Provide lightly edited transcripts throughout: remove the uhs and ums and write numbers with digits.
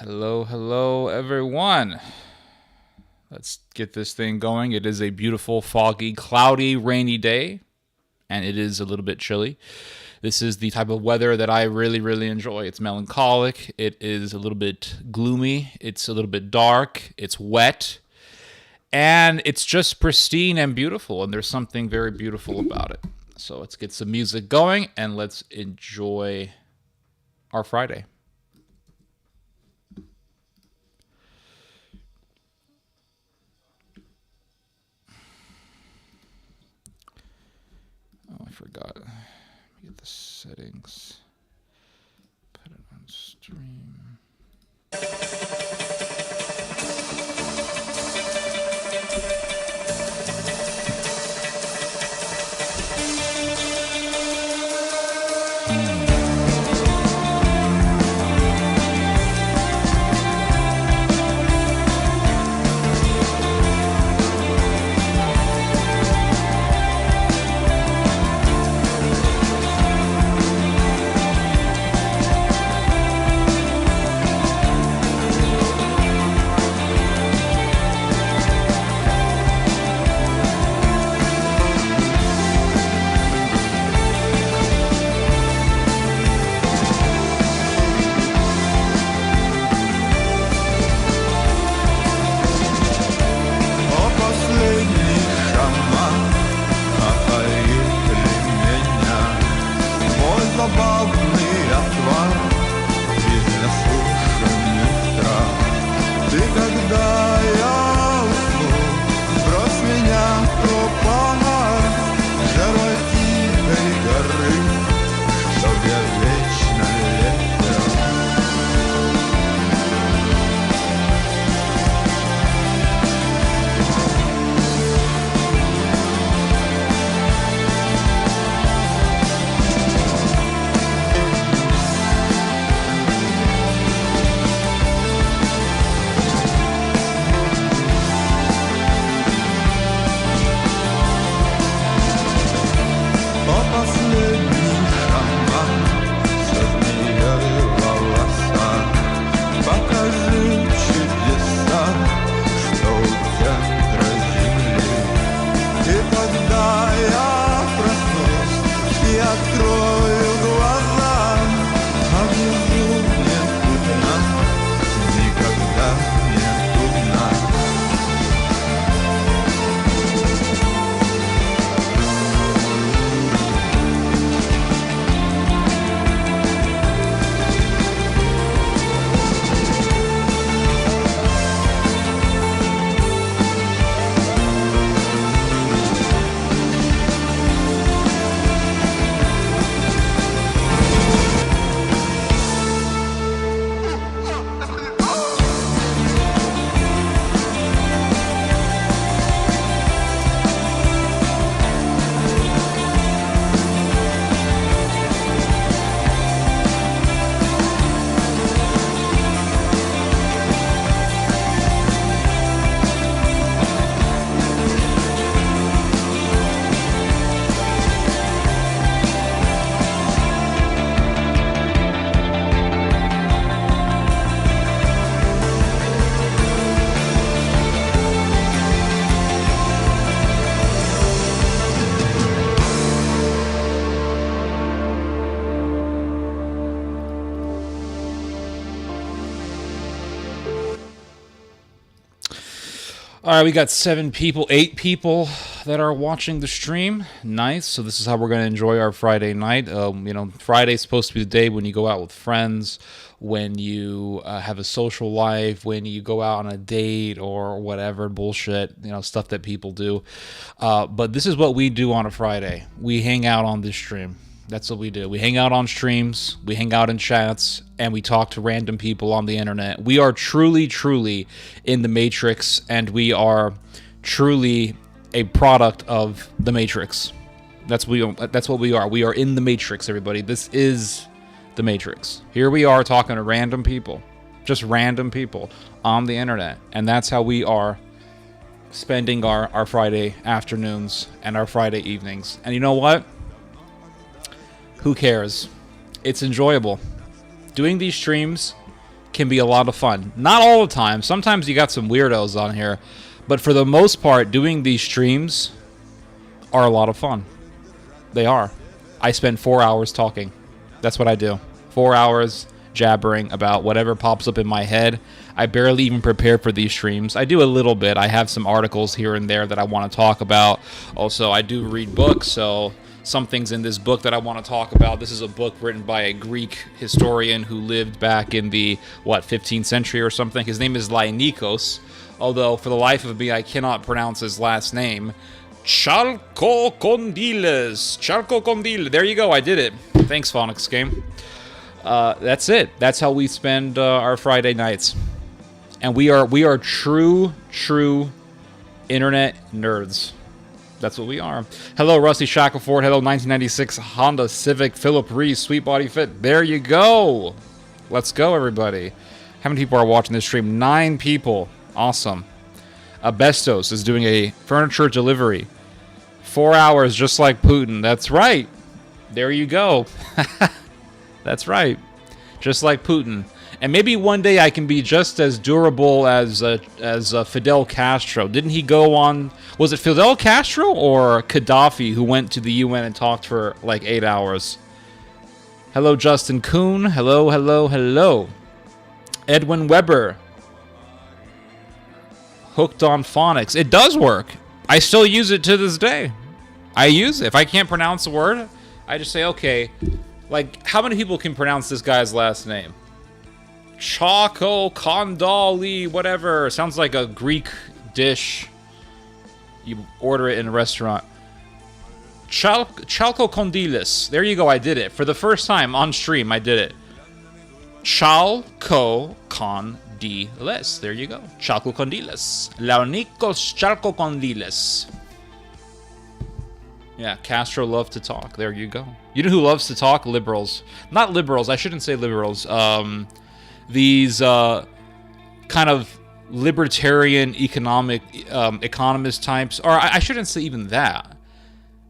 Hello, hello, everyone. Let's get this thing going. It is a beautiful, foggy, cloudy, rainy day, and it is a little bit chilly. This is the type of weather that I really, really enjoy. It's melancholic, it is a little bit gloomy, it's a little bit dark, it's wet, and it's just pristine and beautiful, and there's something very beautiful about it. So let's get some music going and let's enjoy our Friday. Oh, I forgot. Let me get the settings. Put it on stream. All right, we got 8 people that are watching the stream. Nice. So this is how we're going to enjoy our Friday night. Friday's supposed to be the day when you go out with friends, when you have a social life, when you go out on a date or whatever bullshit, stuff that people do. But this is what we do on a Friday. We hang out on this stream. That's what we do. We hang out on streams, we hang out in chats, and we talk to random people on the internet. We are truly, truly in the Matrix, and we are truly a product of the Matrix. That's what we are. We are in the Matrix, everybody. This is the Matrix. Here we are talking to random people, just random people on the internet, and that's how we are spending our Friday afternoons and our Friday evenings. And you know what? Who cares? It's enjoyable. Doing these streams can be a lot of fun. Not all the time. Sometimes you got some weirdos on here. But for the most part, doing these streams are a lot of fun. They are. I spend 4 hours talking. That's what I do. 4 hours jabbering about whatever pops up in my head. I barely even prepare for these streams. I do a little bit. I have some articles here and there that I want to talk about. Also, I do read books, so some things in this book that I want to talk about. This is a book written by a Greek historian who lived back in the, 15th century or something. His name is Laonikos, although for the life of me, I cannot pronounce his last name. Chalkokondyles. Chalkokondyles. There you go. I did it. Thanks, Phonics Game. That's it. That's how we spend our Friday nights. And we are true internet nerds. That's what we are. Hello, Rusty Shackleford. Hello, 1996 Honda Civic. Philip Reese, Sweet Body Fit. There you go. Let's go, everybody. How many people are watching this stream? 9 people. Awesome. Bestos is doing a furniture delivery. 4 hours, just like Putin. That's right. There you go. That's right. Just like Putin. And maybe one day I can be just as durable as Fidel Castro. Didn't he go on... Was it Fidel Castro or Gaddafi who went to the UN and talked for like 8 hours? Hello, Justin Kuhn. Hello, hello, hello. Edwin Weber. Hooked on phonics. It does work. I still use it to this day. I use it. If I can't pronounce a word, I just say, okay. Like, how many people can pronounce this guy's last name? Choco Kondali, whatever. Sounds like a Greek dish. You order it in a restaurant. Chalkokondyles. There you go, I did it. For the first time on stream, I did it. Chalkokondyles. There you go. Chalkokondyles. Laonikos Chalkokondyles. Yeah, Castro loved to talk. There you go. You know who loves to talk? Liberals. Not liberals. I shouldn't say liberals. These kind of libertarian economist types. Or I shouldn't say even that.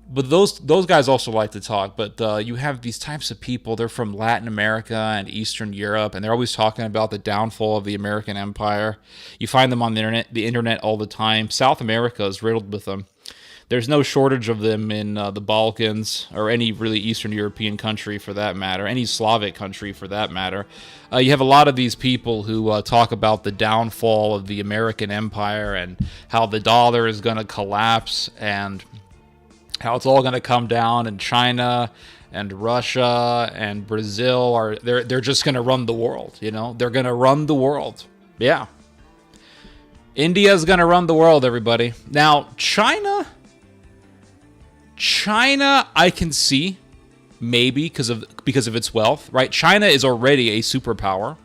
But those guys also like to talk. But you have these types of people. They're from Latin America and Eastern Europe. And they're always talking about the downfall of the American empire. You find them on the internet all the time. South America is riddled with them. There's no shortage of them in the Balkans or any really Eastern European country for that matter, any Slavic country for that matter. You have a lot of these people who talk about the downfall of the American empire and how the dollar is going to collapse and how it's all going to come down, and China and Russia and Brazil they're just going to run the world, you know? They're going to run the world. Yeah. India's going to run the world, everybody. Now, China, I can see maybe because of its wealth, right? China is already a superpower.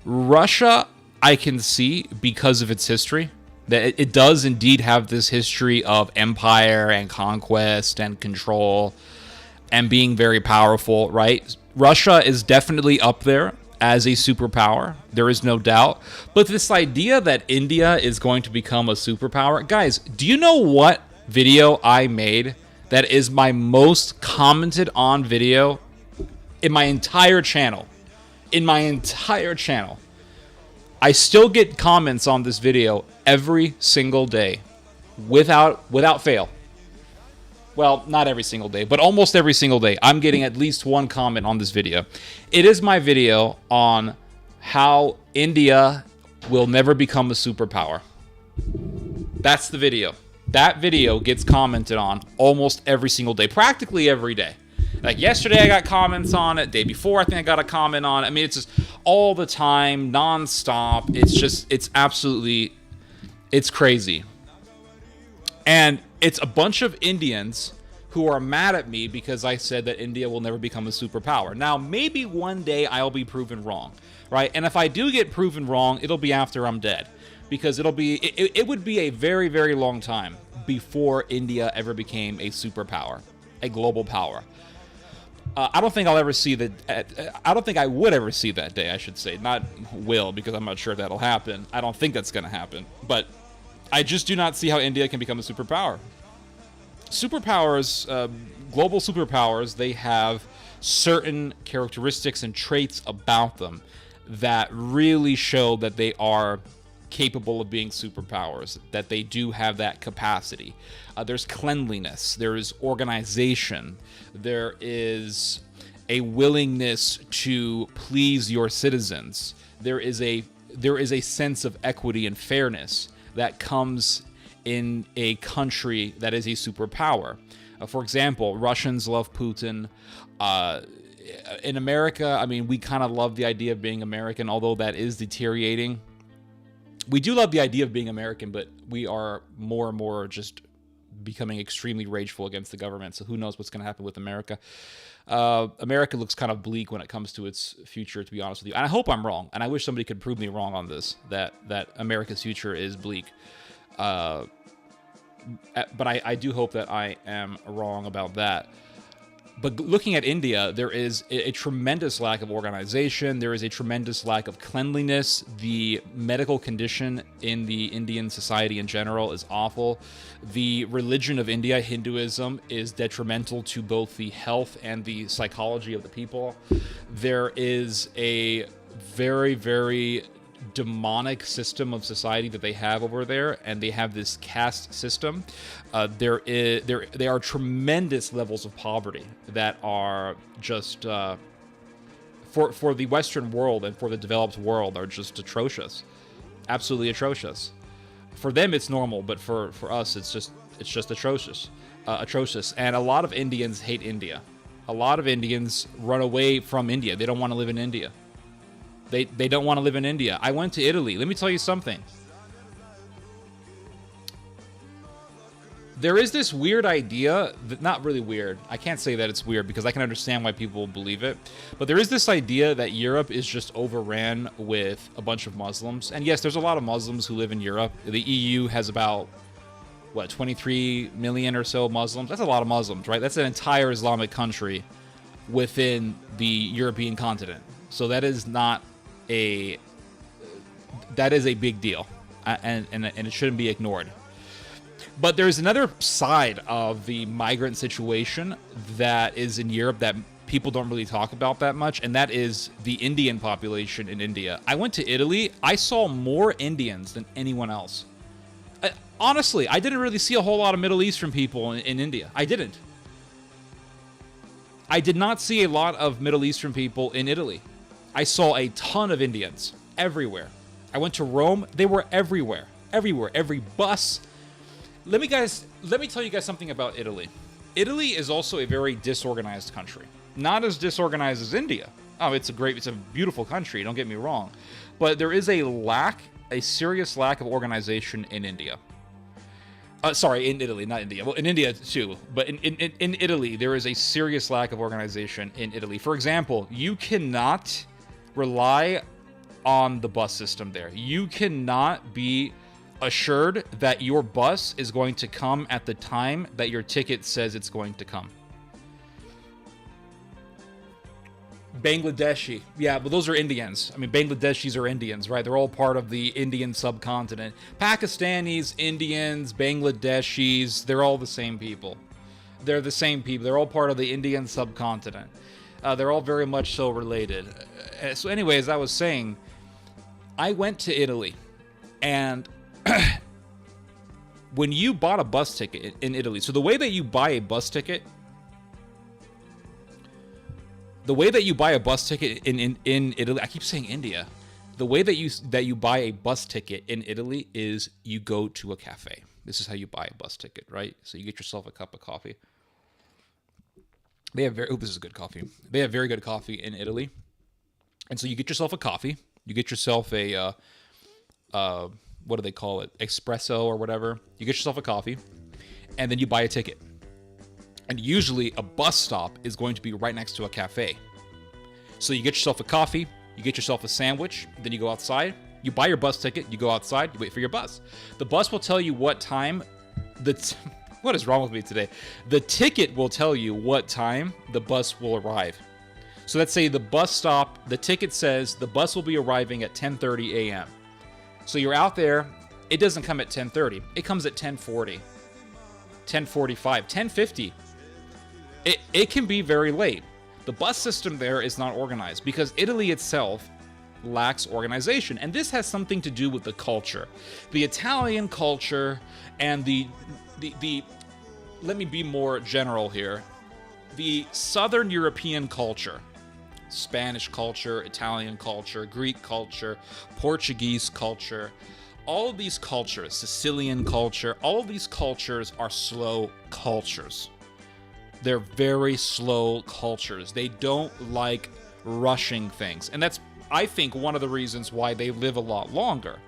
Russia, I can see because of its history, that it does indeed have this history of empire and conquest and control and being very powerful, right? Russia is definitely up there as a superpower. There is no doubt. But this idea that India is going to become a superpower, guys, do you know what video I made that is my most commented on video in my entire channel? In my entire channel. I still get comments on this video every single day. Without fail. Well, not every single day, but almost every single day. I'm getting at least one comment on this video. It is my video on how India will never become a superpower. That's the video. That video gets commented on almost every single day, practically every day. Like yesterday I got comments on it, day before I think I got a comment on it. I mean, it's just all the time, non-stop. It's absolutely, it's crazy. And it's a bunch of Indians who are mad at me because I said that India will never become a superpower. Now, maybe one day I'll be proven wrong, right? And if I do get proven wrong, it'll be after I'm dead. Because it would be a very, very long time before India ever became a superpower, a global power. I don't think I'll ever see that. I don't think I would ever see that day, I should say. Not will, because I'm not sure if that'll happen. I don't think that's going to happen. But I just do not see how India can become a superpower. Superpowers, global superpowers, they have certain characteristics and traits about them that really show that they are capable of being superpowers, that they do have that capacity. There's cleanliness, there is organization, there is a willingness to please your citizens. There is a sense of equity and fairness that comes in a country that is a superpower. For example, Russians love Putin. In America, I mean, we kind of love the idea of being American, although that is deteriorating. We do love the idea of being American, but we are more and more just becoming extremely rageful against the government. So who knows what's going to happen with America? America looks kind of bleak when it comes to its future, to be honest with you. And I hope I'm wrong, and I wish somebody could prove me wrong on this, that America's future is bleak. But I do hope that I am wrong about that. But looking at India, there is a tremendous lack of organization. There is a tremendous lack of cleanliness. The medical condition in the Indian society in general is awful. The religion of India, Hinduism, is detrimental to both the health and the psychology of the people. There is a very, very demonic system of society that they have over there, and they have this caste system. There are tremendous levels of poverty that are just for the Western world and for the developed world are just atrocious, absolutely atrocious. For them it's normal, but for us it's just atrocious. And a lot of Indians hate India. A lot of Indians run away from India. They don't want to live in India. They don't want to live in India. I went to Italy. Let me tell you something. There is this weird idea, that, not really weird. I can't say that it's weird because I can understand why people believe it. But there is this idea that Europe is just overran with a bunch of Muslims. And yes, there's a lot of Muslims who live in Europe. The EU has about, 23 million or so Muslims? That's a lot of Muslims, right? That's an entire Islamic country within the European continent. So that is a big deal, and it shouldn't be ignored. But there's another side of the migrant situation that is in Europe that people don't really talk about that much, and that is the Indian population in India. I went to Italy. I saw more Indians than anyone else. Honestly, I didn't really see a whole lot of Middle Eastern people in India. I didn't. I did not see a lot of Middle Eastern people in Italy. I saw a ton of Indians everywhere. I went to Rome. They were everywhere. Everywhere. Every bus. Let me tell you guys something about Italy. Italy is also a very disorganized country. Not as disorganized as India. Oh, it's a beautiful country, don't get me wrong. But there is a serious lack of organization in India. Sorry, in Italy, not India. Well, in India too, but in Italy, there is a serious lack of organization in Italy. For example, you cannot rely on the bus system there. You cannot be assured that your bus is going to come at the time that your ticket says it's going to come. Bangladeshi. Yeah, but those are Indians. I mean, Bangladeshis are Indians, right? They're all part of the Indian subcontinent. Pakistanis, Indians, Bangladeshis, they're all the same people. They're the same people. They're all part of the Indian subcontinent. They're all very much so related. So anyway, as I was saying, I went to Italy, and when you bought a bus ticket in Italy, so the way that you buy a bus ticket in Italy, I keep saying India. The way that you buy a bus ticket in Italy is you go to a cafe. This is how you buy a bus ticket, right? So you get yourself a cup of coffee. They have this is good coffee. They have very good coffee in Italy. And so you get yourself a coffee. You get yourself a what do they call it? Espresso or whatever. You get yourself a coffee, and then you buy a ticket. And usually a bus stop is going to be right next to a cafe. So you get yourself a coffee, you get yourself a sandwich, then you go outside, you buy your bus ticket, you go outside, you wait for your bus. The bus will tell you what time what is wrong with me today? The ticket will tell you what time the bus will arrive. So let's say the bus stop, the ticket says the bus will be arriving at 10:30 a.m. So you're out there, it doesn't come at 10:30, it comes at 10:40, 10:45, 10:50. It can be very late. The bus system there is not organized because Italy itself lacks organization. And this has something to do with the culture. The Italian culture and the let me be more general here. The Southern European culture, Spanish culture, Italian culture, Greek culture, Portuguese culture, all of these cultures, Sicilian culture, all of these cultures are slow cultures. They're very slow cultures. They don't like rushing things. And that's, I think, one of the reasons why they live a lot longer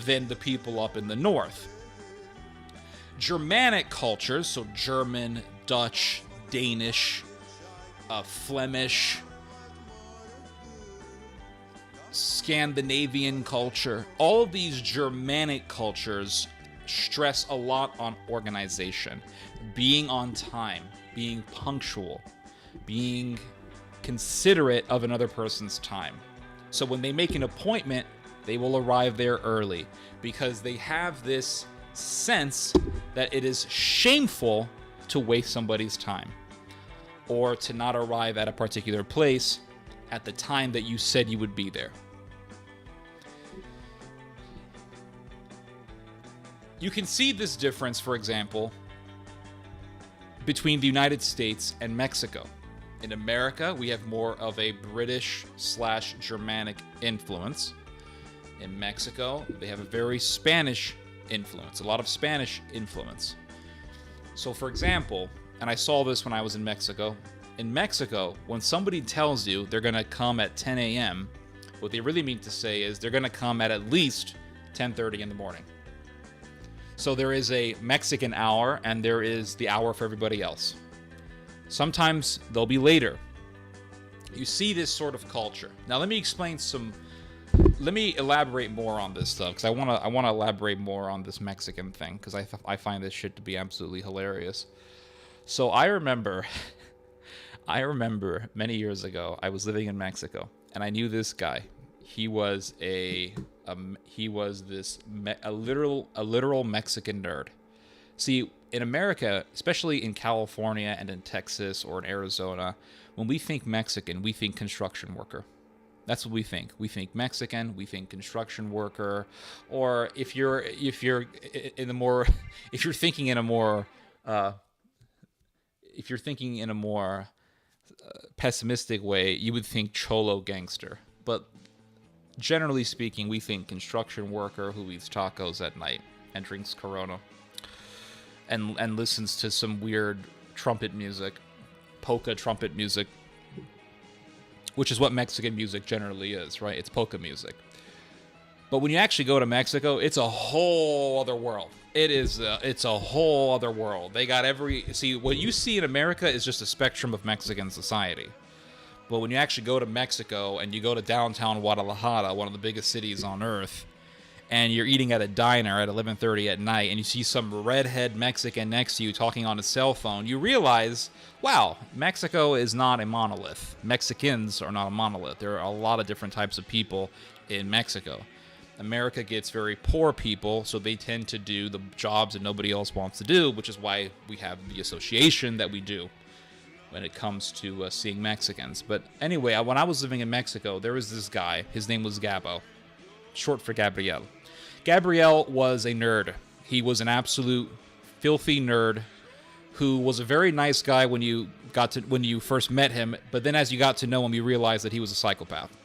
than the people up in the north. Germanic cultures, so German, Dutch, Danish, Flemish, Scandinavian culture, all of these Germanic cultures stress a lot on organization, being on time, being punctual, being considerate of another person's time. So when they make an appointment, they will arrive there early because they have this sense that it is shameful to waste somebody's time or to not arrive at a particular place at the time that you said you would be there. You can see this difference, for example, between the United States and Mexico. In America, we have more of a British/Germanic influence. In Mexico, they have a very Spanish influence, a lot of Spanish influence. So, for example, and I saw this when I was in Mexico, when somebody tells you they're going to come at 10 a.m., what they really mean to say is they're going to come at least 10:30 in the morning. So there is a Mexican hour, and there is the hour for everybody else. Sometimes they'll be later. You see this sort of culture. Now let me elaborate more on this stuff, because I want to elaborate more on this Mexican thing, because I find this shit to be absolutely hilarious. So I remember many years ago, I was living in Mexico, and I knew this guy. He was a literal Mexican nerd. See, in America, especially in California and in Texas or in Arizona, when we think Mexican, we think construction worker. That's what we think. We think Mexican, we think construction worker, or if you're thinking in a more pessimistic way, you would think cholo gangster. But generally speaking, we think construction worker who eats tacos at night and drinks Corona and listens to some weird trumpet music, polka trumpet music, which is what Mexican music generally is, right? It's polka music. But when you actually go to Mexico, it's a whole other world. It's a whole other world. They got see, what you see in America is just a spectrum of Mexican society. But when you actually go to Mexico and you go to downtown Guadalajara, one of the biggest cities on earth, and you're eating at a diner at 11:30 at night, and you see some redhead Mexican next to you talking on a cell phone, you realize, wow, Mexico is not a monolith. Mexicans are not a monolith. There are a lot of different types of people in Mexico. America gets very poor people, so they tend to do the jobs that nobody else wants to do, which is why we have the association that we do when it comes to seeing Mexicans. But anyway, when I was living in Mexico, there was this guy. His name was Gabo, short for Gabriel. Gabriel was a nerd. He was an absolute filthy nerd who was a very nice guy when you first met him, but then as you got to know him, you realized that he was a psychopath.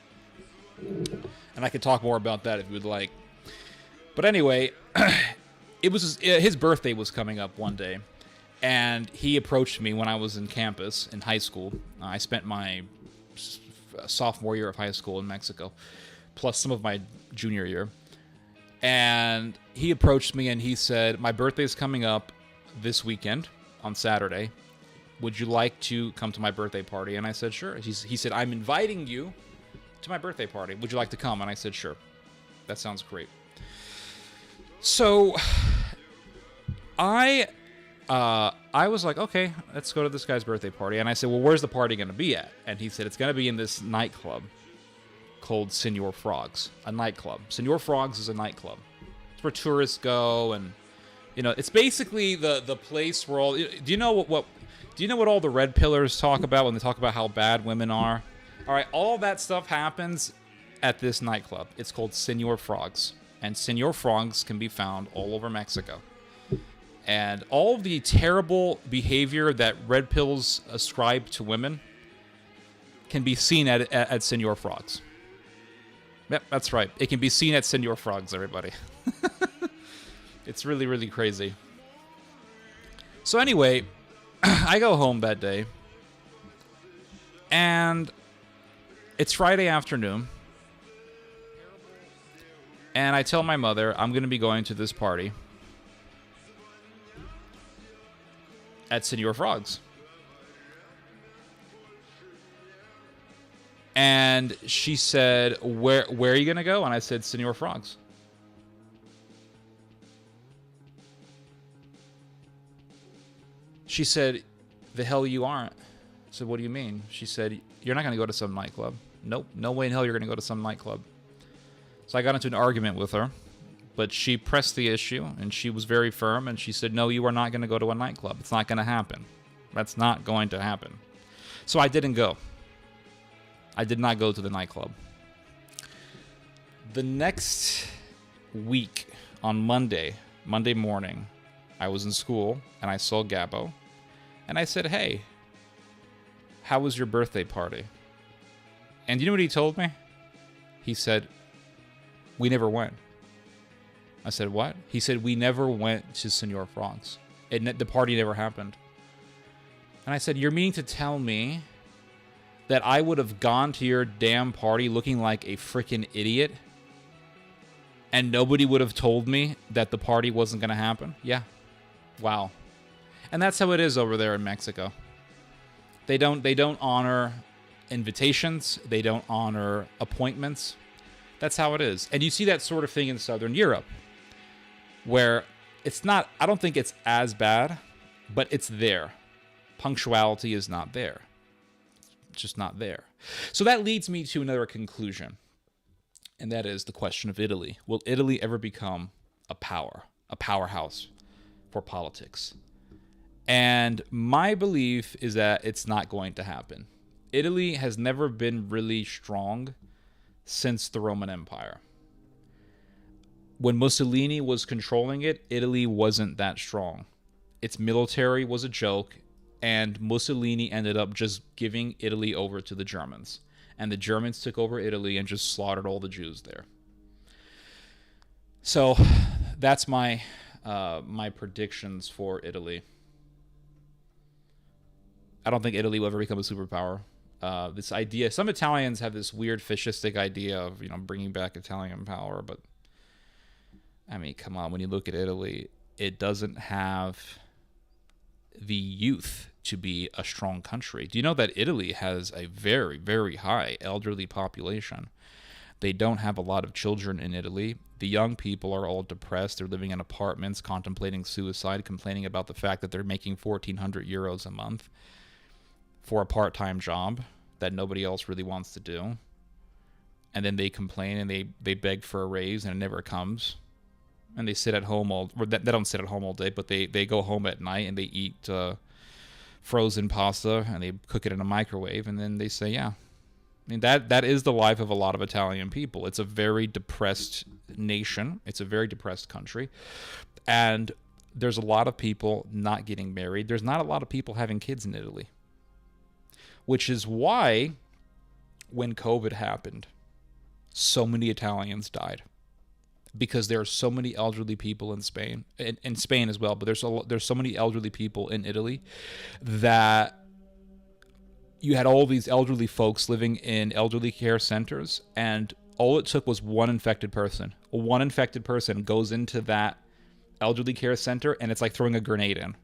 And I could talk more about that if you would like. But anyway, it was his birthday was coming up one day, and he approached me when I was in campus in high school. I spent my sophomore year of high school in Mexico, plus some of my junior year. And he approached me and he said, "My birthday's coming up this weekend on Saturday. Would you like to come to my birthday party?" And I said, "Sure." He said, "I'm inviting you to my birthday party. Would you like to come?" And I said, "Sure. That sounds great." So I was like, okay, let's go to this guy's birthday party. And I said, "Well, where's the party going to be at?" And he said, "It's going to be in this nightclub called Senor Frogs." A nightclub. Senor Frogs is a nightclub. It's where tourists go, and it's basically the place where all. Do you know what all the red pillars talk about when they talk about how bad women are? All right, all that stuff happens at this nightclub. It's called Senor Frogs. And Senor Frogs can be found all over Mexico. And all of the terrible behavior that red pills ascribe to women can be seen at Senor Frogs. Yep, that's right. It can be seen at Senor Frogs, everybody. It's really, really crazy. So anyway, I go home that day. And it's Friday afternoon. And I tell my mother I'm going to be going to this party at Senor Frogs. And she said, where are you going to go? And I said, Senor Frogs. She said, the hell you aren't. I said, what do you mean? She said, you're not going to go to some nightclub. Nope, no way in hell you're going to go to some nightclub. So I got into an argument with her, but she pressed the issue, and she was very firm, and she said, no, you are not going to go to a nightclub. It's not going to happen. That's not going to happen. So I didn't go. I did not go to the nightclub. The next week, on Monday morning, I was in school, and I saw Gabbo, and I said, hey, how was your birthday party? And you know what he told me? He said, we never went. I said, what? He said, we never went to Senor Frogs. The party never happened. And I said, you're meaning to tell me that I would have gone to your damn party looking like a freaking idiot and nobody would have told me that the party wasn't going to happen? Yeah. Wow. And that's how it is over there in Mexico. They don't honor invitations. They don't honor appointments. That's how it is. And you see that sort of thing in Southern Europe, where it's not, I don't think it's as bad, but it's there. Punctuality is not there. It's just not there. So that leads me to another conclusion, and that is the question of Italy. Will Italy ever become a powerhouse for politics? And my belief is that it's not going to happen. Italy has never been really strong since the Roman Empire. When Mussolini was controlling it, Italy wasn't that strong. Its military was a joke, and Mussolini ended up just giving Italy over to the Germans. And the Germans took over Italy and just slaughtered all the Jews there. So that's my predictions for Italy. I don't think Italy will ever become a superpower. This idea, some Italians have this weird fascistic idea of, bringing back Italian power, but I mean, come on, when you look at Italy, it doesn't have the youth to be a strong country. Do you know that Italy has a very, very high elderly population? They don't have a lot of children in Italy. The young people are all depressed. They're living in apartments, contemplating suicide, complaining about the fact that they're making 1,400 euros a month for a part-time job that nobody else really wants to do. And then they complain and they beg for a raise and it never comes. And they sit at home they don't sit at home all day, but they go home at night and they eat frozen pasta and they cook it in a microwave, and then they say, yeah. I mean, that is the life of a lot of Italian people. It's a very depressed nation. It's a very depressed country. And there's a lot of people not getting married. There's not a lot of people having kids in Italy. Which is why, when COVID happened, so many Italians died. Because there are so many elderly people in Spain, in Spain as well, but there's so many elderly people in Italy that you had all these elderly folks living in elderly care centers, and all it took was one infected person. One infected person goes into that elderly care center, and it's like throwing a grenade in.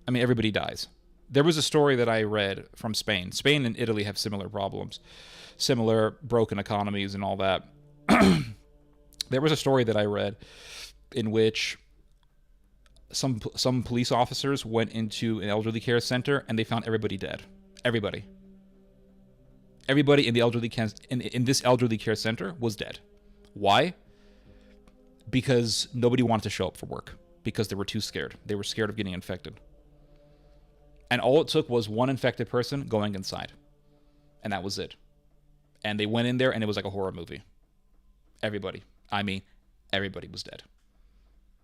I mean, everybody dies. There was a story that I read from Spain. Spain and Italy have similar problems, similar broken economies and all that. There was a story that I read in which some police officers went into an elderly care center and they found everybody dead. Everybody in the elderly in this elderly care center was dead. Why? Because nobody wanted to show up for work because they were too scared. They were scared of getting infected. And all it took was one infected person going inside. And that was it. And they went in there, and it was like a horror movie. Everybody, I mean, everybody was dead.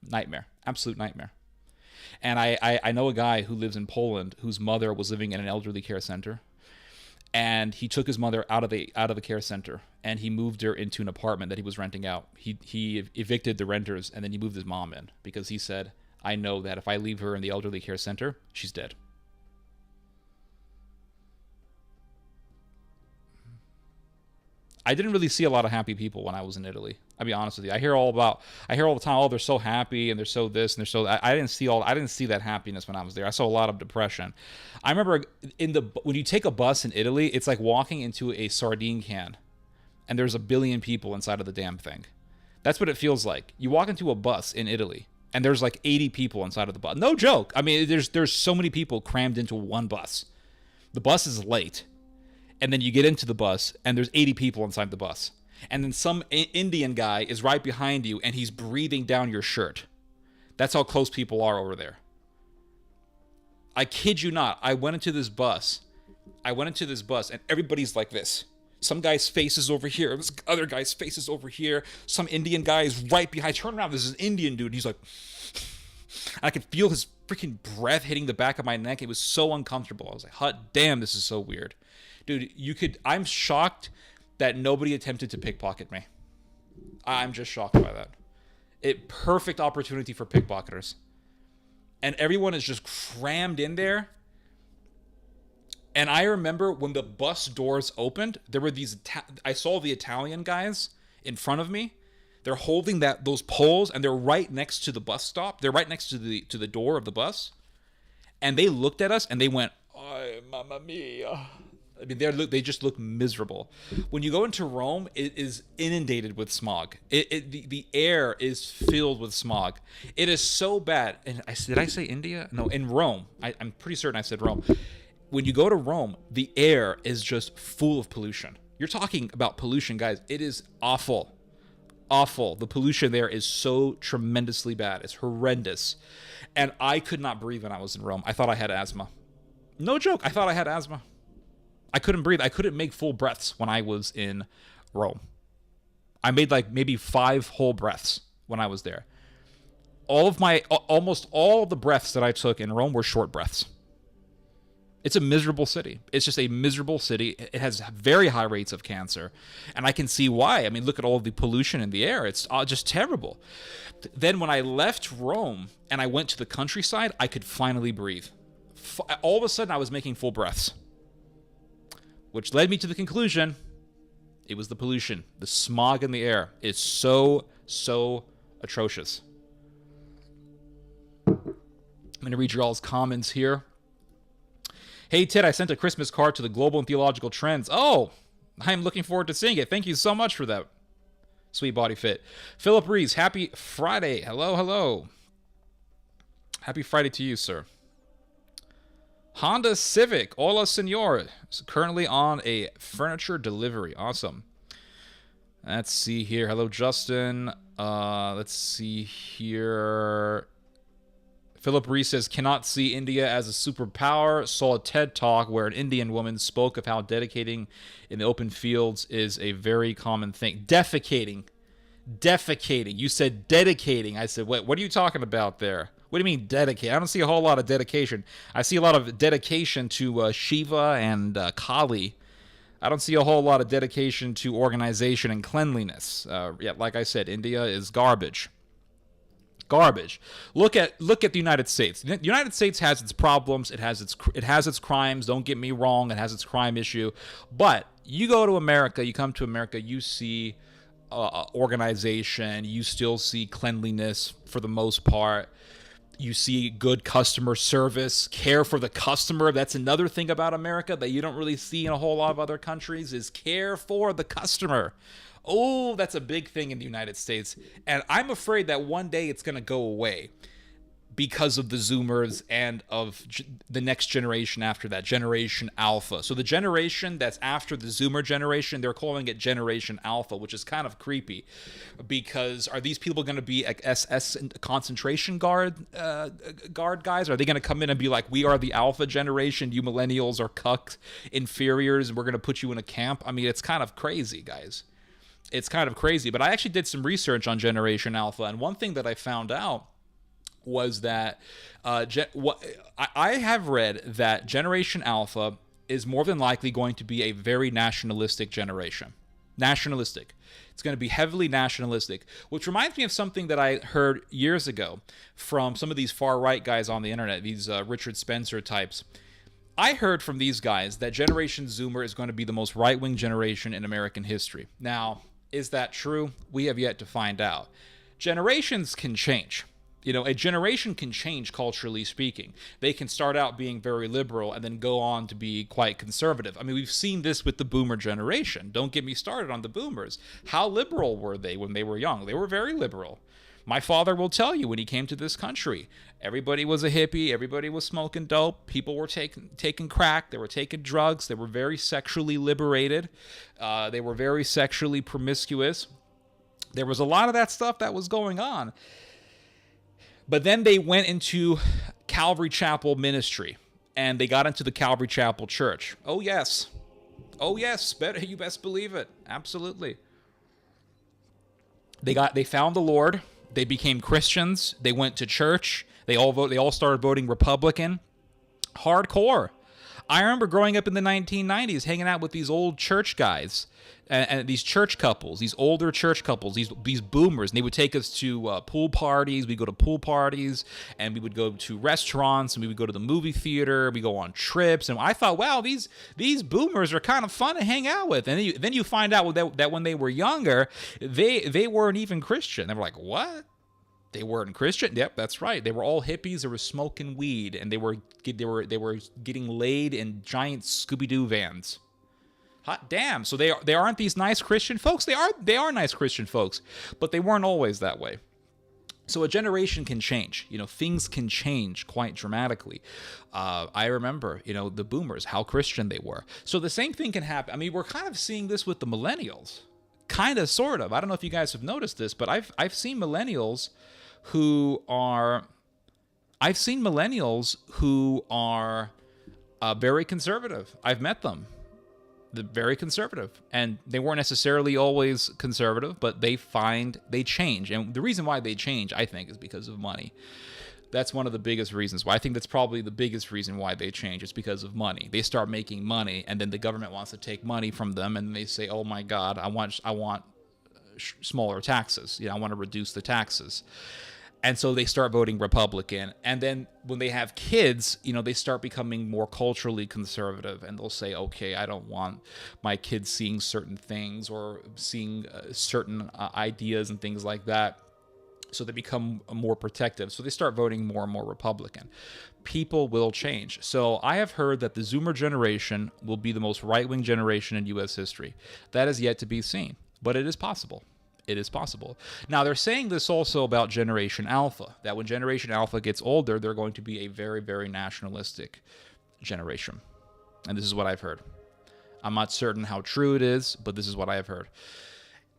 Nightmare, absolute nightmare. And I know a guy who lives in Poland whose mother was living in an elderly care center, and he took his mother out of the care center, and he moved her into an apartment that he was renting out. He evicted the renters, and then he moved his mom in because he said, I know that if I leave her in the elderly care center, she's dead. I didn't really see a lot of happy people when I was in Italy. I'll be honest with you. I hear all the time, oh, they're so happy and they're so this and they're so that. I didn't see that happiness when I was there. I saw a lot of depression. I remember when you take a bus in Italy, it's like walking into a sardine can, and there's a billion people inside of the damn thing. That's what it feels like. You walk into a bus in Italy, and there's like 80 people inside of the bus. No joke. I mean, there's so many people crammed into one bus. The bus is late. And then you get into the bus, and there's 80 people inside the bus. And then some Indian guy is right behind you, and he's breathing down your shirt. That's how close people are over there. I kid you not. I went into this bus, and everybody's like this. Some guy's face is over here. This other guy's face is over here. Some Indian guy is right behind. Turn around. This is an Indian dude. He's like... I could feel his freaking breath hitting the back of my neck. It was so uncomfortable. I was like, hot damn, this is so weird. Dude, I'm shocked that nobody attempted to pickpocket me. I'm just shocked by that. Perfect opportunity for pickpocketers. And everyone is just crammed in there. And I remember when the bus doors opened, there were I saw the Italian guys in front of me. They're holding those poles, and they're right next to the bus stop. They're right next to the door of the bus. And they looked at us, and they went, "Ay, mamma mia." I mean, they just look miserable. When you go into Rome, it is inundated with smog. The air is filled with smog. It is so bad. And did I say India? No, in Rome. I'm pretty certain I said Rome. When you go to Rome, the air is just full of pollution. You're talking about pollution, guys. It is awful. Awful. The pollution there is so tremendously bad. It's horrendous. And I could not breathe when I was in Rome. I thought I had asthma. No joke. I thought I had asthma. I couldn't breathe. I couldn't make full breaths when I was in Rome. I made like maybe 5 whole breaths when I was there. Almost all the breaths that I took in Rome were short breaths. It's a miserable city. It's just a miserable city. It has very high rates of cancer. And I can see why. I mean, look at all the pollution in the air. It's just terrible. Then when I left Rome and I went to the countryside, I could finally breathe. All of a sudden, I was making full breaths. Which led me to the conclusion, it was the pollution. The smog in the air is so atrocious. I'm going to read your all's comments here. Hey, Ted, I sent a Christmas card to the Global and Theological Trends. Oh, I'm looking forward to seeing it. Thank you so much for that. Sweet Body Fit. Philip Rees, happy Friday. Hello. Happy Friday to you, sir. Honda Civic, hola senor, is currently on a furniture delivery. Awesome. Let's see here. Hello, Justin. Let's see here. Philip Reese says, cannot see India as a superpower. Saw a TED Talk where an Indian woman spoke of how dedicating in the open fields is a very common thing. Defecating. You said dedicating. I said, wait, what are you talking about there? What do you mean dedicate? I don't see a whole lot of dedication. I see a lot of dedication to Shiva and Kali. I don't see a whole lot of dedication to organization and cleanliness. Yeah, like I said, India is garbage. Look at the United States. The United States has its problems. It has its crimes. Don't get me wrong. It has its crime issue. But you go to America. You come to America. You see organization. You still see cleanliness for the most part. You see good customer service, care for the customer. That's another thing about America that you don't really see in a whole lot of other countries is care for the customer. Oh, that's a big thing in the United States. And I'm afraid that one day it's going to go away because of the Zoomers and of the next generation after that, Generation Alpha. So the generation that's after the Zoomer generation, they're calling it Generation Alpha, which is kind of creepy, because are these people going to be like SS concentration guard guys? Are they going to come in and be like, we are the Alpha generation, you millennials are cucked inferiors, and we're going to put you in a camp? I mean, it's kind of crazy, guys. It's kind of crazy. But I actually did some research on Generation Alpha, and one thing that I found out was that I have read that Generation Alpha is more than likely going to be a very nationalistic generation. Nationalistic. It's going to be heavily nationalistic, which reminds me of something that I heard years ago from some of these far-right guys on the internet, these Richard Spencer types. I heard from these guys that Generation Zoomer is going to be the most right-wing generation in American history. Now, is that true? We have yet to find out. Generations can change. You know, a generation can change culturally speaking. They can start out being very liberal and then go on to be quite conservative. I mean, we've seen this with the boomer generation. Don't get me started on the boomers. How liberal were they when they were young? They were very liberal. My father will tell you when he came to this country, everybody was a hippie, everybody was smoking dope, people were taking crack, they were taking drugs, they were very sexually liberated, they were very sexually promiscuous. There was a lot of that stuff that was going on. But then they went into Calvary Chapel ministry, and they got into the Calvary Chapel church. Oh, yes. Oh, yes. You best believe it. Absolutely. They found the Lord. They became Christians. They went to church. They all started voting Republican. Hardcore. I remember growing up in the 1990s, hanging out with these old church guys and these church couples, these older church couples, these boomers, and they would take us to pool parties. We'd go to pool parties, and we would go to restaurants, and we would go to the movie theater. We go on trips, and I thought, wow, these boomers are kind of fun to hang out with. And then you find out that when they were younger, they weren't even Christian. They were like, what? They weren't Christian? Yep, that's right. They were all hippies. They were smoking weed, and they were getting laid in giant Scooby-Doo vans. Hot damn! So they aren't these nice Christian folks. They are nice Christian folks, but they weren't always that way. So a generation can change. You know, things can change quite dramatically. I remember, you know, the boomers, how Christian they were. So the same thing can happen. I mean, we're kind of seeing this with the millennials. Kind of, sort of. I don't know if you guys have noticed this, but I've seen millennials who are very conservative. I've met them. They're very conservative, and they weren't necessarily always conservative, but they change. And the reason why they change, I think, is because of money. That's one of the biggest reasons why. I think that's probably the biggest reason why they change. It's because of money. They start making money, and then the government wants to take money from them, and they say, "Oh my God, I want smaller taxes. You know, I want to reduce the taxes." And so they start voting Republican. And then when they have kids, you know, they start becoming more culturally conservative, and they'll say, "Okay, I don't want my kids seeing certain things or seeing certain ideas and things like that." So they become more protective. So they start voting more and more Republican. People will change. So I have heard that the Zoomer generation will be the most right-wing generation in U.S. history. That is yet to be seen, but it is possible. It is possible. Now, they're saying this also about Generation Alpha, that when Generation Alpha gets older, they're going to be a very, very nationalistic generation. And this is what I've heard. I'm not certain how true it is, but this is what I have heard.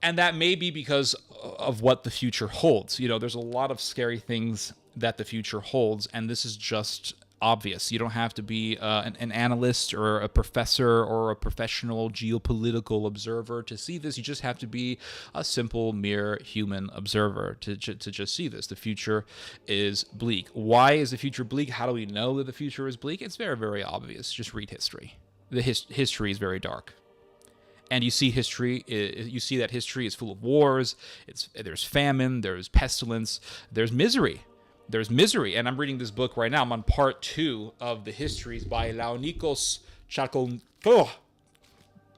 And that may be because of what the future holds. You know, there's a lot of scary things that the future holds, and this is just obvious. You don't have to be an analyst or a professor or a professional geopolitical observer to see this. You just have to be a simple, mere human observer to just see this. The future is bleak. Why is the future bleak? How do we know that the future is bleak? It's very, very obvious. Just read history. The history is very dark. And you see history. You see that history is full of wars. There's famine. There's pestilence. There's misery. There's misery. And I'm reading this book right now. I'm on part 2 of the histories by Laonikos Chalkon. Oh,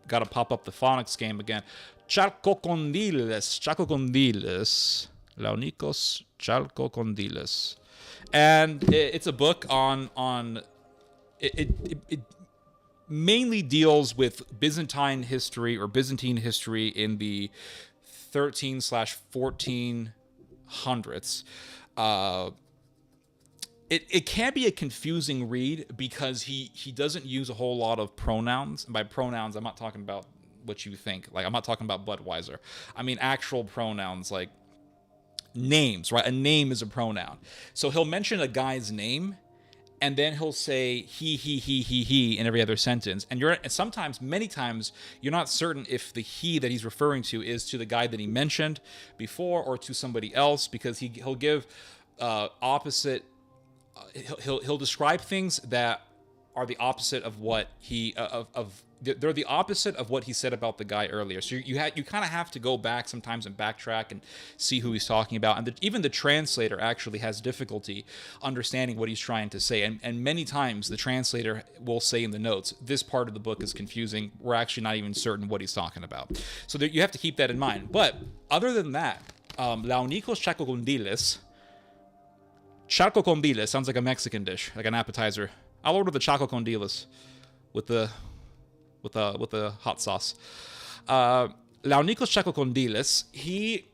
gotta pop up the phonics game again. Chalkokondyles. Laonikos Chalkokondyles. And it's a book on it mainly deals with Byzantine history or Byzantine history in the 13/1400s. it can be a confusing read because he doesn't use a whole lot of pronouns. And by pronouns, I'm not talking about what you think. Like, I'm not talking about Budweiser. I mean actual pronouns, like names, right? A name is a pronoun. So he'll mention a guy's name, and then he'll say he in every other sentence. And sometimes, many times, you're not certain if the he that he's referring to is to the guy that he mentioned before or to somebody else, because he'll give opposite. He'll describe things that are the opposite of what they're the opposite of what he said about the guy earlier. So you kind of have to go back sometimes and backtrack and see who he's talking about. And even the translator actually has difficulty understanding what he's trying to say. And many times the translator will say in the notes, this part of the book is confusing. We're actually not even certain what he's talking about. So you have to keep that in mind. But other than that, Laonicos Chacocondiles. Charco con diles sounds like a Mexican dish, like an appetizer. I'll order the Chaco con diles with the hot sauce. Laonicos Chaco con diles, he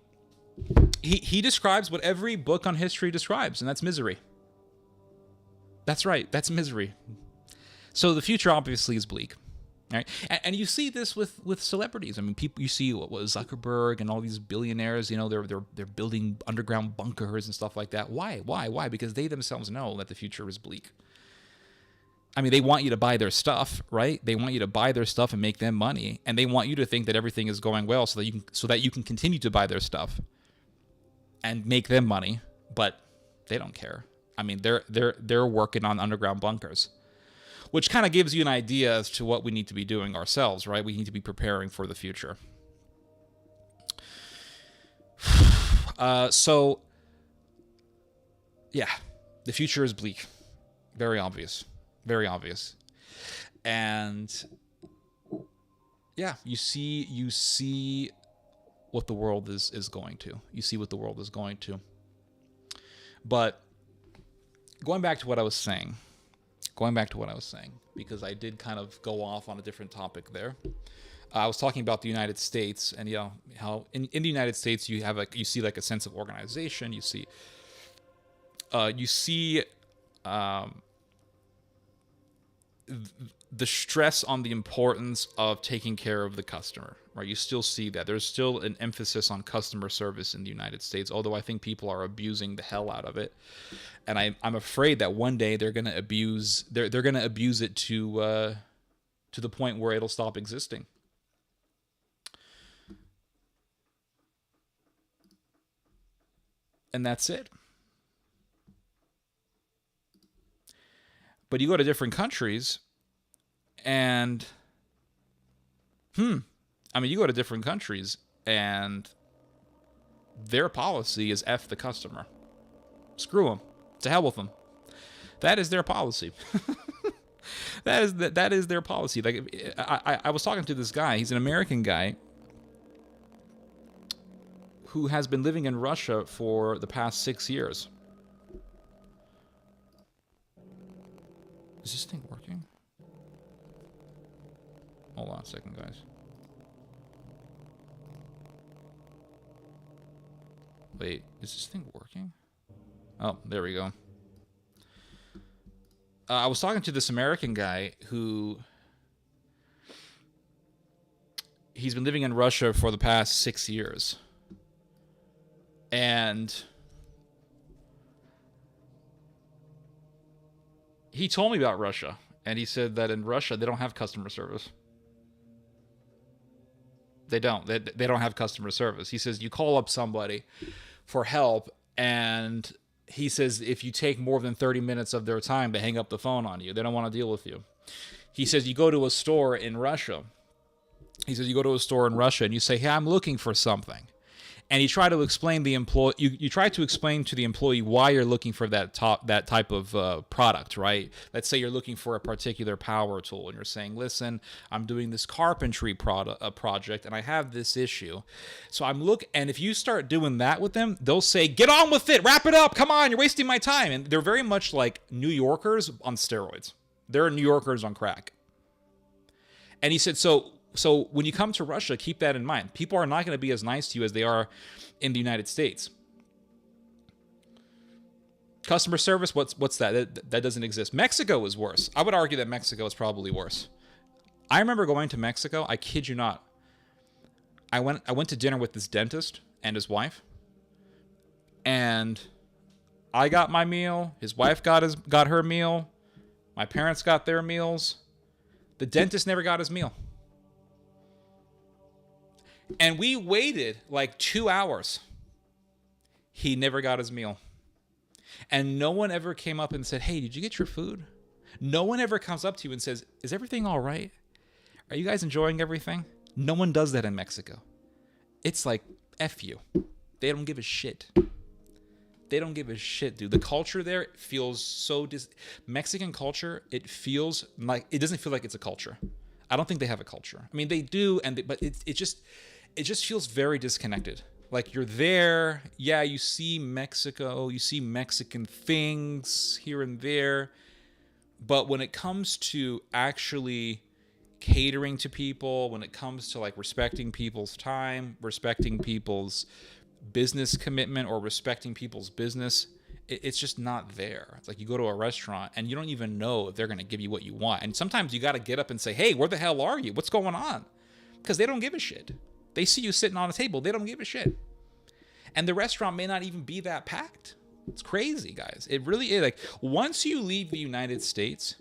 describes what every book on history describes, and that's misery. That's right, that's misery. So the future obviously is bleak. Right? And you see this with celebrities. I mean, people, you see what was Zuckerberg and all these billionaires, you know, they're building underground bunkers and stuff like that. Why? Because they themselves know that the future is bleak. I mean, they want you to buy their stuff, right? They want you to buy their stuff and make them money, and they want you to think that everything is going well so that you can continue to buy their stuff and make them money, but they don't care. I mean, they're working on underground bunkers. Which kind of gives you an idea as to what we need to be doing ourselves, right? We need to be preparing for the future. So, yeah, the future is bleak. Very obvious. Very obvious. And, yeah, you see what the world is going to. You see what the world is going to. But, going back to what I was saying, because I did kind of go off on a different topic there. I was talking about the United States, and you know how in the United States you see like a sense of organization. You see the stress on the importance of taking care of the customer, right? You still see that. There's still an emphasis on customer service in the United States, although I think people are abusing the hell out of it. And I'm afraid that one day they're going to abuse it to the point where it'll stop existing. And that's it. But you go to different countries, and you go to different countries, and their policy is F the customer. Screw them. To hell with them. That is their policy. that is their policy. Like, I was talking to this guy. He's an American guy who has been living in Russia for the past 6 years. Is this thing working? Hold on a second, guys. Wait, is this thing working? Oh, there we go. I was talking to this American guy who... He's been living in Russia for the past 6 years. And... he told me about Russia, and he said that in Russia they don't have customer service. They don't. They don't have customer service. He says you call up somebody for help, and he says if you take more than 30 minutes of their time, they hang up the phone on you. They don't want to deal with you. He says you go to a store in Russia. He says you go to a store in Russia and you say, hey, I'm looking for something. And you try to explain you try to explain to the employee why you're looking for that type of product, right? Let's say you're looking for a particular power tool, and you're saying, "Listen, I'm doing this carpentry project, and I have this issue. So and if you start doing that with them, they'll say, "Get on with it, wrap it up. Come on, you're wasting my time." And they're very much like New Yorkers on steroids. They're New Yorkers on crack. And he said, So when you come to Russia, keep that in mind. People are not going to be as nice to you as they are in the United States. Customer service, what's that? That doesn't exist. Mexico is worse. I would argue that Mexico is probably worse. I remember going to Mexico. I kid you not. I went to dinner with this dentist and his wife, and I got my meal. His wife got her meal. My parents got their meals. The dentist never got his meal, and we waited like 2 hours. He never got his meal, and no one ever came up and said, "Hey, did you get your food?" No one ever comes up to you and says, "Is everything all right? Are you guys enjoying everything?" No one does that in Mexico. It's like, F you. They don't give a shit. They don't give a shit, dude. The culture there feels so Mexican culture, it feels like, it doesn't feel like it's a culture. I don't think they have a culture. I mean, they do, but it just feels very disconnected. Like, you're there, yeah, you see Mexico, you see Mexican things here and there, but when it comes to actually catering to people, when it comes to like respecting people's time, respecting people's business commitment, or respecting people's business, it's just not there. It's like you go to a restaurant and you don't even know if they're going to give you what you want. And sometimes you got to get up and say, "Hey, where the hell are you? What's going on?" Because they don't give a shit. They see you sitting on a table. They don't give a shit. And the restaurant may not even be that packed. It's crazy, guys. It really is. Like, once you leave the United States,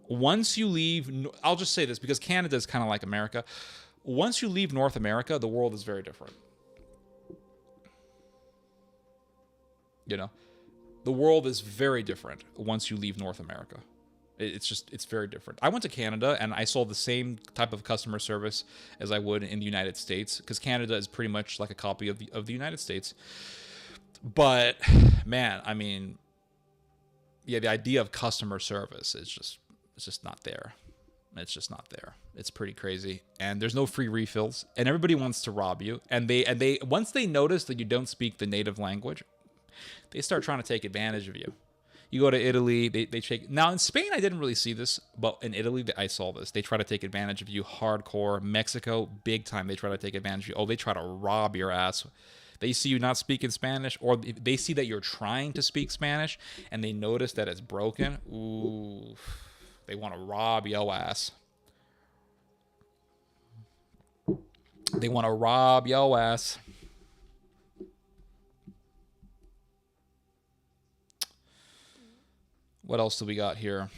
I'll just say this because Canada is kind of like America. Once you leave North America, the world is very different. You know, the world is very different once you leave North America. It's very different. I went to Canada and I saw the same type of customer service as I would in the United States, because Canada is pretty much like a copy of the United States. But man, I mean, yeah, the idea of customer service is just not there. It's just not there. It's pretty crazy. And there's no free refills, and everybody wants to rob you. And they once they notice that you don't speak the native language, they start trying to take advantage of you. You go to Italy, they take... Now, in Spain, I didn't really see this, but in Italy, I saw this. They try to take advantage of you hardcore. Mexico, big time, they try to take advantage of you. Oh, they try to rob your ass. They see you not speaking Spanish, or they see that you're trying to speak Spanish, and they notice that it's broken. Ooh, they want to rob your ass. They want to rob your ass. What else do we got here?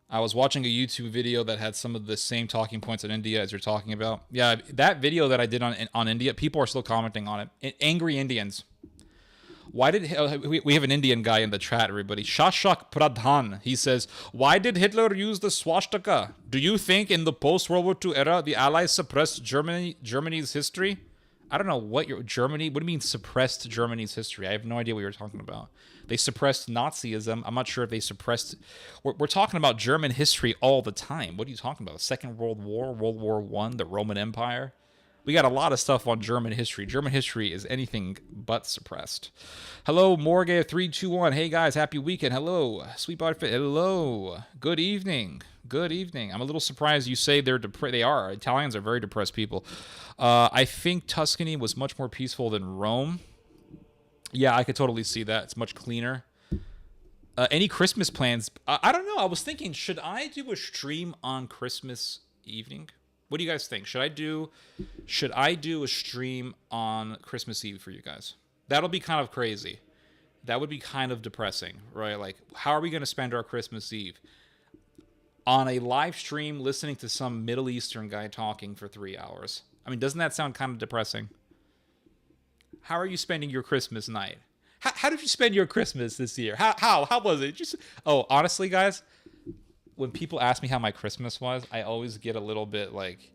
I was watching a YouTube video that had some of the same talking points on India as you're talking about. Yeah, that video that I did on India, people are still commenting on it. Angry Indians. Why did... we have an Indian guy in the chat, everybody. Shashak Pradhan. He says, "Why did Hitler use the swastika? Do you think in the post-World War II era, the Allies suppressed Germany's history?" I don't know what do you mean suppressed Germany's history? I have no idea what you're talking about. They suppressed Nazism. I'm not sure if they suppressed... We're talking about German history all the time. What are you talking about? Second World War, World War I, the Roman Empire? We got a lot of stuff on German history. German history is anything but suppressed. Hello, Morgan321. Hey, guys, happy weekend. Hello, Sweet Body Fit. Hello. Good evening. Good evening. I'm a little surprised you say they're depressed. They are. Italians are very depressed people. I think Tuscany was much more peaceful than Rome. Yeah, I could totally see that. It's much cleaner. Any Christmas plans? I don't know. I was thinking, should I do a stream on Christmas evening? What do you guys think? Should I do a stream on Christmas Eve for you guys? That'll be kind of crazy. That would be kind of depressing, right? Like, how are we going to spend our Christmas Eve? On a live stream listening to some Middle Eastern guy talking for 3 hours. I mean, doesn't that sound kind of depressing? How are you spending your Christmas night? How did you spend your Christmas this year? How was it? Honestly, guys, when people ask me how my Christmas was, I always get a little bit like...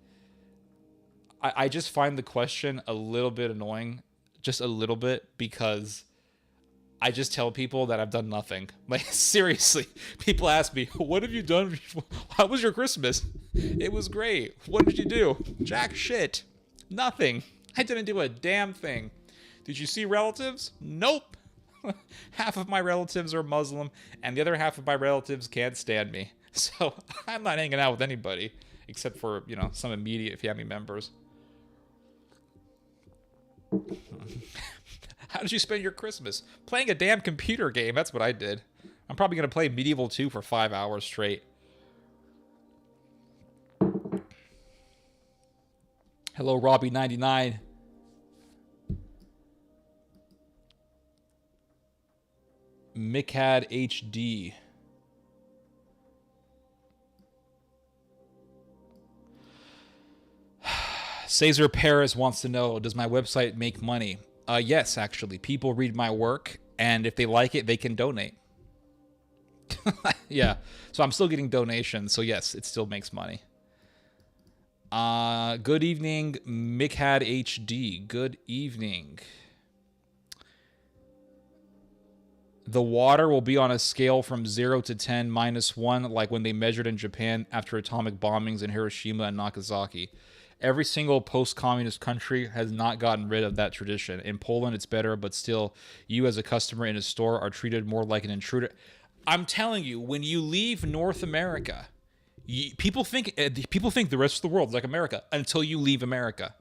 I just find the question a little bit annoying. Just a little bit, because I just tell people that I've done nothing. Like, seriously, people ask me, "What have you done? How was your Christmas?" It was great. What did you do? Jack shit. Nothing. I didn't do a damn thing. Did you see relatives? Nope. Half of my relatives are Muslim, and the other half of my relatives can't stand me. So I'm not hanging out with anybody, except for, some immediate family members. How did you spend your Christmas? Playing a damn computer game. That's what I did. I'm probably going to play Medieval 2 for 5 hours straight. Hello, Robbie99. Mickad HD. Cesar Perez wants to know, does my website make money? Yes, actually. People read my work, and if they like it, they can donate. Yeah. So I'm still getting donations, so yes, it still makes money. Good evening, Mickad HD. Good evening. The water will be on a scale from 0 to 10 minus 1, like when they measured in Japan after atomic bombings in Hiroshima and Nagasaki. Every single post-communist country has not gotten rid of that tradition. In Poland, it's better, but still, you as a customer in a store are treated more like an intruder. I'm telling you, when you leave North America, people think the rest of the world is like America until you leave America.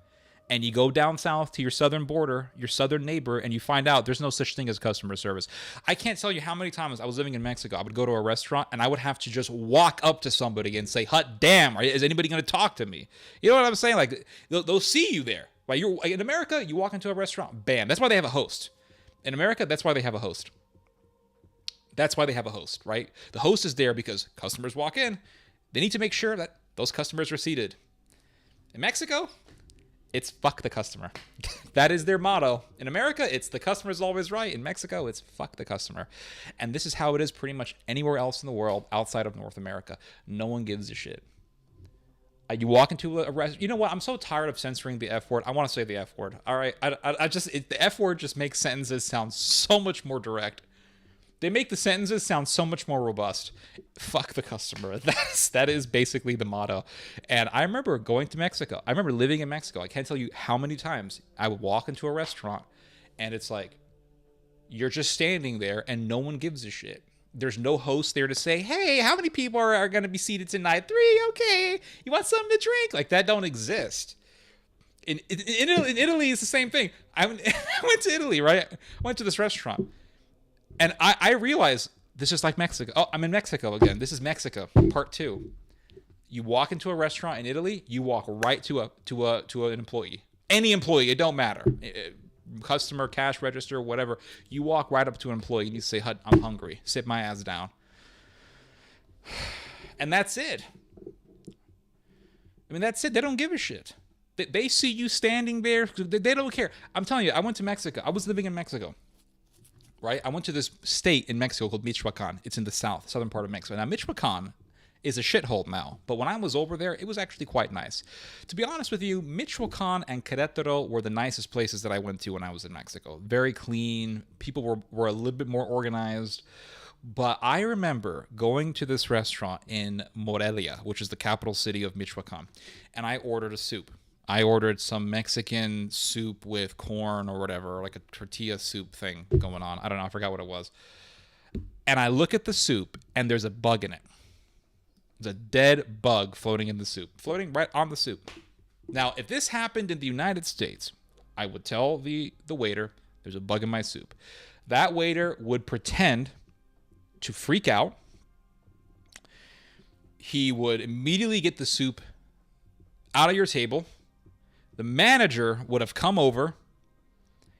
And you go down south to your southern border, your southern neighbor, and you find out there's no such thing as customer service. I can't tell you how many times I was living in Mexico. I would go to a restaurant, and I would have to just walk up to somebody and say, "Hot damn, is anybody going to talk to me?" You know what I'm saying? Like, they'll see you there. Like, you're in America, you walk into a restaurant, bam. That's why they have a host. In America, that's why they have a host. That's why they have a host, right? The host is there because customers walk in. They need to make sure that those customers are seated. In Mexico, it's fuck the customer. That is their motto. In America, it's the customer's always right. In Mexico, it's fuck the customer. And this is how it is pretty much anywhere else in the world outside of North America. No one gives a shit. You walk into a restaurant. You know what? I'm so tired of censoring the F word. I want to say the F word. All right. The F word just makes sentences sound so much more direct. They make the sentences sound so much more robust. Fuck the customer. That is basically the motto. And I remember going to Mexico. I remember living in Mexico. I can't tell you how many times I would walk into a restaurant and it's like, you're just standing there and no one gives a shit. There's no host there to say, "Hey, how many people are going to be seated tonight?" 3, okay. You want something to drink? Like, that don't exist. In Italy, it's the same thing. I went to Italy, right? I went to this restaurant. And I realized this is like Mexico. Oh, I'm in Mexico again. This is Mexico, part 2. You walk into a restaurant in Italy, you walk right to an employee. Any employee, it don't matter. Customer, cash register, whatever. You walk right up to an employee and you say, "I'm hungry. Sit my ass down." And that's it. I mean, that's it. They don't give a shit. They see you standing there. They don't care. I'm telling you, I went to Mexico. I was living in Mexico. Right? I went to this state in Mexico called Michoacan. It's in the southern part of Mexico. Now, Michoacan is a shithole now, but when I was over there, it was actually quite nice. To be honest with you, Michoacan and Querétaro were the nicest places that I went to when I was in Mexico. Very clean. People were a little bit more organized. But I remember going to this restaurant in Morelia, which is the capital city of Michoacan, and I ordered a soup. I ordered some Mexican soup with corn or whatever, like a tortilla soup thing going on. I don't know. I forgot what it was. And I look at the soup, and there's a bug in it. There's a dead bug floating in the soup, floating right on the soup. Now, if this happened in the United States, I would tell the waiter, "There's a bug in my soup." That waiter would pretend to freak out. He would immediately get the soup out of your table. The manager would have come over.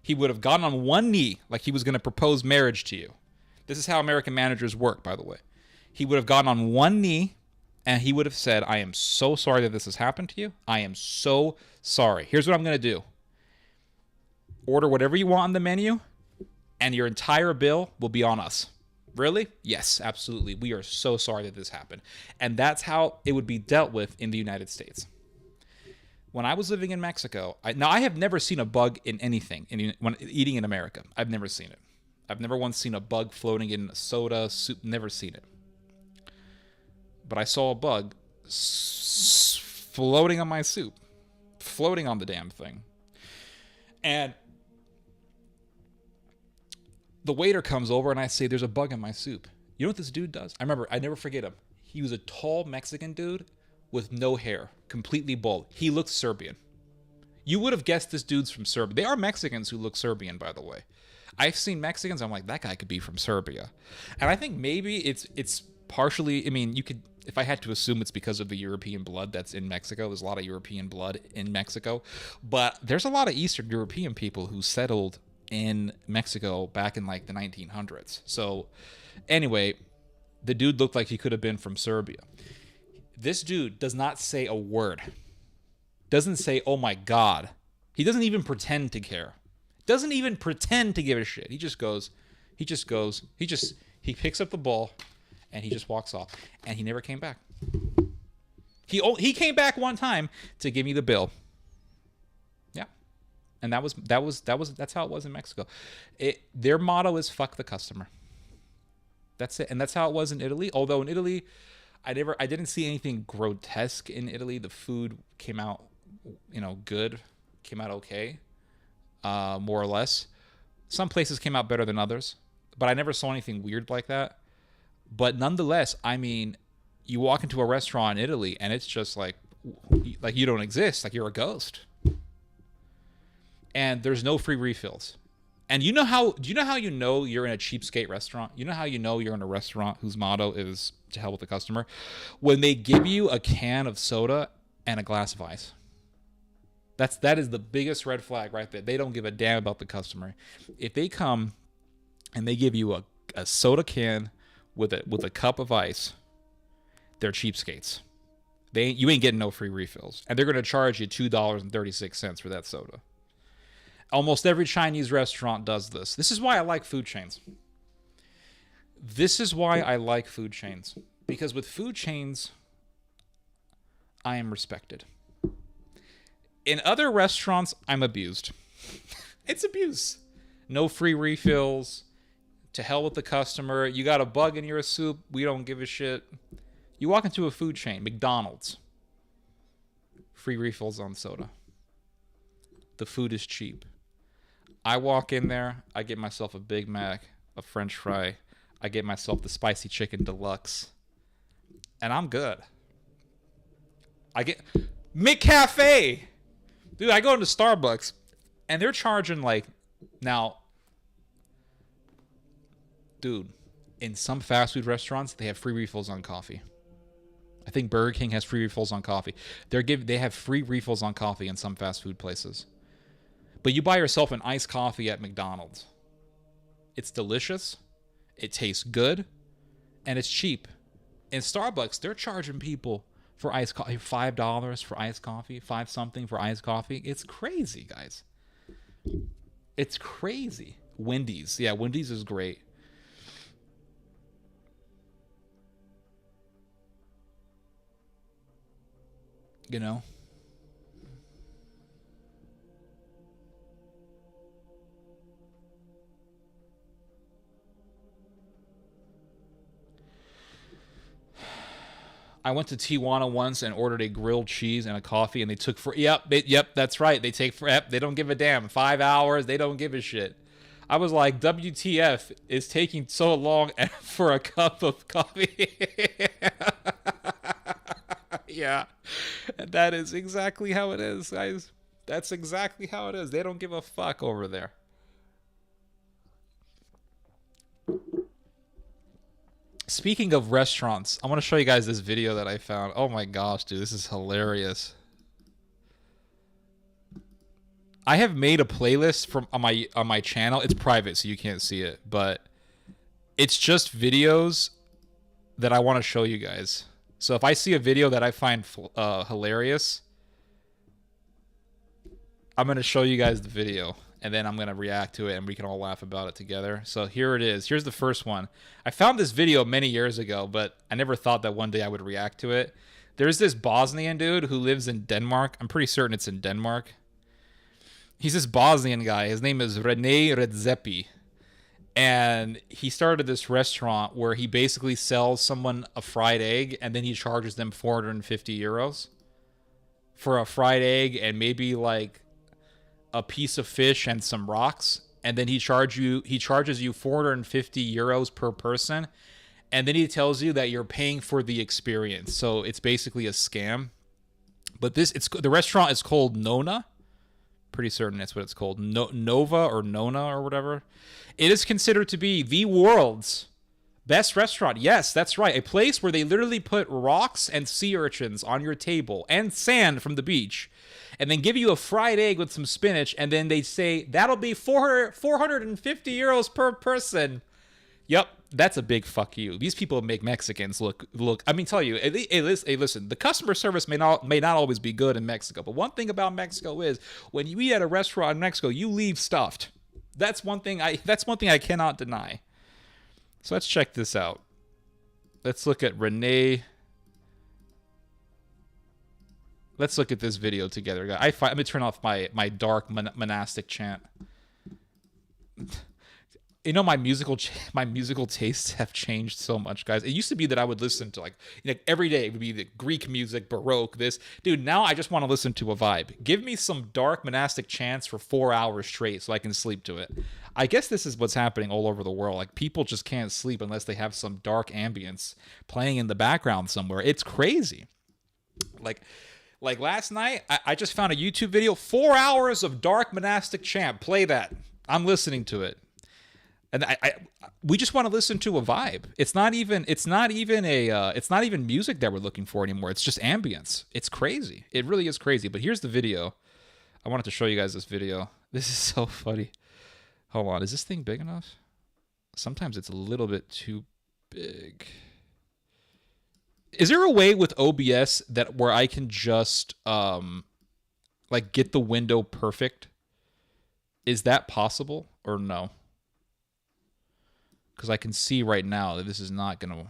He would have gotten on one knee like he was going to propose marriage to you. This is how American managers work, by the way. He would have gotten on one knee and he would have said, "I am so sorry that this has happened to you. I am so sorry. Here's what I'm going to do. Order whatever you want on the menu and your entire bill will be on us." Really? Yes, absolutely. We are so sorry that this happened. And that's how it would be dealt with in the United States. When I was living in Mexico, I have never seen a bug in anything when eating in America. I've never seen it. I've never once seen a bug floating in a soda, soup, never seen it. But I saw a bug floating on my soup, floating on the damn thing. And the waiter comes over and I say, "There's a bug in my soup." You know what this dude does? I never forget him. He was a tall Mexican dude with no hair, completely bald. He looked Serbian. You would have guessed this dude's from Serbia. They are Mexicans who look Serbian, by the way. I've seen Mexicans. I'm like, that guy could be from Serbia, and I think maybe it's partially. I mean, you could. If I had to assume, it's because of the European blood that's in Mexico. There's a lot of European blood in Mexico, but there's a lot of Eastern European people who settled in Mexico back in like the 1900s. So, anyway, the dude looked like he could have been from Serbia. This dude does not say a word. Doesn't say, "Oh my God." He doesn't even pretend to care. Doesn't even pretend to give a shit. He picks up the ball and he just walks off. And he never came back. He came back one time to give me the bill. Yeah. And that's how it was in Mexico. Their motto is fuck the customer. That's it. And that's how it was in Italy. Although in Italy, I didn't see anything grotesque in Italy. The food came out, good, came out okay, more or less. Some places came out better than others, but I never saw anything weird like that. But nonetheless, I mean, you walk into a restaurant in Italy and it's just like you don't exist, like you're a ghost. And there's no free refills. And do you know how you're in a cheapskate restaurant? You know how you know you're in a restaurant whose motto is to hell with the customer? When they give you a can of soda and a glass of ice. That is the biggest red flag right there. They don't give a damn about the customer. If they come and they give you a soda can with a cup of ice, they're cheapskates. You ain't getting no free refills. And they're going to charge you $2.36 for that soda. Almost every Chinese restaurant does this. This is why I like food chains. Because with food chains, I am respected. In other restaurants, I'm abused. It's abuse. No free refills. To hell with the customer. You got a bug in your soup. We don't give a shit. You walk into a food chain, McDonald's. Free refills on soda. The food is cheap. I walk in there. I get myself a Big Mac, a French fry. I get myself the spicy chicken deluxe. And I'm good. I get McCafe. Dude, I go into Starbucks and they're charging now, dude, in some fast food restaurants, they have free refills on coffee. I think Burger King has free refills on coffee. They have free refills on coffee in some fast food places. But you buy yourself an iced coffee at McDonald's. It's delicious. It tastes good. And it's cheap. In Starbucks, they're charging people for iced coffee, $5 for iced coffee, $5 something for iced coffee. It's crazy, guys. It's crazy. Wendy's. Yeah, Wendy's is great. You know? I went to Tijuana once and ordered a grilled cheese and a coffee, and they took for yep, that's right. They take for they don't give a damn. 5 hours, they don't give a shit. I was like, WTF is taking so long for a cup of coffee? Yeah, that is exactly how it is, guys. That's exactly how it is. They don't give a fuck over there. Speaking of restaurants, I want to show you guys this video that I found. Oh my gosh, dude, this is hilarious. I have made a playlist on my channel. It's private, so you can't see it, but it's just videos that I want to show you guys. So if I see a video that I find hilarious, I'm going to show you guys the video, and then I'm going to react to it, and we can all laugh about it together. So here it is. Here's the first one. I found this video many years ago, but I never thought that one day I would react to it. There's this Bosnian dude who lives in Denmark. I'm pretty certain it's in Denmark. He's this Bosnian guy. His name is Rene Redzepi. And he started this restaurant where he basically sells someone a fried egg, and then he charges them 450 euros for a fried egg and maybe like a piece of fish and some rocks. And then he charges you 450 euros per person. And then he tells you that you're paying for the experience. So it's basically a scam. But the restaurant is called Nona. Pretty certain that's what it's called. Nova or Nona or whatever. It is considered to be the world's best restaurant. Yes, that's right. A place where they literally put rocks and sea urchins on your table and sand from the beach, and then give you a fried egg with some spinach, and then they say that'll be 450 euros per person. Yep, that's a big fuck you. These people make Mexicans look. I mean, tell you, hey, listen. The customer service may not always be good in Mexico, but one thing about Mexico is when you eat at a restaurant in Mexico, you leave stuffed. That's one thing I cannot deny. So let's check this out. Let's look at Renee. Let's look at this video together, guys. Let me turn off my dark monastic chant. You know, my musical tastes have changed so much, guys. It used to be that I would listen to every day it would be the Greek music, Baroque, this. Dude, now I just want to listen to a vibe. Give me some dark monastic chants for 4 hours straight so I can sleep to it. I guess this is what's happening all over the world. Like, people just can't sleep unless they have some dark ambience playing in the background somewhere. It's crazy. Like last night, I just found a YouTube video, 4 hours of dark monastic chant. Play that. I'm listening to it. And we just want to listen to a vibe. It's not even music that we're looking for anymore. It's just ambience. It's crazy. It really is crazy. But here's the video. I wanted to show you guys this video. This is so funny. Hold on. Is this thing big enough? Sometimes it's a little bit too big. Is there a way with OBS where I can just get the window perfect? Is that possible or no? Because I can see right now that this is not going to...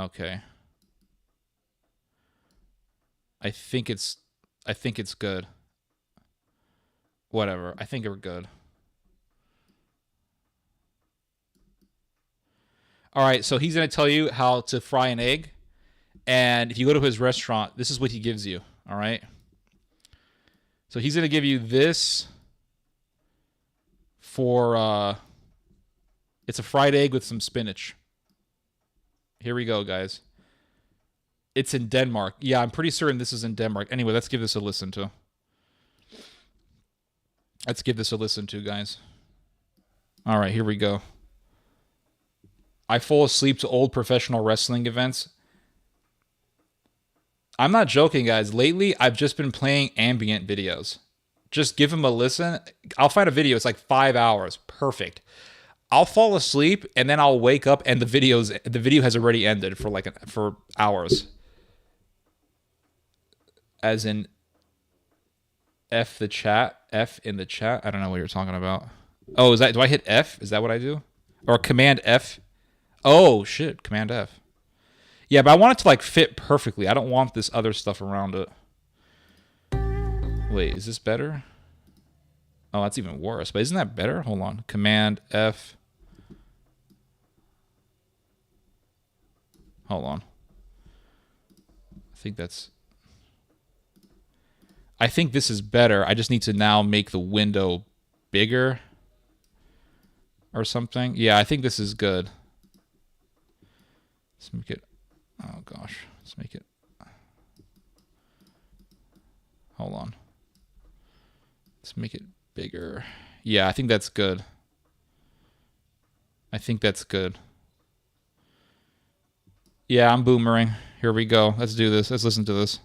Okay. I think it's good. Whatever. I think we're good. All right, so he's going to tell you how to fry an egg. And if you go to his restaurant, this is what he gives you. All right? So he's going to give you this... for it's a fried egg with some spinach. Here we go, guys. It's in Denmark. Yeah, I'm pretty certain this is in Denmark. Anyway, let's give this a listen to. Let's give this a listen to, guys. All right, here we go. I fall asleep to old professional wrestling events. I'm not joking, guys. Lately, I've just been playing ambient videos. Just give them a listen. I'll find a video. It's like 5 hours. Perfect. I'll fall asleep and then I'll wake up and the video has already ended for hours. As in F the chat. F in the chat. I don't know what you're talking about. Oh, do I hit F? Is that what I do? Or Command F? Oh shit, Command F. Yeah, but I want it to fit perfectly. I don't want this other stuff around it. Wait, is this better? Oh, that's even worse. But isn't that better? Hold on. Command F. Hold on. I think this is better. I just need to now make the window bigger or something. Yeah, I think this is good. Let's make it... Oh, gosh. Let's make it... Hold on. Let's make it bigger. Yeah, I think that's good. Yeah, I'm boomering. Here we go. Let's do this. Let's listen to this.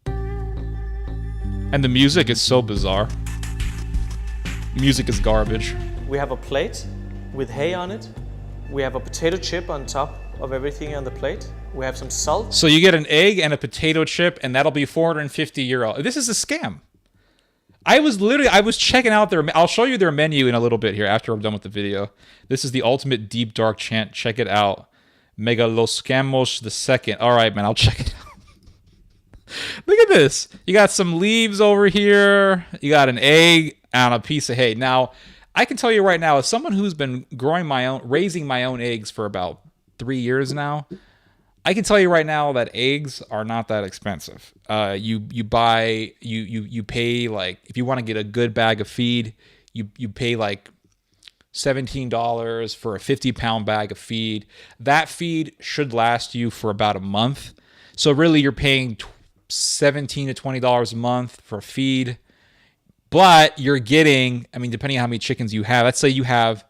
And the music is so bizarre. Music is garbage. We have a plate with hay on it. We have a potato chip on top of everything on the plate. We have some salt. So you get an egg and a potato chip, and that'll be 450 euro. This is a scam. I was checking out their... I'll show you their menu in a little bit here after I'm done with the video. This is the ultimate deep dark chant. Check it out. Megaloscamos the second. All right, man, I'll check it out. Look at this. You got some leaves over here. You got an egg and a piece of hay. Now, I can tell you right now, as someone who's been raising my own eggs for about 3 years now, I can tell you right now that eggs are not that expensive. You pay if you want to get a good bag of feed, you pay $17 for a 50-pound bag of feed. That feed should last you for about a month. So really, you're paying $17 to $20 a month for feed. But you're getting, I mean, depending on how many chickens you have, let's say you have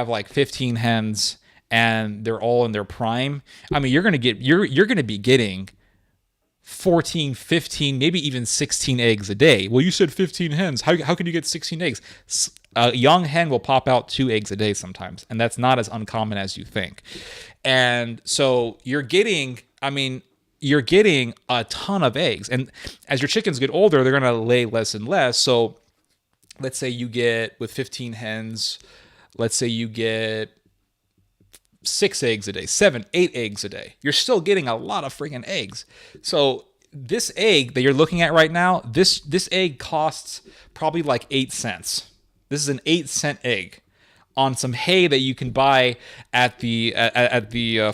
like 15 hens and they're all in their prime. I mean, you're going to be getting 14, 15, maybe even 16 eggs a day. Well, you said 15 hens. How can you get 16 eggs? A young hen will pop out 2 eggs a day sometimes, and that's not as uncommon as you think. And so you're getting a ton of eggs. And as your chickens get older, they're going to lay less and less. So let's say you get, with 15 hens, let's say you get 6 eggs a day, 7, 8 eggs a day. You're still getting a lot of freaking eggs. So this egg that you're looking at right now, this egg costs probably like 8 cents. This is an 8-cent egg on some hay that you can buy at the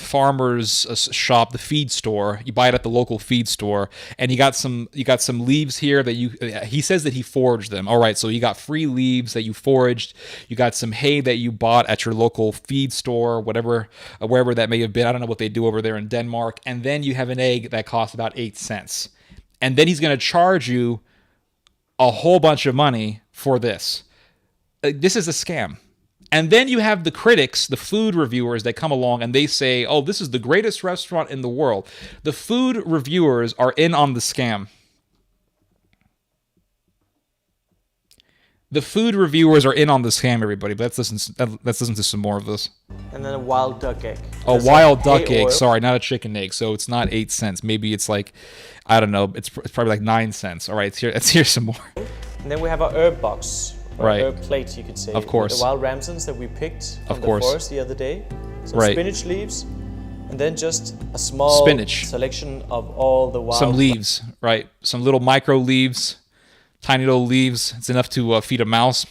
farmer's shop, the feed store. You buy it at the local feed store, and you got some leaves here that he says that he foraged them. All right, so you got free leaves that you foraged. You got some hay that you bought at your local feed store, whatever, wherever that may have been. I don't know what they do over there in Denmark. And then you have an egg that costs about 8 cents. And then he's going to charge you a whole bunch of money for this. This is a scam. And then you have the critics, the food reviewers that come along and they say, oh, this is the greatest restaurant in the world. The food reviewers are in on the scam. The food reviewers are in on the scam, everybody. But let's listen to some more of this. And then a wild duck egg. A wild duck egg. Sorry, not a chicken egg. So it's not 8 cents. Maybe it's like, I don't know. It's probably like 9 cents. All right, let's hear some more. And then we have our herb box. Right. Herb plate, you could say. Of course. The wild ramsons that we picked from the forest the other day. Some right. spinach leaves. And then just a small selection of all the wild... Some leaves, right. Some little micro leaves. Tiny little leaves. It's enough to feed a mouse.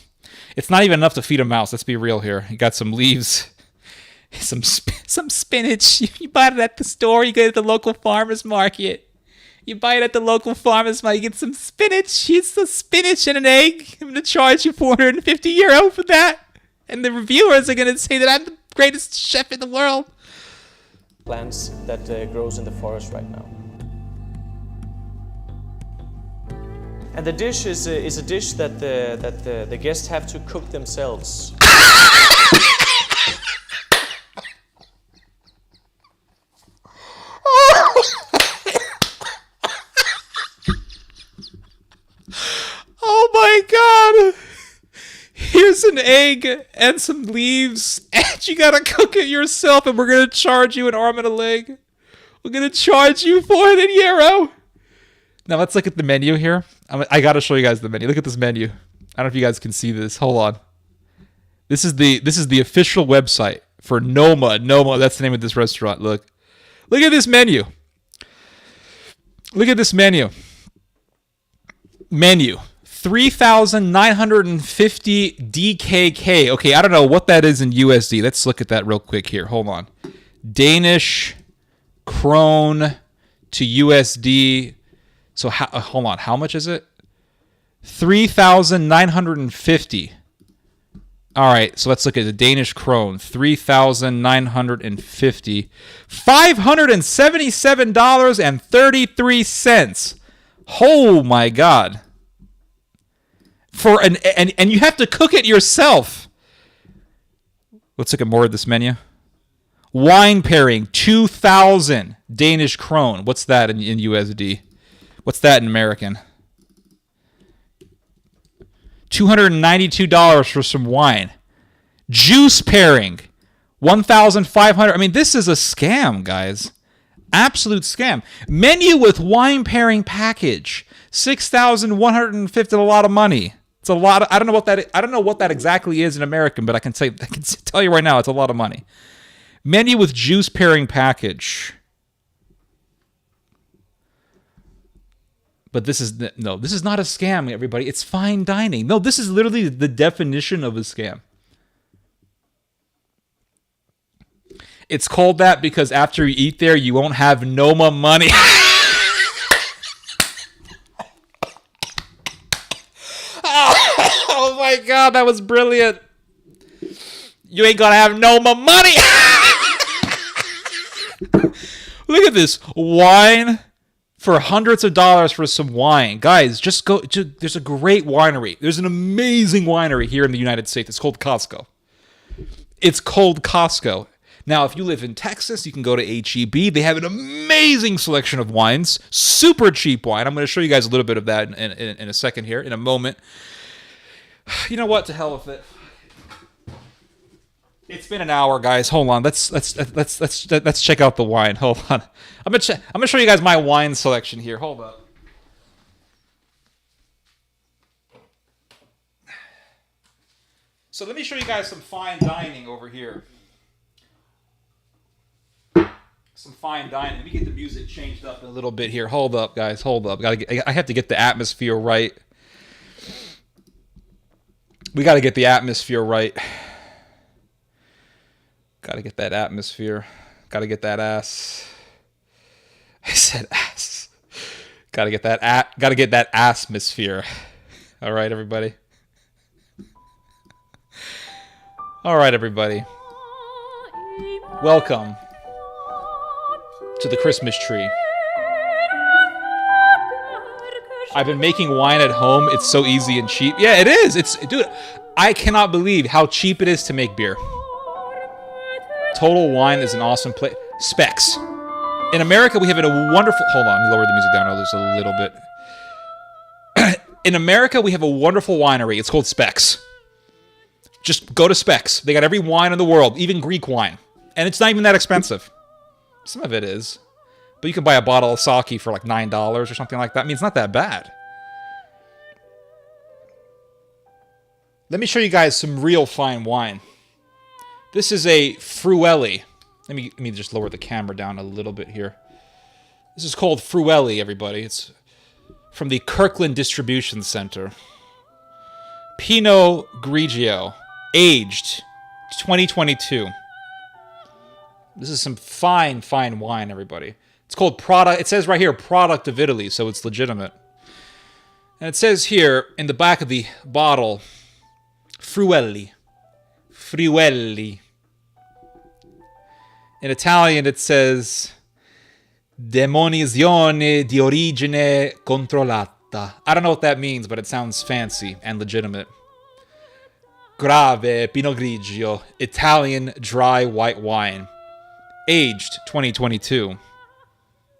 It's not even enough to feed a mouse. Let's be real here. You got some leaves. Some spinach. You buy it at the store. You go to the local farmer's market. You buy it at the local farmer's market. You get some spinach. It's the spinach and an egg. I'm going to charge you €450 for that. And the reviewers are going to say that I'm the greatest chef in the world. Plants that grows in the forest right now. And the dish is a dish that the guests have to cook themselves. Oh my God! Here's an egg and some leaves, and you gotta cook it yourself, and we're gonna charge you an arm and a leg. We're gonna charge you €400. Now let's look at the menu here. I gotta show you guys the menu. Look at this menu. I don't know if you guys can see this. Hold on. This is the official website for Noma. Noma, that's the name of this restaurant. Look at this menu. Look at this menu. Menu. 3,950 DKK. Okay, I don't know what that is in USD. Let's look at that real quick here. Hold on. Danish krone to USD. So hold on. How much is it? 3,950. All right, so let's look at the Danish krone. 3,950. $577.33. Oh my God. And you have to cook it yourself. Let's look at more of this menu. Wine pairing, 2,000 Danish krone. What's that in USD? What's that in American? $292 for some wine. Juice pairing, 1,500. I mean, this is a scam, guys. Absolute scam. Menu with wine pairing package, 6,150. A lot of money. It's a lot. I don't know what that exactly is in American, but I can tell you right now, it's a lot of money. Menu with juice pairing package. But this is not a scam, everybody. It's fine dining. No, this is literally the definition of a scam. It's called that because after you eat there, you won't have Noma money. Oh my God, that was brilliant. You ain't gonna have Noma money. Look at this. Wine for hundreds of dollars for some wine. Guys, just go. There's a great winery. There's an amazing winery here in the United States. It's called Costco. It's called Costco. Now, if you live in Texas, you can go to H-E-B. They have an amazing selection of wines. Super cheap wine. I'm going to show you guys a little bit of that in a second here, in a moment. You know what? To hell with it. It's been an hour, guys. Hold on. Let's check out the wine. Hold on. I'm gonna show you guys my wine selection here. Hold up. So let me show you guys some fine dining over here. Some fine dining. Let me get the music changed up a little bit here. Hold up, guys. Hold up. I have to get the atmosphere right. We got to get the atmosphere right. Got to get that atmosphere. Got to get that ass. I said ass. Got to get that got to get that atmosphere. All right, everybody. All right, everybody. Welcome to the Christmas tree. I've been making wine at home. It's so easy and cheap. Yeah, it is. Dude, I cannot believe how cheap it is to make beer. Total Wine is an awesome place. Specs. In America, we have a wonderful... Hold on, let me lower the music down just a little bit. In America, we have a wonderful winery. It's called Specs. Just go to Specs. They got every wine in the world, even Greek wine. And it's not even that expensive. Some of it is. But you can buy a bottle of sake for like $9 or something like that. I mean, it's not that bad. Let me show you guys some real fine wine. This is a Fruelli. Let me just lower the camera down a little bit here. This is called Fruelli, everybody. It's from the Kirkland Distribution Center. Pinot Grigio, aged 2022. This is some fine, fine wine, everybody. It's called product. It says right here, product of Italy, so it's legitimate. And it says here in the back of the bottle, Fruelli. Fruelli. In Italian, it says Demonizione di origine controllata. I don't know what that means, but it sounds fancy and legitimate. Grave Pinot Grigio, Italian dry white wine. Aged 2022.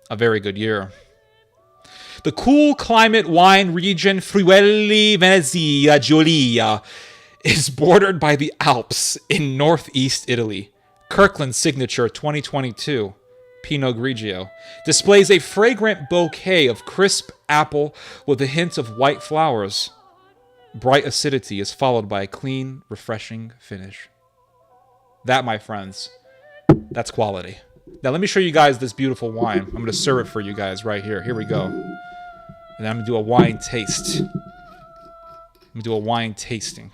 A very good year. The cool climate wine region Friuli Venezia Giulia is bordered by the Alps in northeast Italy. Kirkland Signature 2022 Pinot Grigio displays a fragrant bouquet of crisp apple with a hint of white flowers. Bright acidity is followed by a clean, refreshing finish. That, my friends, that's quality. Now let me show you guys this beautiful wine. I'm going to serve it for you guys right here. Here we go. And then I'm going to do a wine taste. I'm going to do a wine tasting.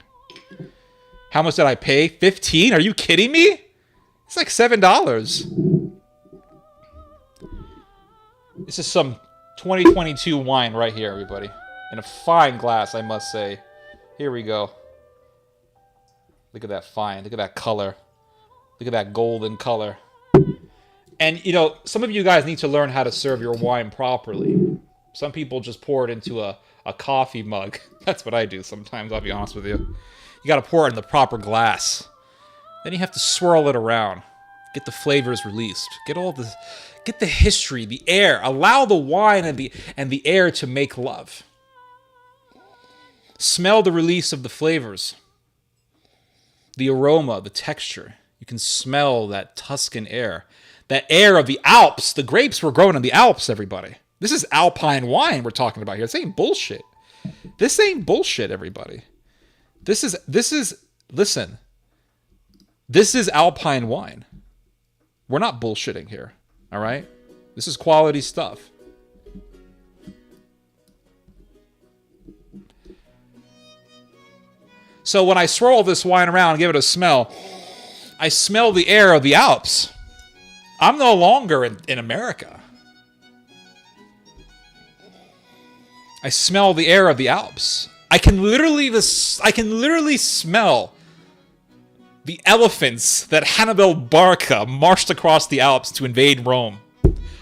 How much did I pay? $15? Are you kidding me? It's like $7. This is some 2022 wine right here, everybody. In a fine glass, I must say. Here we go. Look at that fine. Look at that color. Look at that golden color. And, you know, some of you guys need to learn how to serve your wine properly. Some people just pour it into a coffee mug. That's what I do sometimes, I'll be honest with you. You got to pour it in the proper glass. Then you have to swirl it around. Get the flavors released. Get the history, the air. Allow the wine and the air to make love. Smell the release of the flavors. The aroma, the texture. You can smell that Tuscan air. That air of the Alps. The grapes were grown in the Alps, everybody. This is Alpine wine we're talking about here. This ain't bullshit. This ain't bullshit, everybody. Listen. This is Alpine wine. We're not bullshitting here, all right? This is quality stuff. So when I swirl this wine around and give it a smell, I smell the air of the Alps. I'm no longer in America. I smell the air of the Alps. I can literally smell the elephants that Hannibal Barca marched across the Alps to invade Rome.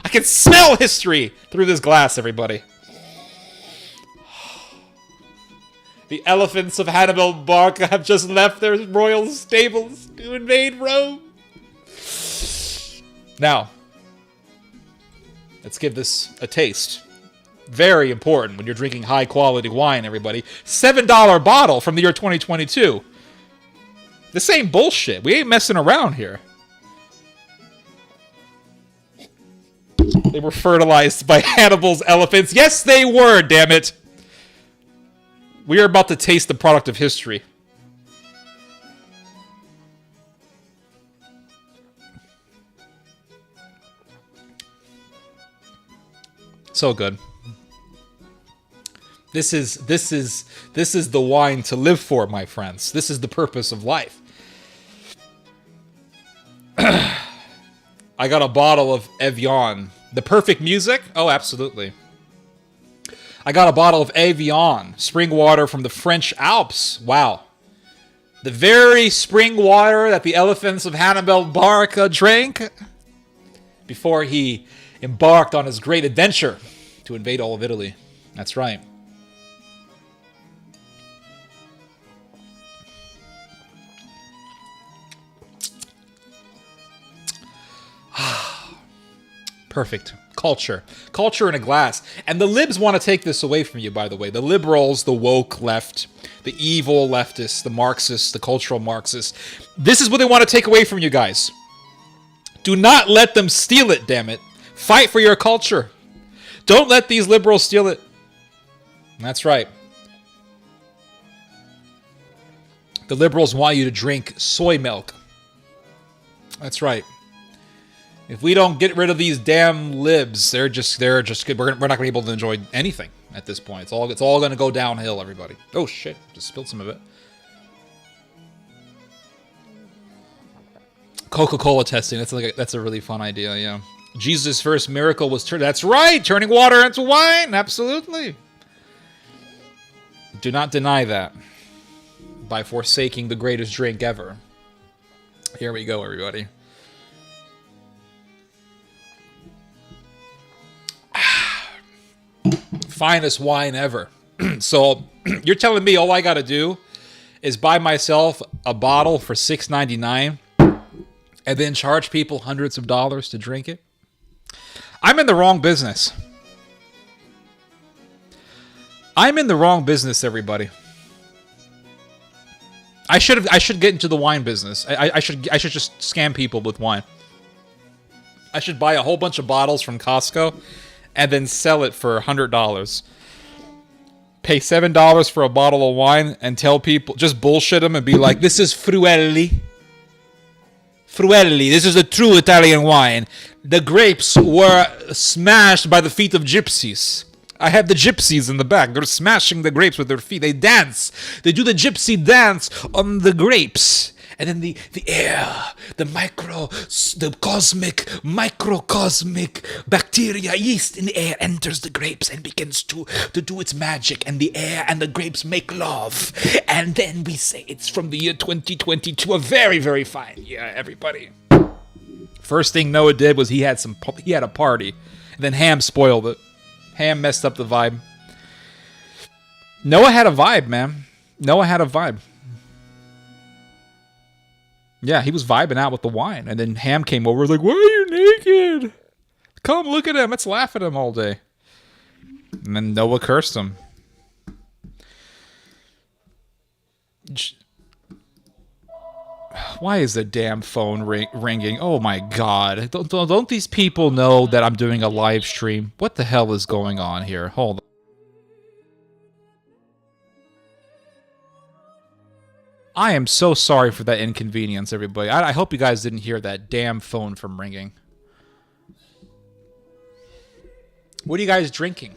I can smell history through this glass, everybody. The elephants of Hannibal Barca have just left their royal stables to invade Rome. Now, let's give this a taste. Very important when you're drinking high-quality wine, everybody. $7 bottle from the year 2022. This ain't bullshit. We ain't messing around here. They were fertilized by Hannibal's elephants. Yes, they were, damn it. We are about to taste the product of history. So good. This is the wine to live for, my friends. This is the purpose of life. I got a bottle of Evian. The perfect music? Oh, absolutely. I got a bottle of Evian, spring water from the French Alps. Wow. The very spring water that the elephants of Hannibal Barca drank before he embarked on his great adventure to invade all of Italy. That's right. Perfect. Culture. Culture in a glass. And the libs want to take this away from you, by the way. The liberals, the woke left, the evil leftists, the Marxists, the cultural Marxists. This is what they want to take away from you guys. Do not let them steal it, damn it. Fight for your culture. Don't let these liberals steal it. That's right. The liberals want you to drink soy milk. That's right. If we don't get rid of these damn libs, they're just we're not going to be able to enjoy anything at this point. It's all going to go downhill, everybody. Oh shit, just spilled some of it. Coca-Cola testing. That's a really fun idea, yeah. Jesus' first miracle was that's right, turning water into wine. Absolutely. Do not deny that by forsaking the greatest drink ever. Here we go, everybody. Finest wine ever. So you're telling me all I gotta do is buy myself a bottle for $6.99 and then charge people hundreds of dollars to drink it? I'm in the wrong business. I'm in the wrong business, everybody. I should get into the wine business. I should just scam people with wine. I should buy a whole bunch of bottles from Costco and then sell it for $100. Pay $7 for a bottle of wine and tell people, just bullshit them and be like, this is Fruelli. Fruelli, this is a true Italian wine. The grapes were smashed by the feet of gypsies. I have the gypsies in the back. They're smashing the grapes with their feet. They dance. They do the gypsy dance on the grapes. And then the air, the microcosmic bacteria, yeast in the air enters the grapes and begins to do its magic. And the air and the grapes make love. And then we say it's from the year 2022, a very, very fine year, everybody. First thing Noah did was he had a party. And then Ham spoiled it. Ham messed up the vibe. Noah had a vibe, man. Noah had a vibe. Yeah, he was vibing out with the wine. And then Ham came over, was like, why are you naked? Come look at him. Let's laugh at him all day. And then Noah cursed him. Why is the damn phone ringing? Oh my god. Don't these people know that I'm doing a live stream? What the hell is going on here? Hold on. I am so sorry for that inconvenience, everybody. I hope you guys didn't hear that damn phone from ringing. What are you guys drinking?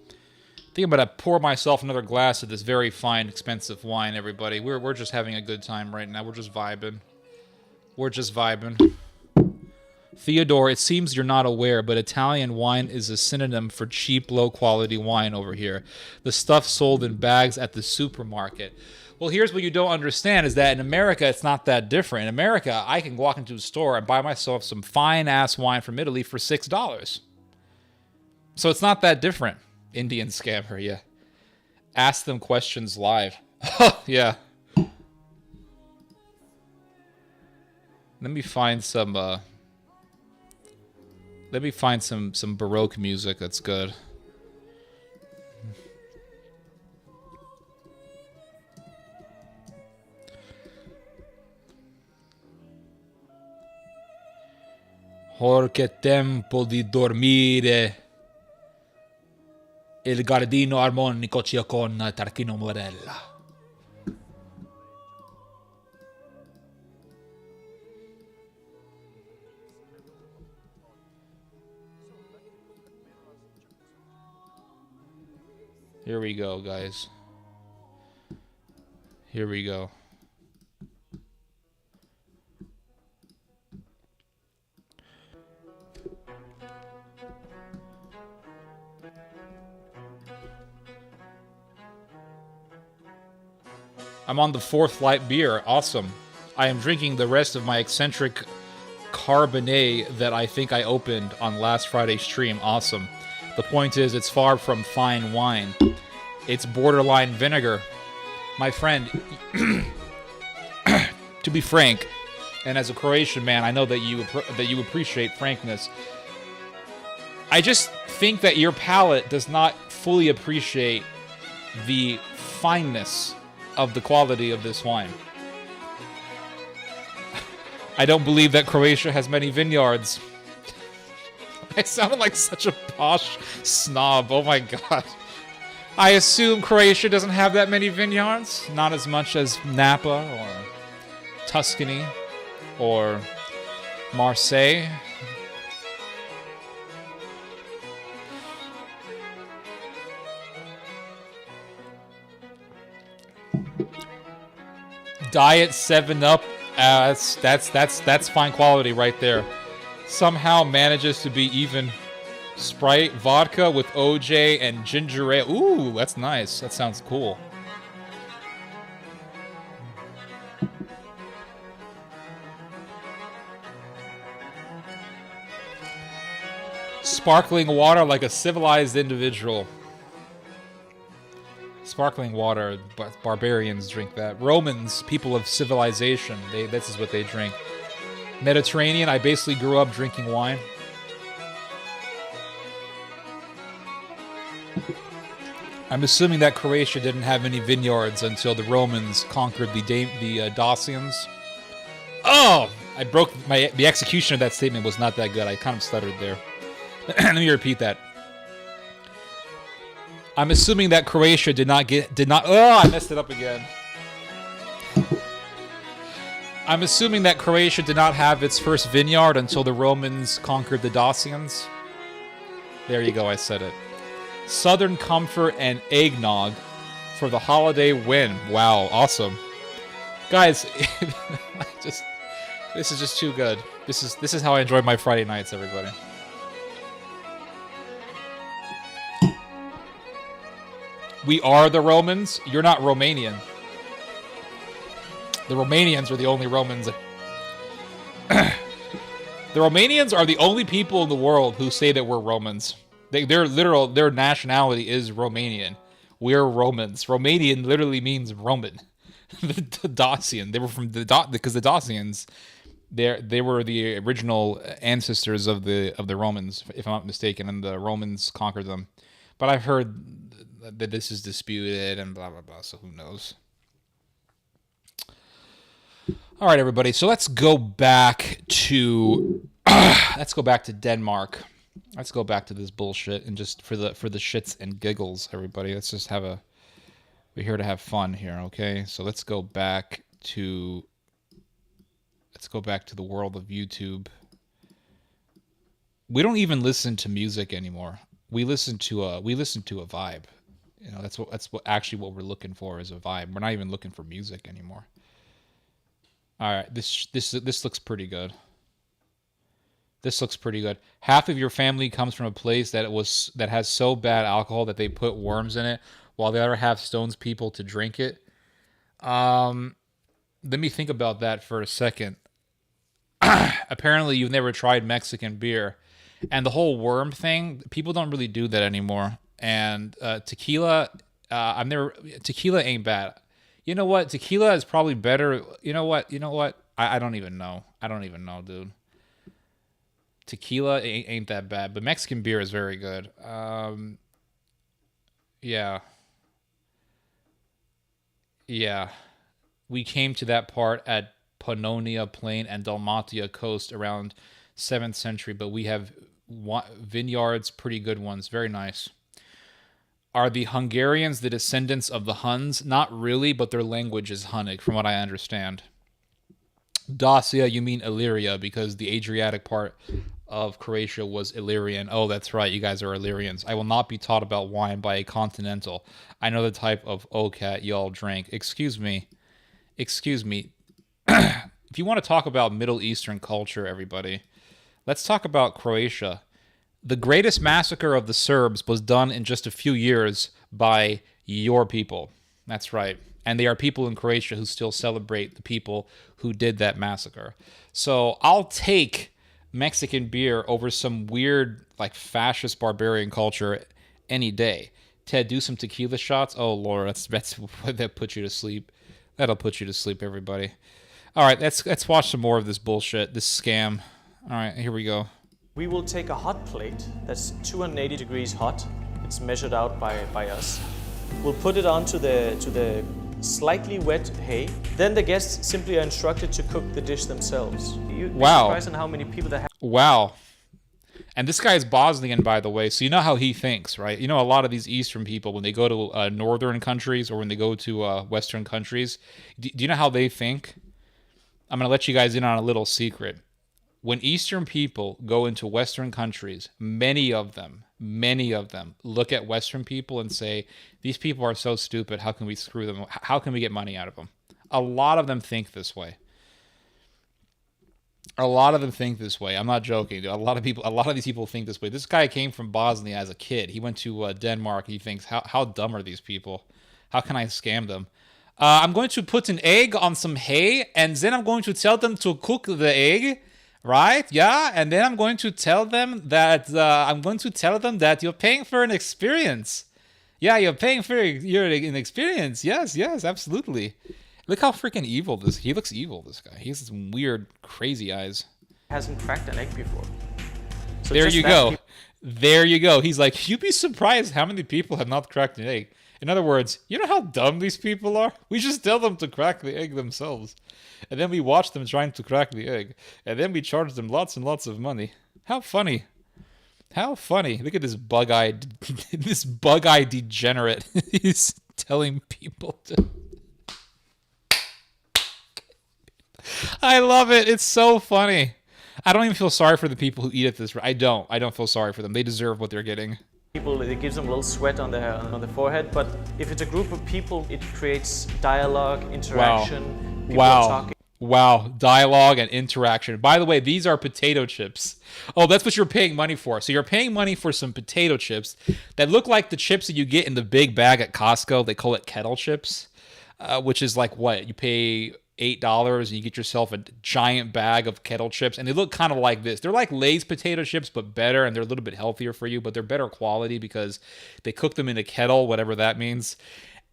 I think I'm going to pour myself another glass of this very fine, expensive wine, everybody. We're just having a good time right now. We're just vibing. We're just vibing. Theodore, it seems you're not aware, but Italian wine is a synonym for cheap, low-quality wine over here. The stuff sold in bags at the supermarket. Well, here's what you don't understand is that in America, it's not that different. In America, I can walk into a store and buy myself some fine-ass wine from Italy for $6. So it's not that different. Indian scammer, yeah. Ask them questions live. Yeah. Let me find some Baroque music that's good. Porque tempo di dormire. Il giardino armonico circonda Tarquino Morella. Here we go, guys. Here we go. I'm on the 4th light beer. Awesome. I am drinking the rest of my eccentric Cabernet that I think I opened on last Friday's stream. Awesome. The point is, it's far from fine wine. It's borderline vinegar. My friend, to be frank, and as a Croatian man, I know that you appreciate frankness. I just think that your palate does not fully appreciate the fineness of the quality of this wine. I don't believe that Croatia has many vineyards. I sounded like such a posh snob. Oh my god. I assume Croatia doesn't have that many vineyards. Not as much as Napa or Tuscany or Marseille. Diet 7-Up. That's fine quality right there. Somehow manages to be even Sprite, vodka with OJ and ginger ale. Ooh, that's nice. That sounds cool. Sparkling water like a civilized individual. Sparkling water, barbarians drink that. Romans, people of civilization, this is what they drink. Mediterranean, I basically grew up drinking wine. I'm assuming that Croatia didn't have any vineyards until the Romans conquered the Dacians. Oh! I broke the execution of that statement was not that good. I kind of stuttered there. Let me repeat that. I'm assuming that Croatia did not. Oh, I messed it up again. I'm assuming that Croatia did not have its first vineyard until the Romans conquered the Dacians. There you go, I said it. Southern Comfort and eggnog for the holiday win. Wow, awesome. Guys, this is just too good. This is how I enjoy my Friday nights, everybody. We are the Romans. You're not Romanian. The Romanians are the only Romans. The Romanians are the only people in the world who say that we're Romans. Their nationality is Romanian. We're Romans. Romanian literally means Roman. The Dacian. They were from because the Dacians, they were the original ancestors of the Romans, if I'm not mistaken, and the Romans conquered them. But I've heard that this is disputed and blah blah blah. So who knows? All right, everybody. So let's go back to Denmark. Let's go back to this bullshit and just for the shits and giggles, everybody. Let's just we're here to have fun here, okay? So let's go back to the world of YouTube. We don't even listen to music anymore. We listen to a vibe. You know, that's what actually what we're looking for is a vibe. We're not even looking for music anymore. All right, this looks pretty good. This looks pretty good. Half of your family comes from a place that has so bad alcohol that they put worms in it, while the other half stones people to drink it. Let me think about that for a second. Apparently, you've never tried Mexican beer, and the whole worm thing. People don't really do that anymore. And tequila, I've never. Tequila ain't bad. You know what? Tequila is probably better. You know what? I don't even know. I don't even know, dude. Tequila ain't that bad, but Mexican beer is very good. Yeah. Yeah. We came to that part at Pannonia Plain and Dalmatia coast around 7th century, but we have vineyards, pretty good ones. Very nice. Are the Hungarians the descendants of the Huns? Not really, but their language is Hunnic, from what I understand. Dacia, you mean Illyria, because the Adriatic part of Croatia was Illyrian. Oh, that's right, you guys are Illyrians. I will not be taught about wine by a continental. I know the type of OCAT y'all drink. Excuse me. Excuse me. If you want to talk about Middle Eastern culture, everybody, let's talk about Croatia. The greatest massacre of the Serbs was done in just a few years by your people. That's right. And there are people in Croatia who still celebrate the people who did that massacre. So I'll take Mexican beer over some weird, like, fascist barbarian culture any day. Ted, do some tequila shots. Oh, Laura, that put you to sleep. That'll put you to sleep, everybody. All right, let's watch some more of this bullshit, this scam. All right, here we go. We will take a hot plate that's 280 degrees hot. It's measured out by us. We'll put it onto the slightly wet hay. Then the guests simply are instructed to cook the dish themselves. You'd be surprised on how many people that have. Wow. And this guy is Bosnian, by the way, so you know how he thinks, right? You know, a lot of these Eastern people, when they go to northern countries or when they go to Western countries, do you know how they think? I'm going to let you guys in on a little secret. When Eastern people go into Western countries, many of them look at Western people and say, these people are so stupid, how can we screw them? How can we get money out of them? A lot of them think this way. A lot of them think this way. I'm not joking. A lot of these people think this way. This guy came from Bosnia as a kid. He went to Denmark. He thinks, how dumb are these people? How can I scam them? I'm going to put an egg on some hay, and then I'm going to tell them to cook the egg. Right? Yeah. And then I'm going to tell them that you're paying for an experience. Yeah, you're paying for an experience. Yes, absolutely. Look how freaking evil he looks evil, this guy. He has some weird, crazy eyes. Hasn't cracked an egg before. So there you go. There you go. He's like, you'd be surprised how many people have not cracked an egg. In other words, you know how dumb these people are? We just tell them to crack the egg themselves. And then we watch them trying to crack the egg. And then we charge them lots and lots of money. How funny. How funny. Look at this bug-eyed degenerate. He's telling people to... I love it. It's so funny. I don't even feel sorry for the people who eat at this. I don't feel sorry for them. They deserve what they're getting. People, it gives them a little sweat on their forehead, but if it's a group of people, it creates dialogue, interaction. Wow, dialogue and interaction. By the way, these are potato chips. Oh, that's what you're paying money for. So you're paying money for some potato chips that look like the chips that you get in the big bag at Costco. They call it kettle chips, which is like what? You pay $8 and you get yourself a giant bag of kettle chips, and they look kind of like this. They're like Lay's potato chips, but better, and they're a little bit healthier for you, but they're better quality because they cook them in a kettle, whatever that means.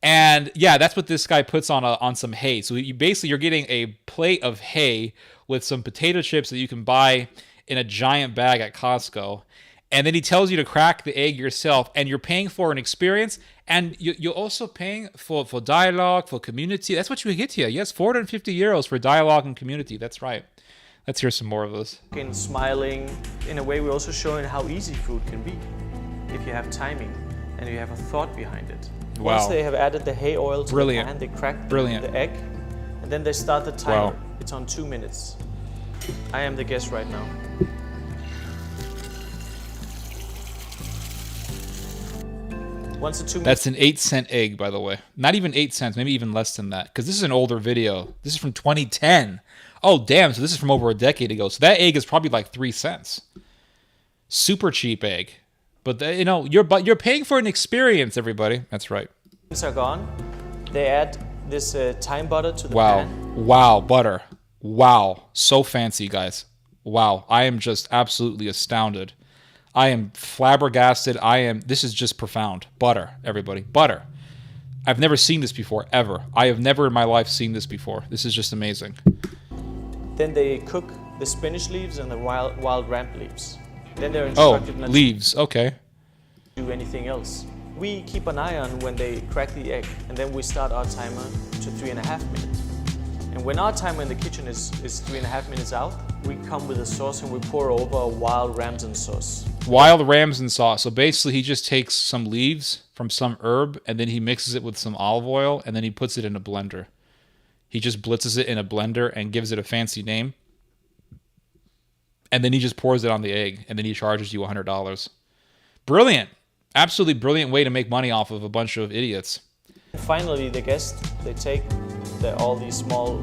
And yeah, that's what this guy puts on some hay. So you're getting a plate of hay with some potato chips that you can buy in a giant bag at Costco. And then he tells you to crack the egg yourself, and you're paying for an experience, and you're also paying for dialogue, for community. That's what you get here. Yes, 450 euros for dialogue and community. That's right. Let's hear some more of this. Smiling. In a way, we're also showing how easy food can be if you have timing and you have a thought behind it. Wow. Once they have added the hay oil to the pan, they crack the egg, and then they start the timer. Wow. It's on 2 minutes. I am the guest right now. Once the 2 minutes. That's an 8-cent egg, by the way. Not even 8 cents, maybe even less than that, because this is an older video. This is from 2010. Oh, damn, so this is from over a decade ago. So that egg is probably like 3 cents. Super cheap egg. But you're paying for an experience, everybody. That's right. Are gone. They add this thyme butter to the Wow. pan. Wow, butter. Wow. So fancy, guys. Wow. I am just absolutely astounded. I am flabbergasted. This is just profound. Butter, everybody. Butter. I've never seen this before, ever. I have never in my life seen this before. This is just amazing. Then they cook the spinach leaves and the wild ramp leaves. Then they're instructed not leaves. Okay. to do anything else. We keep an eye on when they crack the egg, and then we start our timer to 3.5 minutes. And when our timer in the kitchen is 3.5 minutes out, we come with a sauce and we pour over wild ramson sauce. Wild Ramson sauce. So basically, he just takes some leaves from some herb, and then he mixes it with some olive oil, and then he puts it in a blender. He just blitzes it in a blender and gives it a fancy name. And then he just pours it on the egg, and then he charges you $100. Brilliant. Absolutely brilliant way to make money off of a bunch of idiots. And finally, the guests, they take all these small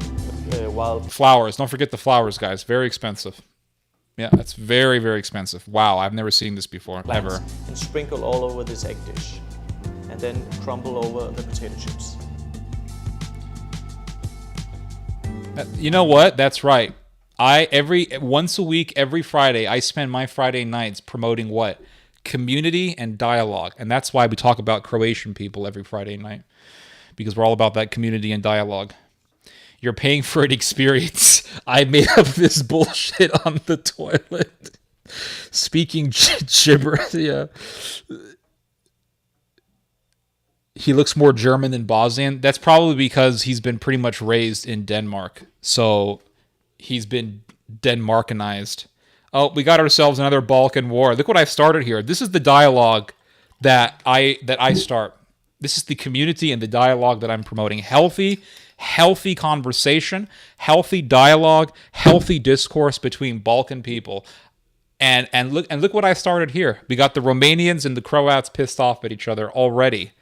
wild Flowers. Don't forget the flowers, guys. Very expensive. Yeah, that's very, very expensive. Wow, I've never seen this before, plants ever. and sprinkle all over this egg dish. And then crumble over the potato chips. You know what? That's right. Once a week, every Friday, I spend my Friday nights promoting what? Community and dialogue. And that's why we talk about Croatian people every Friday night. Because we're all about that community and dialogue. You're paying for an experience. I made up this bullshit on the toilet. Speaking gibberish. Yeah. He looks more German than Bosnian. That's probably because he's been pretty much raised in Denmark. So he's been Denmarkanized. Oh, we got ourselves another Balkan war. Look what I've started here. This is the dialogue that I start. This is the community and the dialogue that I'm promoting. Healthy conversation, healthy dialogue, healthy discourse between Balkan people. And look what I started here. We got the Romanians and the Croats pissed off at each other already.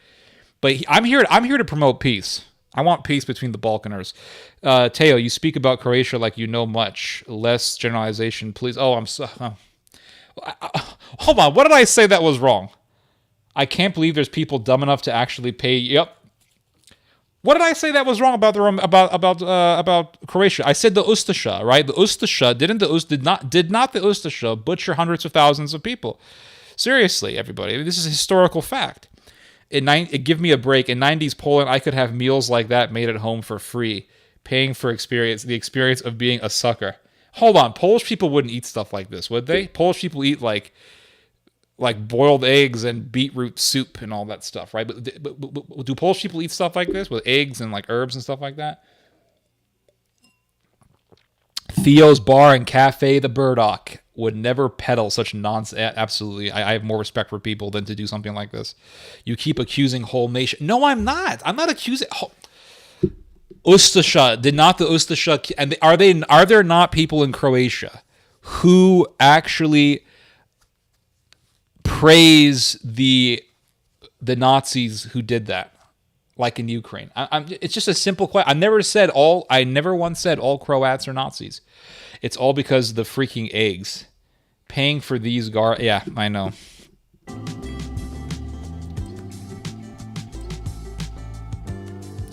But I'm here to promote peace. I want peace between the Balkaners. Teo, you speak about Croatia like you know much. Less generalization, please. Oh, I'm so... hold on. What did I say that was wrong? I can't believe there's people dumb enough to actually pay... Yep. What did I say that was wrong about Croatia? I said the Ustasha, right? The Ustasha did not the Ustasha butcher hundreds of thousands of people? Seriously, everybody, this is a historical fact. Give me a break. In 90s Poland, I could have meals like that made at home for free, paying for the experience of being a sucker. Hold on, Polish people wouldn't eat stuff like this, would they? Polish people eat like boiled eggs and beetroot soup and all that stuff, right? But do Polish people eat stuff like this with eggs and like herbs and stuff like that? Theo's Bar and Cafe the Burdock would never peddle such nonsense. Absolutely. I have more respect for people than to do something like this. You keep accusing whole nation. No, I'm not. I'm not accusing... Ustasha. Did not the Ustasha... And are there not people in Croatia who actually praise the Nazis who did that? Like in Ukraine. It's just a simple question. I never once said all Croats are Nazis. It's all because of the freaking eggs. Paying for these yeah, I know.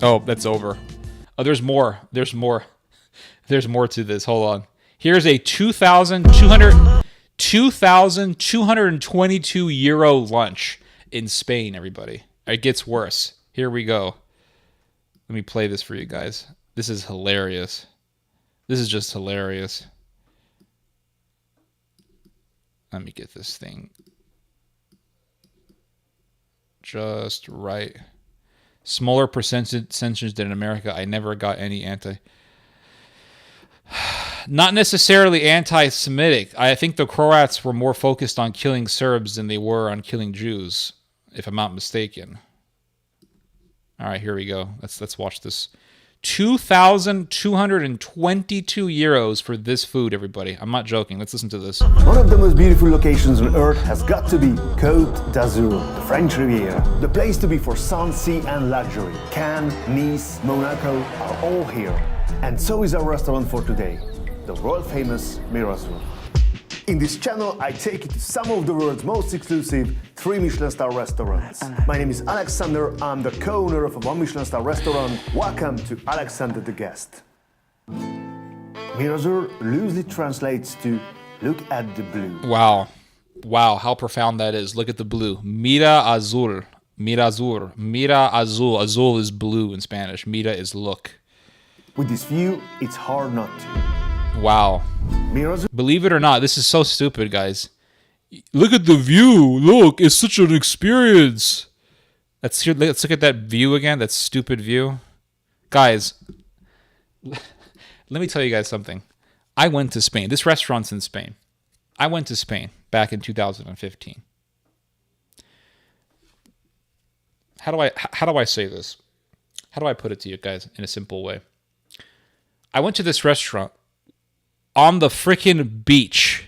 Oh, that's over. Oh, there's more. There's more to this. Hold on. Here's a 2,222 euro lunch in Spain, everybody. It gets worse. Here we go. Let me play this for you guys. This is hilarious. This is just hilarious. Let me get this thing just right. Smaller percentage than in America. I never got any not necessarily anti-Semitic. I think the Croats were more focused on killing Serbs than they were on killing Jews, if I'm not mistaken. All right, here we go. Let's watch this. 2,222 euros for this food, everybody. I'm not joking. Let's listen to this. One of the most beautiful locations on earth has got to be Côte d'Azur, the French Riviera. The place to be for sun, sea and luxury. Cannes, Nice, Monaco are all here. And so is our restaurant for today, the world famous Mirasol. In this channel, I take you to some of the world's most exclusive 3 Michelin star restaurants. My name is Alexander, I'm the co-owner of a 1 Michelin star restaurant. Welcome to Alexander the Guest. Mirazur loosely translates to look at the blue. Wow. Wow, how profound that is. Look at the blue. Mira azul. Mira azul. Mira azul. Azul is blue in Spanish. Mira is look. With this view, it's hard not to. Wow. Mirazur Believe it or not, this is so stupid, guys. Look at the view. Look, it's such an experience. Let's look at that view again, that stupid view. Guys, let me tell you guys something. I went to Spain. This restaurant's in Spain. I went to Spain back in 2015. How do I say this? How do I put it to you guys in a simple way? I went to this restaurant on the freaking beach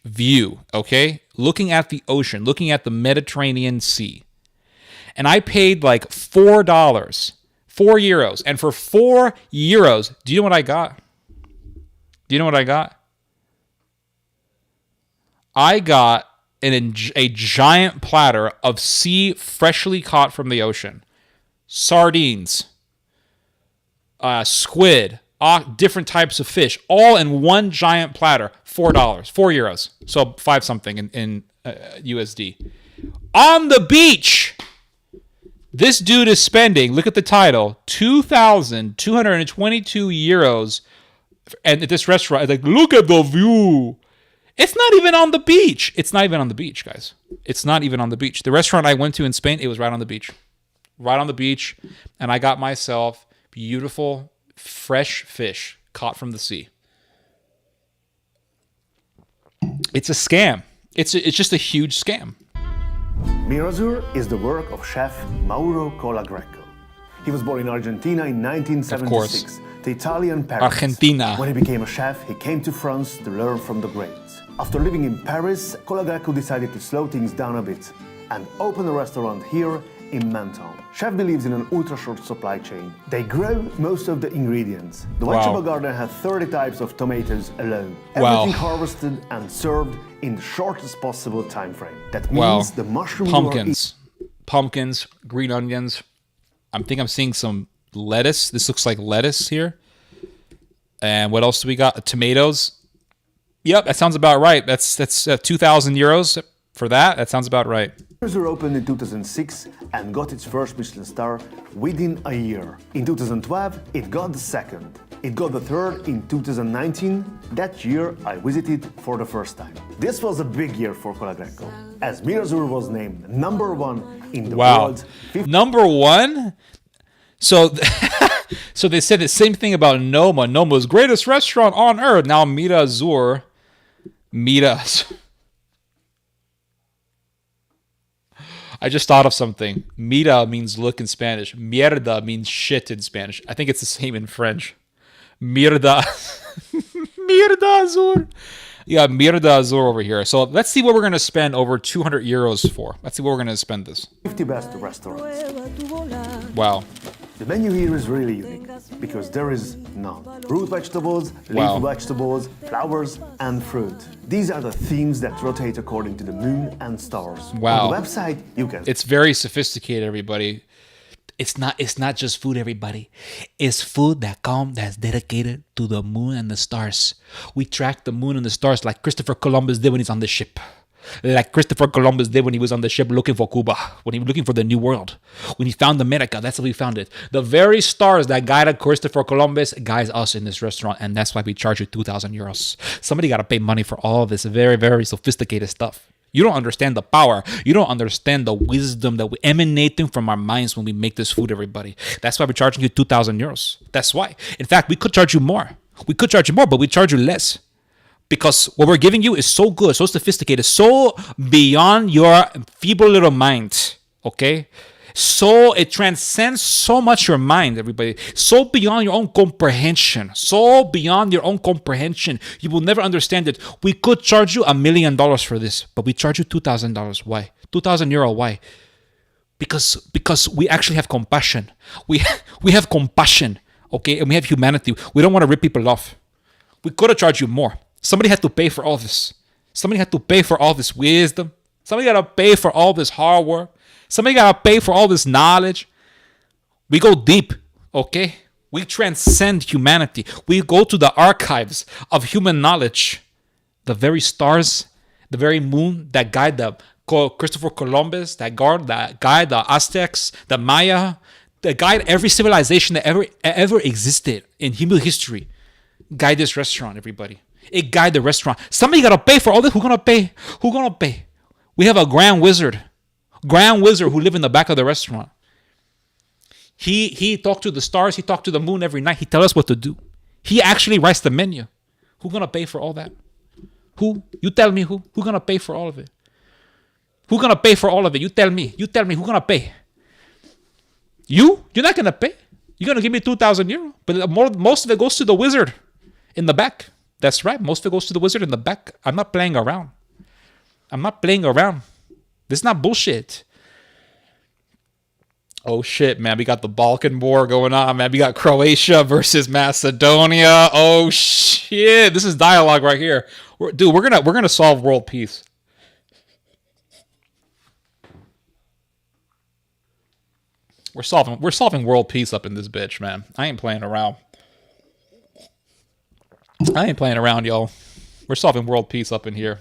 view, okay? Looking at the ocean, looking at the Mediterranean Sea. And I paid like €4, €4. And for €4, do you know what I got? Do you know what I got? I got a giant platter of sea freshly caught from the ocean. Sardines, squid, different types of fish, all in one giant platter. $4, €4. So 5 something in USD. On the beach! This dude is spending, look at the title, €2,222. And at this restaurant, like, look at the view. It's not even on the beach. It's not even on the beach, guys. It's not even on the beach. The restaurant I went to in Spain, it was right on the beach. Right on the beach. And I got myself beautiful, fresh fish caught from the sea. It's a scam. It's just a huge scam. Mirazur is the work of chef Mauro Colagreco. He was born in Argentina in 1976, the Italian parents. Argentina. When he became a chef, he came to France to learn from the greats. After living in Paris, Colagreco decided to slow things down a bit and open a restaurant here in Menton. Chef believes in an ultra-short supply chain. They grow most of the ingredients. The vegetable garden has 30 types of tomatoes alone. Everything harvested and served in the shortest possible time frame. That means the mushroom pumpkins, green onions. I think I'm seeing some lettuce. This looks like lettuce here. And what else do we got? Tomatoes. Yep, that sounds about right. That's €2,000 for that. That sounds about right. Mirazur opened in 2006 and got its first Michelin star within a year. In 2012, it got the second. It got the third in 2019. That year, I visited for the first time. This was a big year for Colagreco, as Mirazur was named #1 in the world's #1? So, so they said the same thing about Noma. Noma's greatest restaurant on earth. Now Mirazur. I just thought of something. Mira means look in Spanish. Mierda means shit in Spanish. I think it's the same in French. Mierda. Mierda azul. Yeah, Mierda azul over here. So let's see what we're going to spend over €200 for. Let's see what we're going to spend this. 50 best restaurants. Wow. The menu here is really unique because there is none. Root vegetables, leafy vegetables, flowers, and fruit. These are the themes that rotate according to the moon and stars. Wow. On the website, you can. It's very sophisticated, everybody. It's not just food, everybody. It's food that's dedicated to the moon and the stars. We track the moon and the stars like Christopher Columbus did when he's on the ship. Like Christopher Columbus did when he was on the ship looking for Cuba, when he was looking for the New World. When he found America, that's how we found it. The very stars that guided Christopher Columbus guides us in this restaurant, and that's why we charge you €2,000. Somebody got to pay money for all of this very, very sophisticated stuff. You don't understand the power. You don't understand the wisdom that we're emanating from our minds when we make this food, everybody. That's why we're charging you €2,000. That's why. In fact, we could charge you more. But we charge you less. Because what we're giving you is so good, so sophisticated, so beyond your feeble little mind, okay? So it transcends so much your mind, everybody. So beyond your own comprehension. You will never understand it. We could charge you $1 million for this, but we charge you $2,000. Why? €2,000. Why? Because we actually have compassion. We have compassion, okay? And we have humanity. We don't want to rip people off. We could have charged you more. Somebody had to pay for all this. Somebody had to pay for all this wisdom. Somebody got to pay for all this hard work. Somebody got to pay for all this knowledge. We go deep, okay? We transcend humanity. We go to the archives of human knowledge. The very stars, the very moon that guide the Christopher Columbus, that guide the Aztecs, the Maya, that guide every civilization that ever existed in human history. Guide this restaurant, everybody. It guide the restaurant. Somebody got to pay for all this. Who gonna pay? Who gonna pay? We have a grand wizard who live in the back of the restaurant. He talked to the stars. He talked to the moon every night. He tell us what to do. He actually writes the menu. Who gonna pay for all that? Who? You tell me who? Who gonna pay for all of it? Who gonna pay for all of it? You tell me. You tell me who gonna pay? You? You're not gonna pay. You're gonna give me 2,000 euro. But most of it goes to the wizard in the back. That's right. Most of it goes to the wizard in the back. I'm not playing around. This is not bullshit. Oh shit, man. We got the Balkan War going on, man. We got Croatia versus Macedonia. Oh shit. This is dialogue right here. We're gonna solve world peace. We're solving world peace up in this bitch, man. I ain't playing around. Y'all. We're solving world peace up in here.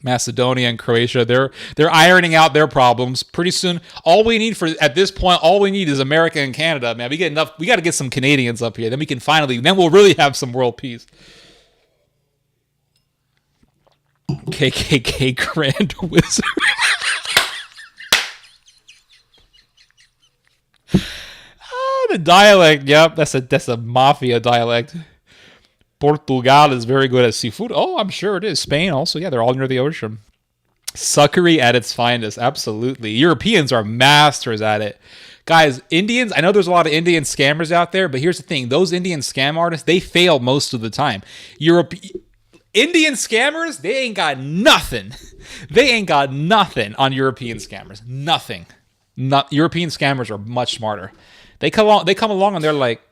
Macedonia and Croatia, they're ironing out their problems. Pretty soon, all we need is America and Canada, man. We got to get some Canadians up here. Then we'll really have some world peace. KKK Grand Wizard. The dialect, yep, that's a mafia dialect. Portugal is very good at seafood. Oh, I'm sure it is. Spain also, yeah, they're all near the ocean. Suckery at its finest, absolutely. Europeans are masters at it. Guys, Indians, I know there's a lot of Indian scammers out there, but here's the thing. Those Indian scam artists, they fail most of the time. Indian scammers, they ain't got nothing. They ain't got nothing on European scammers. Nothing. European scammers are much smarter. They come along and they're like,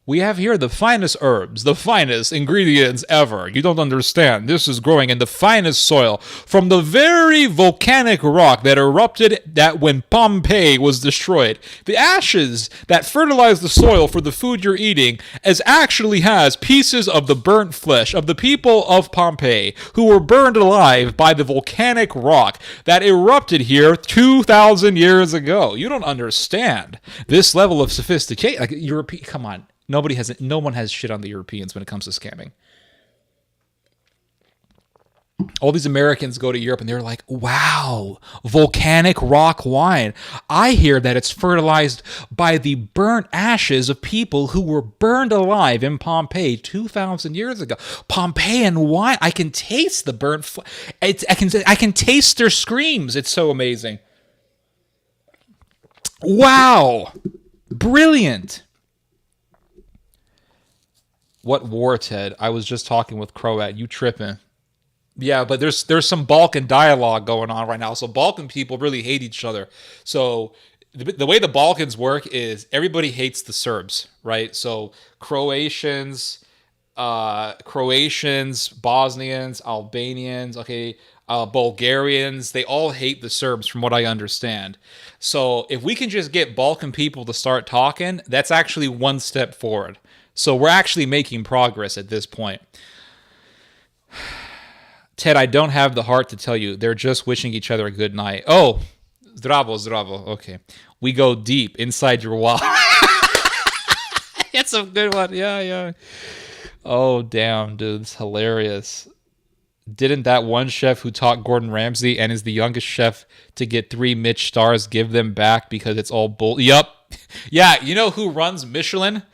we have here the finest herbs, the finest ingredients ever. You don't understand. This is growing in the finest soil from the very volcanic rock that erupted when Pompeii was destroyed. The ashes that fertilize the soil for the food you're eating actually has pieces of the burnt flesh of the people of Pompeii who were burned alive by the volcanic rock that erupted here 2,000 years ago. You don't understand this level of sophistication. Like European, come on. No one has shit on the Europeans when it comes to scamming. All these Americans go to Europe and they're like, wow, volcanic rock wine. I hear that it's fertilized by the burnt ashes of people who were burned alive in Pompeii 2,000 years ago. Pompeian wine. I can taste the burnt. I can taste their screams. It's so amazing. Wow. Brilliant. What war, Ted? I was just talking with Croat. You tripping. Yeah, but there's some Balkan dialogue going on right now. So Balkan people really hate each other. So the way the Balkans work is everybody hates the Serbs, right? So Croatians, Bosnians, Albanians, Bulgarians, they all hate the Serbs from what I understand. So if we can just get Balkan people to start talking, that's actually one step forward. So we're actually making progress at this point. Ted, I don't have the heart to tell you. They're just wishing each other a good night. Oh, zdravo. Okay. We go deep inside your wall. That's a good one. Yeah. Oh, damn, dude. It's hilarious. Didn't that one chef who taught Gordon Ramsay and is the youngest chef to get 3 Michelin stars give them back because it's all bull? Yup. Yeah, you know who runs Michelin?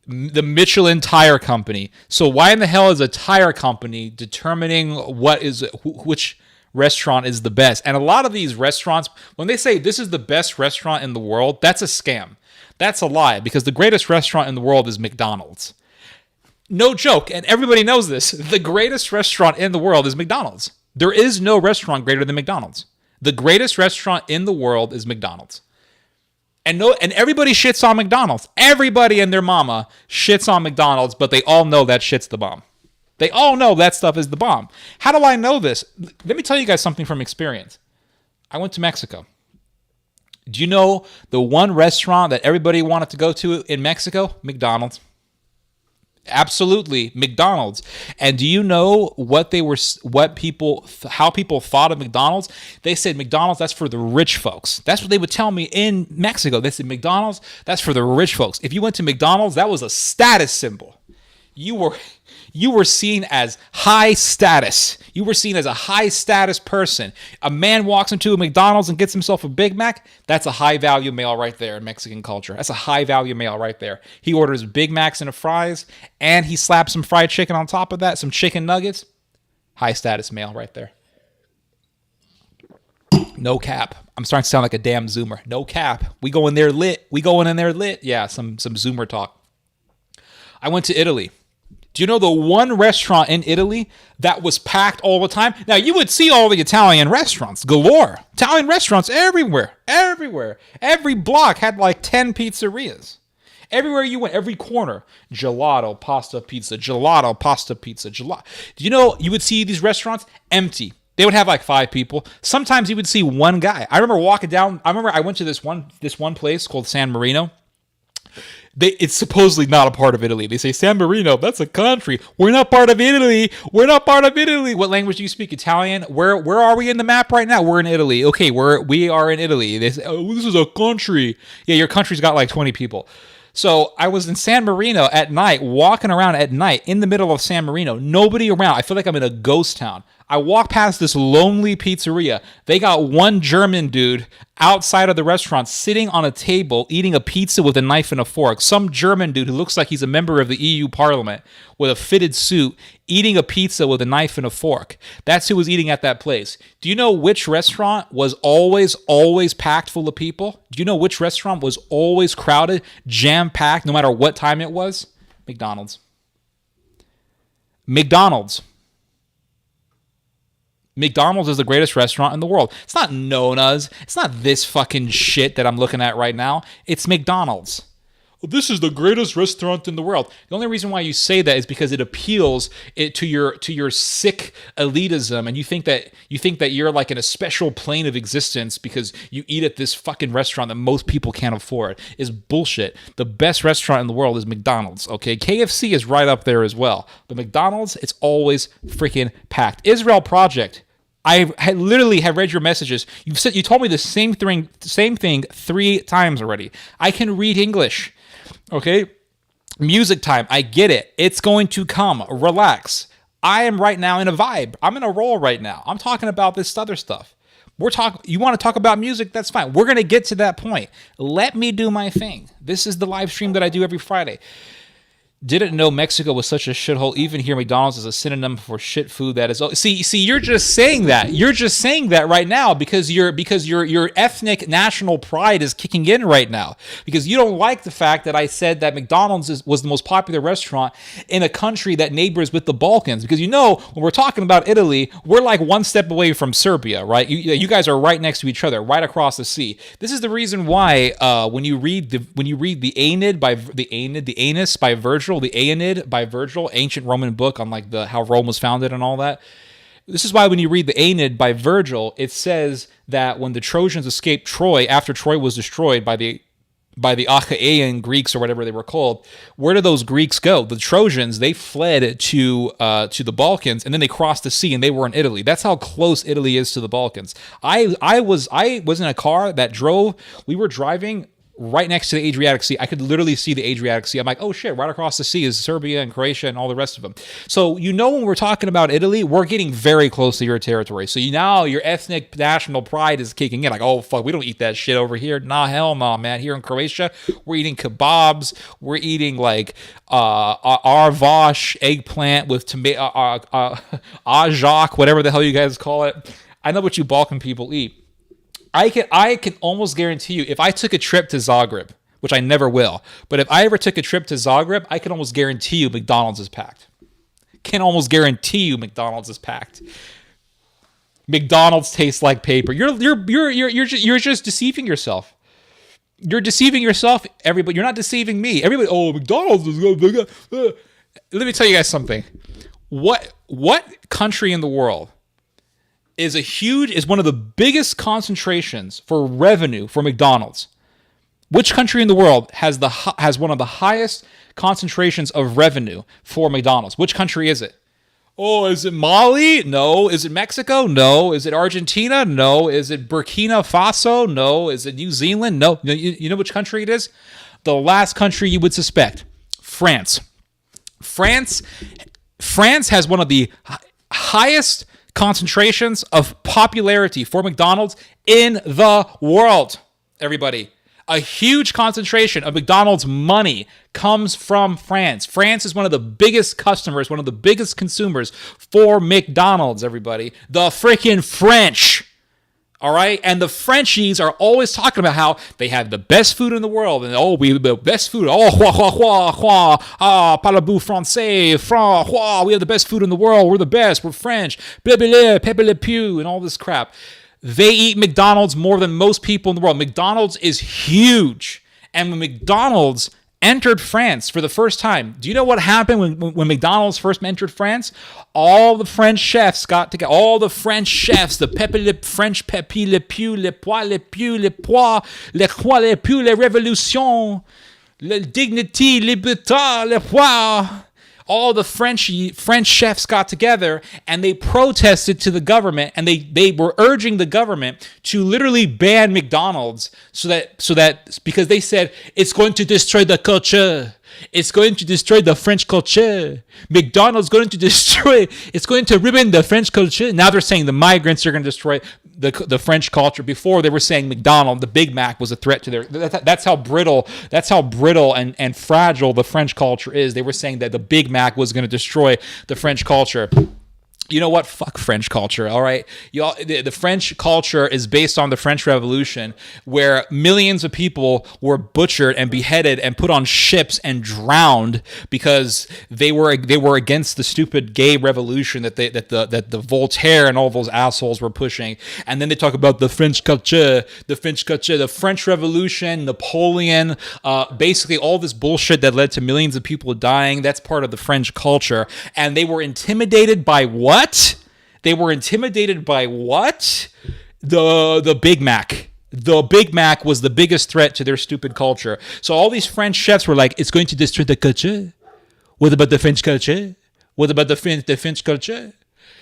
The Michelin Tire Company. So why in the hell is a tire company determining which restaurant is the best? And a lot of these restaurants, when they say this is the best restaurant in the world, that's a scam. That's a lie, because the greatest restaurant in the world is McDonald's. No joke, and everybody knows this. The greatest restaurant in the world is McDonald's. There is no restaurant greater than McDonald's. The greatest restaurant in the world is McDonald's. And everybody shits on McDonald's. Everybody and their mama shits on McDonald's, but they all know that shit's the bomb. They all know that stuff is the bomb. How do I know this? Let me tell you guys something from experience. I went to Mexico. Do you know the one restaurant that everybody wanted to go to in Mexico? McDonald's. Absolutely, McDonald's. And do you know how people thought of McDonald's? They said McDonald's, that's for the rich folks. That's what they would tell me in Mexico. They said McDonald's, that's for the rich folks. If you went to McDonald's, that was a status symbol. You were seen as high status. You were seen as a high status person. A man walks into a McDonald's and gets himself a Big Mac. That's a high value male right there in Mexican culture. That's a high value male right there. He orders Big Macs and a fries, and he slaps some fried chicken on top of that, some chicken nuggets. High status male right there. No cap. I'm starting to sound like a damn Zoomer. No cap. We go in there lit. Yeah, some Zoomer talk. I went to Italy. Do you know the one restaurant in Italy that was packed all the time? Now, you would see all the Italian restaurants galore. Italian restaurants everywhere. Every block had like 10 pizzerias. Everywhere you went, every corner, gelato, pasta, pizza, gelato, pasta, pizza, gelato. Do you know you would see these restaurants empty? They would have like 5 people. Sometimes you would see one guy. I remember walking down. I went to this one place called San Marino. It's supposedly not a part of Italy. They say, San Marino, that's a country. We're not part of Italy. What language do you speak? Italian? Where are we in the map right now? We're in Italy. Okay, we are in Italy. They say, oh, this is a country. Yeah, your country's got like 20 people. So I was in San Marino at night, walking around at night in the middle of San Marino. Nobody around. I feel like I'm in a ghost town. I walk past this lonely pizzeria. They got one German dude outside of the restaurant sitting on a table eating a pizza with a knife and a fork. Some German dude who looks like he's a member of the EU Parliament with a fitted suit eating a pizza with a knife and a fork. That's who was eating at that place. Do you know which restaurant was always packed full of people? Do you know which restaurant was always crowded, jam-packed, no matter what time it was? McDonald's. McDonald's is the greatest restaurant in the world. It's not Nona's. It's not this fucking shit that I'm looking at right now. It's McDonald's. Well, this is the greatest restaurant in the world. The only reason why you say that is because it appeals to your sick elitism, and you think that you're like in a special plane of existence because you eat at this fucking restaurant that most people can't afford. Is bullshit. The best restaurant in the world is McDonald's. Okay, KFC is right up there as well, but McDonald's, it's always freaking packed. Israel Project. I literally have read your messages. You told me the same thing 3 times already. I can read English. Okay? Music time. I get it. It's going to come. Relax. I am right now in a vibe. I'm in a roll right now. I'm talking about this other stuff. You want to talk about music? That's fine. We're going to get to that point. Let me do my thing. This is the live stream that I do every Friday. Didn't know Mexico was such a shithole. Even here, McDonald's is a synonym for shit food. That is. See, you're just saying that. You're just saying that right now because your ethnic national pride is kicking in right now. Because you don't like the fact that I said that McDonald's was the most popular restaurant in a country that neighbors with the Balkans. Because when we're talking about Italy, we're like one step away from Serbia, right? You guys are right next to each other, right across the sea. This is the reason why when you read the Aeneid the Aeneas by Virgil. The Aeneid by Virgil, ancient Roman book on like how Rome was founded and all that. This is why when you read the Aeneid by Virgil, it says that when the Trojans escaped Troy after Troy was destroyed by the Achaean Greeks or whatever they were called, where did those Greeks go? The Trojans, they fled to the Balkans, and then they crossed the sea and they were in Italy. That's how close Italy is to the Balkans. I was in a car that drove. We were driving right next to the Adriatic Sea. I could literally see the Adriatic Sea. I'm like, oh shit, right across the sea is Serbia and Croatia and all the rest of them. So when we're talking about Italy, we're getting very close to your territory. So now your ethnic national pride is kicking in. Like, oh fuck, we don't eat that shit over here. Nah, hell no, man. Here in Croatia, we're eating kebabs. We're eating like arvash, eggplant with tomato, ajak, whatever the hell you guys call it. I know what you Balkan people eat. I can almost guarantee you, if I took a trip to Zagreb, which I never will, but if I ever took a trip to Zagreb, I can almost guarantee you McDonald's is packed. McDonald's tastes like paper. You're just deceiving yourself. You're deceiving yourself. Everybody, you're not deceiving me. Everybody, oh, McDonald's is good. Let me tell you guys something. What country in the world is one of the biggest concentrations for revenue for McDonald's? Which country in the world has one of the highest concentrations of revenue for McDonald's? Which country is it? Oh, is it Mali? No. Is it Mexico? No. Is it Argentina? No. Is it Burkina Faso? No. Is it New Zealand? No. You know which country it is? The last country you would suspect. France. France has one of the highest concentrations of popularity for McDonald's in the world. Everybody. A huge concentration of McDonald's money comes from France. France is one of the biggest customers, one of the biggest consumers for McDonald's, everybody. The freaking French. All right? And the Frenchies are always talking about how they have the best food in the world. And, we have the best food. Parlez-vous français, we have the best food in the world. We're the best. We're French. Blablabla, pepe le pew, and all this crap. They eat McDonald's more than most people in the world. McDonald's is huge. And when McDonald's entered France for the first time, do you know what happened when McDonald's first entered France? All the French chefs got together. All the French chefs, the French pepe le pew, le pois, le pew, le pois, le croix, le pew, le révolution, le dignity, liberté, le pois. All the French chefs got together and they protested to the government, and they were urging the government to literally ban McDonald's so that because they said it's going to destroy the culture. It's going to destroy the French culture. McDonald's going to destroy. It's going to ruin the French culture. Now they're saying the migrants are going to destroy the French culture. Before they were saying McDonald's, the Big Mac was a threat to their. That's how brittle. That's how brittle and fragile the French culture is. They were saying that the Big Mac was going to destroy the French culture. You know what? Fuck French culture, all right? Y'all, the French culture is based on the French Revolution, where millions of people were butchered and beheaded and put on ships and drowned because they were against the stupid gay revolution that the Voltaire and all those assholes were pushing. And then they talk about the French culture, the French Revolution, Napoleon, basically all this bullshit that led to millions of people dying. That's part of the French culture. And they were intimidated by what? They were intimidated by what? The Big Mac. The Big Mac was the biggest threat to their stupid culture. So all these French chefs were like, it's going to destroy the culture. What about the French culture? What about the French culture?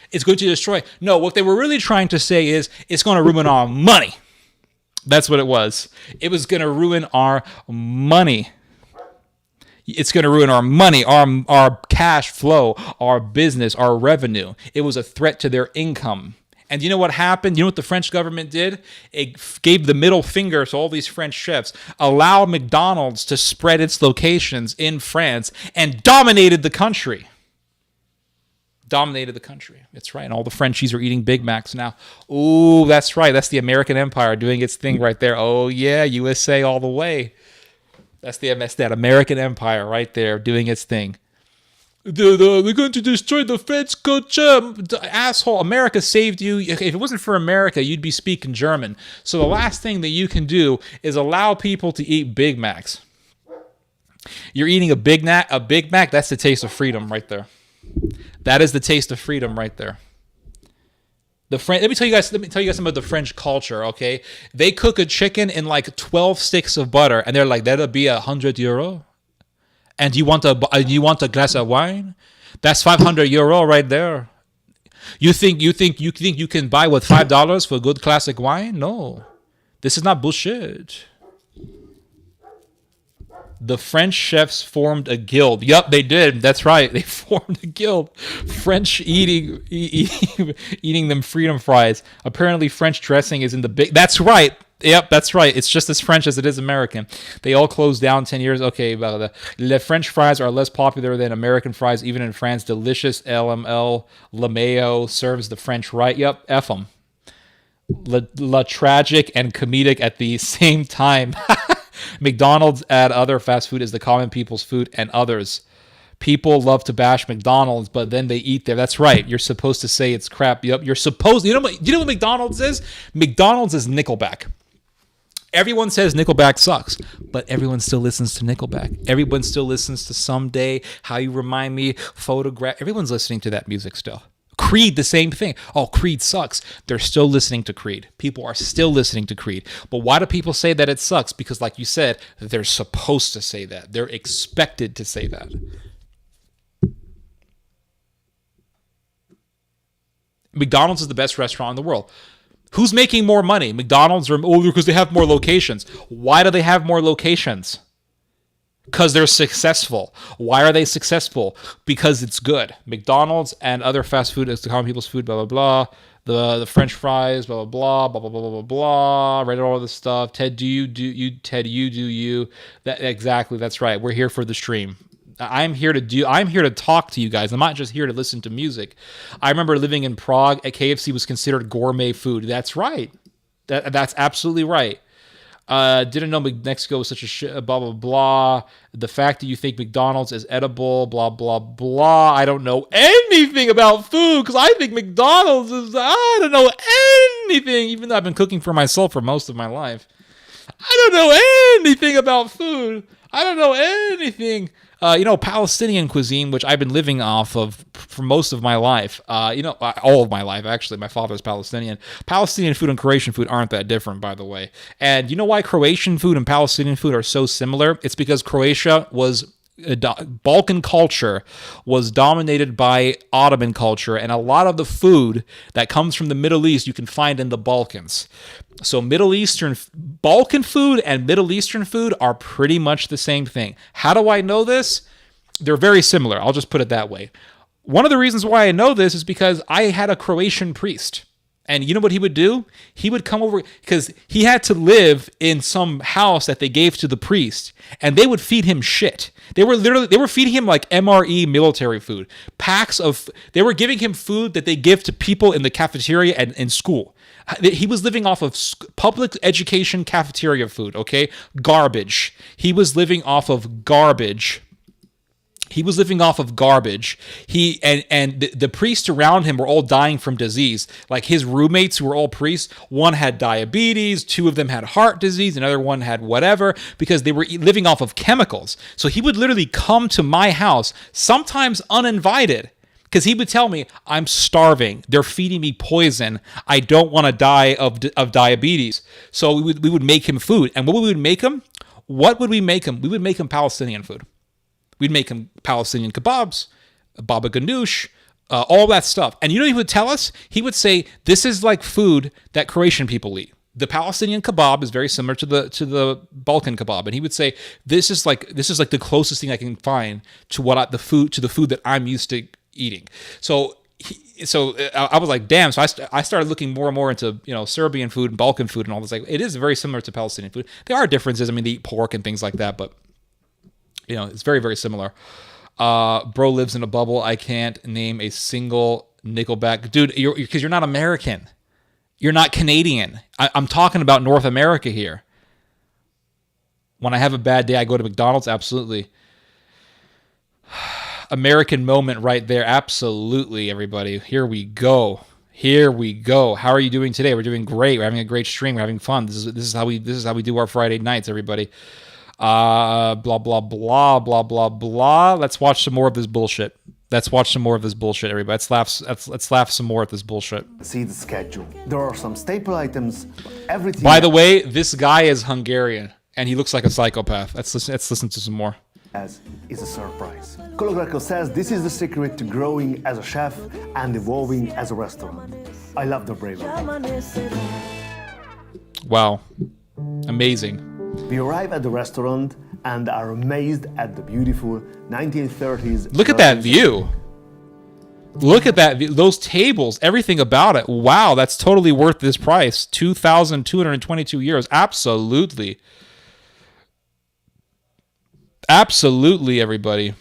It's going to destroy. No, what they were really trying to say is it's going to ruin our money. That's what it was. It was going to ruin our money. It's going to ruin our money, our cash flow, our business, our revenue. It was a threat to their income. And you know what happened? You know what the French government did? It gave the middle finger to all these French chefs, allowed McDonald's to spread its locations in France, and dominated the country. Dominated the country. That's right. And all the Frenchies are eating Big Macs now. Ooh, that's right. That's the American empire doing its thing right there. Oh, yeah, USA all the way. That's that American empire right there doing its thing. They're going to destroy the French culture. Asshole, America saved you. If it wasn't for America, you'd be speaking German. So the last thing that you can do is allow people to eat Big Macs. You're eating a Big Mac, that's the taste of freedom right there. That is the taste of freedom right there. Let me tell you guys something about the French culture, okay? They cook a chicken in like 12 sticks of butter, and they're like, that'll be €100. And you want a glass of wine? That's €500 right there. You think you can buy with $5 for good classic wine? No, this is not bullshit. The French chefs formed a guild. Yup, they did. That's right. They formed a guild. French eating them freedom fries. Apparently, French dressing is in the big. That's right. Yep, that's right. It's just as French as it is American. They all closed down 10 years. Okay, the French fries are less popular than American fries, even in France. Delicious LML LeMayo serves the French right. Yep, F them. La tragic and comedic at the same time. McDonald's and other fast food is the common people's food and others. People love to bash McDonald's, but then they eat there. That's right. You're supposed to say it's crap. Yep, you're supposed. You know what McDonald's is? McDonald's is Nickelback. Everyone says Nickelback sucks, but everyone still listens to Nickelback. Everyone still listens to Someday, How You Remind Me, Photograph. Everyone's listening to that music still. Creed, the same thing. Oh, Creed sucks. They're still listening to Creed. People are still listening to Creed. But why do people say that it sucks? Because like you said, they're supposed to say that. They're expected to say that. McDonald's is the best restaurant in the world. Who's making more money? McDonald's or because they have more locations. Why do they have more locations? Because they're successful. Why are they successful? Because it's good. McDonald's and other fast food, it's the common people's food, blah, blah, blah. The French fries, blah, blah, blah, blah, blah, blah, blah, blah. Read all this stuff. Ted, do you. That exactly, that's right. We're here for the stream. I'm here to talk to you guys. I'm not just here to listen to music. I remember living in Prague. At KFC was considered gourmet food. That's right. That's absolutely right. Didn't know Mexico was such a blah, blah, blah. The fact that you think McDonald's is edible, blah, blah, blah. I don't know anything about food because I think McDonald's is, I don't know anything, even though I've been cooking for myself for most of my life. I don't know anything about food. I don't know anything. Palestinian cuisine, which I've been living off of for most of my life. All of my life, actually. My father's Palestinian. Palestinian food and Croatian food aren't that different, by the way. And you know why Croatian food and Palestinian food are so similar? It's because Croatia was... Balkan culture was dominated by Ottoman culture, and a lot of the food that comes from the Middle East you can find in the Balkans. So Balkan food and Middle Eastern food are pretty much the same thing. How do I know this? They're very similar. I'll just put it that way. One of the reasons why I know this is because I had a Croatian priest. And you know what he would do? He would come over because he had to live in some house that they gave to the priest, and they would feed him shit. They were feeding him like MRE military food. They were giving him food that they give to people in the cafeteria and in school. He was living off of public education cafeteria food, okay? Garbage. He was living off of garbage. He and the priests around him were all dying from disease. Like his roommates who were all priests, one had diabetes, two of them had heart disease, another one had whatever, because they were living off of chemicals. So he would literally come to my house, sometimes uninvited, because he would tell me, I'm starving. They're feeding me poison. I don't want to die of diabetes. So we would make him food. And what would we make him? What would we make him? We would make him Palestinian food. We'd make him Palestinian kebabs, baba ganoush, all that stuff. And you know what he would tell us? He would say, this is like food that Croatian people eat. The Palestinian kebab is very similar to the Balkan kebab. And he would say, this is like the closest thing I can find to the food that I'm used to eating. So I was like, damn. So I started looking more and more into, Serbian food and Balkan food and all this. Like, it is very similar to Palestinian food. There are differences. I mean, they eat pork and things like that, but it's very, very similar. Bro lives in a bubble. I can't name a single Nickelback. Dude, because you're not American. You're not Canadian. I'm talking about North America here. When I have a bad day, I go to McDonald's. Absolutely. American moment right there. Absolutely, everybody. Here we go. How are you doing today? We're doing great. We're having a great stream. We're having fun. This is how we do our Friday nights, everybody. Blah, blah, blah, blah, blah, blah. Let's watch some more of this bullshit. Everybody. Let's laugh some more at this bullshit. See the schedule. There are some staple items. Everything. By the way, this guy is Hungarian, and he looks like a psychopath. Let's listen to some more. As is a surprise. Kolo says this is the secret to growing as a chef and evolving as a restaurant. I love the bravery. Wow. Amazing. We arrive at the restaurant and are amazed at the beautiful 1930s. Look at that view. Look at that. Those tables, everything about it. Wow, that's totally worth this price. 2,222 euros. Absolutely. Absolutely, everybody.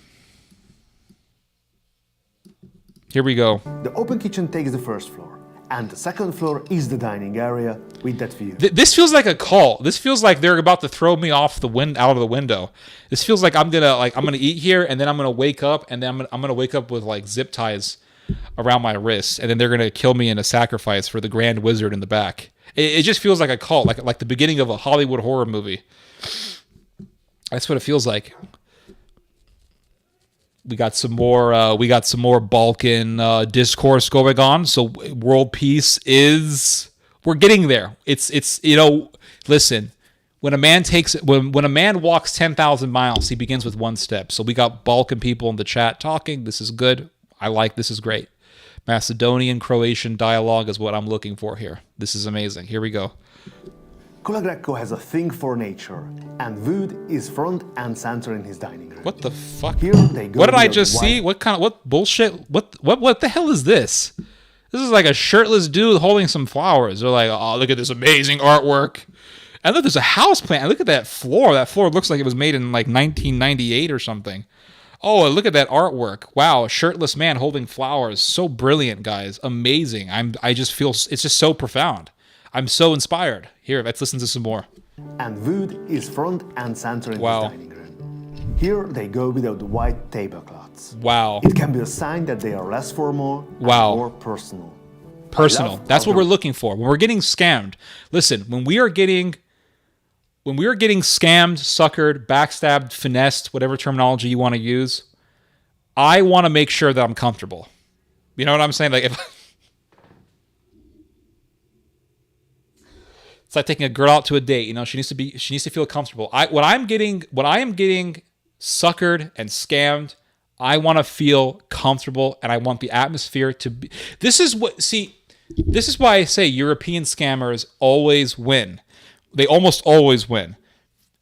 Here we go. The open kitchen takes the first floor. And the second floor is the dining area with that view. This feels like a cult. This feels like they're about to throw me out of the window. This feels like I'm gonna eat here, and then I'm gonna wake up, and then I'm gonna wake up with like zip ties around my wrists, and then they're gonna kill me in a sacrifice for the Grand Wizard in the back. It just feels like a cult, like the beginning of a Hollywood horror movie. That's what it feels like. We got some more Balkan discourse going on. So world peace is, we're getting there. It's listen, when a man walks 10,000 miles, he begins with one step. So we got Balkan people in the chat talking. This is good. This is great. Macedonian, Croatian dialogue is what I'm looking for here. This is amazing. Here we go. Cola Greco has a thing for nature, and wood is front and center in his dining room. What the fuck? Here they go. What did I just see? What bullshit? What the hell is this? This is like a shirtless dude holding some flowers. They're like, oh, look at this amazing artwork. And look, there's a house plant. And look at that floor. That floor looks like it was made in like 1998 or something. Oh, and look at that artwork. Wow, a shirtless man holding flowers. So brilliant, guys. Amazing. I just feel it's just so profound. I'm so inspired. Here, let's listen to some more. And wood is front and center in Wow. his dining room. Here they go without the white tablecloths. Wow. It can be a sign that they are less formal Wow. and more personal. Personal. love That's what outdoor- we're looking for. When we're getting scammed. Listen, when we are getting scammed, suckered, backstabbed, finessed, whatever terminology you want to use, I want to make sure that I'm comfortable. You know what I'm saying? Like if it's like taking a girl out to a date, she needs to feel comfortable. When I am getting suckered and scammed, I want to feel comfortable and I want the atmosphere to be. This is why I say European scammers always win. They almost always win.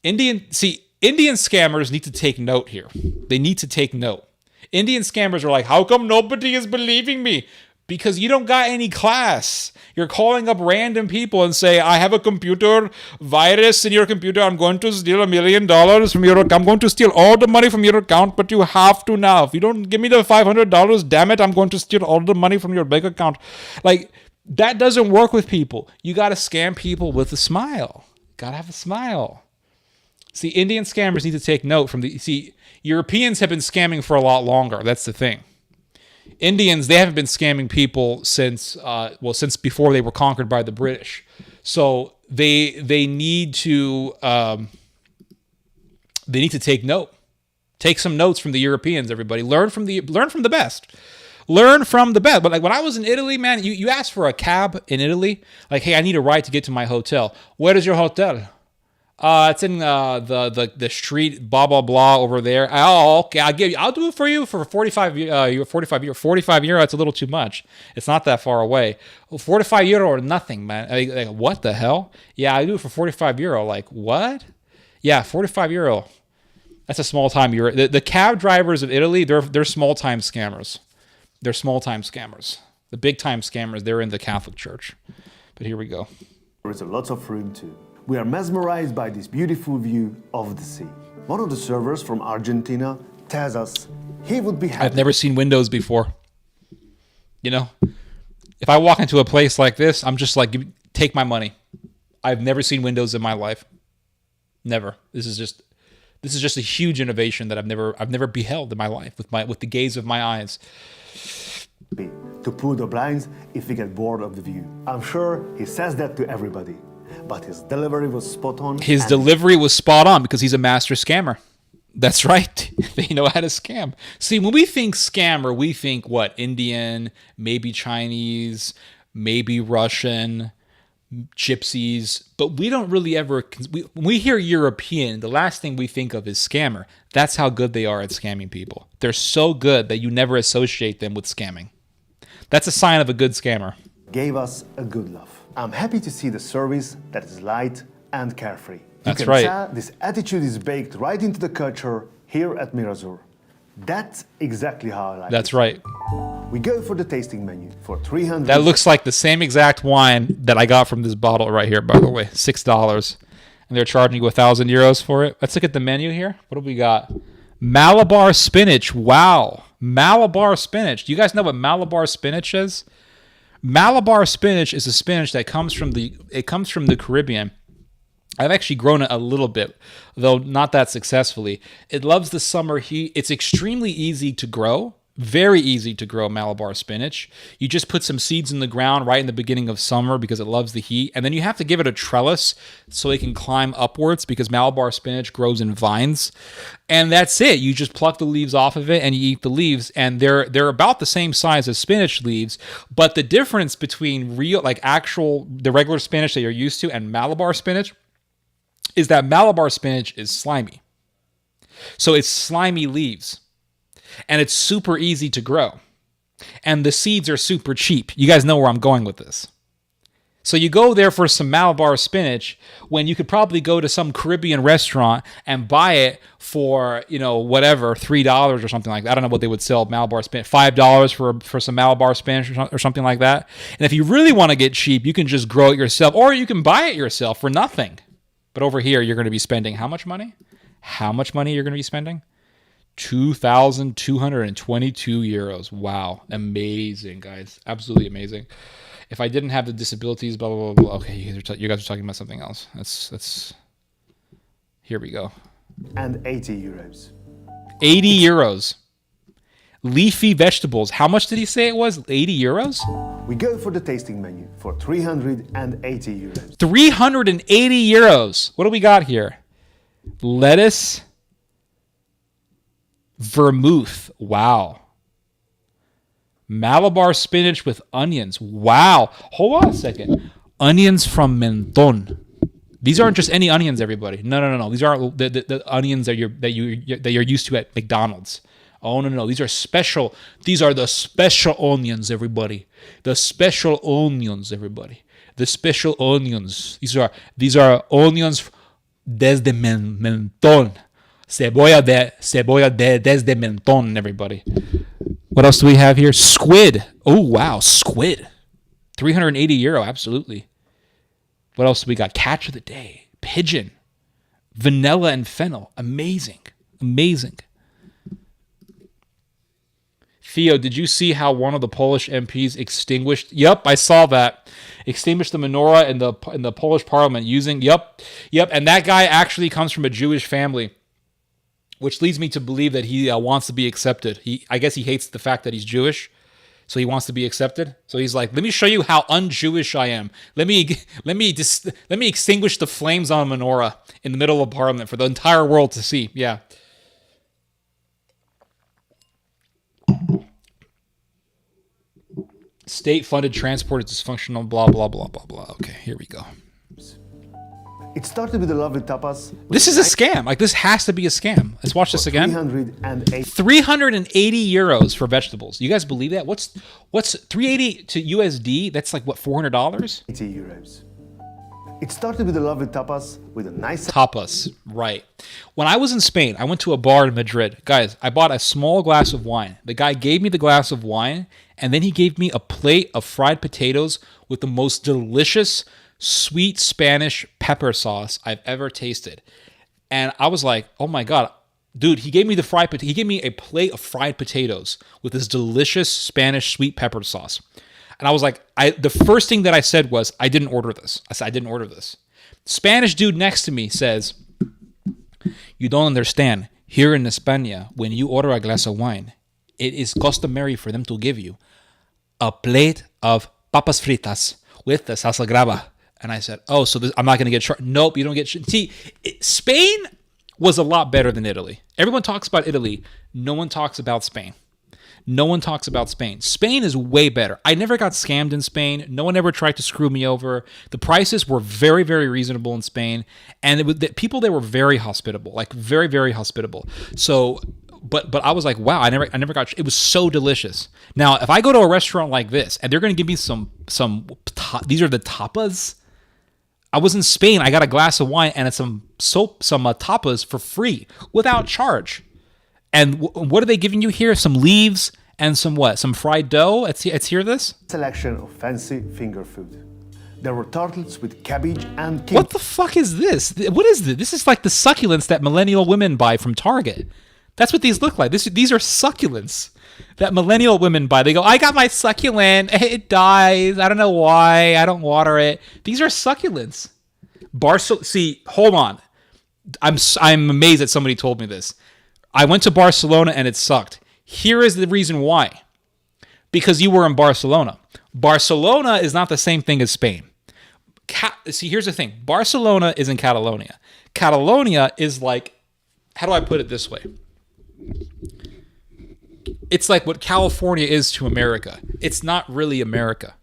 Indian scammers need to take note here. They need to take note. Indian scammers are like, how come nobody is believing me? Because you don't got any class. You're calling up random people and say, I have a computer virus in your computer. I'm going to steal $1 million from your account. I'm going to steal all the money from your account, but you have to now. If you don't give me the $500, damn it, I'm going to steal all the money from your bank account. Like, that doesn't work with people. You got to scam people with a smile. Got to have a smile. See, Indian scammers need to take note Europeans have been scamming for a lot longer. That's the thing. Indians, they haven't been scamming people since before they were conquered by the British. So they need to take note. Take some notes from the Europeans, everybody. Learn from the best. Learn from the best. But like when I was in Italy, man, you ask for a cab in Italy, like, hey, I need a ride to get to my hotel. Where is your hotel? It's in the street, blah blah blah over there. Oh, okay. I'll do it for you for 45 euro. 45 euro. It's a little too much. It's not that far away. 45 euro or nothing, man. Like what the hell? Yeah, I do it for 45 euro. Like what? Yeah, 45 euro. That's a small time euro. The cab drivers of Italy, they're small time scammers. They're small time scammers. The big time scammers, they're in the Catholic Church. But here we go. There is a lot of room too. We are mesmerized by this beautiful view of the sea. One of the servers from Argentina tells us he would be happy. I've never seen windows before. If I walk into a place like this, I'm just like, take my money. I've never seen windows in my life. Never. This is just a huge innovation that I've never beheld in my life with the gaze of my eyes. To pull the blinds if we get bored of the view. I'm sure he says that to everybody. But his delivery was spot on. His delivery was spot on because he's a master scammer. That's right. They know how to scam. See, when we think scammer, we think what? Indian, maybe Chinese, maybe Russian, gypsies. But we don't really ever... when we hear European, the last thing we think of is scammer. That's how good they are at scamming people. They're so good that you never associate them with scamming. That's a sign of a good scammer. Gave us a good laugh. I'm happy to see the service that is light and carefree. That's you can right. tell this attitude is baked right into the culture here at Mirazur. That's exactly how I like it. That's right. We go for the tasting menu for 300. That looks like the same exact wine that I got from this bottle right here, by the way. $6. And they're charging you 1,000 euros for it. Let's look at the menu here. What do we got? Malabar spinach. Wow. Malabar spinach. Do you guys know what Malabar spinach is? Malabar spinach is a spinach that comes from the Caribbean. I've actually grown it a little bit, though not that successfully. It loves the summer heat. It's extremely easy to grow, Very easy to grow Malabar spinach. You just put some seeds in the ground right in the beginning of summer because it loves the heat. And then you have to give it a trellis so it can climb upwards because Malabar spinach grows in vines. And that's it. You just pluck the leaves off of it and you eat the leaves. And they're about the same size as spinach leaves. But the difference between the regular spinach that you're used to and Malabar spinach is that Malabar spinach is slimy. So it's slimy leaves. And it's super easy to grow. And the seeds are super cheap. You guys know where I'm going with this. So you go there for some Malabar spinach when you could probably go to some Caribbean restaurant and buy it for, whatever, $3 or something like that. I don't know what they would sell Malabar spinach. $5 for some Malabar spinach or something like that. And if you really want to get cheap, you can just grow it yourself or you can buy it yourself for nothing. But over here, you're going to be spending how much money? How much money you're going to be spending? 2,222 euros. Wow. Amazing, guys. Absolutely amazing. If I didn't have the disabilities, blah, blah, blah, blah. Okay, you guys are talking about something else. That's here we go. And 80 euros. 80 euros. Leafy vegetables. How much did he say it was? 80 euros? We go for the tasting menu for 380 euros. 380 euros. What do we got here? Lettuce. Vermouth. Wow. Malabar spinach with onions. Wow. Hold on a second. Onions from Menton. These aren't just any onions, everybody. No. These aren't the onions that you're used to at McDonald's. Oh no. These are special. These are the special onions, everybody. The special onions, everybody. The special onions. These are onions desde Menton. Cebolla desde Menton, everybody. What else do we have here? Squid. Oh, wow. Squid. 380 euro. Absolutely. What else do we got? Catch of the day. Pigeon. Vanilla and fennel. Amazing. Theo, did you see how one of the Polish MPs extinguished? Yep, I saw that. Extinguished the menorah in the Polish parliament using. Yep. And that guy actually comes from a Jewish family, which leads me to believe that he wants to be accepted. I guess he hates the fact that he's Jewish, so he wants to be accepted. So he's like, let me show you how un-Jewish I am. Let me extinguish the flames on a menorah in the middle of Parliament for the entire world to see. Yeah. State-funded transport is dysfunctional. Blah blah blah blah blah. Okay, here we go. It started with the lovely tapas. This is a scam. Like, this has to be a scam. Let's watch this again. 380 euros for vegetables. You guys believe that? What's 380 to USD? That's like, what, $400? 80 euros. It started with the lovely tapas with a nice... Tapas, right. When I was in Spain, I went to a bar in Madrid. Guys, I bought a small glass of wine. The guy gave me the glass of wine, and then he gave me a plate of fried potatoes with the most delicious sweet Spanish pepper sauce I've ever tasted. And I was like, oh my God, dude, he gave me he gave me a plate of fried potatoes with this delicious Spanish sweet pepper sauce. And I was like, the first thing that I said was, I didn't order this. I said, I didn't order this. Spanish dude next to me says, you don't understand. Here in España, when you order a glass of wine, it is customary for them to give you a plate of papas fritas with the salsa grava. And I said, oh, so I'm not going to get charged. Nope, you don't get charged. See, Spain was a lot better than Italy. Everyone talks about Italy. No one talks about Spain. Spain is way better. I never got scammed in Spain. No one ever tried to screw me over. The prices were very, very reasonable in Spain. And the people there were very hospitable, like very, very hospitable. So... But I was like, wow, I never got. It was so delicious. Now, if I go to a restaurant like this and they're going to give me some these are the tapas. I was in Spain. I got a glass of wine and some tapas for free without charge. And what are they giving you here? Some leaves and some what? Some fried dough. Let's hear this. Selection of fancy finger food. There were turtles with cabbage and... What the fuck is this? What is this? This is like the succulents that millennial women buy from Target. That's what these look like. These are succulents that millennial women buy. They go, I got my succulent. It dies. I don't know why. I don't water it. These are succulents. See, hold on. I'm amazed that somebody told me this. I went to Barcelona and it sucked. Here is the reason why. Because you were in Barcelona. Barcelona is not the same thing as Spain. See, here's the thing. Barcelona is in Catalonia. Catalonia is like, how do I put it this way? It's like what California is to America. It's not really America.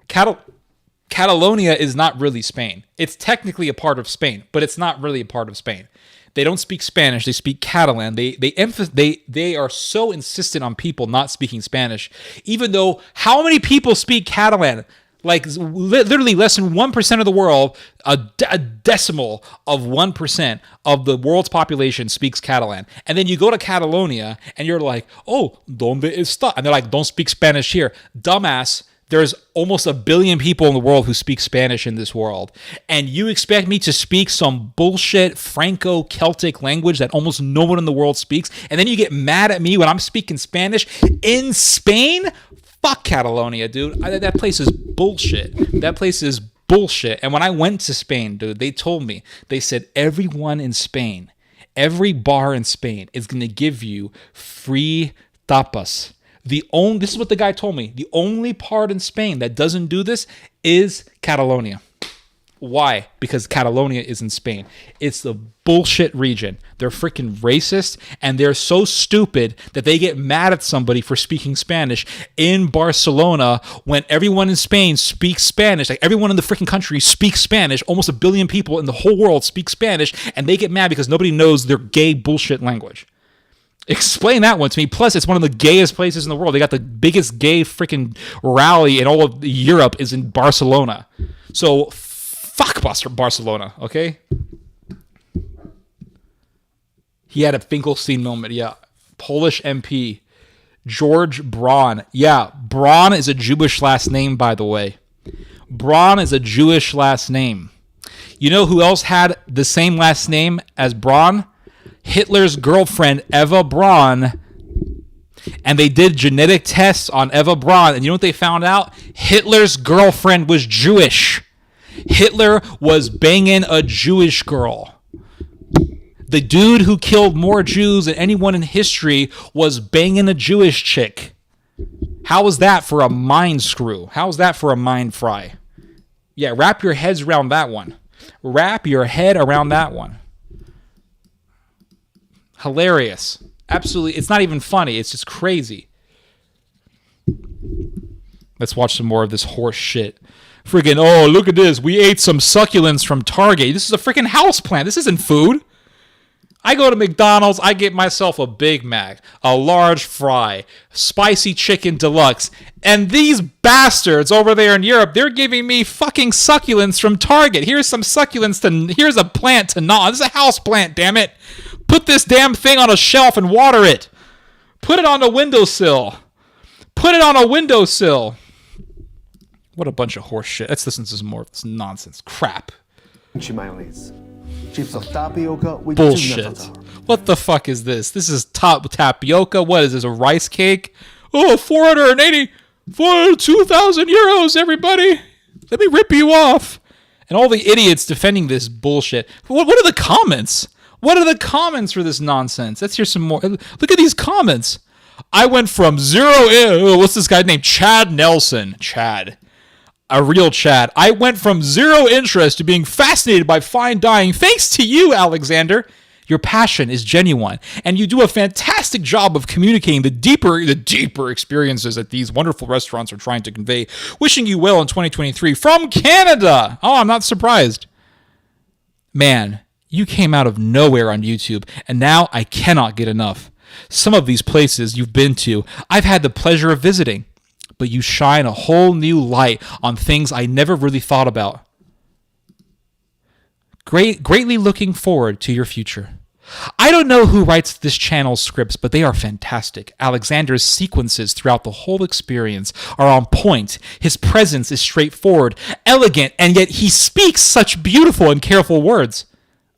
Catalonia is not really Spain. It's technically a part of Spain, but it's not really a part of Spain. They don't speak Spanish. They speak Catalan. They are so insistent on people not speaking Spanish, even though how many people speak Catalan? Like literally less than 1% of the world, a decimal of 1% of the world's population speaks Catalan. And then you go to Catalonia and you're like, oh, ¿dónde está? And they're like, don't speak Spanish here. Dumbass. There's almost 1 billion people in the world who speak Spanish in this world. And you expect me to speak some bullshit Franco-Celtic language that almost no one in the world speaks? And then you get mad at me when I'm speaking Spanish in Spain? Fuck Catalonia, dude. That place is bullshit. That place is bullshit. And when I went to Spain, dude, they told me, they said everyone in Spain, every bar in Spain is going to give you free tapas. This is what the guy told me. The only part in Spain that doesn't do this is Catalonia. Why? Because Catalonia is in Spain. It's the bullshit region. They're freaking racist, and they're so stupid that they get mad at somebody for speaking Spanish in Barcelona when everyone in Spain speaks Spanish. Like everyone in the freaking country speaks Spanish. Almost 1 billion people in the whole world speak Spanish, and they get mad because nobody knows their gay bullshit language. Explain that one to me. Plus, it's one of the gayest places in the world. They got the biggest gay freaking rally in all of Europe is in Barcelona. So, fuck Barcelona, okay? He had a Finkelstein moment, yeah. Polish MP. George Braun. Yeah, Braun is a Jewish last name, by the way. Braun is a Jewish last name. You know who else had the same last name as Braun? Hitler's girlfriend, Eva Braun. And they did genetic tests on Eva Braun. And you know what they found out? Hitler's girlfriend was Jewish. Hitler was banging a Jewish girl. The dude who killed more Jews than anyone in history was banging a Jewish chick. How was that for a mind screw? How was that for a mind fry? Yeah, wrap your heads around that one. Wrap your head around that one. Hilarious. Absolutely. It's not even funny. It's just crazy. Let's watch some more of this horse shit. Freaking, oh, look at this. We ate some succulents from Target. This is a freaking house plant. This isn't food. I go to McDonald's. I get myself a Big Mac, a large fry, spicy chicken deluxe. And these bastards over there in Europe, they're giving me fucking succulents from Target. Here's some succulents. Here's a plant to gnaw. This is a house plant, damn it. Put this damn thing on a shelf and water it. Put it on a windowsill. Put it on a windowsill. What a bunch of horse shit. Let's listen to some more of this nonsense. Crap. Mayonnaise. Chips of tapioca with Bullshit. tuna tartare. What the fuck is this? This is tapioca. What is this, a rice cake? Oh, 2,000 euros, everybody. Let me rip you off. And all the idiots defending this bullshit. What are the comments? What are the comments for this nonsense? Let's hear some more. Look at these comments. I went from what's this guy named? Chad Nelson. Chad. A real Chad. I went from zero interest to being fascinated by fine dining thanks to you, Alexander. Your passion is genuine, and you do a fantastic job of communicating the deeper experiences that these wonderful restaurants are trying to convey. Wishing you well in 2023 from Canada. Oh, I'm not surprised. Man, you came out of nowhere on YouTube, and now I cannot get enough. Some of these places you've been to, I've had the pleasure of visiting, but you shine a whole new light on things I never really thought about. Greatly looking forward to your future. I don't know who writes this channel's scripts, but they are fantastic. Alexander's sequences throughout the whole experience are on point. His presence is straightforward, elegant, and yet he speaks such beautiful and careful words.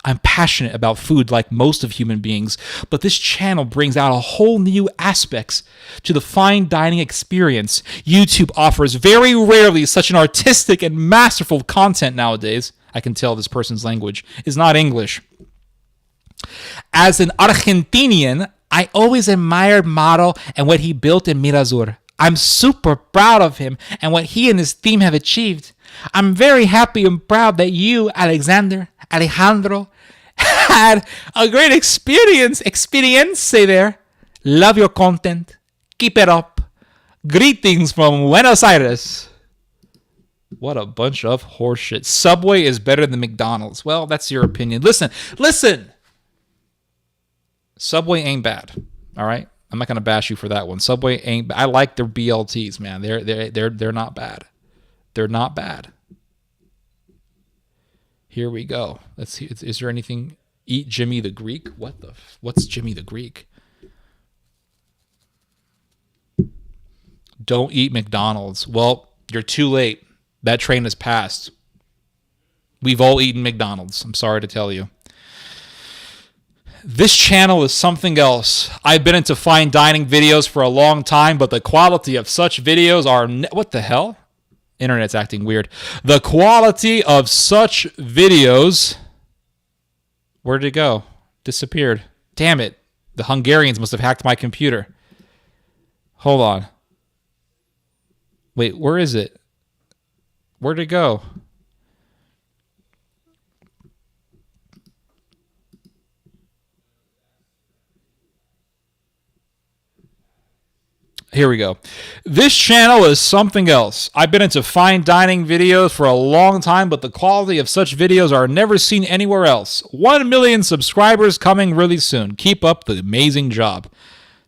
I'm passionate about food like most of human beings, but this channel brings out a whole new aspects to the fine dining experience. YouTube offers very rarely such an artistic and masterful content nowadays. I can tell this person's language is not English. As an Argentinian, I always admired Mauro and what he built in Mirazur. I'm super proud of him and what he and his team have achieved. I'm very happy and proud that you, Alejandro, had a great experience there. Love your content. Keep it up. Greetings from Buenos Aires. What a bunch of horseshit. Subway is better than McDonald's. Well, that's your opinion. Listen. Subway ain't bad. All right? I'm not gonna bash you for that one. Subway ain't. I like their BLTs, man. They're not bad. They're not bad. Here we go. Let's see. Is there anything? Eat Jimmy the Greek? What's Jimmy the Greek? Don't eat McDonald's. Well, you're too late. That train has passed. We've all eaten McDonald's. I'm sorry to tell you. This channel is something else. I've been into fine dining videos for a long time, but the quality of such videos are... What the hell? Internet's acting weird. The quality of such videos... Where did it go? Disappeared. Damn it. The Hungarians must have hacked my computer. Hold on. Wait, where is it? Where did it go? Here we go. This channel is something else. I've been into fine dining videos for a long time, but the quality of such videos are never seen anywhere else. 1 million subscribers coming really soon. Keep up the amazing job.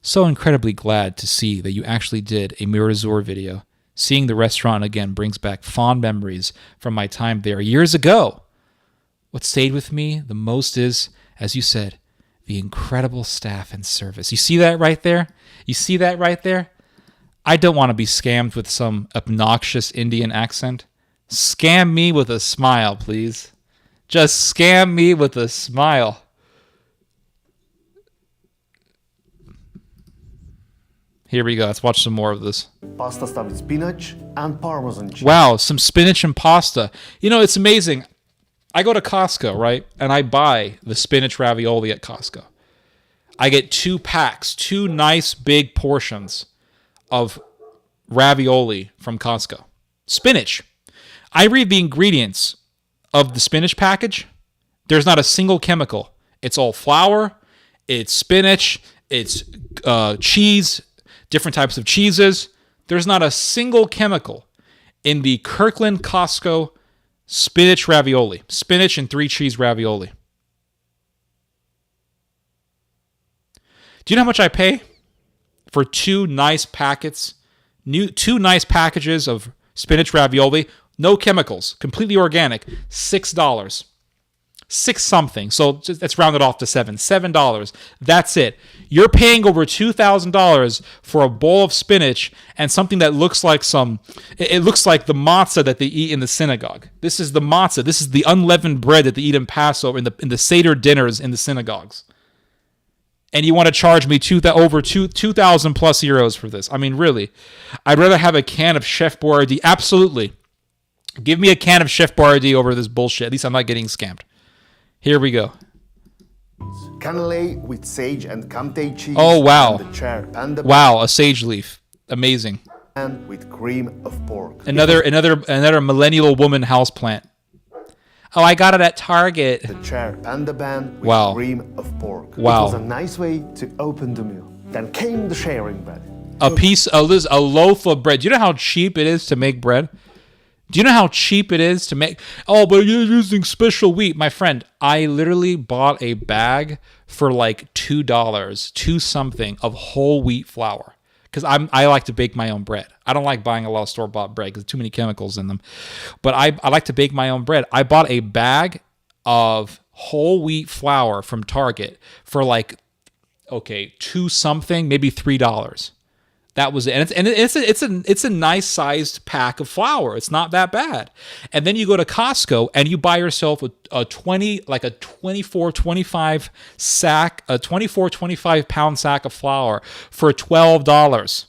So incredibly glad to see that you actually did a Mirazur video. Seeing the restaurant again brings back fond memories from my time there years ago. What stayed with me the most is, as you said, the incredible staff and service. You see that right there? You see that right there? I don't want to be scammed with some obnoxious Indian accent. Scam me with a smile, please. Just scam me with a smile. Here we go. Let's watch some more of this. Pasta stuffed with spinach and Parmesan cheese. Wow, some spinach and pasta. You know, it's amazing. I go to Costco, right? And I buy the spinach ravioli at Costco. I get 2 packs, 2 nice big portions of ravioli from Costco. Spinach. I read the ingredients of the spinach package. There's not a single chemical. It's all flour, it's spinach, it's cheese, different types of cheeses. There's not a single chemical in the Kirkland Costco spinach ravioli. Spinach and 3 cheese ravioli. Do you know how much I pay for 2 nice packets, 2 nice packages of spinach ravioli? No chemicals, completely organic. $6. 6 something. So let's round it off to $7. That's it. You're paying over $2,000 for a bowl of spinach and something that looks like it looks like the matzah that they eat in the synagogue. This is the matzah. This is the unleavened bread that they eat in Passover in the Seder dinners in the synagogues. And you want to charge me over 2,000 plus euros for this? I mean, really? I'd rather have a can of Chef Boyardee. Absolutely. Give me a can of Chef Boyardee over this bullshit. At least I'm not getting scammed. Here we go. Cannelé with sage and Comté cheese. Oh, wow. And the chair panda Wow, a sage leaf. Amazing. pan with cream of pork. Another millennial woman houseplant. Oh, I got it at Target. The chair panda ban with Wow. cream of pork. Wow. It was a nice way to open the meal. Then came the sharing bread. A loaf of bread. Do you know how cheap it is to make bread? Do you know how cheap it is to make? Oh, but you're using special wheat. My friend, I literally bought a bag for like $2, 2 something of whole wheat flour. Because I like to bake my own bread. I don't like buying a lot of store-bought bread because there's too many chemicals in them. But I like to bake my own bread. I bought a bag of whole wheat flour from Target for like, 2 something, maybe $3. That was it. And it's a nice sized pack of flour. It's not that bad. And then you go to Costco and you buy yourself a 24, 25 pound sack of flour for $12.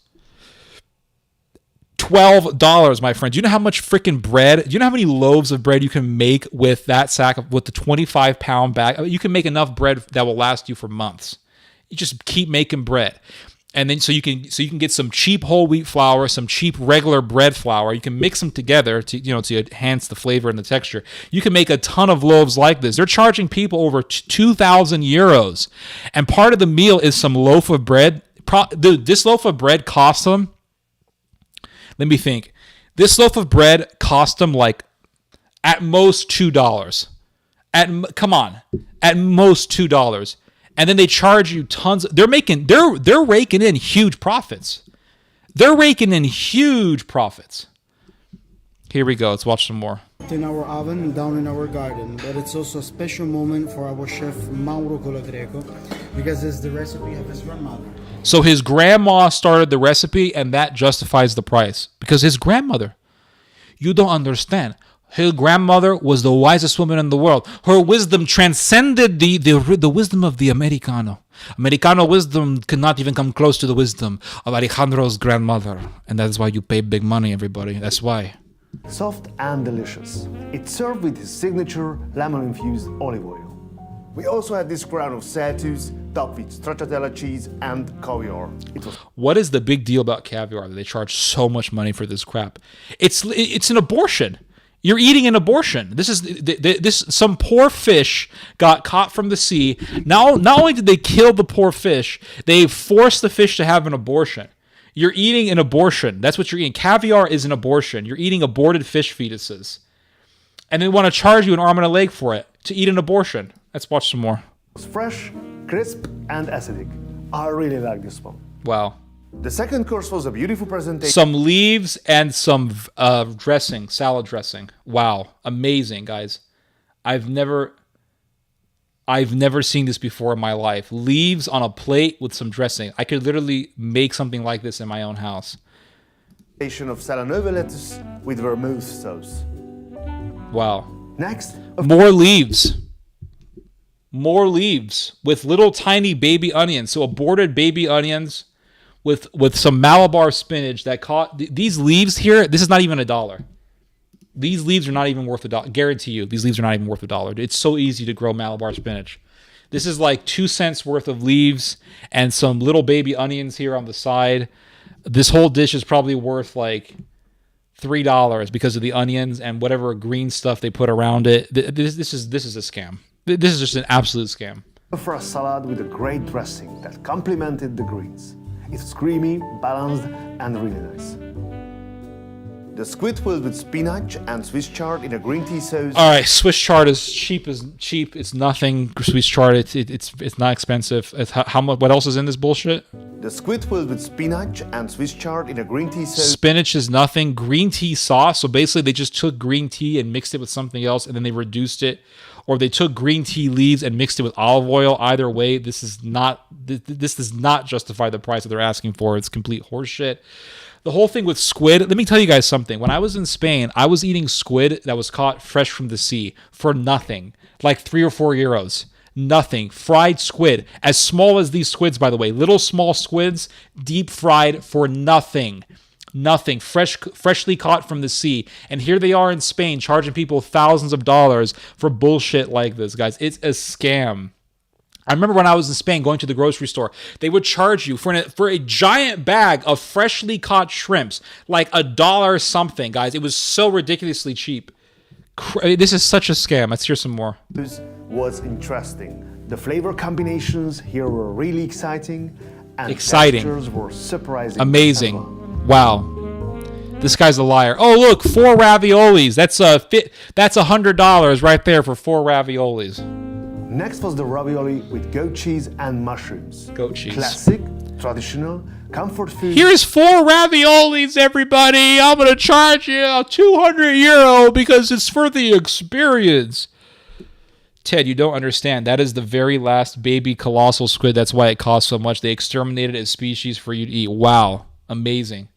$12, my friend. Do you know how much freaking bread? Do you know how many loaves of bread you can make with that sack with the 25 pound bag? I mean, you can make enough bread that will last you for months. You just keep making bread. And then so you can get some cheap whole wheat flour, some cheap regular bread flour. You can mix them together to enhance the flavor and the texture. You can make a ton of loaves like this. They're charging people over 2,000 euros, and part of the meal is some loaf of bread. Dude, this loaf of bread cost them. Let me think. This loaf of bread cost them like at most $2. At most $2. And then they charge you tons. They're raking in huge profits. They're raking in huge profits. Here we go. Let's watch some more. In our oven, down in our garden, but it's also a special moment for our chef Mauro Colagreco because it's the recipe of his grandmother. So his grandma started the recipe, and that justifies the price because his grandmother. You don't understand. Her grandmother was the wisest woman in the world. Her wisdom transcended the wisdom of the Americano. Americano wisdom could not even come close to the wisdom of Alejandro's grandmother. And that's why you pay big money, everybody. That's why. Soft and delicious. It's served with his signature lemon-infused olive oil. We also had this crown of cetus, topped with stracciatella cheese and caviar. What is the big deal about caviar that they charge so much money for this crap? It's an abortion. You're eating an abortion. This some poor fish got caught from the sea. Not only did they kill the poor fish, they forced the fish to have an abortion. You're eating an abortion. That's what you're eating. Caviar is an abortion. You're eating aborted fish fetuses. And they want to charge you an arm and a leg for it to eat an abortion. Let's watch some more. It's fresh, crisp, and acidic. I really like this one. Wow. The second course was a beautiful presentation. Some leaves and some dressing, salad dressing. Wow, amazing, guys. I've never seen this before in my life. Leaves on a plate with some dressing. I could literally make something like this in my own house. Of Salanova lettuce with vermouth sauce. Wow. Next, More leaves with little tiny baby onions. So aborted baby onions with some Malabar spinach that caught these leaves here. This is not even $1. These leaves are not even worth $1. Guarantee you, these leaves are not even worth $1. It's so easy to grow Malabar spinach. This is like 2 cents worth of leaves and some little baby onions here on the side. This whole dish is probably worth like $3 because of the onions and whatever green stuff they put around it. This is a scam. This is just an absolute scam. for a salad with a great dressing that complemented the greens. It's creamy, balanced, and really nice. The squid filled with spinach and Swiss chard in a green tea sauce. All right, Swiss chard is cheap. It's nothing. Swiss chard, it's not expensive. How much? What else is in this bullshit? The squid filled with spinach and Swiss chard in a green tea sauce. Spinach is nothing. Green tea sauce. So basically, they just took green tea and mixed it with something else, and then they reduced it. Or they took green tea leaves and mixed it with olive oil. Either way, this does not justify the price that they're asking for. It's complete horseshit. The whole thing with squid, let me tell you guys something. When I was in Spain, I was eating squid that was caught fresh from the sea for nothing, like 3 or 4 euros. Nothing. Fried squid, as small as these squids, by the way. Little small squids, deep fried for nothing. Nothing. Freshly caught from the sea. And here they are in Spain charging people thousands of dollars for bullshit like this, guys. It's a scam. I remember when I was in Spain going to the grocery store, they would charge you for a giant bag of freshly caught shrimps, like $1 something, guys. It was so ridiculously cheap. This is such a scam. Let's hear some more. This was interesting. The flavor combinations here were really exciting. And textures were surprising. Amazing. Wow. This guy's a liar. Oh, look, 4 raviolis. That's $100 right there for 4 raviolis. Next was the ravioli with goat cheese and mushrooms. Goat cheese. Classic, traditional, comfort food. Here's 4 raviolis, everybody. I'm going to charge you €200 because it's for the experience. Ted, you don't understand. That is the very last baby colossal squid. That's why it costs so much. They exterminated a species for you to eat. Wow. Amazing.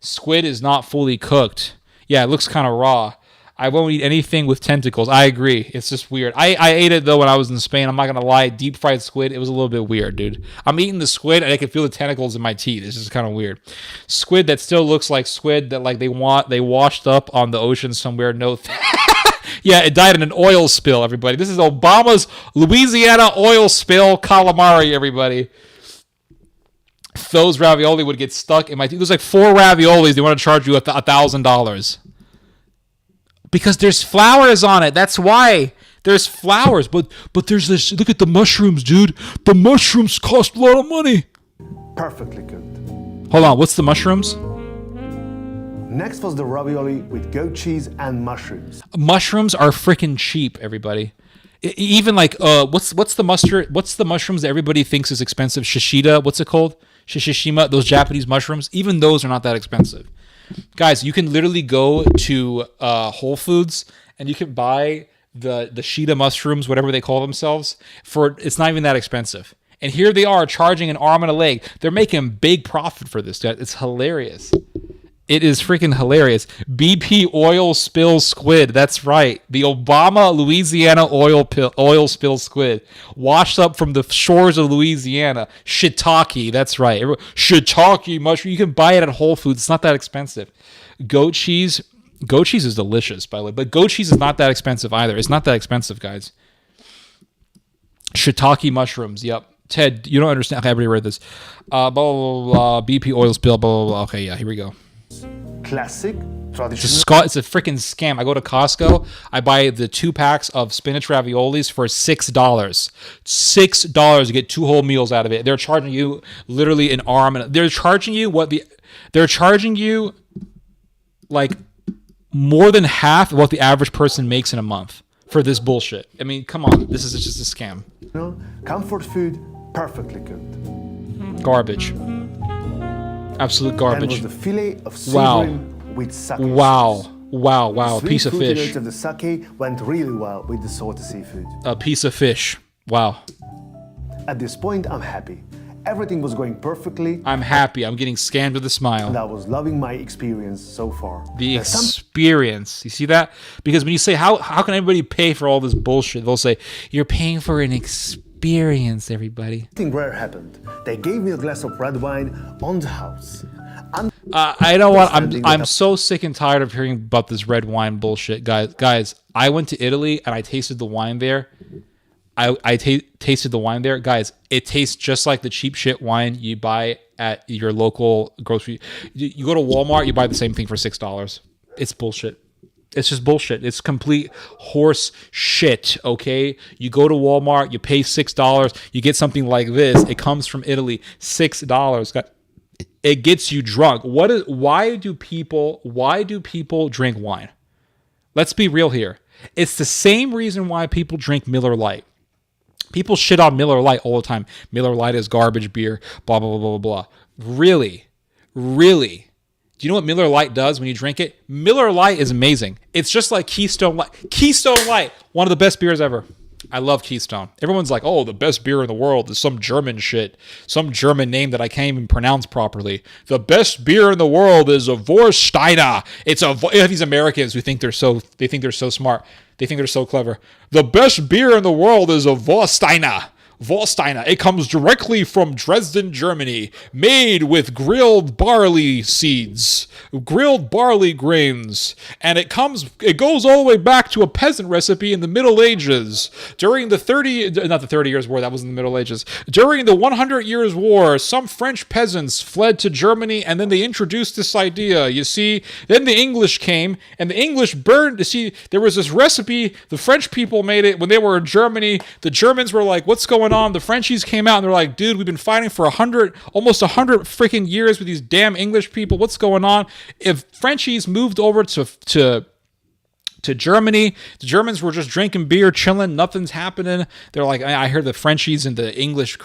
Squid is not fully cooked. Yeah, it looks kind of raw. I won't eat anything with tentacles. I agree. It's just weird. I ate it, though, when I was in Spain. I'm not going to lie. Deep fried squid, it was a little bit weird, dude. I'm eating the squid, and I can feel the tentacles in my teeth. It's just kind of weird. Squid that still looks like squid that like they washed up on the ocean somewhere. No. Yeah, it died in an oil spill, everybody. This is Obama's Louisiana oil spill calamari, everybody. those ravioli would get stuck in my teeth. There's like 4 raviolis. They want to charge you $1,000 because there's flowers on it. That's why there's flowers. But there's this. Look at the mushrooms, dude. The mushrooms cost a lot of money. Perfectly cooked. Hold on. What's the mushrooms? Next was the ravioli with goat cheese and mushrooms. Mushrooms are freaking cheap, everybody. Even like what's the mustard? What's the mushrooms that everybody thinks is expensive? Shishida. What's it called? Shishishima. Those Japanese mushrooms. Even those are not that expensive. Guys, you can literally go to Whole Foods and you can buy the Shida mushrooms, whatever they call themselves, for it's not even that expensive. And here they are charging an arm and a leg. They're making big profit for this. It's hilarious. It is freaking hilarious. BP oil spill squid. That's right. The Obama Louisiana oil spill squid. Washed up from the shores of Louisiana. Shiitake. That's right. Shiitake mushroom. You can buy it at Whole Foods. It's not that expensive. Goat cheese. Goat cheese is delicious, by the way. But goat cheese is not that expensive either. It's not that expensive, guys. Shiitake mushrooms. Yep. Ted, you don't understand. Okay, I already read this. Blah, blah, blah, blah. BP oil spill. Blah, blah, blah. Okay, yeah, here we go. Classic, traditional. It's a freaking scam. I go to Costco. I buy the 2 packs of spinach raviolis for $6. $6 to get 2 whole meals out of it. They're charging you literally an arm, and they're charging you like more than half of what the average person makes in a month for this bullshit. I mean, come on. This is just a scam. Comfort food, perfectly cooked. Garbage. Absolute Then garbage. was the fillet of Wow. sirloin with sake Wow. sauce. Wow. Wow. A Sweet piece of fruity fish. notes of the sake went really well with the salty seafood. A piece of fish. Wow. At this point, I'm happy. Everything was going perfectly, I'm happy. I'm getting scammed with a and smile. I was loving my experience so far. The There's experience. You see that? Because when you say, how can everybody pay for all this bullshit? They'll say, you're paying for an experience, everybody. something rare happened. They gave me a glass of red wine on the house. I know what. Understanding I'm that- so sick and tired of hearing about this red wine bullshit, guys. I went to Italy and I tasted the wine there. Tasted the wine there, guys. It tastes just like the cheap shit wine you buy at your local grocery. You go to Walmart, you buy the same thing for $6. It's bullshit. It's just bullshit. It's complete horse shit, okay? You go to Walmart, you pay $6, you get something like this. It comes from Italy, $6. It gets you drunk. Why do people drink wine? Let's be real here. It's the same reason why people drink Miller Lite. People shit on Miller Lite all the time. Miller Lite is garbage beer, blah, blah, blah, blah, blah. Really? Really? Do you know what Miller Lite does when you drink it? Miller Lite is amazing. It's just like Keystone Light. Keystone Light, one of the best beers ever. I love Keystone. Everyone's like, oh, the best beer in the world is some German shit. Some German name that I can't even pronounce properly. The best beer in the world is a Vorsteiner. It's these Americans who think they're so smart. They think they're so clever. The best beer in the world is a Vorsteiner. Volsteiner. It comes directly from Dresden, Germany, made with grilled barley seeds, grilled barley grains, and it goes all the way back to a peasant recipe in the Middle Ages. During the 30 Years' War, that was in the Middle Ages. During the 100 Years' War, some French peasants fled to Germany, and then they introduced this idea. You see, then the English came, and the English burned. You see, there was this recipe. The French people made it when they were in Germany. The Germans were like, what's going on? The Frenchies came out and they're like, dude, we've been fighting for almost 100 freaking years with these damn English people. What's going on? If Frenchies moved over to Germany, the Germans were just drinking beer, chilling, nothing's happening. They're like, I heard the Frenchies and the English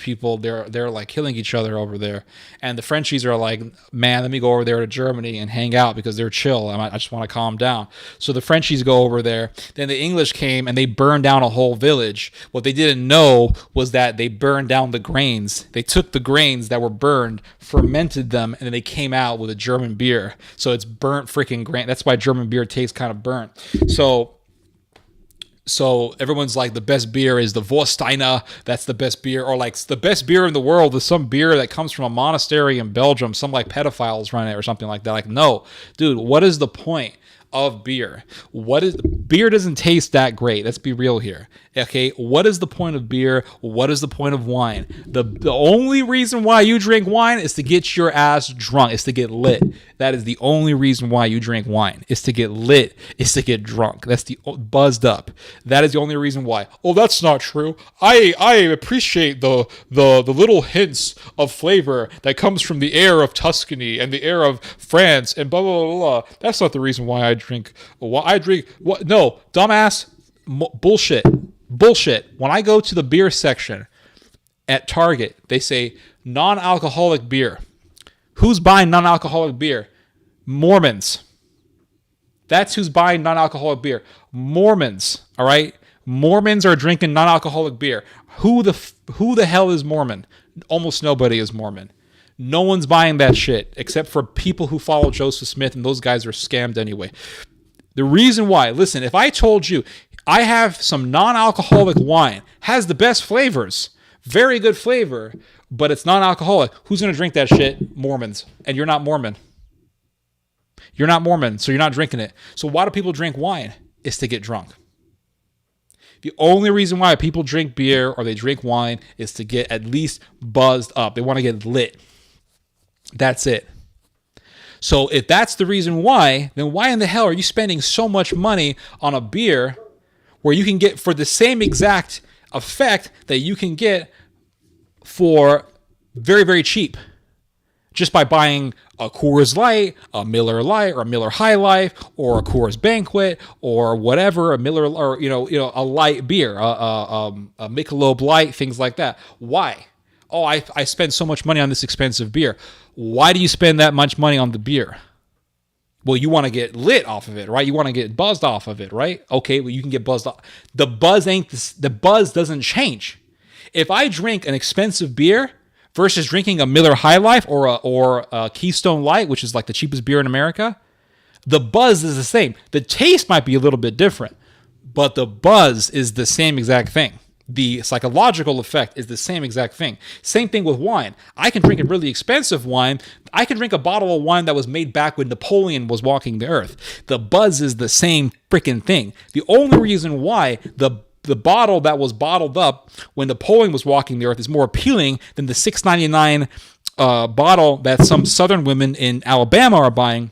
people, they're like killing each other over there. And the Frenchies are like, man, let me go over there to Germany and hang out because they're chill. I just want to calm down. So the Frenchies go over there. Then the English came and they burned down a whole village. What they didn't know was that they burned down the grains. They took the grains that were burned, fermented them, and then they came out with a German beer. So it's burnt freaking grain. That's why German beer tastes kind of burnt. So everyone's like, the best beer is the Vorsteiner. That's the best beer. Or like, the best beer in the world is some beer that comes from a monastery in Belgium. Some like pedophiles run it or something like that. Like, no, dude, what is the point of beer. Beer doesn't taste that great. Let's be real here. Okay, what is the point of beer? What is the point of wine? The only reason why you drink wine is to get your ass drunk. It's to get lit. That is the only reason why you drink wine. Is to get lit. Is to get drunk. That's the buzzed up. That is the only reason why. Oh, that's not true. I appreciate the little hints of flavor that comes from the air of Tuscany and the air of France and blah blah blah blah. That's not the reason why I drink. Why I drink? What? No, dumbass. Bullshit. Bullshit. When I go to the beer section at Target, they say non-alcoholic beer. Who's buying non-alcoholic beer? Mormons. That's who's buying non-alcoholic beer. Mormons. All right. Mormons are drinking non-alcoholic beer. Who the hell is Mormon? Almost nobody is Mormon. No one's buying that shit except for people who follow Joseph Smith, and those guys are scammed anyway. The reason why, listen, if I told you I have some non-alcoholic wine, has the best flavors, very good flavor, but it's non-alcoholic, who's going to drink that shit? Mormons. And you're not Mormon. You're not Mormon, so you're not drinking it. So why do people drink wine? It's to get drunk. The only reason why people drink beer or they drink wine is to get at least buzzed up. They want to get lit. That's it. So if that's the reason why, then why in the hell are you spending so much money on a beer where you can get for the same exact effect that you can get for very, very cheap? Just by buying a Coors Light, a Miller Lite, or a Miller High Life, or a Coors Banquet, or whatever, a Miller, or a light beer, a Michelob Light, things like that. Why? Oh, I spend so much money on this expensive beer. Why do you spend that much money on the beer? Well, you want to get lit off of it, right? You want to get buzzed off of it, right? Okay, well, you can get buzzed off. The buzz doesn't change. If I drink an expensive beer versus drinking a Miller High Life or a Keystone Light, which is like the cheapest beer in America, the buzz is the same. The taste might be a little bit different, but the buzz is the same exact thing. The psychological effect is the same exact thing. Same thing with wine. I can drink a really expensive wine. I can drink a bottle of wine that was made back when Napoleon was walking the earth. The buzz is the same freaking thing. The only reason why the bottle that was bottled up when Napoleon was walking the earth is more appealing than the $6.99 bottle that some Southern women in Alabama are buying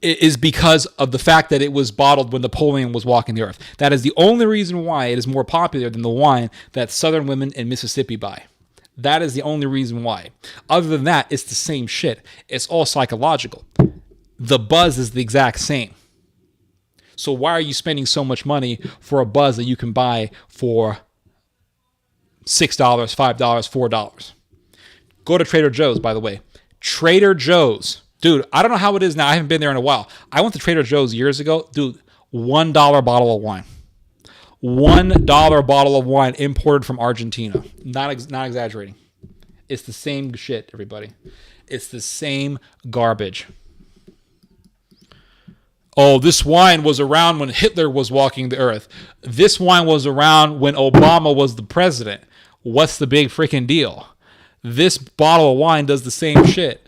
is because of the fact that it was bottled when Napoleon was walking the earth. That is the only reason why it is more popular than the wine that Southern women in Mississippi buy. That is the only reason why. Other than that, it's the same shit. It's all psychological. The buzz is the exact same. So why are you spending so much money for a buzz that you can buy for $6, $5, $4? Go to Trader Joe's, by the way. Trader Joe's. Dude, I don't know how it is now. I haven't been there in a while. I went to Trader Joe's years ago. Dude, $1 bottle of wine. $1 bottle of wine imported from Argentina. Not exaggerating. It's the same shit, everybody. It's the same garbage. Oh, this wine was around when Hitler was walking the earth. This wine was around when Obama was the president. What's the big freaking deal? This bottle of wine does the same shit.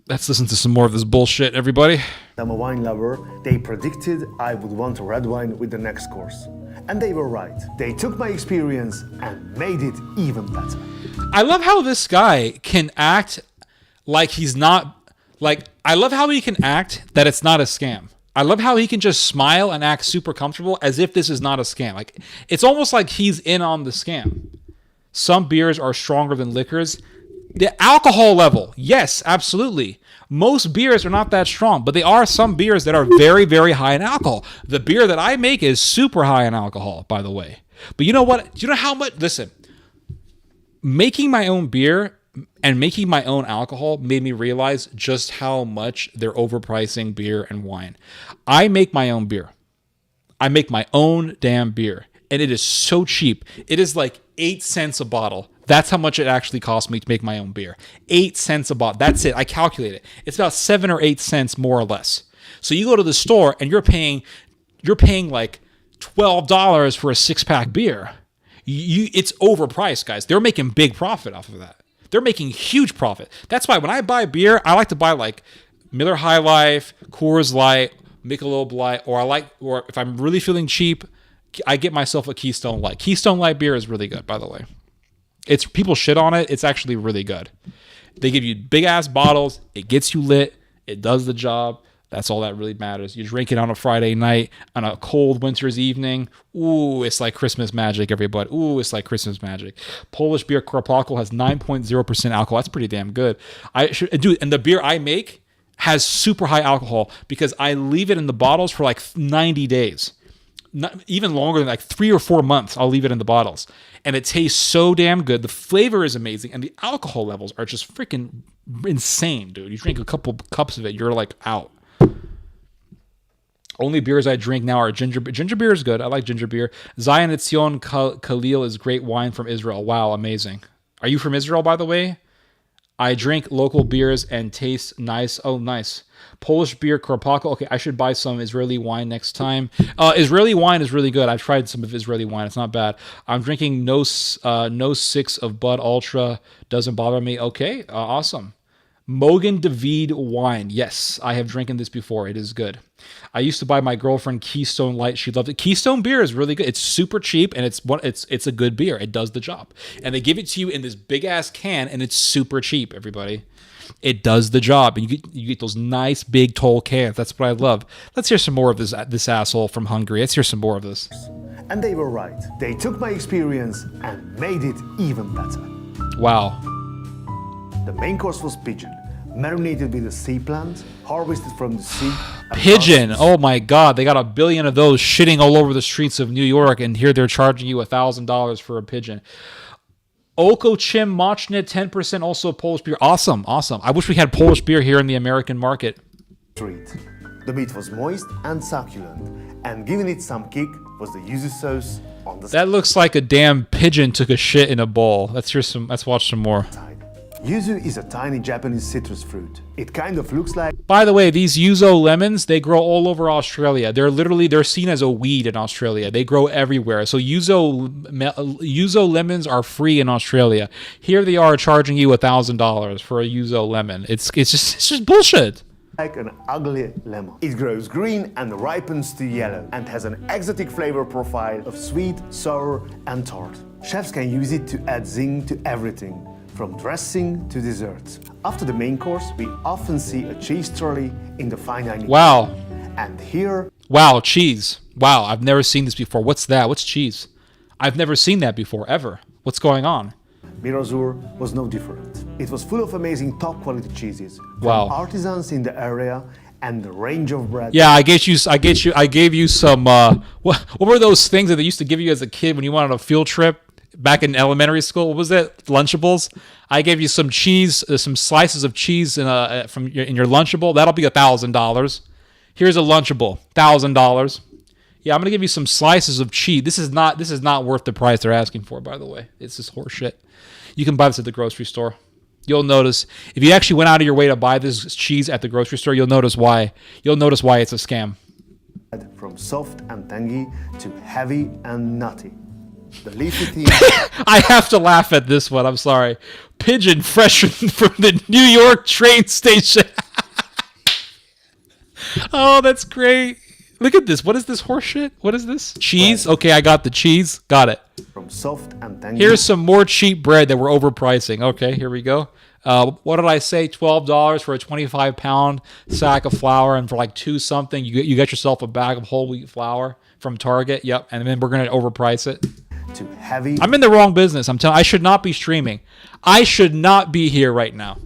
Let's listen to some more of this bullshit, everybody. I'm a wine lover. They predicted I would want a red wine with the next course. And they were right. They took my experience and made it even better. I love how this guy can act like he's not... I love how he can act that it's not a scam. I love how he can just smile and act super comfortable as if this is not a scam. It's almost like he's in on the scam. Some beers are stronger than liquors. The alcohol level, yes, absolutely. Most beers are not that strong, but there are some beers that are very, very high in alcohol. The beer that I make is super high in alcohol, by the way. But you know what? Do you know how much? Listen, making my own beer and making my own alcohol made me realize just how much they're overpricing beer and wine. I make my own beer. I make my own damn beer, and it is so cheap. It is like 8 cents a bottle. That's how much it actually costs me to make my own beer. 8 cents a bottle. That's it. I calculate it. It's about 7 or 8 cents more or less. So you go to the store and you're paying like $12 for a 6-pack beer. It's overpriced, guys. They're making big profit off of that. They're making huge profit. That's why when I buy beer, I like to buy like Miller High Life, Coors Light, Michelob Light, or if I'm really feeling cheap, I get myself a Keystone Light. Keystone Light beer is really good, by the way. It's people shit on it. It's actually really good. They give you big ass bottles. It gets you lit. It does the job. That's all that really matters. You drink it on a Friday night, on a cold winter's evening. Ooh, it's like Christmas magic, everybody. Ooh, it's like Christmas magic. Polish beer Kropalko has 9.0% alcohol. That's pretty damn good. Dude, and the beer I make has super high alcohol because I leave it in the bottles for like 90 days. Not even longer than like 3 or 4 months. I'll leave it in the bottles, and it tastes so damn good. The flavor is amazing, and the alcohol levels are just freaking insane, dude. You drink a couple cups of it, you're like out. Only beers I drink now are ginger beer. Ginger beer is good. I like ginger beer. Zion Etzion Khalil is great wine from Israel. Wow, amazing. Are you from Israel, by the way? I drink local beers and taste nice. Oh, nice. Polish beer, Kropalko. Okay, I should buy some Israeli wine next time. Israeli wine is really good. I've tried some of Israeli wine. It's not bad. I'm drinking no 6 of Bud Ultra. Doesn't bother me. Okay, awesome. Mogen David wine. Yes, I have drinking this before. It is good. I used to buy my girlfriend Keystone Light. She loved it. Keystone beer is really good. It's super cheap and it's a good beer. It does the job. And they give it to you in this big ass can and it's super cheap, everybody. It does the job. And you get those nice big tall cans. That's what I love. Let's hear some more of this asshole from Hungary. Let's hear some more of this. And they were right. They took my experience and made it even better. Wow. The main course was pigeon, marinated with a sea plant, harvested from the sea. Pigeon. Oh my God. They got a billion of those shitting all over the streets of New York, and here they're charging you $1,000 for a pigeon. Okochim Mochne, 10% also Polish beer. Awesome. Awesome. I wish we had Polish beer here in the American market. Treat. The meat was moist and succulent, and giving it some kick was the yuzu sauce on the That looks like a damn pigeon took a shit in a bowl. Let's watch some more. side. Yuzu is a tiny Japanese citrus fruit. It kind of looks like By the way, these yuzu lemons, they grow all over Australia. They're seen as a weed in Australia. They grow everywhere. So yuzu lemons are free in Australia. Here they are charging you $1,000 for a yuzu lemon. It's just bullshit. an ugly lemon. It grows green and ripens to yellow and has an exotic flavor profile of sweet, sour and tart. Chefs can use it to add zing to everything, from dressing to desserts. After the main course, we often see a cheese trolley in the fine dining. Wow. And here, Wow, cheese. Wow, I've never seen this before. What's that? What's cheese? I've never seen that before, ever. What's going on? Mirazur was no different. It was full of amazing top quality cheeses from Wow. artisans in the area and the range of bread. Yeah, I gave you some, what were those things that they used to give you as a kid when you went on a field trip back in elementary school? What was it? Lunchables? I gave you some cheese, some slices of cheese in your Lunchable. That'll be $1,000. Here's a Lunchable, $1,000. Yeah, I'm gonna give you some slices of cheese. This is not worth the price they're asking for, by the way. It's just horse shit. You can buy this at the grocery store. You'll notice if you actually went out of your way to buy this cheese at the grocery store, you'll notice why. You'll notice why it's a scam. From soft and tangy to heavy and nutty. The leafy theme I have to laugh at this one. I'm sorry. Pigeon fresh from the New York train station. Oh, that's great. Look at this. What is this horse shit? What is this? Cheese? Okay, I got the cheese. Got it. from soft and tangy. Here's some more cheap bread that we're overpricing. Okay, here we go. What did I say? $12 for a 25-pound sack of flour, and for like $2 something, you get yourself a bag of whole wheat flour from Target. Yep, and then we're gonna overprice it. to heavy. I'm in the wrong business. I should not be streaming. I should not be here right now.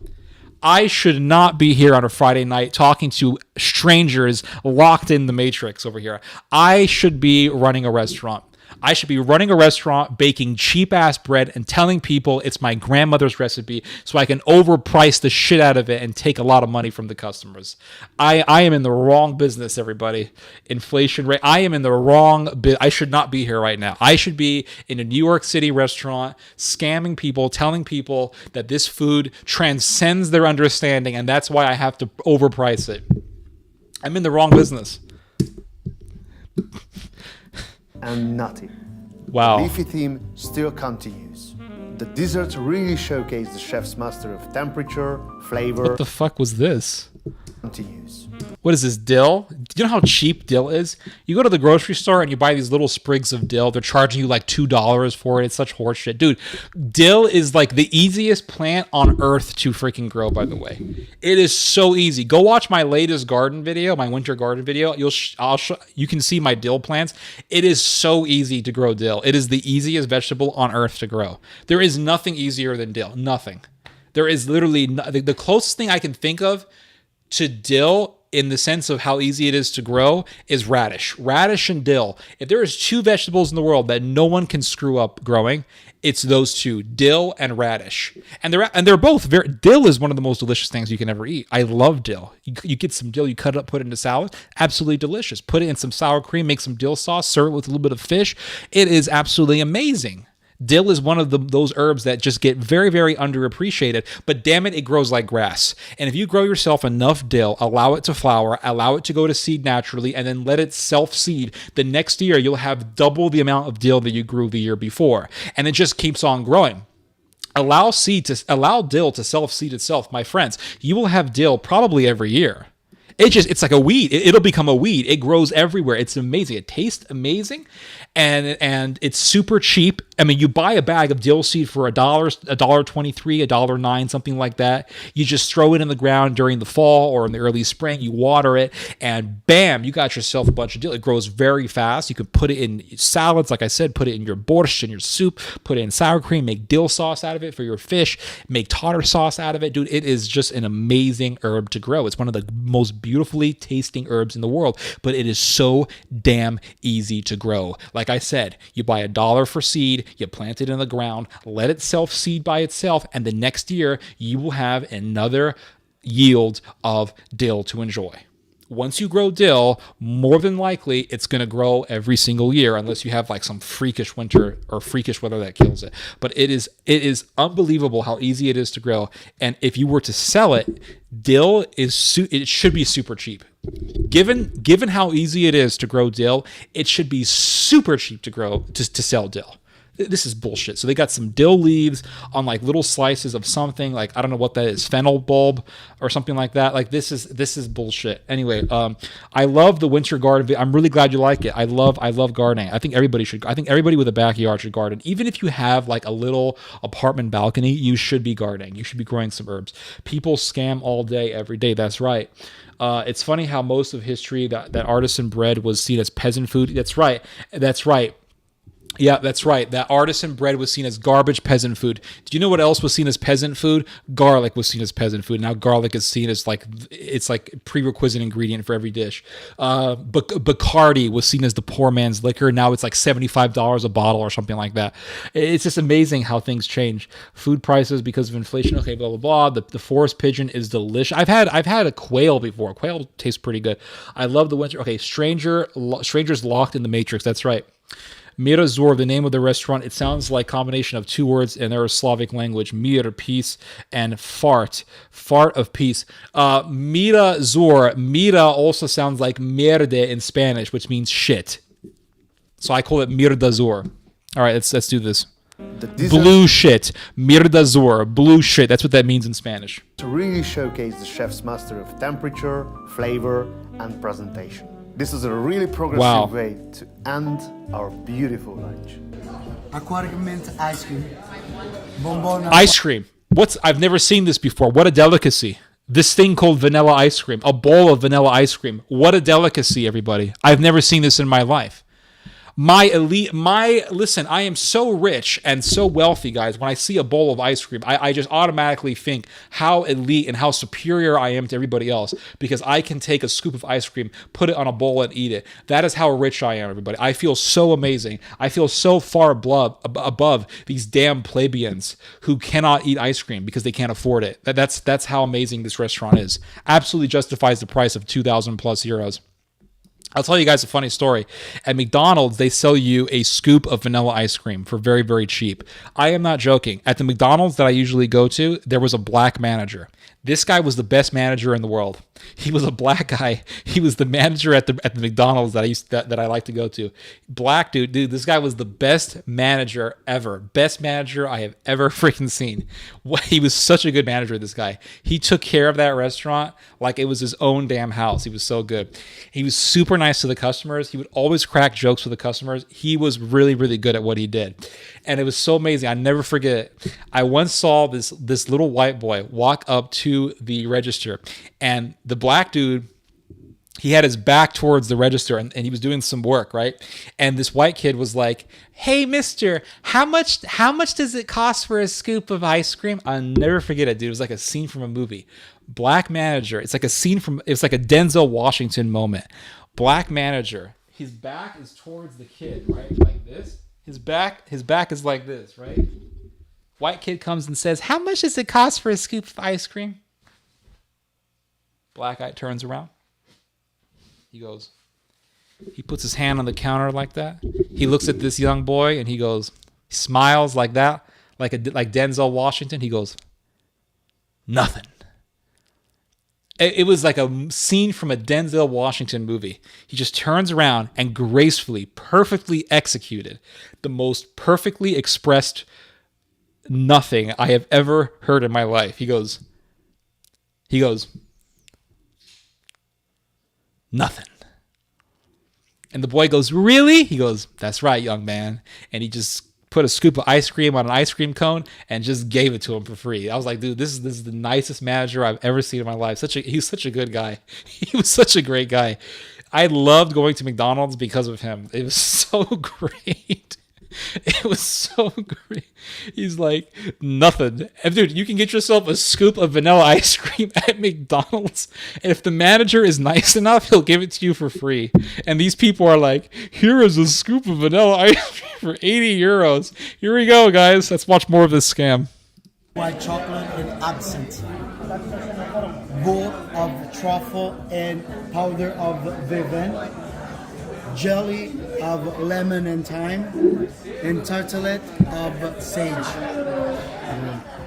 I should not be here on a Friday night talking to strangers locked in the Matrix over here. I should be running a restaurant. I should be running a restaurant, baking cheap-ass bread, and telling people it's my grandmother's recipe so I can overprice the shit out of it and take a lot of money from the customers. I am in the wrong business, everybody. Inflation rate. I am in the wrong I should not be here right now. I should be in a New York City restaurant scamming people, telling people that this food transcends their understanding, and that's why I have to overprice it. I'm in the wrong business. and nutty. Wow. The leafy theme still continues. The desserts really showcase the chef's master of temperature, flavor, What the fuck was this? continues. What is this, dill? Do you know how cheap dill is? You go to the grocery store and you buy these little sprigs of dill. They're charging you like $2 for it. It's such horseshit. Dude, dill is like the easiest plant on earth to freaking grow, by the way. It is so easy. Go watch my latest garden video, my winter garden video. You can see my dill plants. It is so easy to grow dill. It is the easiest vegetable on earth to grow. There is nothing easier than dill. Nothing. There is literally the closest thing I can think of to dill in the sense of how easy it is to grow is radish. Radish and dill. If there is two vegetables in the world that no one can screw up growing, it's those two, dill and radish. And they're both very, dill is one of the most delicious things you can ever eat. I love dill. You get some dill, you cut it up, put it into salad, absolutely delicious. Put it in some sour cream, make some dill sauce, serve it with a little bit of fish. It is absolutely amazing. Dill is one of those herbs that just get very, very underappreciated, but damn it, it grows like grass. And if you grow yourself enough dill, allow it to flower, allow it to go to seed naturally, and then let it self-seed, the next year you'll have double the amount of dill that you grew the year before. And it just keeps on growing. Allow dill to self-seed itself, my friends. You will have dill probably every year. It's like a weed. It'll become a weed. It grows everywhere. It's amazing. It tastes amazing, and it's super cheap. I mean, you buy a bag of dill seed for $1.23, $1.09, something like that. You just throw it in the ground during the fall or in the early spring. You water it, and bam, you got yourself a bunch of dill. It grows very fast. You can put it in salads, like I said. Put it in your borscht, in your soup. Put it in sour cream. Make dill sauce out of it for your fish. Make tartar sauce out of it, dude. It is just an amazing herb to grow. It's one of the most beautifully tasting herbs in the world, but it is so damn easy to grow. Like I said, you buy $1 for seed, you plant it in the ground, let it self-seed by itself, and the next year you will have another yield of dill to enjoy. Once you grow dill, more than likely it's going to grow every single year, unless you have like some freakish winter or freakish weather that kills it. But it is unbelievable how easy it is to grow. And if you were to sell it, dill it should be super cheap. Given how easy it is to grow dill, it should be super cheap to sell dill. This is bullshit. So they got some dill leaves on like little slices of something, like I don't know what that is, fennel bulb or something like that. Like this is bullshit. Anyway, I love the winter garden. I'm really glad you like it. I love gardening. I think everybody with a backyard should garden. Even if you have like a little apartment balcony, you should be gardening. You should be growing some herbs. People scam all day, every day. That's right. It's funny how most of history that artisan bread was seen as peasant food. That's right. Yeah, that's right. That artisan bread was seen as garbage peasant food. Do you know what else was seen as peasant food? Garlic was seen as peasant food. Now garlic is seen as like prerequisite ingredient for every dish. Bacardi was seen as the poor man's liquor. Now it's like $75 a bottle or something like that. It's just amazing how things change. Food prices because of inflation. Okay, blah blah blah. The forest pigeon is delicious. I've had a quail before. Quail tastes pretty good. I love the winter. Okay, strangers locked in the Matrix. That's right. Mirazor, the name of the restaurant, it sounds like a combination of two words in their Slavic language, mir, peace, and fart of peace. Mirazor, mira also sounds like merde in Spanish, which means shit. So I call it Mirdazor. All right, let's do this. Blue shit, Mirdazor, blue shit. That's what that means in Spanish. To really showcase the chef's mastery of temperature, flavor, and presentation. This is a really progressive way to end our beautiful lunch. Aquatic mint ice cream. Bonbon. Ice cream. I've never seen this before. What a delicacy. This thing called vanilla ice cream. A bowl of vanilla ice cream. What a delicacy, everybody. I've never seen this in my life. Listen, I am so rich and so wealthy, guys. When I see a bowl of ice cream, I just automatically think how elite and how superior I am to everybody else because I can take a scoop of ice cream, put it on a bowl and eat it. That is how rich I am, everybody. I feel so amazing. I feel so far above these damn plebeians who cannot eat ice cream because they can't afford it. That's how amazing this restaurant is. Absolutely justifies the price of 2,000 plus euros. I'll tell you guys a funny story. At McDonald's, they sell you a scoop of vanilla ice cream for very, very cheap. I am not joking. At the McDonald's that I usually go to, there was a black manager. This guy was the best manager in the world. He was a black guy. He was the manager at the McDonald's that I like to go to. Black dude, this guy was the best manager ever. Best manager I have ever freaking seen. He was such a good manager, this guy. He took care of that restaurant like it was his own damn house. He was so good. He was super nice to the customers. He would always crack jokes with the customers. He was really, really good at what he did. And it was so amazing. I never forget it. I once saw this little white boy walk up to the register, and the black dude, he had his back towards the register, and he was doing some work, right? And this white kid was like, "Hey, mister, how much does it cost for a scoop of ice cream?" I'll never forget it, dude. It was like a scene from a movie. Black manager. It's like a Denzel Washington moment. Black manager. His back is towards the kid, right? Like this. His back is like this, right? White kid comes and says, "How much does it cost for a scoop of ice cream?" Black guy turns around. He puts his hand on the counter like that. He looks at this young boy and he smiles like that, like Denzel Washington. He goes, "Nothing." It was like a scene from a Denzel Washington movie. He just turns around and gracefully, perfectly executed the most perfectly expressed nothing I have ever heard in my life. He goes, "Nothing." And the boy goes, "Really?" He goes, "That's right, young man." And he just put a scoop of ice cream on an ice cream cone and just gave it to him for free. I was like, dude, this is the nicest manager I've ever seen in my life. He's such a good guy. He was such a great guy. I loved going to McDonald's because of him. It was so great. It was so great. He's like, "Nothing." And dude, you can get yourself a scoop of vanilla ice cream at McDonald's, and if the manager is nice enough, he'll give it to you for free. And these people are like, "Here is a scoop of vanilla ice cream for 80 euros. Here we go, guys. Let's watch more of this scam. White chocolate and absinthe. Bowl of truffle and powder of Vivin. Jelly of lemon and thyme. And tartelette of sage.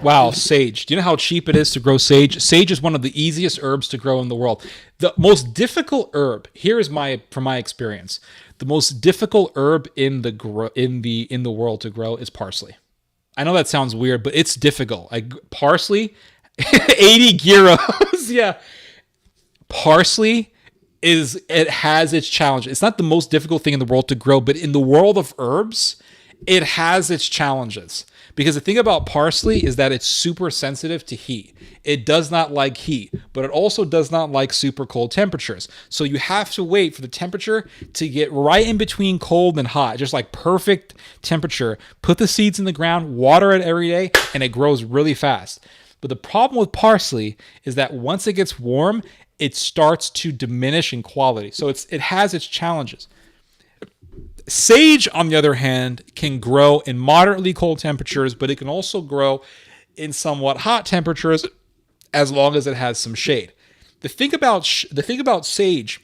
Wow, sage. Do you know how cheap it is to grow sage? Sage is one of the easiest herbs to grow in the world. The most difficult herb, from my experience, the most difficult herb in the world to grow is parsley. I know that sounds weird, but it's difficult. Like parsley, 80 gyros. Yeah. Parsley it has its challenges. It's not the most difficult thing in the world to grow, but in the world of herbs, it has its challenges. Because the thing about parsley is that it's super sensitive to heat. It does not like heat, but it also does not like super cold temperatures. So you have to wait for the temperature to get right in between cold and hot, just like perfect temperature. Put the seeds in the ground, water it every day, and it grows really fast. But the problem with parsley is that once it gets warm, it starts to diminish in quality. So it has its challenges. Sage, on the other hand, can grow in moderately cold temperatures, but it can also grow in somewhat hot temperatures as long as it has some shade. The thing about sage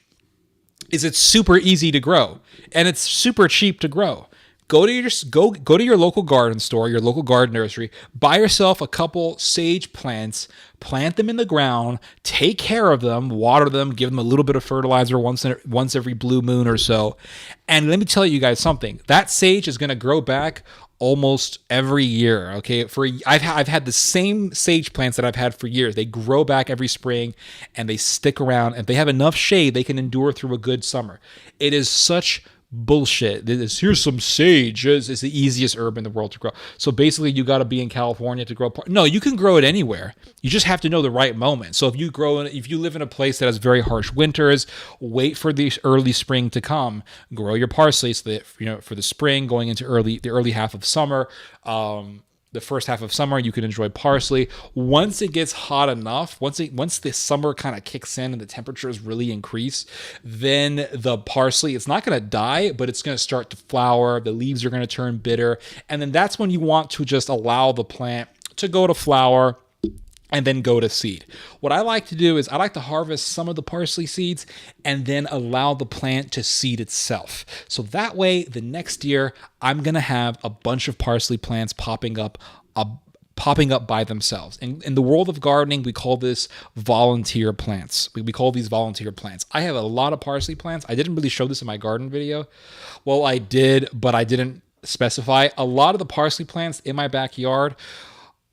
is it's super easy to grow and it's super cheap to grow. Go to your local garden store, your local garden nursery, buy yourself a couple sage plants, plant them in the ground, take care of them, water them, give them a little bit of fertilizer once every blue moon or so. And let me tell you guys something. That sage is going to grow back almost every year. Okay, I've had the same sage plants that I've had for years. They grow back every spring and they stick around. If they have enough shade, they can endure through a good summer. It is such bullshit. Here's some sage. It's the easiest herb in the world to grow. So basically, you got to be in California to grow. No, you can grow it anywhere. You just have to know the right moment. So if you live in a place that has very harsh winters, wait for the early spring to come. Grow your parsley so that for the spring, going into the early half of summer. The first half of summer, you can enjoy parsley. Once it gets hot enough, once the summer kind of kicks in and the temperatures really increase, then the parsley, it's not going to die, but it's going to start to flower. The leaves are going to turn bitter. And then that's when you want to just allow the plant to go to flower and then go to seed. What I like to do is I like to harvest some of the parsley seeds and then allow the plant to seed itself. So that way, the next year, I'm going to have a bunch of parsley plants popping up by themselves. In the world of gardening, we call this volunteer plants. We call these volunteer plants. I have a lot of parsley plants. I didn't really show this in my garden video. Well, I did, but I didn't specify. A lot of the parsley plants in my backyard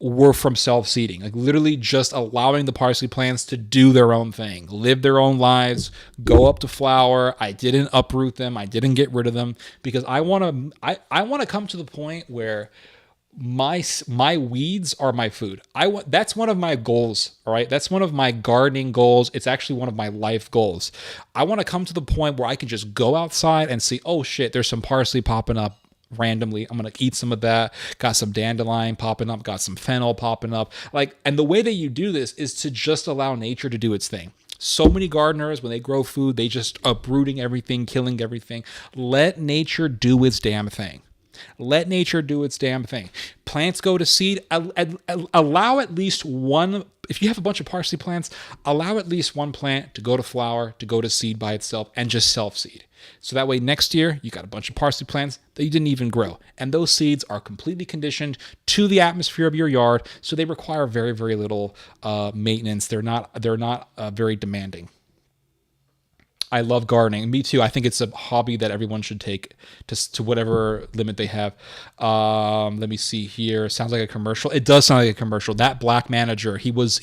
were from self-seeding, like literally just allowing the parsley plants to do their own thing, live their own lives, go up to flower. I didn't uproot them. I didn't get rid of them because I want to come to the point where my weeds are my food. That's one of my goals, all right? That's one of my gardening goals. It's actually one of my life goals. I want to come to the point where I can just go outside and see, oh shit, there's some parsley popping up randomly. I'm going to eat some of that. Got some dandelion popping up, got some fennel popping up. And the way that you do this is to just allow nature to do its thing. So many gardeners, when they grow food, they just uprooting everything, killing everything. Let nature do its damn thing. Let nature do its damn thing. Plants go to seed. Allow at least one, if you have a bunch of parsley plants, allow at least one plant to go to flower, to go to seed by itself, and just self-seed. So that way next year, you got a bunch of parsley plants that you didn't even grow. And those seeds are completely conditioned to the atmosphere of your yard, so they require very, very little maintenance. They're not very demanding. I love gardening. Me too. I think it's a hobby that everyone should take to whatever limit they have. Let me see here. Sounds like a commercial. It does sound like a commercial. That black manager, he was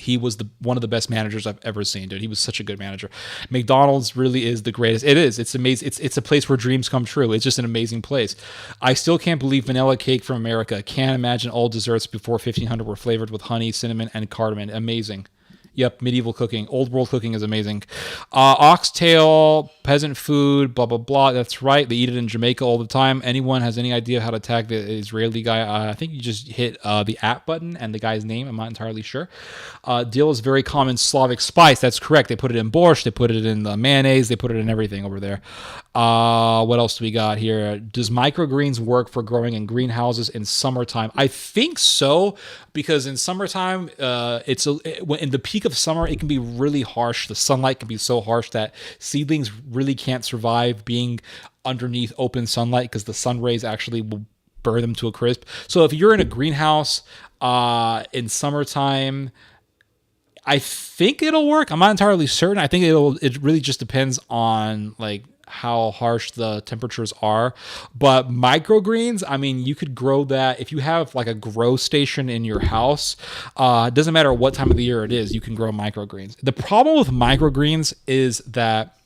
one of the best managers I've ever seen, dude. He was such a good manager. McDonald's really is the greatest. It is. It's amazing. It's a place where dreams come true. It's just an amazing place. I still can't believe vanilla cake from America. Can't imagine all desserts before 1500 were flavored with honey, cinnamon, and cardamom. Amazing. Yep, medieval cooking. Old world cooking is amazing. Oxtail, peasant food, blah, blah, blah. That's right. They eat it in Jamaica all the time. Anyone has any idea how to tag the Israeli guy? I think you just hit the @ button and the guy's name. I'm not entirely sure. Dill is very common Slavic spice. That's correct. They put it in borscht. They put it in the mayonnaise. They put it in everything over there. What else do we got here? Does microgreens work for growing in greenhouses in summertime? I think so, because in summertime, in the peak of summer, it can be really harsh. The sunlight can be so harsh that seedlings really can't survive being underneath open sunlight because the sun rays actually will burn them to a crisp. So if you're in a greenhouse in summertime, I think it'll work. I'm not entirely certain. I think it really just depends on how harsh the temperatures are. But microgreens, I mean, you could grow that if you have a grow station in your house. It doesn't matter what time of the year it is, you can grow microgreens. The problem with microgreens is that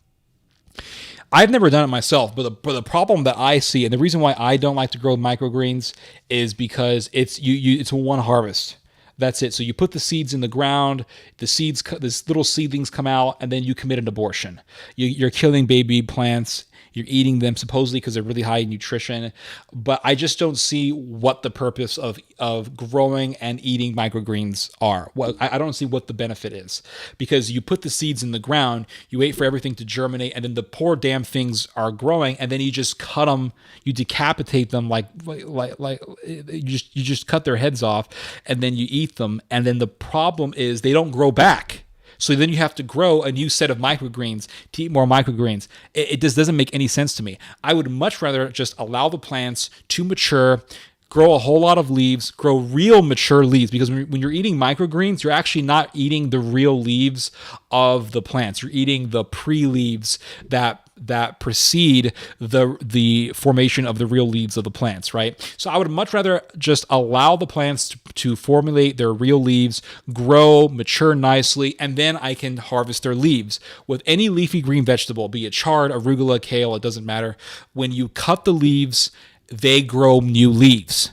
I've never done it myself, but the problem that I see, and the reason why I don't like to grow microgreens, is because it's a one harvest. That's it. So you put the seeds in the ground, these little seedlings come out, and then you commit an abortion. You're killing baby plants. You're eating them supposedly because they're really high in nutrition. But I just don't see what the purpose of growing and eating microgreens are. Well, I don't see what the benefit is, because you put the seeds in the ground, you wait for everything to germinate, and then the poor damn things are growing, and then you just cut them, you decapitate them you just cut their heads off, and then you eat them. And then the problem is they don't grow back. So then you have to grow a new set of microgreens to eat more microgreens. It just doesn't make any sense to me. I would much rather just allow the plants to mature, grow a whole lot of leaves, grow real mature leaves, because when you're eating microgreens, you're actually not eating the real leaves of the plants. You're eating the pre-leaves that precede the formation of the real leaves of the plants, right? So I would much rather just allow the plants to formulate their real leaves, grow, mature nicely, and then I can harvest their leaves. With any leafy green vegetable, be it chard, arugula, kale, it doesn't matter. When you cut the leaves, they grow new leaves.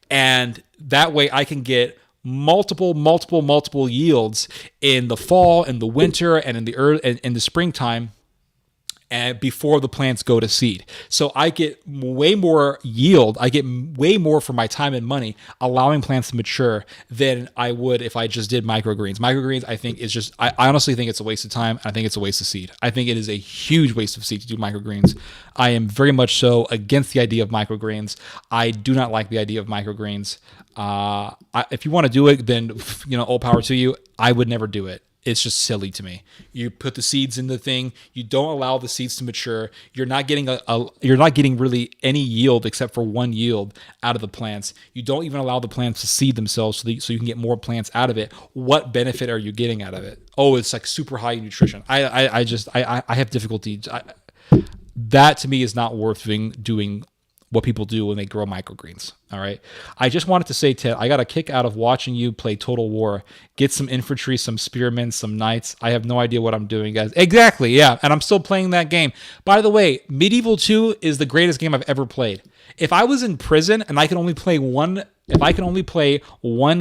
And that way I can get multiple yields in the fall, in the winter, and in the springtime. and before the plants go to seed. So I get way more yield. I get way more for my time and money allowing plants to mature than I would if I just did microgreens. Microgreens, I think, is just, I honestly think it's a waste of time. I think it's a waste of seed. I think it is a huge waste of seed to do microgreens. I am very much so against the idea of microgreens. I do not like the idea of microgreens. If you want to do it, then, all power to you. I would never do it. It's just silly to me. You put the seeds in the thing. You don't allow the seeds to mature. You're not getting you're not getting really any yield except for one yield out of the plants. You don't even allow the plants to seed themselves so you can get more plants out of it. What benefit are you getting out of it? Oh, it's like super high nutrition. I have difficulty. That to me is not worth doing what people do when they grow microgreens. All right. I just wanted to say, Ted, I got a kick out of watching you play Total War. Get some infantry, some spearmen, some knights. I have no idea what I'm doing, guys. Exactly. Yeah. And I'm still playing that game. By the way, Medieval 2 is the greatest game I've ever played. If I was in prison and I could only play one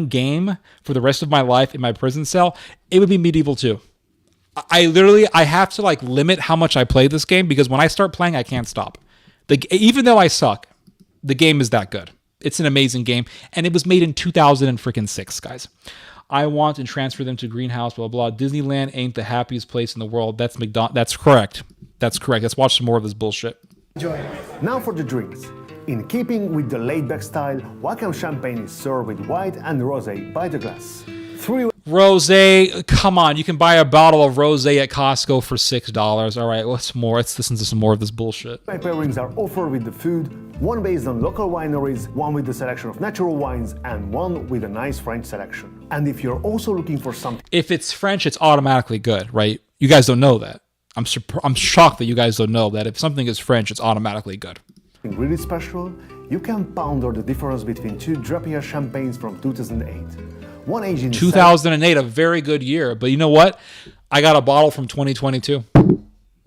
game for the rest of my life in my prison cell, it would be Medieval 2. I have to limit how much I play this game because when I start playing, I can't stop. Even though I suck, the game is that good. It's an amazing game, and it was made in 2006, guys. I want and transfer them to Greenhouse, blah, blah, blah. Disneyland ain't the happiest place in the world. That's That's correct. That's correct. Let's watch some more of this bullshit. Enjoy. Now for the drinks. In keeping with the laid-back style, Wacom champagne is served with white and rosé by the glass. 3 Rosé, come on. You can buy a bottle of rosé at Costco for $6. All right, what's more? Let's listen to some more of this bullshit. pairings are offered with the food, one based on local wineries, one with the selection of natural wines, and one with a nice French selection. And if you're also looking for something If it's French, it's automatically good, right? You guys don't know that. I'm shocked that you guys don't know that if something is French, it's automatically good. really special, you can ponder the difference between two Drapia champagnes from 2008. One aged in 2008, a very good year. But you know what? I got a bottle from 2022.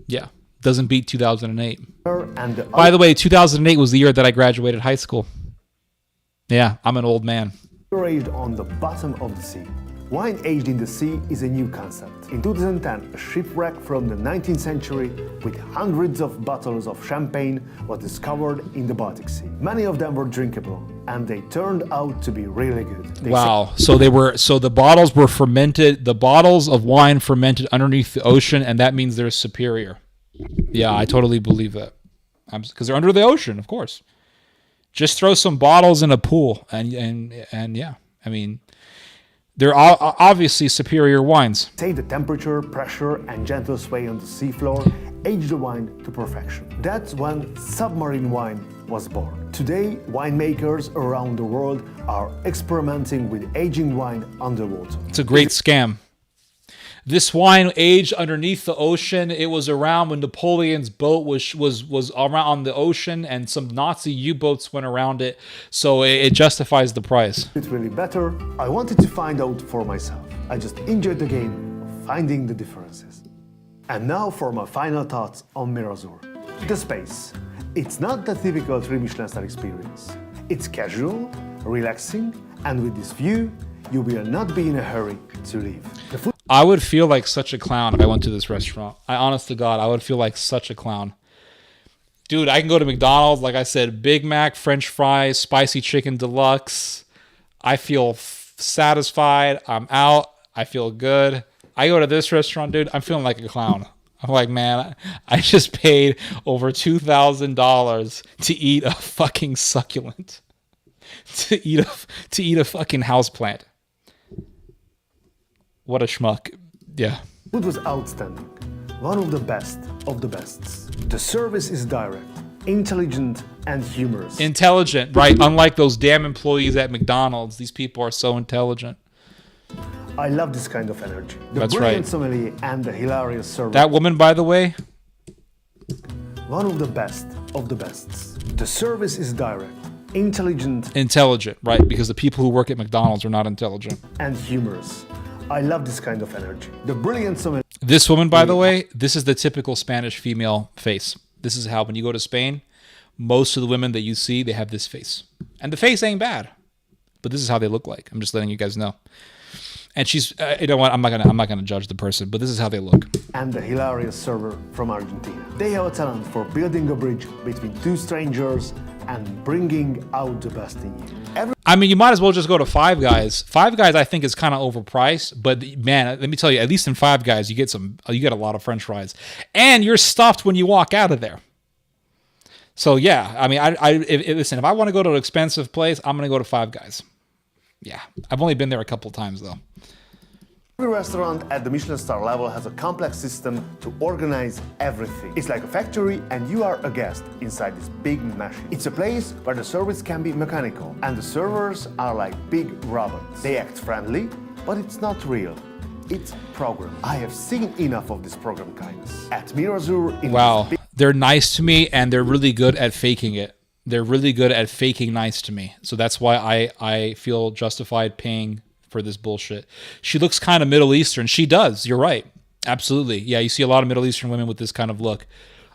Yeah, doesn't beat 2008. and the By the way, 2008 was the year that I graduated high school. Yeah, I'm an old man. other aged on the bottom of the sea. Wine aged in the sea is a new concept. In 2010, a shipwreck from the 19th century with hundreds of bottles of champagne was discovered in the Baltic Sea. Many of them were drinkable, and they turned out to be really good. Wow. So the bottles were fermented, the bottles of wine fermented underneath the ocean, and that means they're superior. Yeah, I totally believe that. Because they're under the ocean, of course. Just throw some bottles in a pool and yeah, I mean, they're obviously superior wines. Say the temperature, pressure, and gentle sway on the seafloor age the wine to perfection. That's when submarine wine was born. Today, winemakers around the world are experimenting with aging wine underwater. It's a great scam. This wine aged underneath the ocean. It was around when Napoleon's boat was around on the ocean, and some Nazi U-boats went around it. So it justifies the price. It's really better. I wanted to find out for myself. I just enjoyed the game of finding the differences. And now for my final thoughts on Mirazur. The space. It's not the typical 3 Michelin star experience. It's casual, relaxing, and with this view, you will not be in a hurry to leave. The food I would feel like such a clown if I went to this restaurant. Honest to God, I would feel like such a clown. Dude, I can go to McDonald's, like I said, Big Mac, French fries, spicy chicken deluxe. I feel satisfied. I'm out. I feel good. I go to this restaurant, dude, I'm feeling like a clown. I'm like, man, I just paid over $2,000 to eat a fucking succulent. To eat a fucking houseplant. What a schmuck. Yeah. food was outstanding. One of the best of the bests. The service is direct, intelligent, and humorous. Intelligent, right? Unlike those damn employees at McDonald's, these people are so intelligent. I love this kind of energy. The That's brilliant right. sommelier and the hilarious service. That woman, by the way, One of the best of the bests. The service is direct, intelligent, intelligent, right? Because the people who work at McDonald's are not intelligent. and humorous. I love this kind of energy. The brilliant sommelier This woman, by the way, this is the typical Spanish female face. This is how, when you go to Spain, most of the women that you see, they have this face. And the face ain't bad, but this is how they look like. I'm just letting you guys know. And she's, you know what? I'm not gonna judge the person, but this is how they look. And the hilarious server from Argentina. They have a talent for building a bridge between two strangers and bringing out the best in you. I mean, you might as well just go to Five Guys. Five Guys, I think, is kind of overpriced, but man, let me tell you, at least in Five Guys, you get a lot of French fries, and you're stuffed when you walk out of there. So yeah, I mean, listen, if I want to go to an expensive place, I'm gonna go to Five Guys. Yeah, I've only been there a couple times though. Every restaurant at the Michelin star level has a complex system to organize everything. It's like a factory and you are a guest inside this big machine. It's a place where the service can be mechanical and the servers are like big robots. They act friendly, but it's not real. It's programmed. I have seen enough of this program kindness. At Mirazur in Wow, this big they're nice to me and they're really good at faking it. They're really good at faking nice to me. So that's why I feel justified paying for this bullshit. She looks kind of Middle Eastern. She does. You're right. Absolutely. Yeah, you see a lot of Middle Eastern women with this kind of look.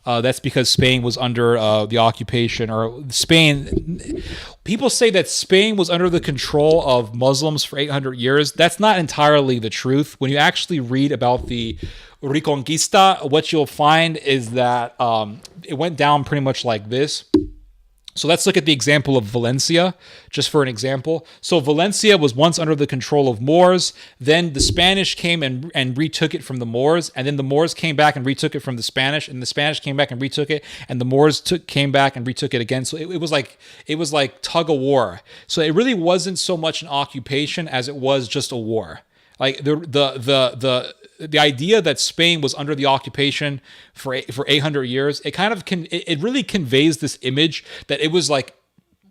That's because Spain was under the occupation, or Spain. People say that Spain was under the control of Muslims for 800 years. That's not entirely the truth. When you actually read about the Reconquista, what you'll find is that it went down pretty much like this. So let's look at the example of Valencia, just for an example. So Valencia was once under the control of Moors. Then the Spanish came and retook it from the Moors. And then the Moors came back and retook it from the Spanish. And the Spanish came back and retook it. And the Moors came back and retook it again. So it was like tug of war. So it really wasn't so much an occupation as it was just a war. Like the idea that Spain was under the occupation for 800 years, it really conveys this image that it was like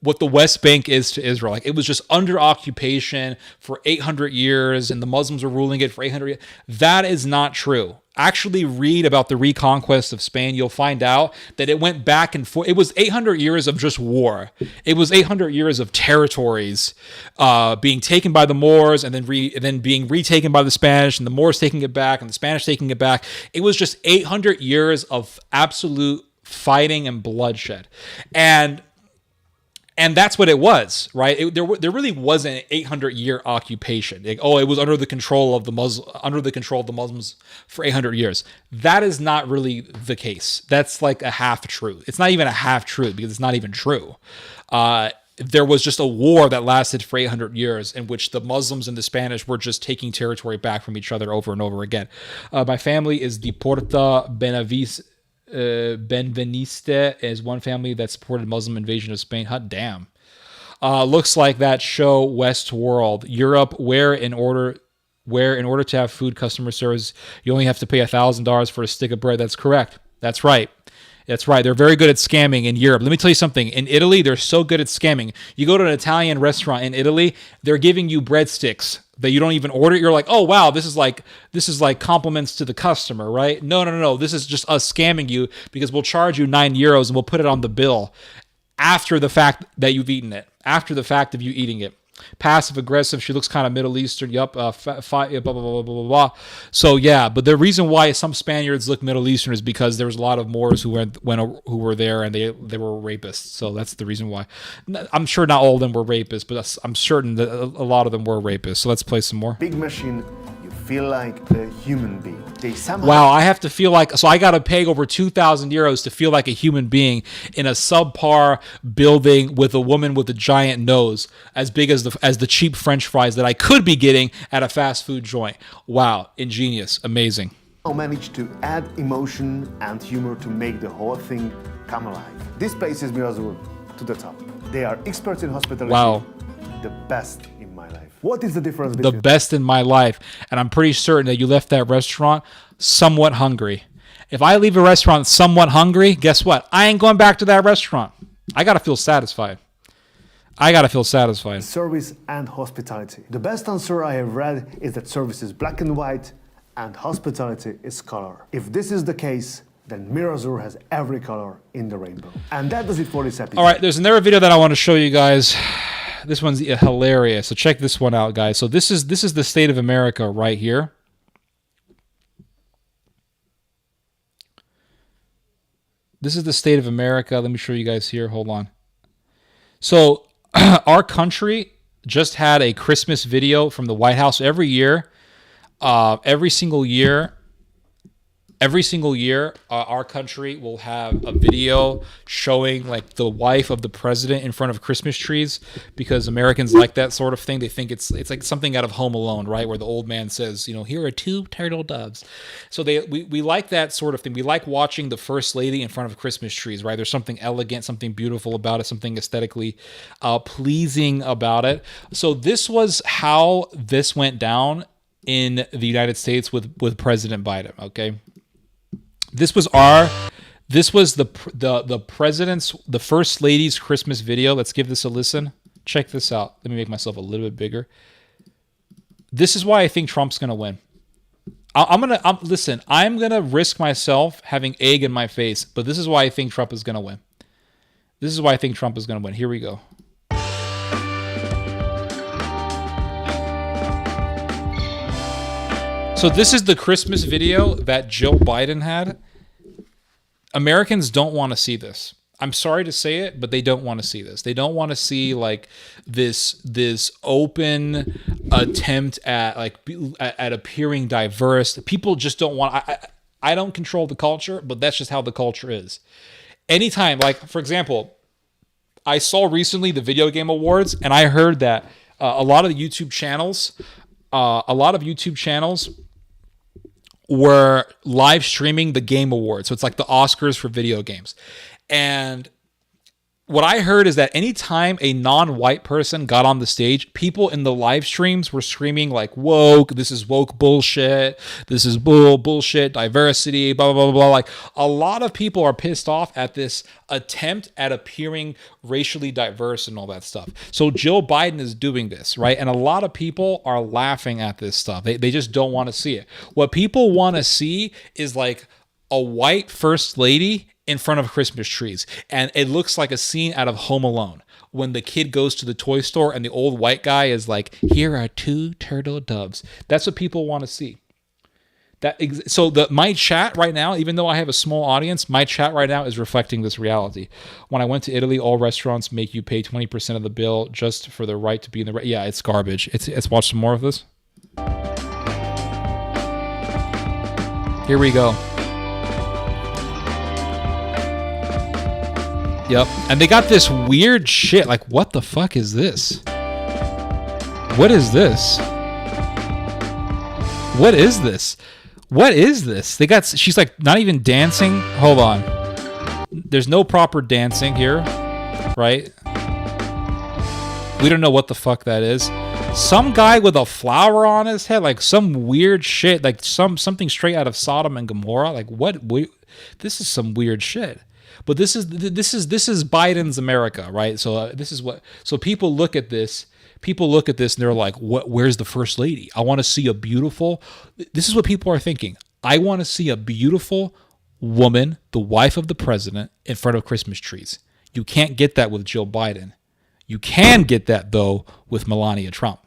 what the West Bank is to Israel. Like it was just under occupation for 800 years and the Muslims were ruling it for 800 years. That is not true. Actually read about the reconquest of Spain. You'll find out that it went back and forth. It was 800 years of just war. It was 800 years of territories being taken by the Moors and then being retaken by the Spanish, and the Moors taking it back and the Spanish taking it back. It was just 800 years of absolute fighting and bloodshed. And that's what it was, right? There really wasn't an 800-year occupation. Like, it was under the control of the Muslims for 800 years. That is not really the case. That's like a half truth. It's not even a half truth because it's not even true. There was just a war that lasted for 800 years in which the Muslims and the Spanish were just taking territory back from each other over and over again. My family is the Porta Benveniste is one family that supported Muslim invasion of Spain. Hot damn. Looks like that show Westworld. Europe, where in order to have food customer service, you only have to pay $1,000 for a stick of bread. That's correct. That's right. That's right. They're very good at scamming in Europe. Let me tell you something. In Italy, they're so good at scamming. You go to an Italian restaurant in Italy, they're giving you breadsticks that you don't even order. You're like, oh wow, this is like compliments to the customer, right? No. This is just us scamming you because we'll charge you €9 and we'll put it on the bill after the fact that you've eaten it. After the fact of you eating it. Passive aggressive. She looks kind of Middle Eastern. Yup. Blah, blah, blah, blah, blah, blah. So yeah, but the reason why some Spaniards look Middle Eastern is because there was a lot of Moors who were there and they were rapists. So that's the reason why. I'm sure not all of them were rapists, but I'm certain that a lot of them were rapists. So let's play some more. big machine, you feel like a human being. They somehow Wow, I have to feel like, so I got to pay over €2,000 to feel like a human being in a subpar building with a woman with a giant nose as big as the cheap French fries that I could be getting at a fast food joint. Wow, ingenious, amazing. manage to add emotion and humor to make the whole thing come alive. This places Mirazur to the top. They are experts in hospitality. Wow. The best in my life. What is the difference The between best in my life. And I'm pretty certain that you left that restaurant somewhat hungry. If I leave a restaurant somewhat hungry, guess what? I ain't going back to that restaurant. I got to feel satisfied. service and hospitality? The best answer I have read is that service is black and white and hospitality is color. If this is the case, then Mirazur has every color in the rainbow. And that does it for this episode. All right, there's another video that I want to show you guys. This one's hilarious. So check this one out, guys. So this is the state of America right here. This is the state of America. Let me show you guys here. Hold on. So our country just had a Christmas video from the White House. Every single year, our country will have a video showing like the wife of the president in front of Christmas trees, because Americans like that sort of thing. They think it's like something out of Home Alone, right? Where the old man says, here are 2 turtle doves. So we like that sort of thing. We like watching the first lady in front of Christmas trees, right? There's something elegant, something beautiful about it, something aesthetically pleasing about it. So this was how this went down in the United States with President Biden, okay? This was the president's, the first lady's Christmas video. Let's give this a listen. Check this out. Let me make myself a little bit bigger. This is why I think Trump's gonna win. I'm gonna risk myself having egg in my face, but this is why I think Trump is gonna win. Here we go. So this is the Christmas video that Joe Biden had. Americans don't want to see this. I'm sorry to say it, but they don't want to see this. They don't want to see like this open attempt at at appearing diverse. People just don't want. I don't control the culture, but that's just how the culture is. Anytime, like for example, I saw recently the Video Game Awards, and I heard that a lot of YouTube channels were live streaming the Game Awards. So it's like the Oscars for video games. And what I heard is that anytime a non-white person got on the stage, people in the live streams were screaming like, woke, this is woke bullshit, this is bullshit, diversity, blah, blah, blah, blah. Like a lot of people are pissed off at this attempt at appearing racially diverse and all that stuff. So Joe Biden is doing this, right? And a lot of people are laughing at this stuff. They just don't want to see it. What people want to see is like a white first lady in front of Christmas trees. And it looks like a scene out of Home Alone when the kid goes to the toy store and the old white guy is like, here are 2 turtle doves. That's what people want to see. So my chat right now, even though I have a small audience, my chat right now is reflecting this reality. When I went to Italy, all restaurants make you pay 20% of the bill just for the right to be in the... Yeah, it's garbage. Let's watch some more of this. Here we go. Yep. And they got this weird shit. Like, what the fuck is this? What is this? What is this? What is this? She's like not even dancing. Hold on. There's no proper dancing here, right? We don't know what the fuck that is. Some guy with a flower on his head, like some weird shit, like something straight out of Sodom and Gomorrah. Like what? This is some weird shit. But this is Biden's America, right? So So people look at this. And they're like, "What? Where's the first lady? I want to see a beautiful." This is what people are thinking. I want to see a beautiful woman, the wife of the president, in front of Christmas trees. You can't get that with Joe Biden. You can get that though with Melania Trump.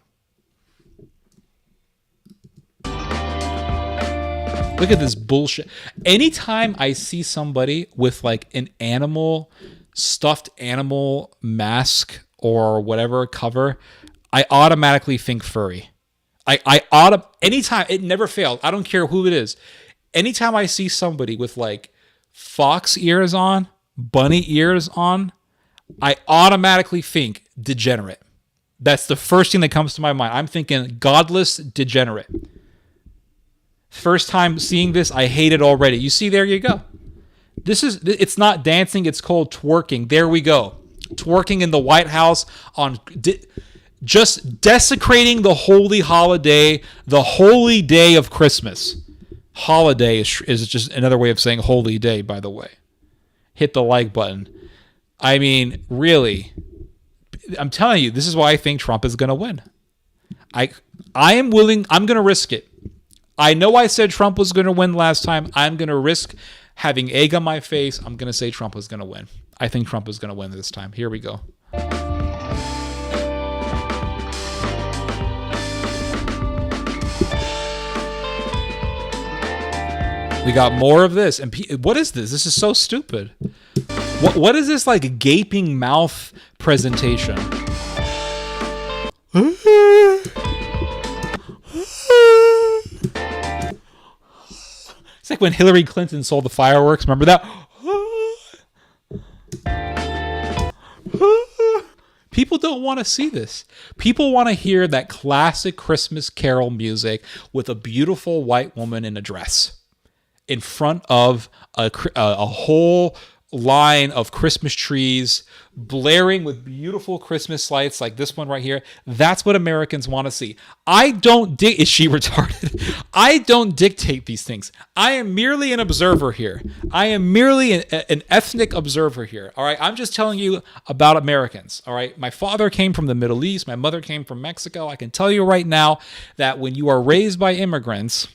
Look at this bullshit. Anytime I see somebody with like an stuffed animal mask or whatever cover, I automatically think furry. Anytime, it never failed. I don't care who it is. Anytime I see somebody with like fox ears on, bunny ears on, I automatically think degenerate. That's the first thing that comes to my mind. I'm thinking godless degenerate. First time seeing this, I hate it already. You see, there you go. It's not dancing, it's called twerking. There we go. Twerking in the White House just desecrating the holy holiday, the holy day of Christmas. Holiday is just another way of saying holy day, by the way. Hit the like button. I mean, really, I'm telling you, this is why I think Trump is going to win. I'm going to risk it. I know I said Trump was going to win last time. I'm going to risk having egg on my face. I'm going to say Trump was going to win. I think Trump is going to win this time. Here we go. We got more of this. And what is this? This is so stupid. What is this like gaping mouth presentation? It's like when Hillary Clinton sold the fireworks. Remember that? People don't want to see this. People want to hear that classic Christmas carol music with a beautiful white woman in a dress in front of a whole line of Christmas trees blaring with beautiful Christmas lights like this one right here. That's what Americans want to see. Is she retarded? I don't dictate these things. I am merely an observer here. I am merely an ethnic observer here. All right. I'm just telling you about Americans. All right. My father came from the Middle East. My mother came from Mexico. I can tell you right now that when you are raised by immigrants,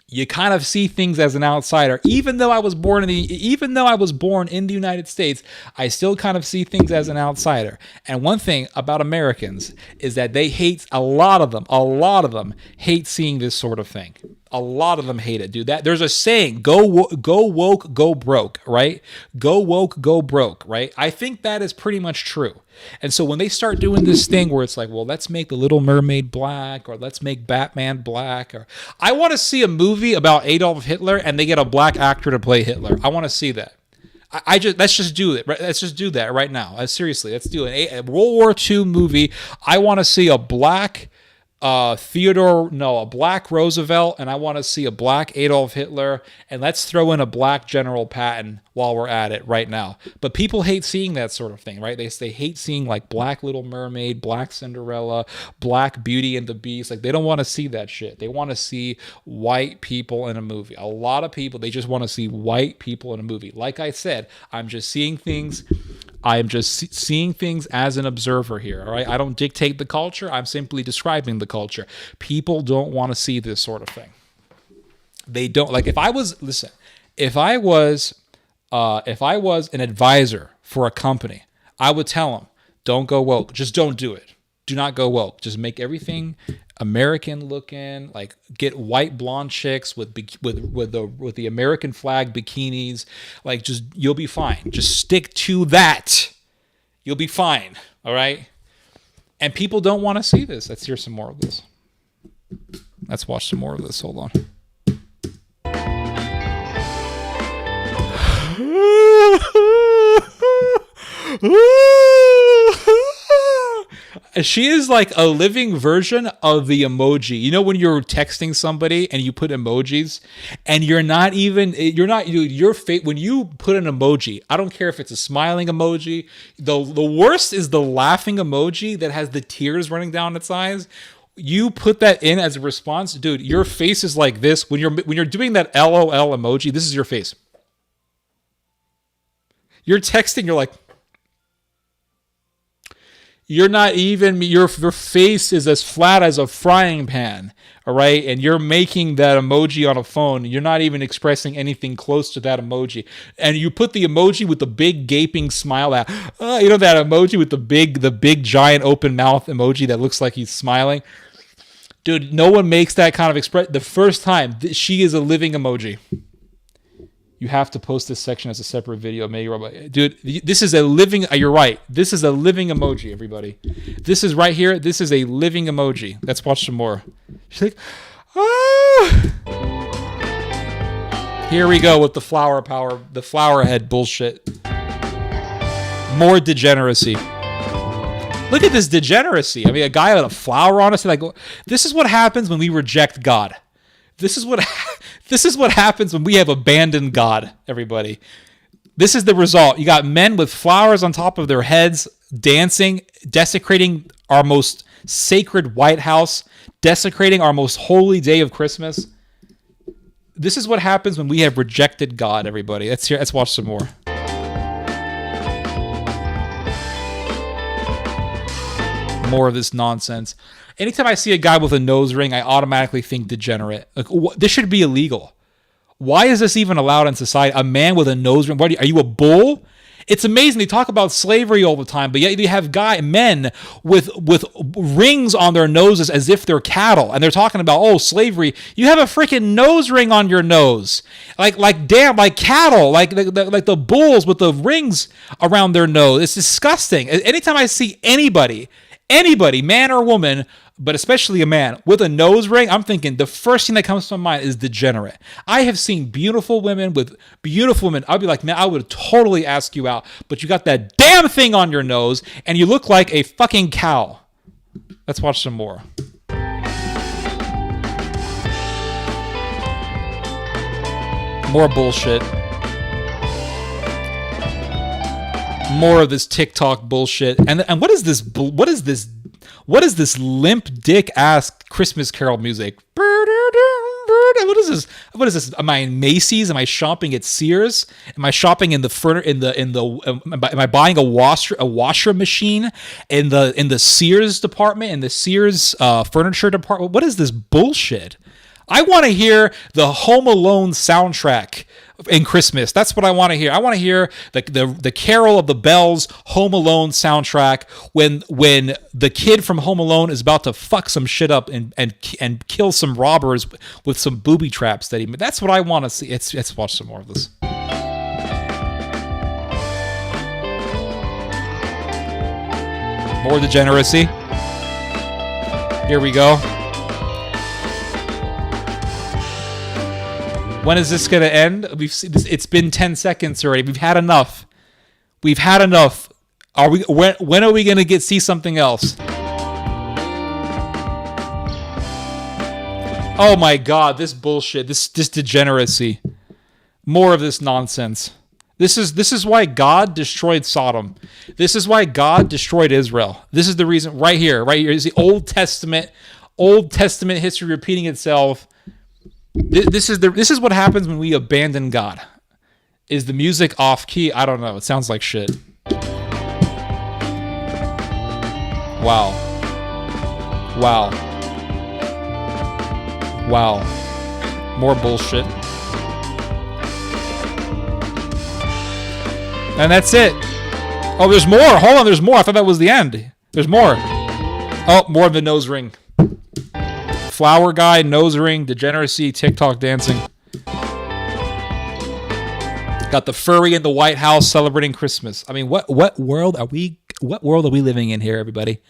you kind of see things as an outsider. Even though I was born in the United States, I still kind of see things as an outsider. And one thing about Americans is that they hate, a lot of them hate seeing this sort of thing. A lot of them hate it, dude. There's a saying, go woke, go broke, right? Go woke, go broke, right? I think that is pretty much true. And so when they start doing this thing where it's like, well, let's make The Little Mermaid black, or let's make Batman black, or I want to see a movie about Adolf Hitler and they get a black actor to play Hitler. I want to see that. Let's just do it. Let's just do that right now. Seriously, let's do a World War II movie. I want to see a black a black Roosevelt, and I want to see a black Adolf Hitler, and let's throw in a black General Patton while we're at it right now. But people hate seeing that sort of thing, right? They hate seeing like black Little Mermaid, black Cinderella, black Beauty and the Beast. Like they don't want to see that shit. They want to see white people in a movie. A lot of people, they just want to see white people in a movie. Like I said, I'm just seeing things as an observer here, all right? I don't dictate the culture. I'm simply describing the culture. People don't want to see this sort of thing. They don't. Like if I was an advisor for a company, I would tell them, don't go woke. Just don't do it. Do not go woke. Just make everything American looking, like get white blonde chicks with the American flag bikinis. Like just, you'll be fine. Just stick to that. You'll be fine. All right. And people don't want to see this. Let's hear some more of this. Let's watch some more of this. Hold on. She is like a living version of the emoji. You know when you're texting somebody and you put emojis and your face, when you put an emoji, I don't care if it's a smiling emoji. The worst is the laughing emoji that has the tears running down its eyes. You put that in as a response, dude, your face is like this. When you're doing that LOL emoji, this is your face. You're texting, you're like, you're not even, your face is as flat as a frying pan, all right? And you're making that emoji on a phone. You're not even expressing anything close to that emoji. And you put the emoji with the big gaping smile, that emoji with the big giant open mouth emoji that looks like he's smiling. Dude, no one makes that kind of expression. The first time, she is a living emoji. You have to post this section as a separate video. Dude, this is a living, you're right. This is a living emoji, everybody. This is right here. This is a living emoji. Let's watch some more. She's like, ah. Here we go with the flower power, the flower head bullshit. More degeneracy. Look at this degeneracy. I mean, a guy with a flower on us. Like, this is what happens when we reject God. This is what happens when we have abandoned God, everybody. This is the result. You got men with flowers on top of their heads, dancing, desecrating our most sacred White House, desecrating our most holy day of Christmas. This is what happens when we have rejected God, everybody. Let's watch some more. More of this nonsense. Anytime I see a guy with a nose ring, I automatically think degenerate. Like, this should be illegal. Why is this even allowed in society? A man with a nose ring? Are you a bull? It's amazing. They talk about slavery all the time, but yet you have men with rings on their noses as if they're cattle, and they're talking about, slavery. You have a freaking nose ring on your nose, like cattle, like the bulls with the rings around their nose. It's disgusting. Anytime I see anybody Anybody, man or woman, but especially a man with a nose ring, I'm thinking the first thing that comes to my mind is degenerate. I have seen beautiful women with beautiful women. I'll be like, man, I would totally ask you out, but you got that damn thing on your nose and you look like a fucking cow. Let's watch some more. More bullshit. More of this TikTok bullshit. And what is this? What is this? What is this limp dick ass Christmas Carol music? What is this? What is this? Am I in Macy's? Am I shopping at Sears? Am I shopping in the am I buying a washer machine in the Sears department, in the Sears furniture department? What is this bullshit? I want to hear the Home Alone soundtrack in Christmas. That's what I want to hear. I want to hear the Carol of the Bells Home Alone soundtrack when the kid from Home Alone is about to fuck some shit up and kill some robbers with some booby traps that he made. That's what I want to see. Let's watch some more of this. More degeneracy. Here we go. When is this going to end? We've seen this, it's been 10 seconds already. We've had enough. We've had enough. Are we? When are we going to see something else? Oh my God! This bullshit. This degeneracy. More of this nonsense. This is why God destroyed Sodom. This is why God destroyed Israel. This is the reason. Right here is the Old Testament history repeating itself. This is what happens when we abandon God. Is the music off key? I don't know. It sounds like shit. Wow. More bullshit. And that's it. Oh, there's more. Hold on, there's more. I thought that was the end. There's more. Oh, more of the nose ring. Flower guy, nose ring, degeneracy, TikTok dancing. Got the furry in the White House celebrating Christmas. I mean, what world are we living in here, everybody?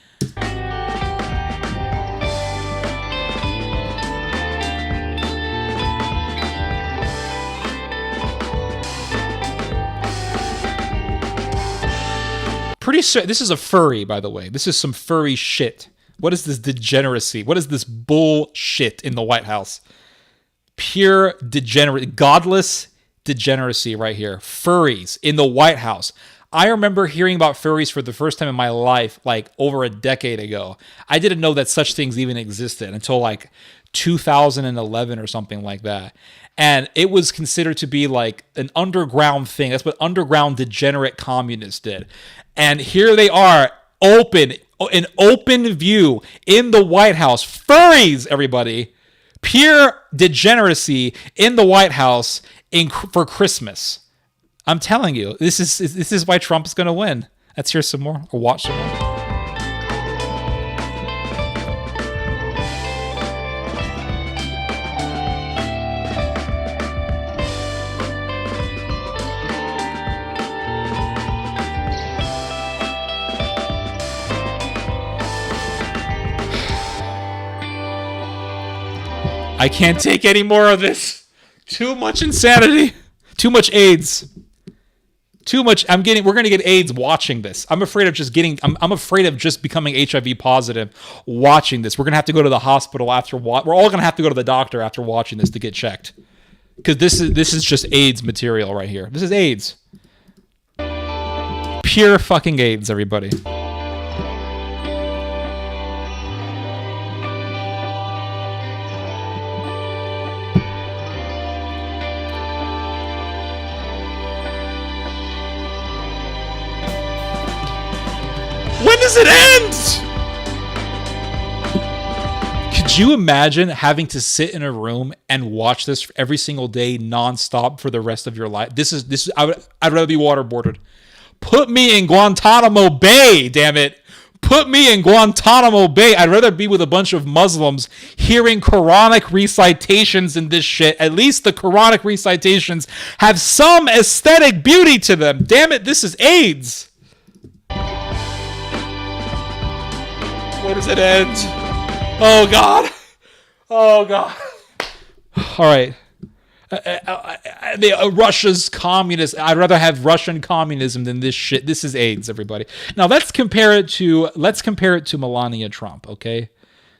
Pretty sure this is a furry, by the way. This is some furry shit. What is this degeneracy? What is this bullshit in the White House? Pure degenerate, godless degeneracy right here. Furries in the White House. I remember hearing about furries for the first time in my life, like over a decade ago. I didn't know that such things even existed until like 2011 or something like that. And it was considered to be like an underground thing. That's what underground degenerate communists did. And here they are, an open view in the White House. Furries, everybody. Pure degeneracy in the White House for Christmas. I'm telling you, this is why Trump is going to win. Let's hear some more or watch some more. I can't take any more of this. Too much insanity. Too much AIDS. Too much. We're going to get AIDS watching this. I'm afraid of just becoming HIV positive watching this. We're going to have to go to the hospital we're all going to have to go to the doctor after watching this to get checked. Because this is just AIDS material right here. This is AIDS. Pure fucking AIDS, everybody. When does it end? Could you imagine having to sit in a room and watch this every single day nonstop for the rest of your life? I'd rather be waterboarded. Put me in Guantanamo Bay, damn it. Put me in Guantanamo Bay. I'd rather be with a bunch of Muslims hearing Quranic recitations and this shit. At least the Quranic recitations have some aesthetic beauty to them. Damn it, this is AIDS. Where does it end? Oh God. Oh God. All right. Russia's communist. I'd rather have Russian communism than this shit. This is AIDS, everybody. Now let's compare it to Melania Trump. Okay,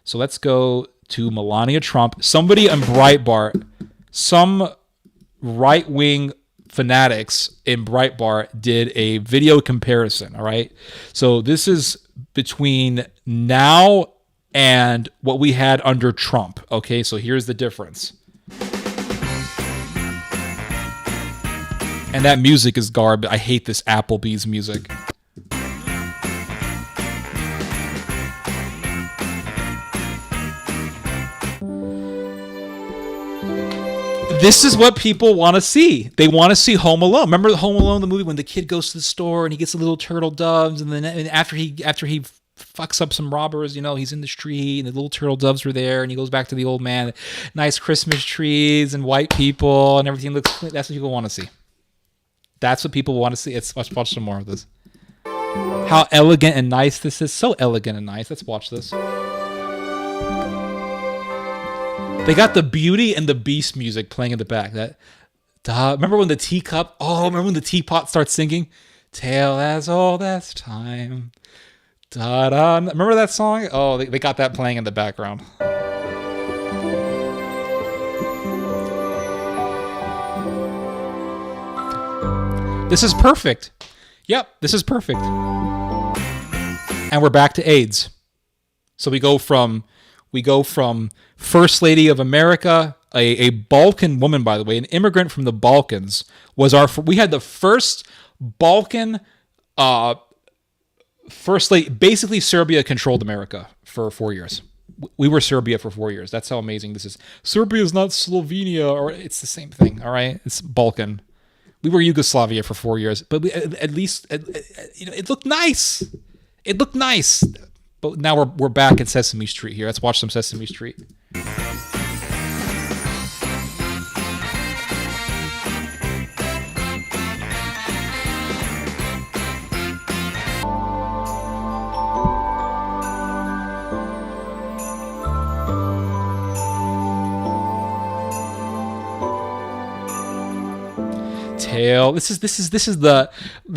so let's go to Melania Trump. Somebody on Breitbart, some right-wing fanatics in Breitbart did a video comparison. All right, so this is between now and what we had under Trump. Okay, so here's the difference. And that music is garbage. I hate this Applebee's music. This is what people want to see. They want to see Home Alone. Remember Home Alone, the movie, when the kid goes to the store and he gets the little turtle doves, and then after he fucks up some robbers, you know, he's in the street and the little turtle doves were there, and he goes back to the old man. Nice Christmas trees and white people and everything looks. That's what people want to see. That's what people want to see. Let's watch some more of this. How elegant and nice this is. So elegant and nice. Let's watch this. They got the Beauty and the Beast music playing in the back. Remember when the teacup? Oh, remember when the teapot starts singing? Tale as old as time. Da-da. Remember that song? Oh, they got that playing in the background. This is perfect. Yep, this is perfect. And we're back to AIDS. So we go from First Lady of America, a Balkan woman, by the way, an immigrant from the Balkans, we had the first Balkan First Lady. Basically, Serbia controlled America for 4 years. We were Serbia for 4 years. That's how amazing this is. Serbia is not Slovenia, or it's the same thing. All right, it's Balkan. We were Yugoslavia for 4 years, but at least it looked nice. It looked nice. But now we're back at Sesame Street here. Let's watch some Sesame Street. Tale. This is the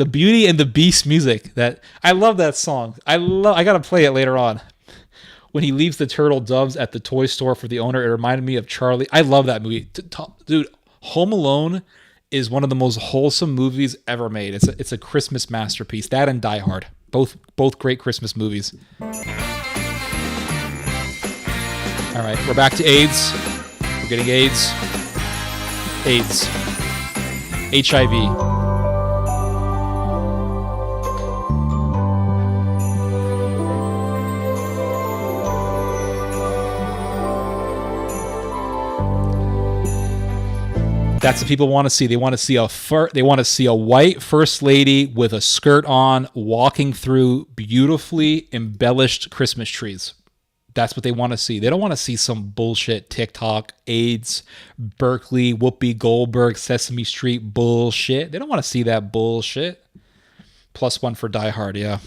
Beauty and the Beast music. That I love that song. I gotta play it later on. When he leaves the turtle doves at the toy store for the owner, it reminded me of Charlie. I love that movie, dude. Home Alone is one of the most wholesome movies ever made. It's a Christmas masterpiece. That and Die Hard, both great Christmas movies. All right, we're back to AIDS. We're getting AIDS. HIV. That's what people want to see. They want to see a white first lady with a skirt on walking through beautifully embellished Christmas trees. That's what they want to see. They don't want to see some bullshit TikTok, AIDS, Berkeley, Whoopi Goldberg, Sesame Street bullshit. They don't want to see that bullshit. +1 for Die Hard, yeah.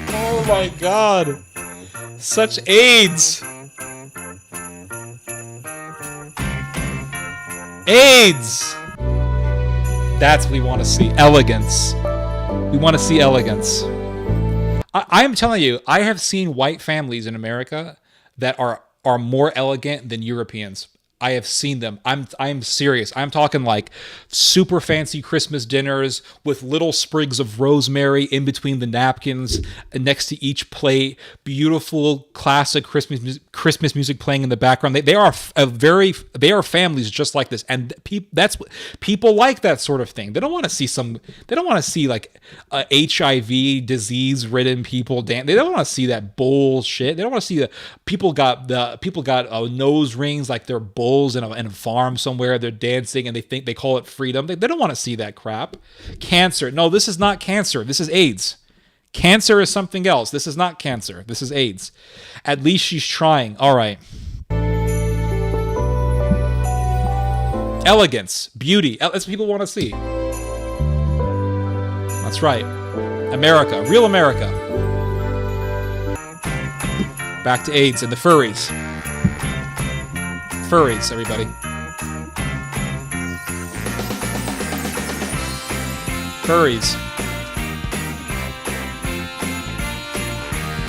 Oh my God. Such AIDS. AIDS. That's what we want to see. Elegance. We want to see elegance. I am telling you, I have seen white families in America that are more elegant than Europeans. I have seen them. I'm serious. I'm talking like super fancy Christmas dinners with little sprigs of rosemary in between the napkins next to each plate. Beautiful classic Christmas music playing in the background. They are families just like this, and people like that sort of thing. They don't want to see like HIV disease ridden people dance. They don't want to see that bullshit. They don't want to see that people got nose rings like they're bulls in a farm somewhere. They're dancing and they call it freedom. They don't want to see that crap. Cancer. No, this is not cancer. This is AIDS. Cancer is something else. This is not cancer. This is AIDS. At least she's trying. All right. Elegance, beauty. That's what people want to see. That's right. America. Real America. Back to AIDS and the furries. Furries, everybody. Furries.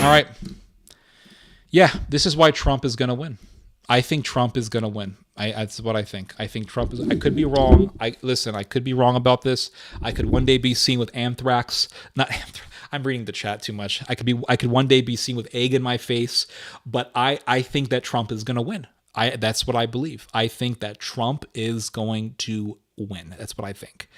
All right. Yeah, this is why Trump is going to win. I think Trump is going to win. That's what I think. I think Trump is. I could be wrong. I could be wrong about this. I could one day be seen with anthrax. Not anthrax. I'm reading the chat too much. I could one day be seen with egg in my face. But I think that Trump is going to win. That's what I believe. I think that Trump is going to win. That's what I think.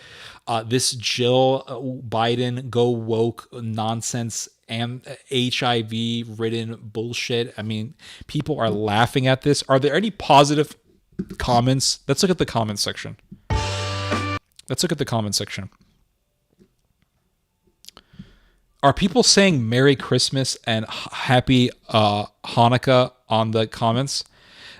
This Jill Biden go woke nonsense and HIV ridden bullshit. I mean, people are laughing at this. Are there any positive comments? Let's look at the comment section. Are people saying Merry Christmas and Happy Hanukkah on the comments?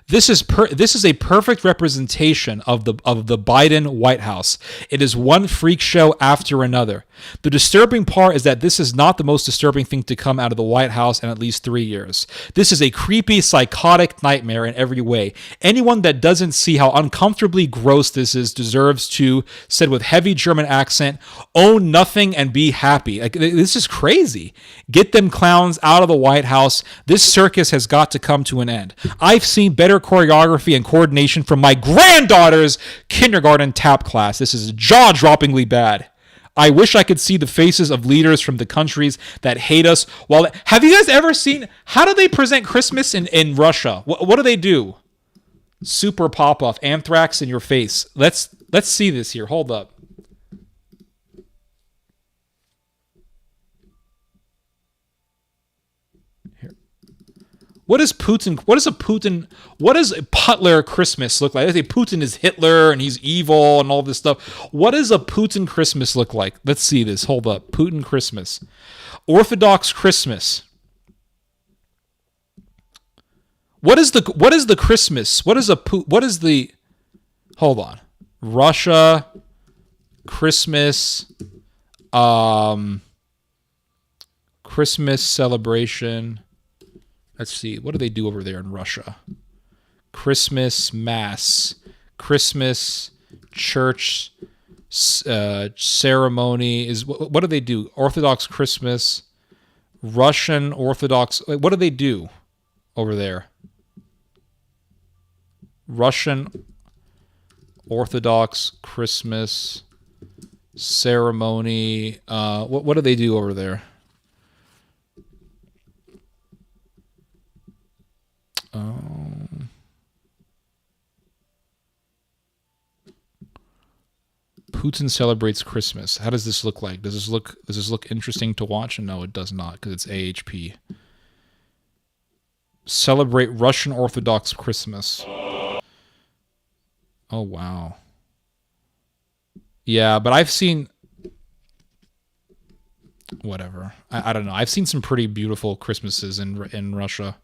This is a perfect representation of the Biden White House. It is one freak show after another. The disturbing part is that this is not the most disturbing thing to come out of the White House in at least 3 years. This is a creepy, psychotic nightmare in every way. Anyone that doesn't see how uncomfortably gross this is deserves to, said with heavy German accent, own nothing and be happy. Like, this is crazy. Get them clowns out of the White House. This circus has got to come to an end. I've seen better choreography and coordination from my granddaughter's kindergarten tap class. This is jaw-droppingly bad. I wish I could see the faces of leaders from the countries that hate us. Have you guys ever seen, how do they present Christmas in Russia? What do they do? Super pop-off, anthrax in your face. Let's see this here. Hold up. What does Putler Christmas look like? I say Putin is Hitler and he's evil and all this stuff. What does a Putin Christmas look like? Let's see this. Hold up. Putin Christmas. Orthodox Christmas. What is the Christmas? What is the hold on. Russia Christmas Christmas celebration. Let's see. What do they do over there in Russia? Christmas Mass. Christmas church ceremony. What do they do? Orthodox Christmas. Russian Orthodox. What do they do over there? Russian Orthodox Christmas ceremony. What do they do over there? Putin celebrates Christmas. How does this look like? Does this look interesting to watch? No, it does not, because it's AHP. Celebrate Russian Orthodox Christmas. Oh wow. Yeah, but I've seen whatever. I don't know. I've seen some pretty beautiful Christmases in Russia.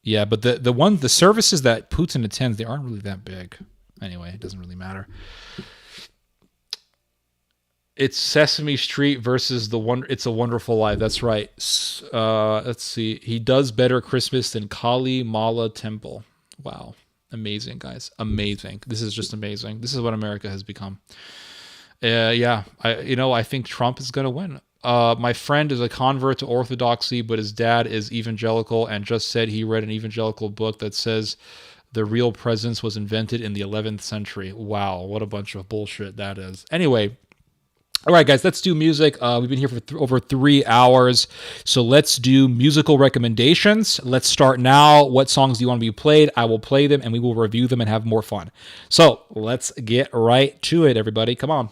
Yeah, but the services that Putin attends, they aren't really that big. Anyway, it doesn't really matter. It's Sesame Street versus It's a Wonderful Life. That's right. Let's see. He does better Christmas than Kali Mala Temple. Wow. Amazing, guys. Amazing. This is just amazing. This is what America has become. Yeah. I think Trump is going to win. My friend is a convert to Orthodoxy, but his dad is evangelical and just said he read an evangelical book that says the real presence was invented in the 11th century. Wow, what a bunch of bullshit that is. Anyway, all right, guys, let's do music. We've been here for over 3 hours, so let's do musical recommendations. Let's start now. What songs do you want to be played? I will play them, and we will review them and have more fun. So let's get right to it, everybody. Come on.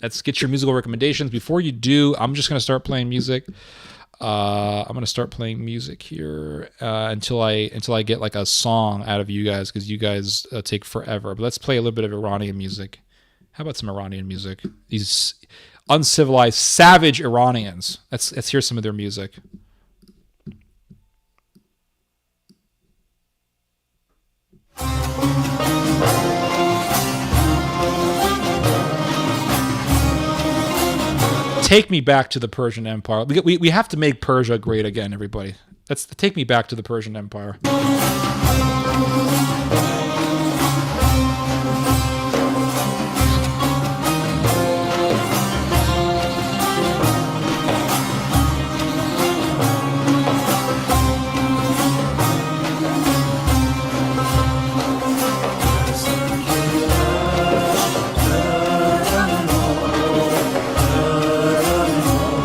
Let's get your musical recommendations. Before you do, I'm just going to start playing music. I'm going to start playing music here until I get like a song out of you guys, because you guys take forever. But let's play a little bit of Iranian music. How about some Iranian music? These uncivilized, savage Iranians. Let's hear some of their music. Take me back to the Persian Empire. We have to make Persia great again, everybody. That's take me back to the Persian Empire.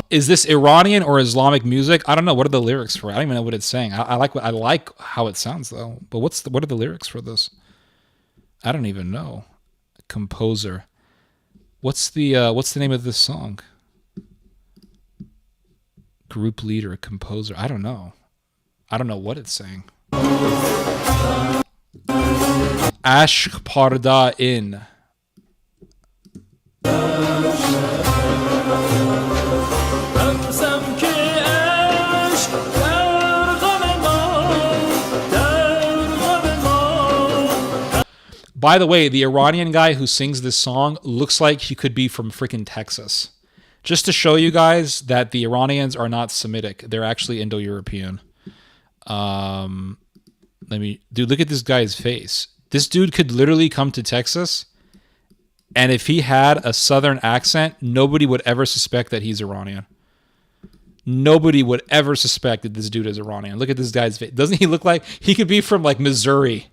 Is this Iranian or Islamic music? I don't know. What are the lyrics for it? I don't even know what it's saying. I like how it sounds though. But what are the lyrics for this? I don't even know. Composer. What's the name of this song? Group leader, composer. I don't know. I don't know what it's saying. Ashk Parda in. By the way, the Iranian guy who sings this song looks like he could be from freaking Texas. Just to show you guys that the Iranians are not Semitic. They're actually Indo-European. Dude, look at this guy's face. This dude could literally come to Texas, and if he had a southern accent, nobody would ever suspect that he's Iranian. Nobody would ever suspect that this dude is Iranian. Look at this guy's face. Doesn't he look like he could be from like Missouri?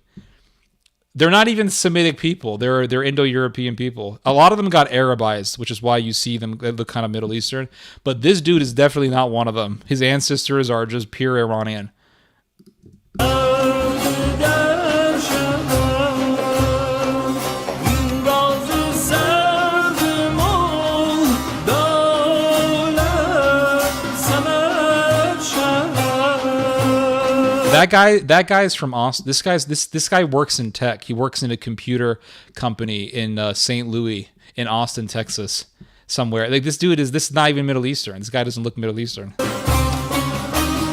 They're not even Semitic people. They're Indo-European people. A lot of them got Arabized, which is why you see them look kind of Middle Eastern. But this dude is definitely not one of them. His ancestors are just pure Iranian. That guy's from Austin. This guy works in tech. He works in a computer company in St. Louis in Austin, Texas, somewhere. Like this is not even Middle Eastern. This guy doesn't look Middle Eastern.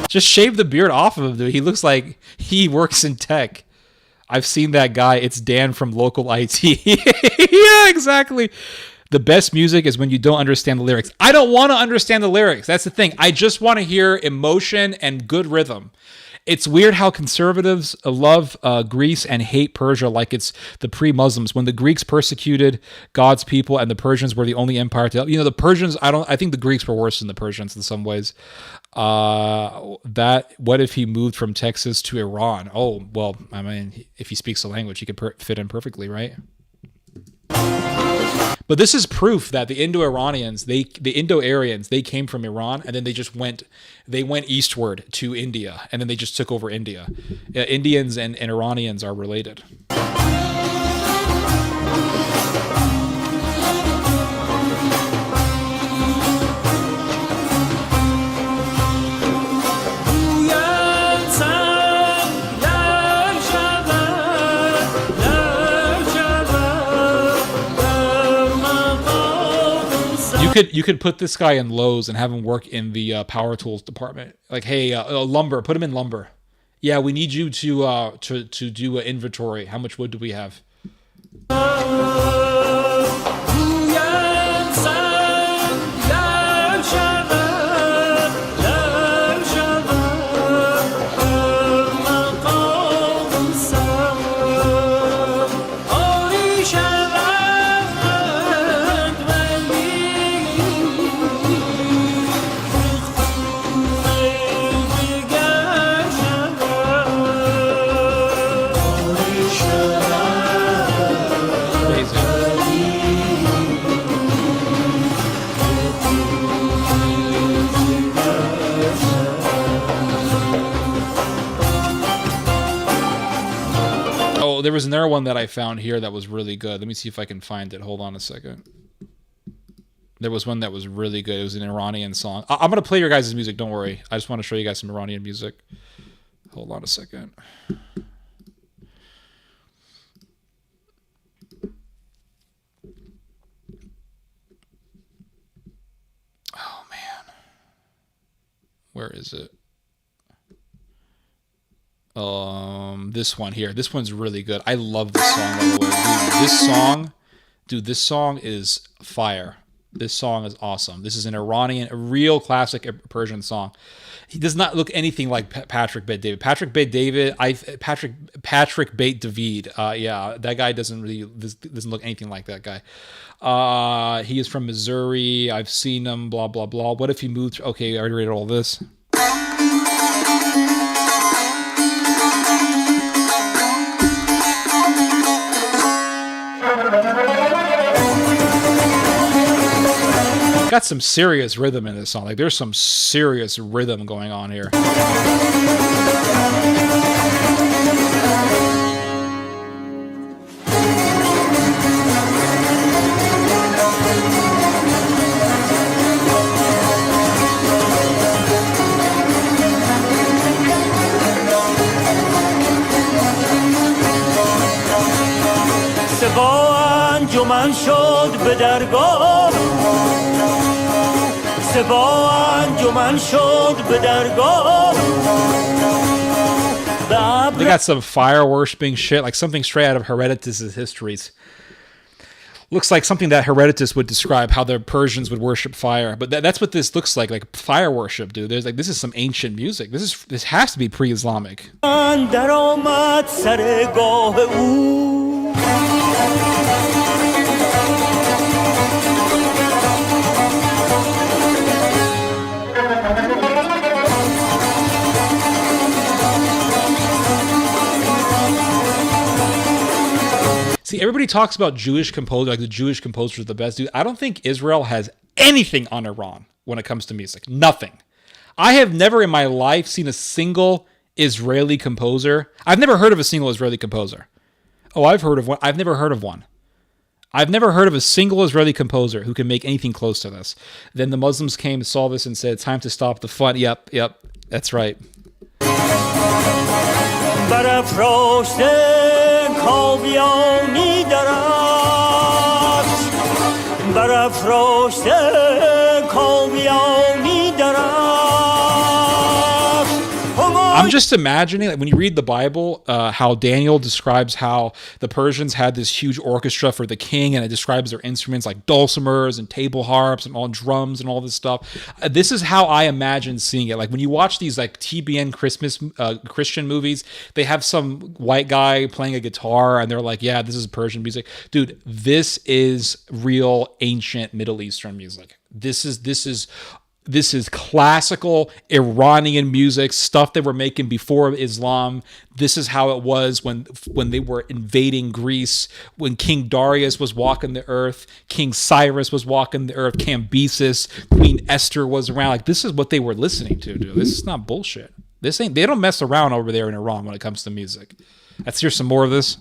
Just shave the beard off of him, dude. He looks like he works in tech. I've seen that guy. It's Dan from Local IT. Yeah, exactly. The best music is when you don't understand the lyrics. I don't want to understand the lyrics. That's the thing. I just want to hear emotion and good rhythm. It's weird how conservatives love Greece and hate Persia like it's the pre-Muslims. When the Greeks persecuted God's people and the Persians were the only empire to help. The Persians, I think the Greeks were worse than the Persians in some ways. What if he moved from Texas to Iran? Oh, well, I mean, if he speaks the language, he could fit in perfectly, right? But this is proof that the Indo-Iranians, the Indo-Aryans, they came from Iran and then they went eastward to India and then they just took over India. Indians and Iranians are related. You could put this guy in Lowe's and have him work in the power tools department. Like, hey, lumber, put him in lumber. Yeah, we need you to do an inventory. How much wood do we have? There was another one that I found here that was really good. Let me see if I can find it. Hold on a second. There was one that was really good. It was an Iranian song. I'm going to play your guys' music. Don't worry. I just want to show you guys some Iranian music. Hold on a second. Oh, man. Where is it? This one here. This one's really good. I love this song, by the way. This song is fire. This song is awesome. This is an Iranian, a real classic Persian song. He does not look anything like Patrick Bet David. Patrick Bet David. Yeah, that guy doesn't look anything like that guy. He is from Missouri. I've seen him. Blah blah blah. What if he moved? Okay, I already read all this. Got some serious rhythm in this song. Like, there's some serious rhythm going on here. They got some fire worshipping shit, like something straight out of Herodotus' histories. Looks like something that Herodotus would describe, how the Persians would worship fire. But that's what this looks like fire worship, dude. There's like, this is some ancient music. This has to be pre-Islamic. See, everybody talks about Jewish composers, like the Jewish composers are the best, dude. I don't think Israel has anything on Iran when it comes to music. Nothing. I have never in my life seen a single Israeli composer. I've never heard of a single Israeli composer. Oh, I've heard of one. I've never heard of one. I've never heard of a single Israeli composer who can make anything close to this. Then the Muslims came, saw this, and said, time to stop the fun. Yep, that's right. I'm just imagining, like, when you read the Bible, how Daniel describes how the Persians had this huge orchestra for the king, and it describes their instruments like dulcimers and table harps and all drums and all this stuff. This is how I imagine seeing it. Like when you watch these like TBN Christmas Christian movies, they have some white guy playing a guitar, and they're like, "Yeah, this is Persian music, dude. This is real ancient Middle Eastern music. This is classical Iranian music, stuff they were making before Islam. This is how it was when they were invading Greece, when King Darius was walking the earth, King Cyrus was walking the earth, Cambyses, Queen Esther was around. Like, this is what they were listening to, dude. This is not bullshit. They don't mess around over there in Iran when it comes to music. Let's hear some more of this.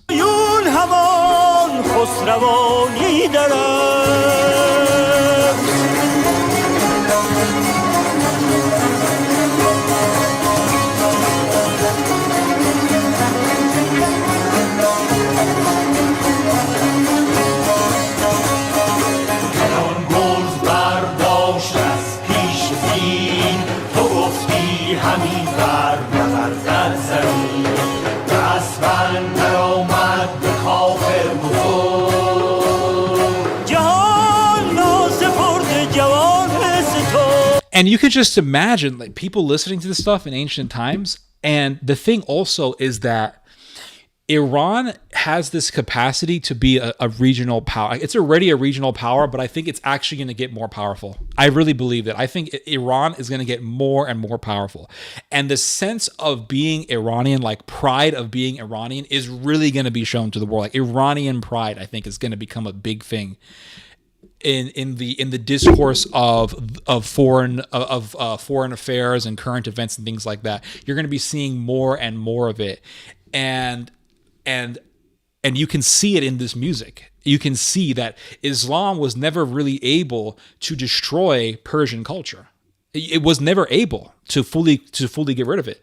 And you could just imagine, like, people listening to this stuff in ancient times. And the thing also is that Iran has this capacity to be a regional power. It's already a regional power, but I think it's actually going to get more powerful. I really believe that. I think Iran is going to get more and more powerful. And the sense of being Iranian, like pride of being Iranian, is really going to be shown to the world. Like, Iranian pride, I think, is going to become a big thing in the discourse of foreign affairs and current events and things like that. You're going to be seeing more and more of it, and you can see it in this music. You can see that Islam was never really able to destroy Persian culture. It was never able to fully get rid of it.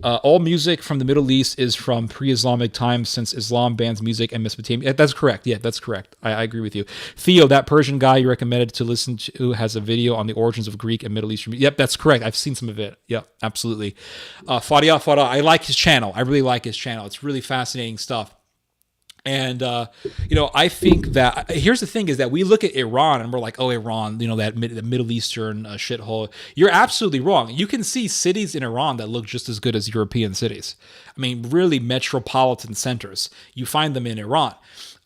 All music from the Middle East is from pre-Islamic times, since Islam bans music and Mesopotamia. That's correct. Yeah, that's correct. I agree with you. Theo, that Persian guy you recommended to listen to has a video on the origins of Greek and Middle Eastern music. Yep, that's correct. I've seen some of it. Yep, absolutely. Fadia Farah, I like his channel. I really like his channel. It's really fascinating stuff. And, I think that here's the thing is that we look at Iran and we're like, oh, Iran, that the Middle Eastern shithole. You're absolutely wrong. You can see cities in Iran that look just as good as European cities. I mean, really metropolitan centers. You find them in Iran.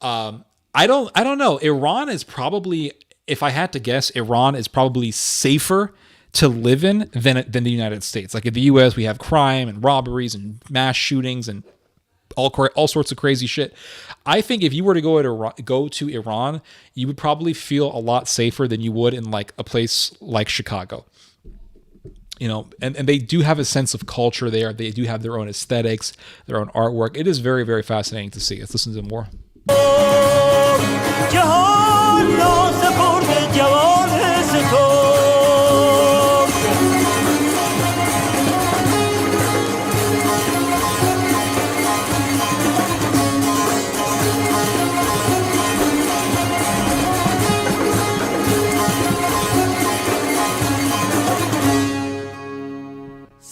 I don't know. Iran is probably, if I had to guess, Iran is probably safer to live in than the United States. Like in the U.S., we have crime and robberies and mass shootings and all sorts of crazy shit. I think if you were to go to Iran, you would probably feel a lot safer than you would in like a place like Chicago. And they do have a sense of culture there. They do have their own aesthetics, their own artwork. It is very, very fascinating to see. Let's listen to more.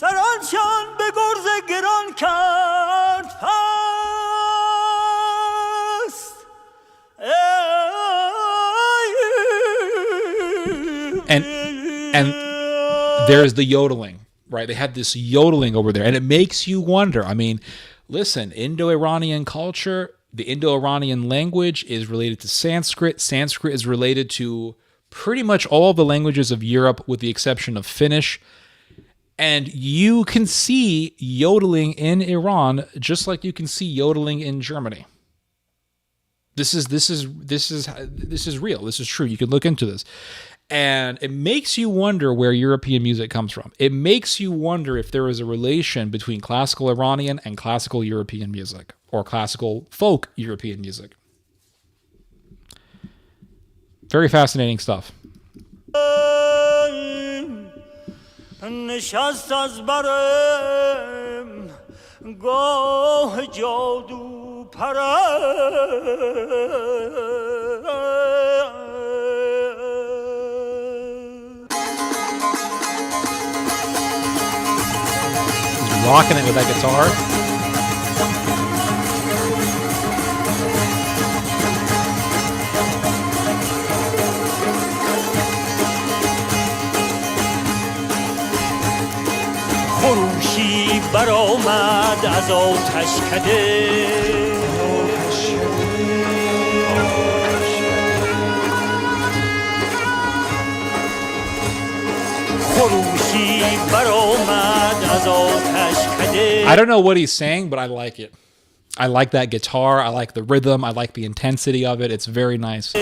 سرانشان به گرز گران کرد پست and there's the yodeling, right? They have this yodeling over there, and it makes you wonder. I mean, listen, Indo-Iranian culture, the Indo-Iranian language is related to Sanskrit. Sanskrit is related to pretty much all the languages of Europe with the exception of Finnish. And you can see yodeling in Iran just like you can see yodeling in Germany. This is real. This is true. You can look into this. And it makes you wonder where European music comes from. It makes you wonder if there is a relation between classical Iranian and classical European music, or classical folk European music. Very fascinating stuff. نشست از برم گاه جادو He's rocking it with that guitar. خروشی برآمد از آتشکده خروشی برآمد از آتشکده. I don't know what he's saying, but I like it. I like that guitar. I like the rhythm. I like the intensity of it. It's very nice.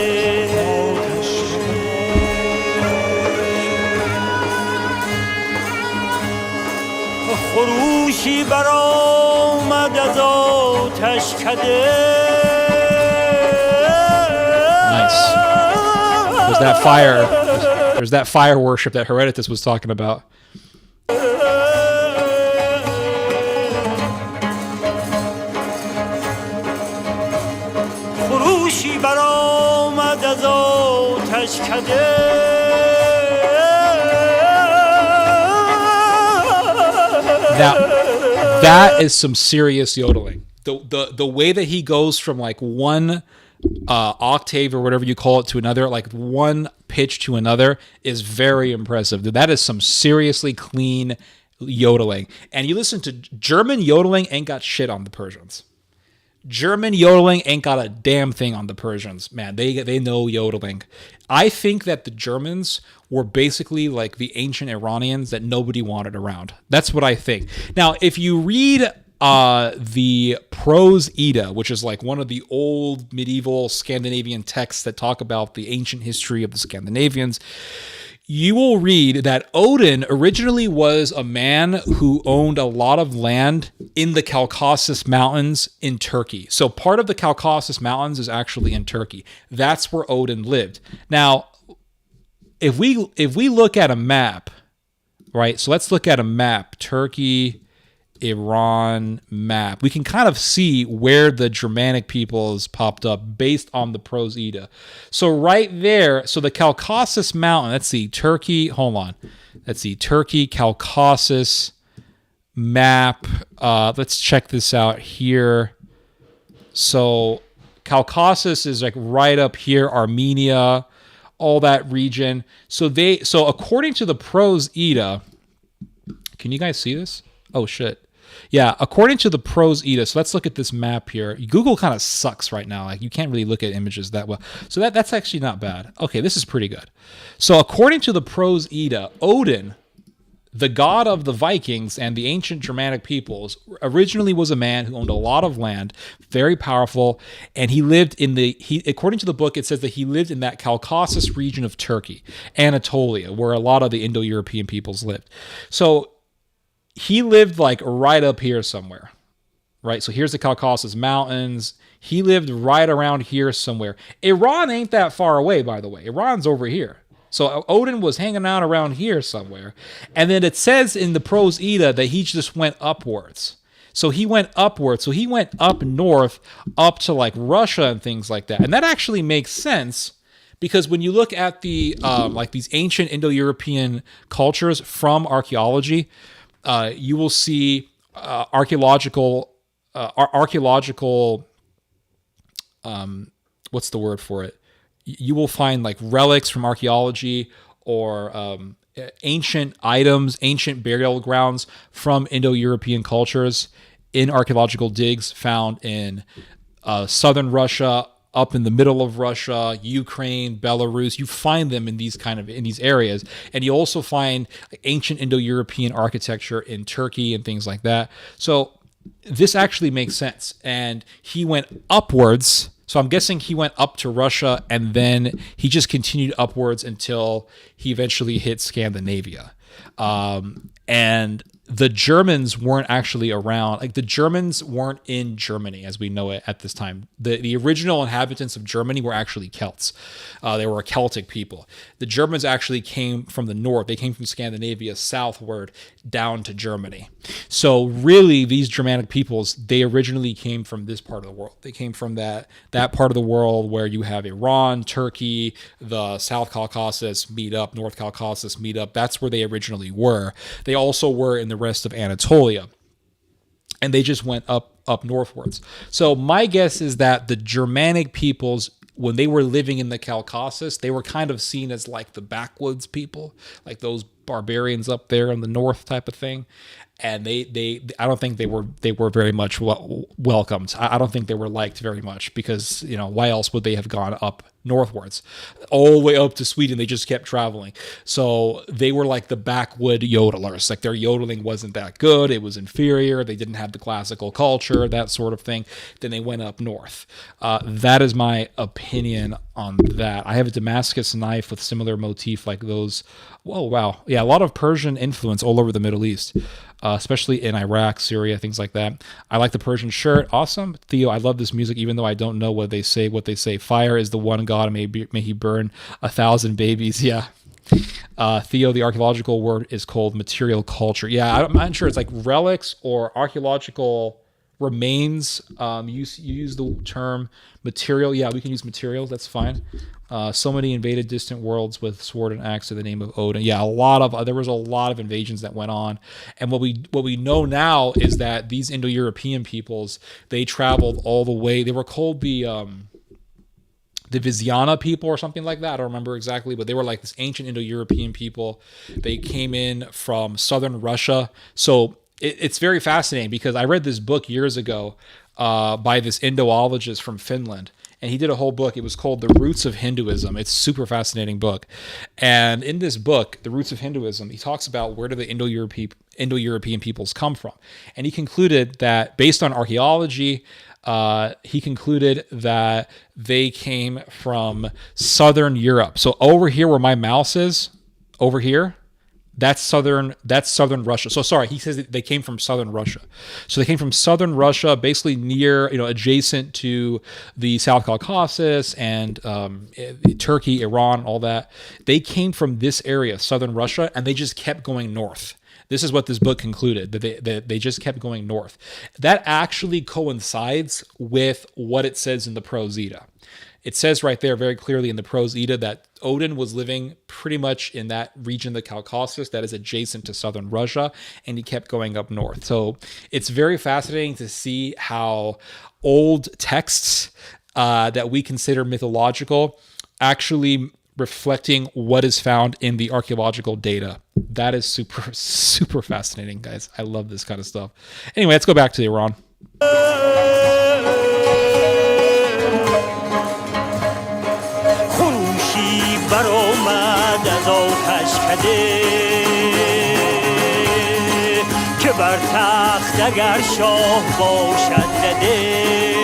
خروشی برآمد از آتشکده. Nice. There's that fire. There's that fire worship that Herodotus was talking about. خروشی برآمد از آتشکده. Now, that is some serious yodeling. The way that he goes from like one octave or whatever you call it to another, like one pitch to another, is very impressive. That is some seriously clean yodeling. And you listen to German yodeling, ain't got shit on the Persians. German yodeling ain't got a damn thing on the Persians. Man, they know yodeling. I think that the Germans were basically like the ancient Iranians that nobody wanted around. That's what I think. Now, if you read the Prose Edda, which is like one of the old medieval Scandinavian texts that talk about the ancient history of the Scandinavians, you will read that Odin originally was a man who owned a lot of land in the Caucasus Mountains in Turkey. So part of the Caucasus Mountains is actually in Turkey. That's where Odin lived. Now, if we look at a map, right? So let's look at a map, Turkey, Iran map. We can kind of see where the Germanic peoples popped up based on the Prose Edda. So right there, so the Caucasus Mountain, let's see, Turkey, hold on. Let's see, Turkey, Caucasus map. Let's check this out here. So Caucasus is like right up here, Armenia, all that region. So according to the Prose Edda, can you guys see this? Oh shit. Yeah, according to the Prose Edda, so let's look at this map here. Google kind of sucks right now. Like, you can't really look at images that well. So that's actually not bad. Okay, this is pretty good. So according to the Prose Edda, Odin, the god of the Vikings and the ancient Germanic peoples, originally was a man who owned a lot of land, very powerful, and he lived according to the book, it says that he lived in that Caucasus region of Turkey, Anatolia, where a lot of the Indo-European peoples lived. So he lived like right up here somewhere, right? So here's the Caucasus Mountains. He lived right around here somewhere. Iran ain't that far away, by the way. Iran's over here. So Odin was hanging out around here somewhere. And then it says in the Prose Edda that he just went upwards. So he went upwards. So he went up north, up to like Russia and things like that. And that actually makes sense, because when you look at the like these ancient Indo-European cultures from archaeology, you will see archaeological what's the word for it? You will find like relics from archaeology or ancient items, ancient burial grounds from Indo-European cultures in archaeological digs found in southern Russia, up in the middle of Russia, Ukraine, Belarus. You find them in these areas, and you also find ancient Indo-European architecture in Turkey and things like that. So this actually makes sense. And he went upwards. So I'm guessing he went up to Russia, and then he just continued upwards until he eventually hit Scandinavia. And the Germans weren't actually around. Like, the Germans weren't in Germany as we know it at this time. The original inhabitants of Germany were actually Celts. They were a Celtic people. The Germans actually came from the north. They came from Scandinavia southward down to Germany. So really, these Germanic peoples, they originally came from this part of the world. They came from that part of the world where you have Iran, Turkey, the South Caucasus meet up, North Caucasus meet up. That's where they originally were. They also were in the rest of Anatolia, and they just went up northwards. So my guess is that the Germanic peoples, when they were living in the Caucasus, they were kind of seen as like the backwoods people, like those barbarians up there in the north type of thing. And I don't think they were very much welcomed. I don't think they were liked very much, because, you know, why else would they have gone up northwards all the way up to Sweden? They just kept traveling. So they were like the backwood yodelers. Like, their yodeling wasn't that good. It was inferior. They didn't have the classical culture, that sort of thing. Then they went up north. That is my opinion on that. I have a Damascus knife with similar motif like those. Whoa, wow. Yeah, a lot of Persian influence all over the Middle East, especially in Iraq, Syria, things like that. I like the Persian shirt. Awesome. Theo, I love this music, even though I don't know what they say. Fire is the one God, may he burn 1,000 babies. Yeah. Theo, the archaeological word is called material culture. Yeah, I'm not sure. It's like relics or archaeological remains. You use the term material. Yeah, we can use materials. That's fine. So many invaded distant worlds with sword and axe in the name of Odin. Yeah, there was a lot of invasions that went on. And what we know now is that these Indo-European peoples, they traveled all the way. They were called the Viziana people or something like that. I don't remember exactly, but they were like this ancient Indo-European people. They came in from southern Russia. So it's very fascinating, because I read this book years ago by this Indo-ologist from Finland. And he did a whole book. It was called The Roots of Hinduism. It's a super fascinating book. And in this book, The Roots of Hinduism, he talks about where do the Indo-European peoples come from. And he concluded that, based on archaeology, he concluded that they came from southern Europe. So over here where my mouse is, over here, that's southern Russia. So sorry, he says that they came from southern Russia. So they came from southern Russia, basically near, adjacent to the South Caucasus and Turkey, Iran, all that. They came from this area, southern Russia, and they just kept going north. This is what this book concluded, that they just kept going north. That actually coincides with what it says in the Prose Edda. It says right there very clearly in the Prose Edda that Odin was living pretty much in that region of the Caucasus that is adjacent to southern Russia, and he kept going up north. So it's very fascinating to see how old texts that we consider mythological actually reflecting what is found in the archaeological data. That is super, super fascinating, guys. I love this kind of stuff. Anyway, let's go back to Iran. خروشی برآمد از آتشکده که بر تخت اگر شاه باشد زده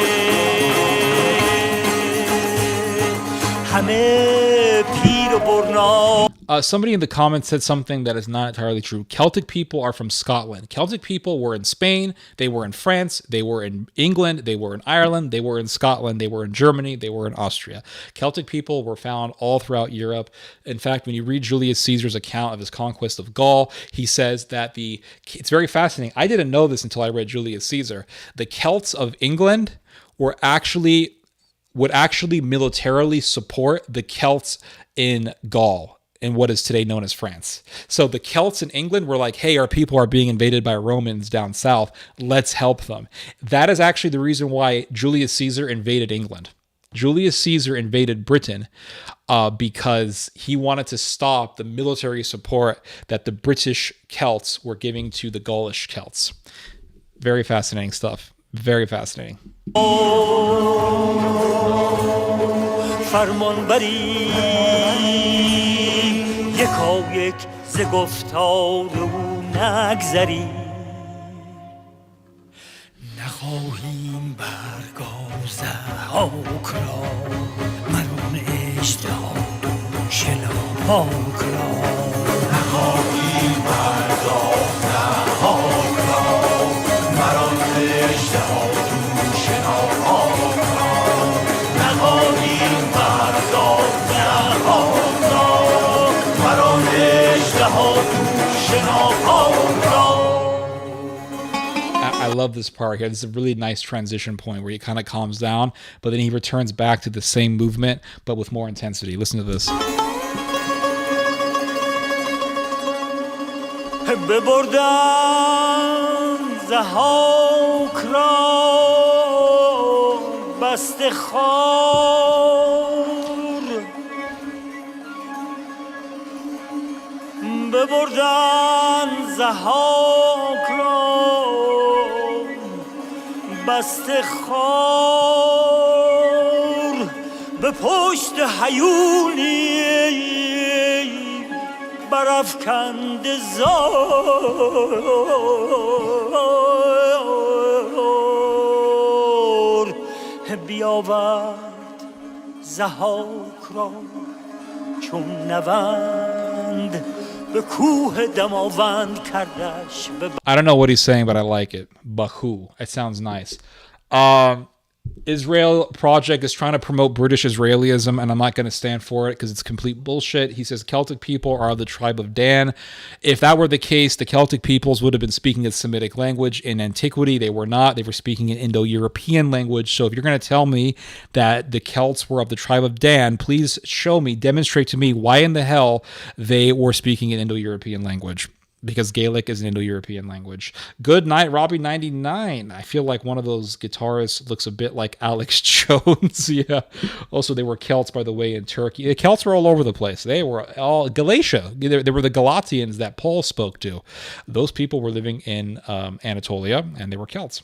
همه پیر و برنا. Somebody in the comments said something that is not entirely true. Celtic people are from Scotland. Celtic people were in Spain, they were in France, they were in England, they were in Ireland, they were in Scotland, they were in Germany, they were in Austria. Celtic people were found all throughout Europe. In fact, when you read Julius Caesar's account of his conquest of Gaul, he says that it's very fascinating. I didn't know this until I read Julius Caesar. The Celts of England would actually militarily support the Celts in Gaul, in what is today known as France. So the Celts in England were like, hey, our people are being invaded by Romans down south. Let's help them. That is actually the reason why Julius Caesar invaded England. Julius Caesar invaded Britain because he wanted to stop the military support that the British Celts were giving to the Gaulish Celts. Very fascinating stuff. Very fascinating. فرمان بری یکایک ز گفتار او نگذری نخواهیم برگاه ضحاک را مرون اشتها شلاپاک را نخواهیم برگاه ضحاک را مرون اشتها شلاپاک را نخواهیم برگاه ضحاک را مرون اشتها شلاپاک را. I love this part here. This is a really nice transition point where he kind of calms down, but then he returns back to the same movement, but with more intensity. Listen to this. ببردن ضحاک را بسته خار ببردن ضحاک را بسته خار به پشت هیونی برافکند زار بیاورد ضحاک را چون نوند به کوه دماوند کردش. I don't know what he's saying, but I like it. Baku. It sounds nice. Israel Project is trying to promote British Israelism, and I'm not going to stand for it because it's complete bullshit. He says Celtic people are the tribe of Dan. If that were the case, the Celtic peoples would have been speaking a Semitic language. In antiquity, they were not. They were speaking an Indo-European language. So if you're going to tell me that the Celts were of the tribe of Dan, please show me, demonstrate to me why in the hell they were speaking an Indo-European language. Because Gaelic is an Indo-European language. Good night, Robbie99. I feel like one of those guitarists looks a bit like Alex Jones. Yeah. Also, they were Celts, by the way, in Turkey. The Celts were all over the place. They were all Galatia. They were the Galatians that Paul spoke to. Those people were living in Anatolia, and they were Celts.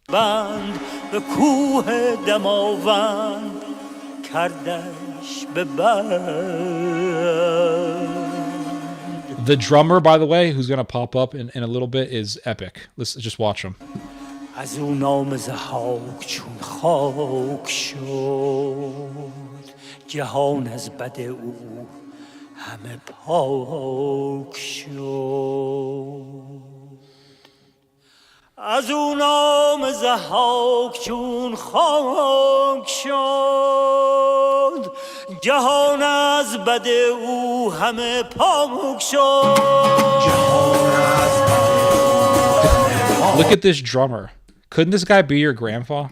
به کوه دماوند کردش ببند. The drummer, by the way, who's going to pop up in a little bit, is epic. Let's just watch him. از او نام ضحاک چون خاک شد جهان از بد او همه پاک شد از او نام ضحاک چون خاک شد جهان از بد او همه پاک شد. Look at this drummer. Couldn't this guy be your grandpa?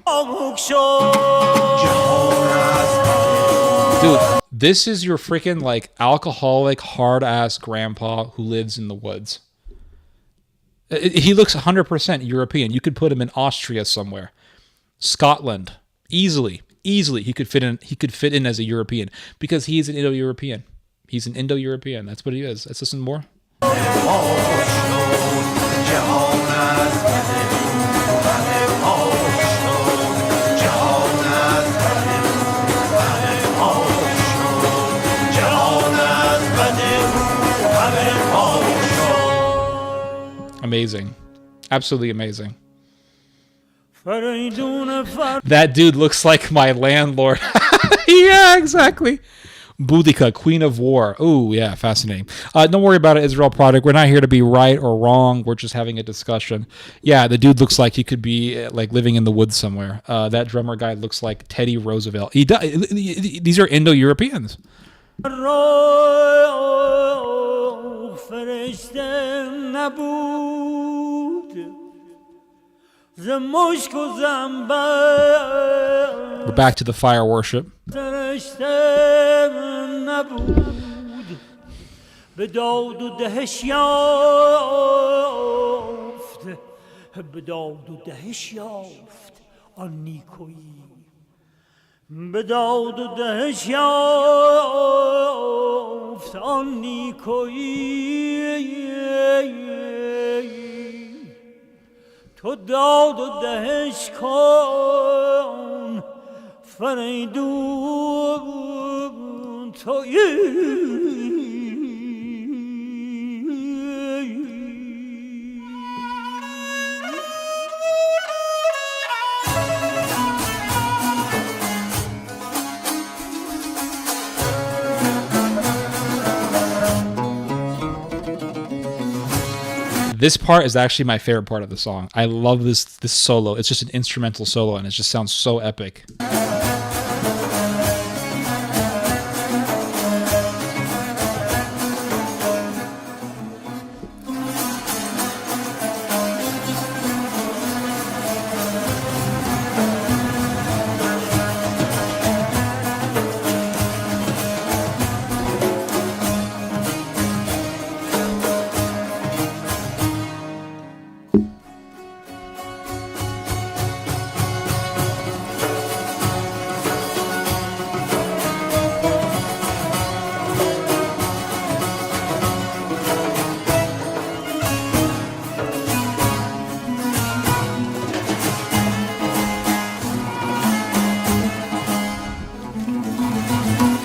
Dude, this is your freaking like alcoholic hard ass grandpa who lives in the woods. He looks 100% European. You could put him in Austria somewhere. Scotland. Easily. easily he could fit in. He could fit in as a European because he's an Indo-European. He's an Indo-European. That's what he is. Let's listen more. Amazing. Absolutely amazing. That dude looks like my landlord. Yeah, exactly. Boudica, Queen of War. Oh, yeah, fascinating. Don't worry about it, Israel Project. We're not here to be right or wrong. We're just having a discussion. Yeah, the dude looks like he could be like living in the woods somewhere. That drummer guy looks like Teddy Roosevelt. These are Indo-Europeans. We're back to the fire worship. تو داد و دهش کن فریدون تویی. This part is actually my favorite part of the song. I love this solo. It's just an instrumental solo, and it just sounds so epic.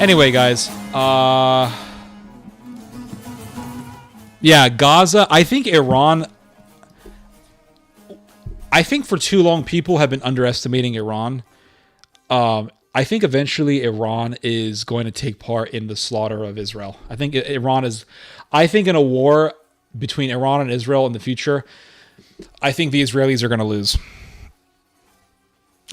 Anyway, guys, yeah, Gaza. I think Iran. I think for too long people have been underestimating Iran. I think eventually Iran is going to take part in the slaughter of Israel. I think Iran is. I think in a war between Iran and Israel in the future, I think the Israelis are going to lose.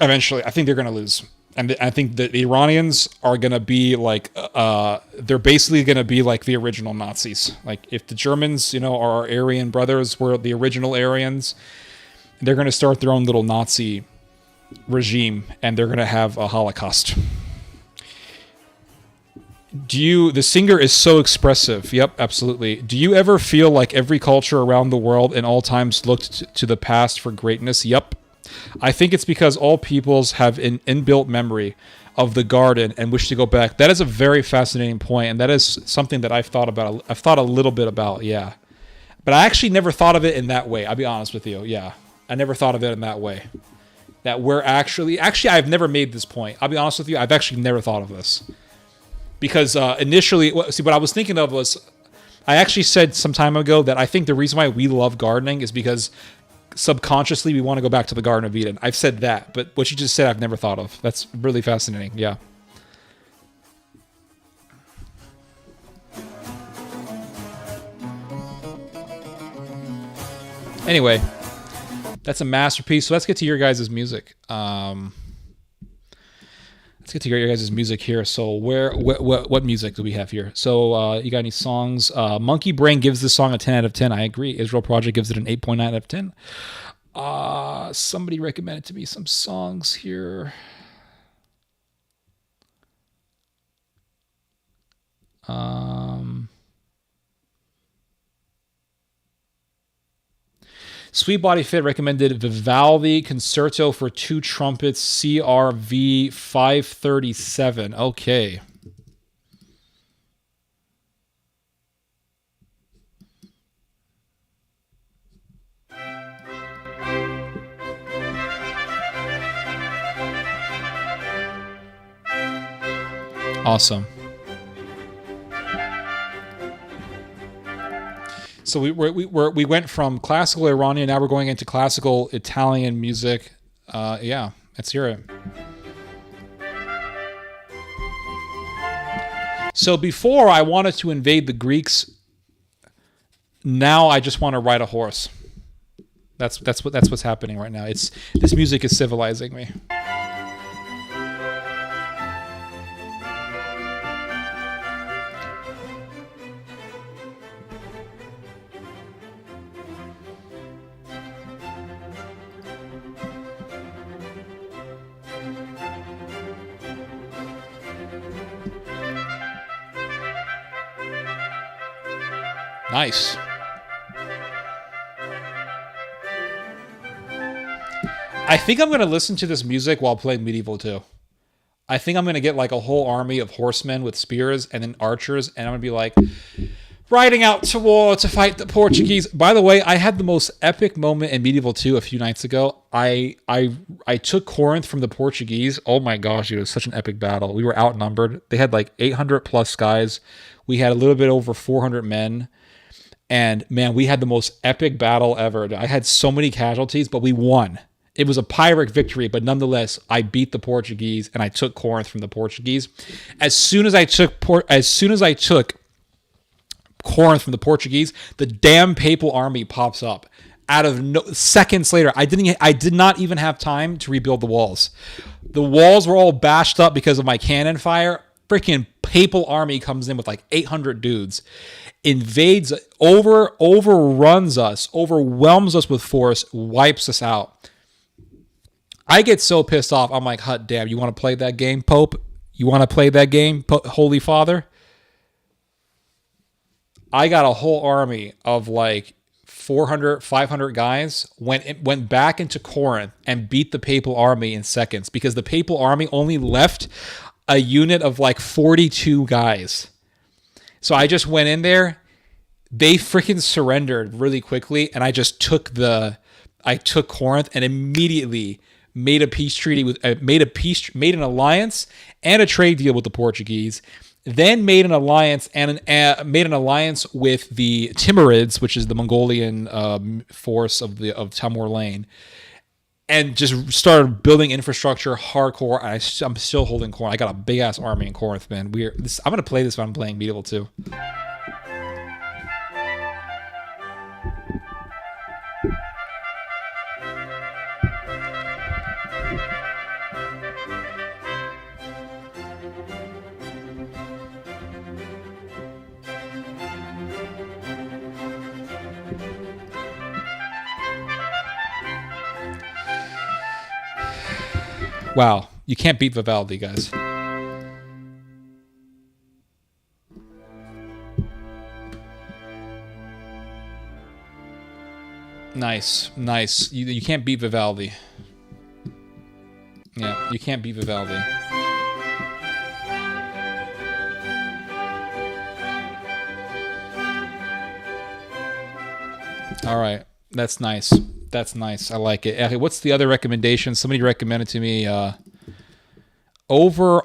Eventually, I think they're going to lose. And I think the Iranians are going to be like, they're basically going to be like the original Nazis. Like if the Germans, are our Aryan brothers, were the original Aryans, they're going to start their own little Nazi regime and they're going to have a Holocaust. The singer is so expressive. Yep, absolutely. Do you ever feel like every culture around the world in all times looked to the past for greatness? Yep. I think it's because all peoples have an inbuilt memory of the garden and wish to go back. That is a very fascinating point, and that is something that I've thought about. I've thought a little bit about, yeah. But I actually never thought of it in that way. I'll be honest with you, yeah. I never thought of it in that way. That we're actually, I've never made this point. I'll be honest with you, I've actually never thought of this. Because initially, see, what I was thinking of was, I actually said some time ago that I think the reason why we love gardening is because subconsciously we want to go back to the Garden of Eden. I've said that, but what you just said I've never thought of. That's really fascinating. Yeah. Anyway, that's a masterpiece. So let's get to your guys' music. Let's get to your guys' music here. So what music do we have here? So you got any songs? Monkey Brain gives this song a 10 out of 10. I agree. Israel Project gives it an 8.9 out of 10. Somebody recommended to me some songs here. Sweet Body Fit recommended Vivaldi Concerto for 2 trumpets, CRV 537. Okay. Awesome. So we went from classical Iranian, now we're going into classical Italian music. Yeah, let's hear it. So before I wanted to invade the Greeks, now I just want to ride a horse. That's what's happening right now. This music is civilizing me. Nice. I think I'm going to listen to this music while playing Medieval 2. I think I'm going to get like a whole army of horsemen with spears and then archers, and I'm going to be like riding out to war to fight the Portuguese. By the way, I had the most epic moment in Medieval 2 a few nights ago. I took Corinth from the Portuguese. Oh my gosh, it was such an epic battle. We were outnumbered. They had like 800 plus guys. We had a little bit over 400 men. And man, we had the most epic battle ever. I had so many casualties, but we won. It was a Pyrrhic victory, but nonetheless, I beat the Portuguese and I took Corinth from the Portuguese. As soon as I took Corinth from the Portuguese, the damn papal army pops up. Out of seconds later, I did not even have time to rebuild the walls. The walls were all bashed up because of my cannon fire. Freaking papal army comes in with like 800 dudes, invades, overruns us, overwhelms us with force, wipes us out. I get so pissed off. I'm like, hot damn, you want to play that game, Pope? You want to play that game, Holy Father? I got a whole army of like 400, 500 guys, went back into Corinth and beat the papal army in seconds because the papal army only left a unit of like 42 guys. So I just went in there. They freaking surrendered really quickly, and I just took Corinth and immediately made a peace treaty with made an alliance and a trade deal with the Portuguese. Then made an alliance with the Timurids, which is the Mongolian force of Timur Lane, and just started building infrastructure hardcore. I'm still holding Corinth. I got a big ass army in Corinth, man. I'm gonna play this when I'm playing Medieval 2. Wow, you can't beat Vivaldi, guys. Nice. You can't beat Vivaldi. Yeah, you can't beat Vivaldi. All right, that's nice. That's nice. I like it. Okay, what's the other recommendation? Somebody recommended to me Over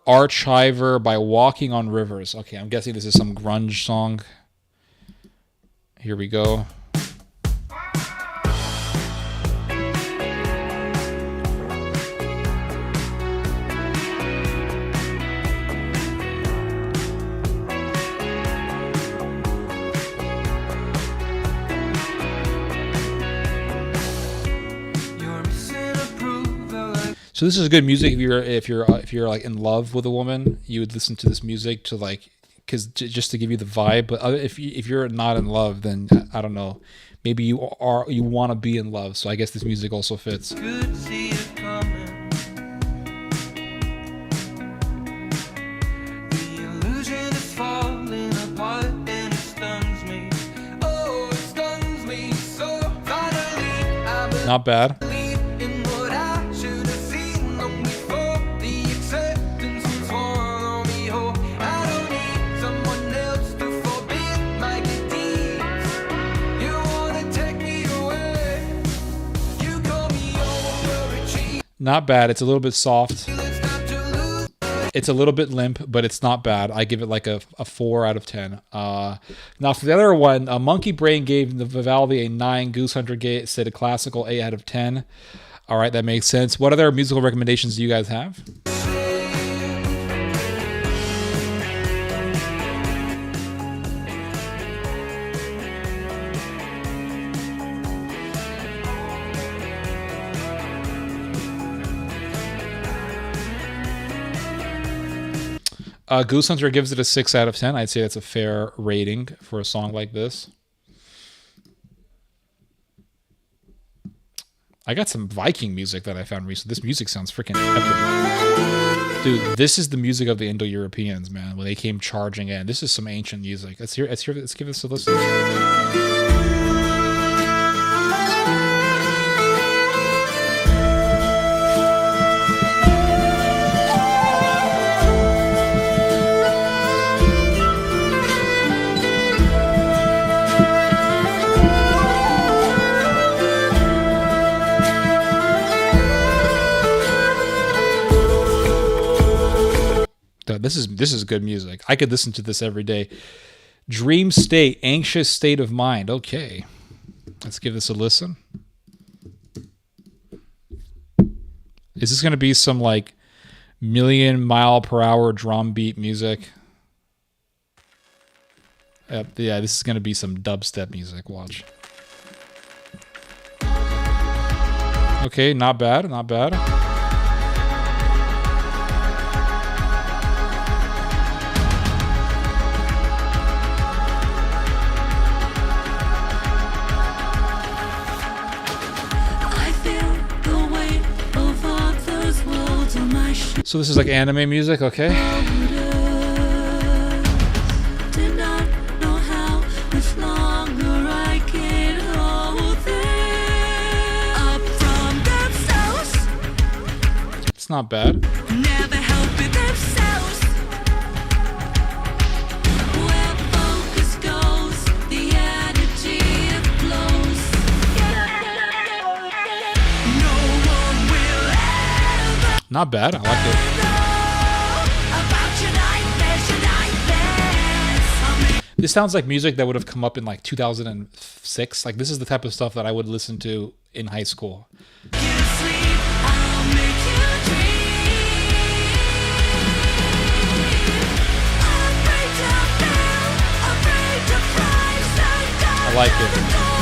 Archiver by Walking on Rivers. Okay, I'm guessing this is some grunge song. Here we go. So this is good music if you're like in love with a woman, you would listen to this music to like, just to give you the vibe. But if you're not in love, then I don't know, maybe you want to be in love. So I guess this music also fits. So Not bad. Not bad. It's a little bit soft. It's a little bit limp, but it's not bad. I give it like a 4 out of 10. Now for the other one, Monkey Brain gave the Vivaldi a 9. Goose Hunter said a classical 8 out of 10. All right, that makes sense. What other musical recommendations do you guys have? Goose Hunter gives it a 6 out of 10. I'd say that's a fair rating for a song like this. I got some Viking music that I found recently. This music sounds freaking epic. Dude, this is the music of the Indo-Europeans, man, when they came charging in. This is some ancient music. Let's give this a listen. This is good music. I could listen to this every day. Dream State, Anxious State of Mind. Okay. Let's give this a listen. Is this going to be some like million-mile-per-hour drum beat music? Yeah, this is going to be some dubstep music. Watch. Okay, not bad, not bad. So this is like anime music, okay? It's not bad. Not bad. I like it. This sounds like music that would have come up in like 2006. Like this is the type of stuff that I would listen to in high school. I like it.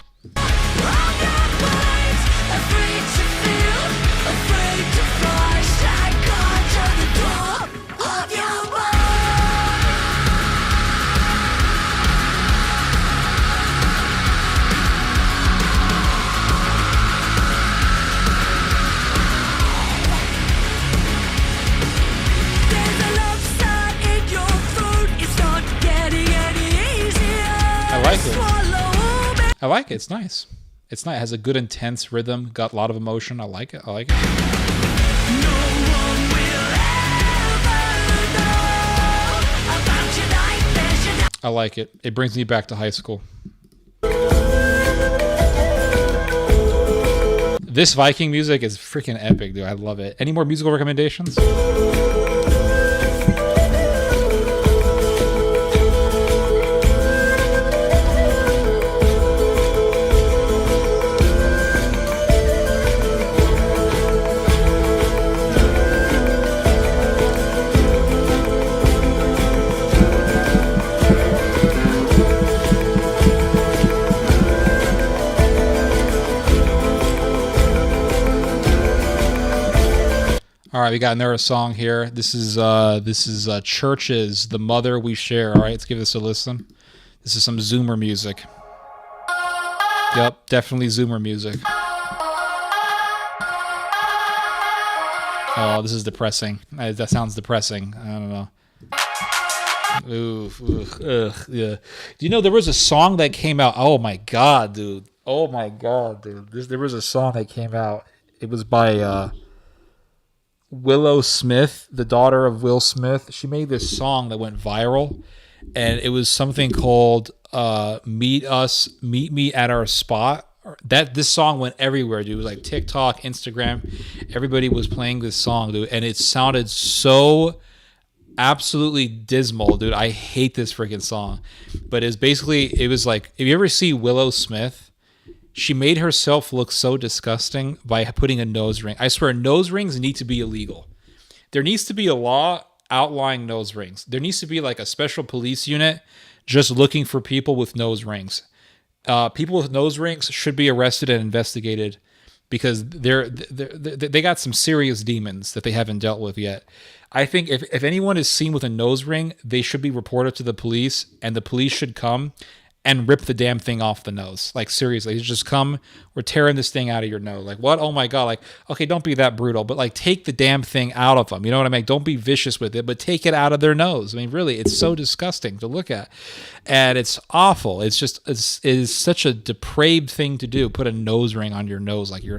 I like it. It's nice. It's nice. It has a good intense rhythm. Got a lot of emotion. I like it. I like it. I like it. It brings me back to high school. This Viking music is freaking epic, dude. I love it. Any more musical recommendations? All right, we got another song here. This is Churches, The Mother We Share. All right, let's give this a listen. This is some Zoomer music. Yep, definitely Zoomer music. Oh, this is depressing. That sounds depressing. I don't know. Oof, ugh, yeah. Do you know there was a song that came out? Oh my god, dude. Oh my god, dude! There was a song that came out. It was by Willow Smith, the daughter of Will Smith. She made this song that went viral, and it was something called "Meet Me at Our Spot." This song went everywhere, dude. It was like TikTok, Instagram. Everybody was playing this song, dude, and it sounded so absolutely dismal, dude. I hate this freaking song. But it was like, if you ever see Willow Smith, she made herself look so disgusting by putting a nose ring. I swear, nose rings need to be illegal. There needs to be a law outlawing nose rings. There needs to be like a special police unit just looking for people with nose rings. People with nose rings should be arrested and investigated because they got some serious demons that they haven't dealt with yet. I think if anyone is seen with a nose ring, they should be reported to the police, and the police should come and rip the damn thing off the nose. Like, seriously, just come, we're tearing this thing out of your nose. Like, what? Oh my God. Like, okay, don't be that brutal, but like, take the damn thing out of them. You know what I mean? Don't be vicious with it, but take it out of their nose. I mean, really, it's so disgusting to look at. And it's awful. It is such a depraved thing to do. Put a nose ring on your nose like you're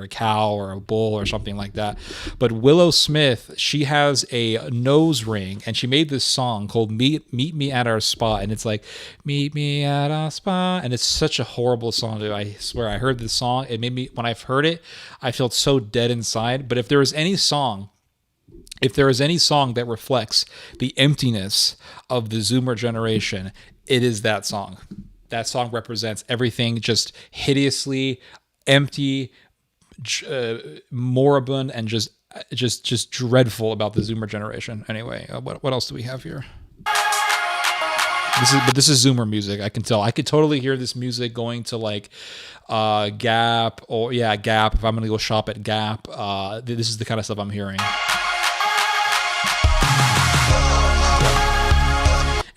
a cow or a bull or something like that. But Willow Smith, she has a nose ring, and she made this song called Meet Me at Our Spot. And it's like, meet me at our spot. And it's such a horrible song, dude. I swear, I heard this song. It made me, when I've heard it, I felt so dead inside. But if there is any song that reflects the emptiness of the Zoomer generation, it is that song. That song represents everything just hideously empty, moribund, and just dreadful about the Zoomer generation. Anyway, what else do we have here? This is Zoomer music. I can tell. I could totally hear this music going to like Gap, Gap. If I'm gonna go shop at Gap, this is the kind of stuff I'm hearing.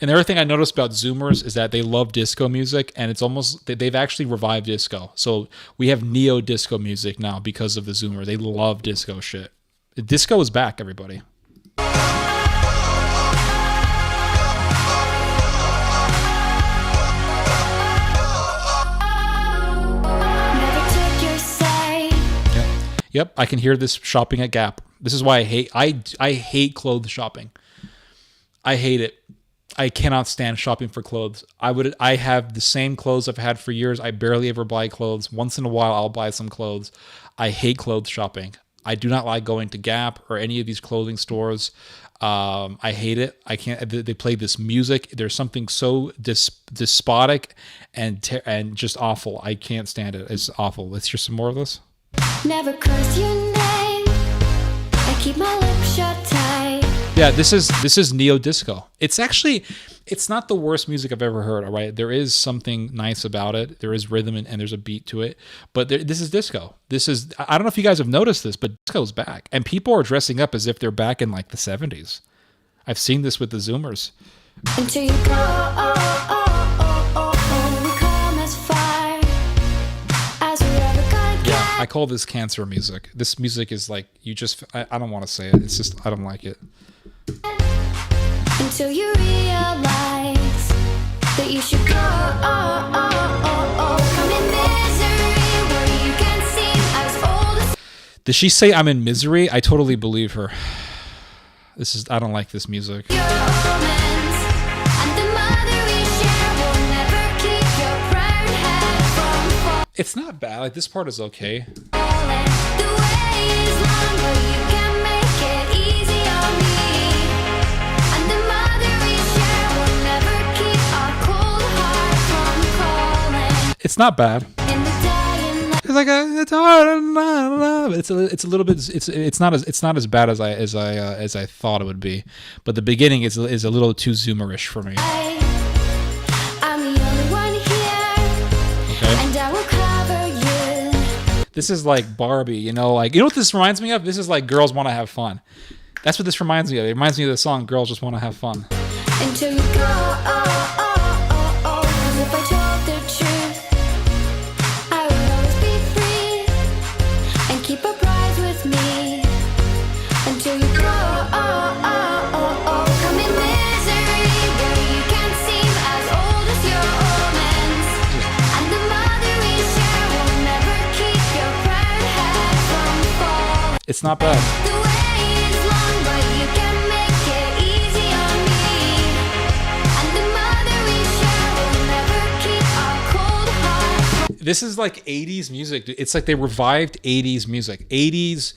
And the other thing I noticed about Zoomers is that they love disco music, and it's almost, they've actually revived disco. So we have neo disco music now because of the Zoomer. They love disco shit. Disco is back, everybody. Yep, I can hear this shopping at Gap. This is why I hate clothes shopping. I hate it. I cannot stand shopping for clothes. I have the same clothes I've had for years. I barely ever buy clothes. Once in a while, I'll buy some clothes. I hate clothes shopping. I do not like going to Gap or any of these clothing stores. I hate it. I can't. They play this music. There's something so despotic and just awful. I can't stand it. It's awful. Let's hear some more of this. Never curse your name. I keep my lips shut tight. Yeah, this is neo disco. It's not the worst music I've ever heard. All right, there is something nice about it. There is rhythm and there's a beat to it. But this is disco. I don't know if you guys have noticed this, but disco's back, and people are dressing up as if they're back in like the 70s. I've seen this with the Zoomers. Until you go, we come as far as we ever gonna get. Yeah, I call this cancer music. This music is like, I don't want to say it. It's just, I don't like it. Until you realize that you should go, come in misery where you can seem as old as. Did she say I'm in misery? I totally believe her. I don't like this music. Your omens, and the mother we share will never keep your proud head from falling. It's not bad. Like, this part is okay. The way is long, but you can make it easy on me. And the mother we share will never keep our cold heart from calling. It's not bad. In the dying light. It's like it's hard. It's a little bit. It's not as bad as I thought it would be. But the beginning is a little too Zoomerish for me. I'm the only one here, Okay. and I will cover you. This is like Barbie, you know what this reminds me of? This is like Girls Want to Have Fun. That's what this reminds me of. It reminds me of the song Girls Just Want to Have Fun. Until you go, 'cause if I told the truth, I would always be free and keep a prize with me. Until you go, come in misery where you can seem as old as your omens. And the mother we It's not bad. The way is long, but you can make it easy on me. And the mother we share will never keep our cold heart. This is like 80s music. Dude. It's like they revived 80s music. 80s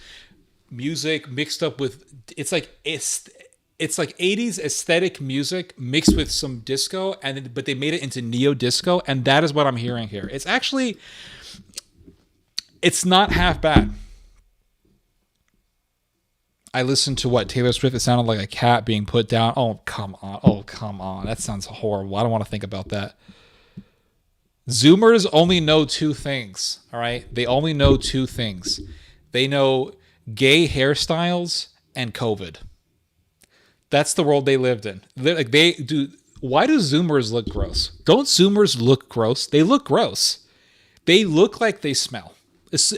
music mixed up with it's like 80s aesthetic music mixed with some disco, but they made it into neo disco, and that is what I'm hearing here. It's not half bad. I listened to what Taylor Swift. It sounded like a cat being put down. Oh come on. That sounds horrible. I don't want to think about that. Zoomers only know two things. All right, they only know two things. They know gay hairstyles and COVID. That's the world they lived in. Like they do. Why do Zoomers look gross? Don't Zoomers look gross? They look gross. They look like they smell.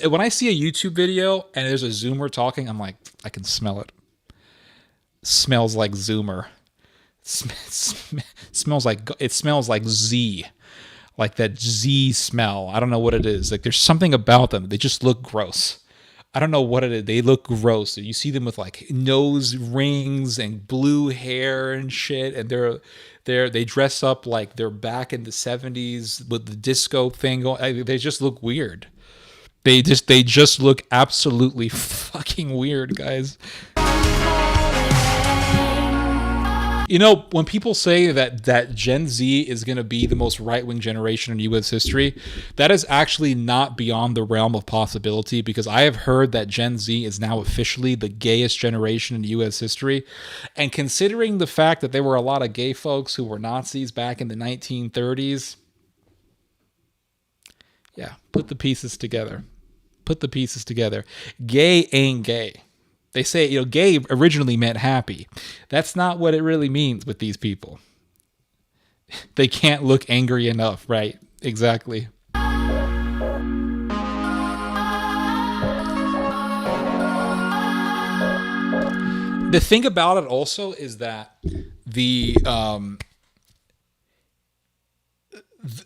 When I see a YouTube video and there's a Zoomer talking, I'm like, I can smell it. Smells like Zoomer. Smells like Z. Like that Z smell. I don't know what it is. Like there's something about them. They just look gross. I don't know what it is. They look gross. You see them with like nose rings and blue hair and shit, and they dress up like they're back in the 70s with the disco thing going. They just look weird. They just look absolutely fucking weird, guys. You know, when people say that Gen Z is going to be the most right-wing generation in U.S. history, that is actually not beyond the realm of possibility, because I have heard that Gen Z is now officially the gayest generation in U.S. history. And considering the fact that there were a lot of gay folks who were Nazis back in the 1930s, yeah, put the pieces together. Gay ain't gay. They say, gay originally meant happy. That's not what it really means with these people. They can't look angry enough, right? Exactly. The thing about it also is that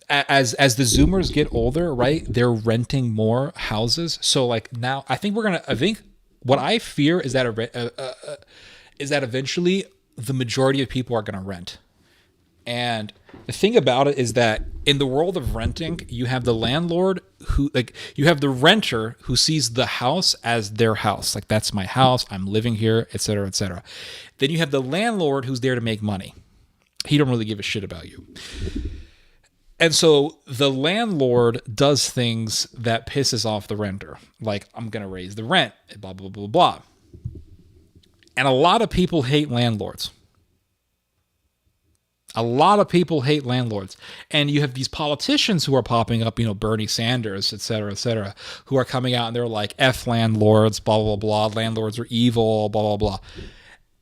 as the Zoomers get older, right, they're renting more houses. So like now, I think what I fear is that eventually the majority of people are going to rent. And the thing about it is that in the world of renting, you have the landlord you have the renter who sees the house as their house. Like, that's my house, I'm living here, etc., etc. Then you have the landlord who's there to make money. He don't really give a shit about you. And so the landlord does things that pisses off the renter. Like, I'm going to raise the rent, blah, blah, blah, blah. And a lot of people hate landlords. And you have these politicians who are popping up, Bernie Sanders, et cetera, who are coming out and they're like, F landlords, blah, blah, blah. Landlords are evil, blah, blah, blah.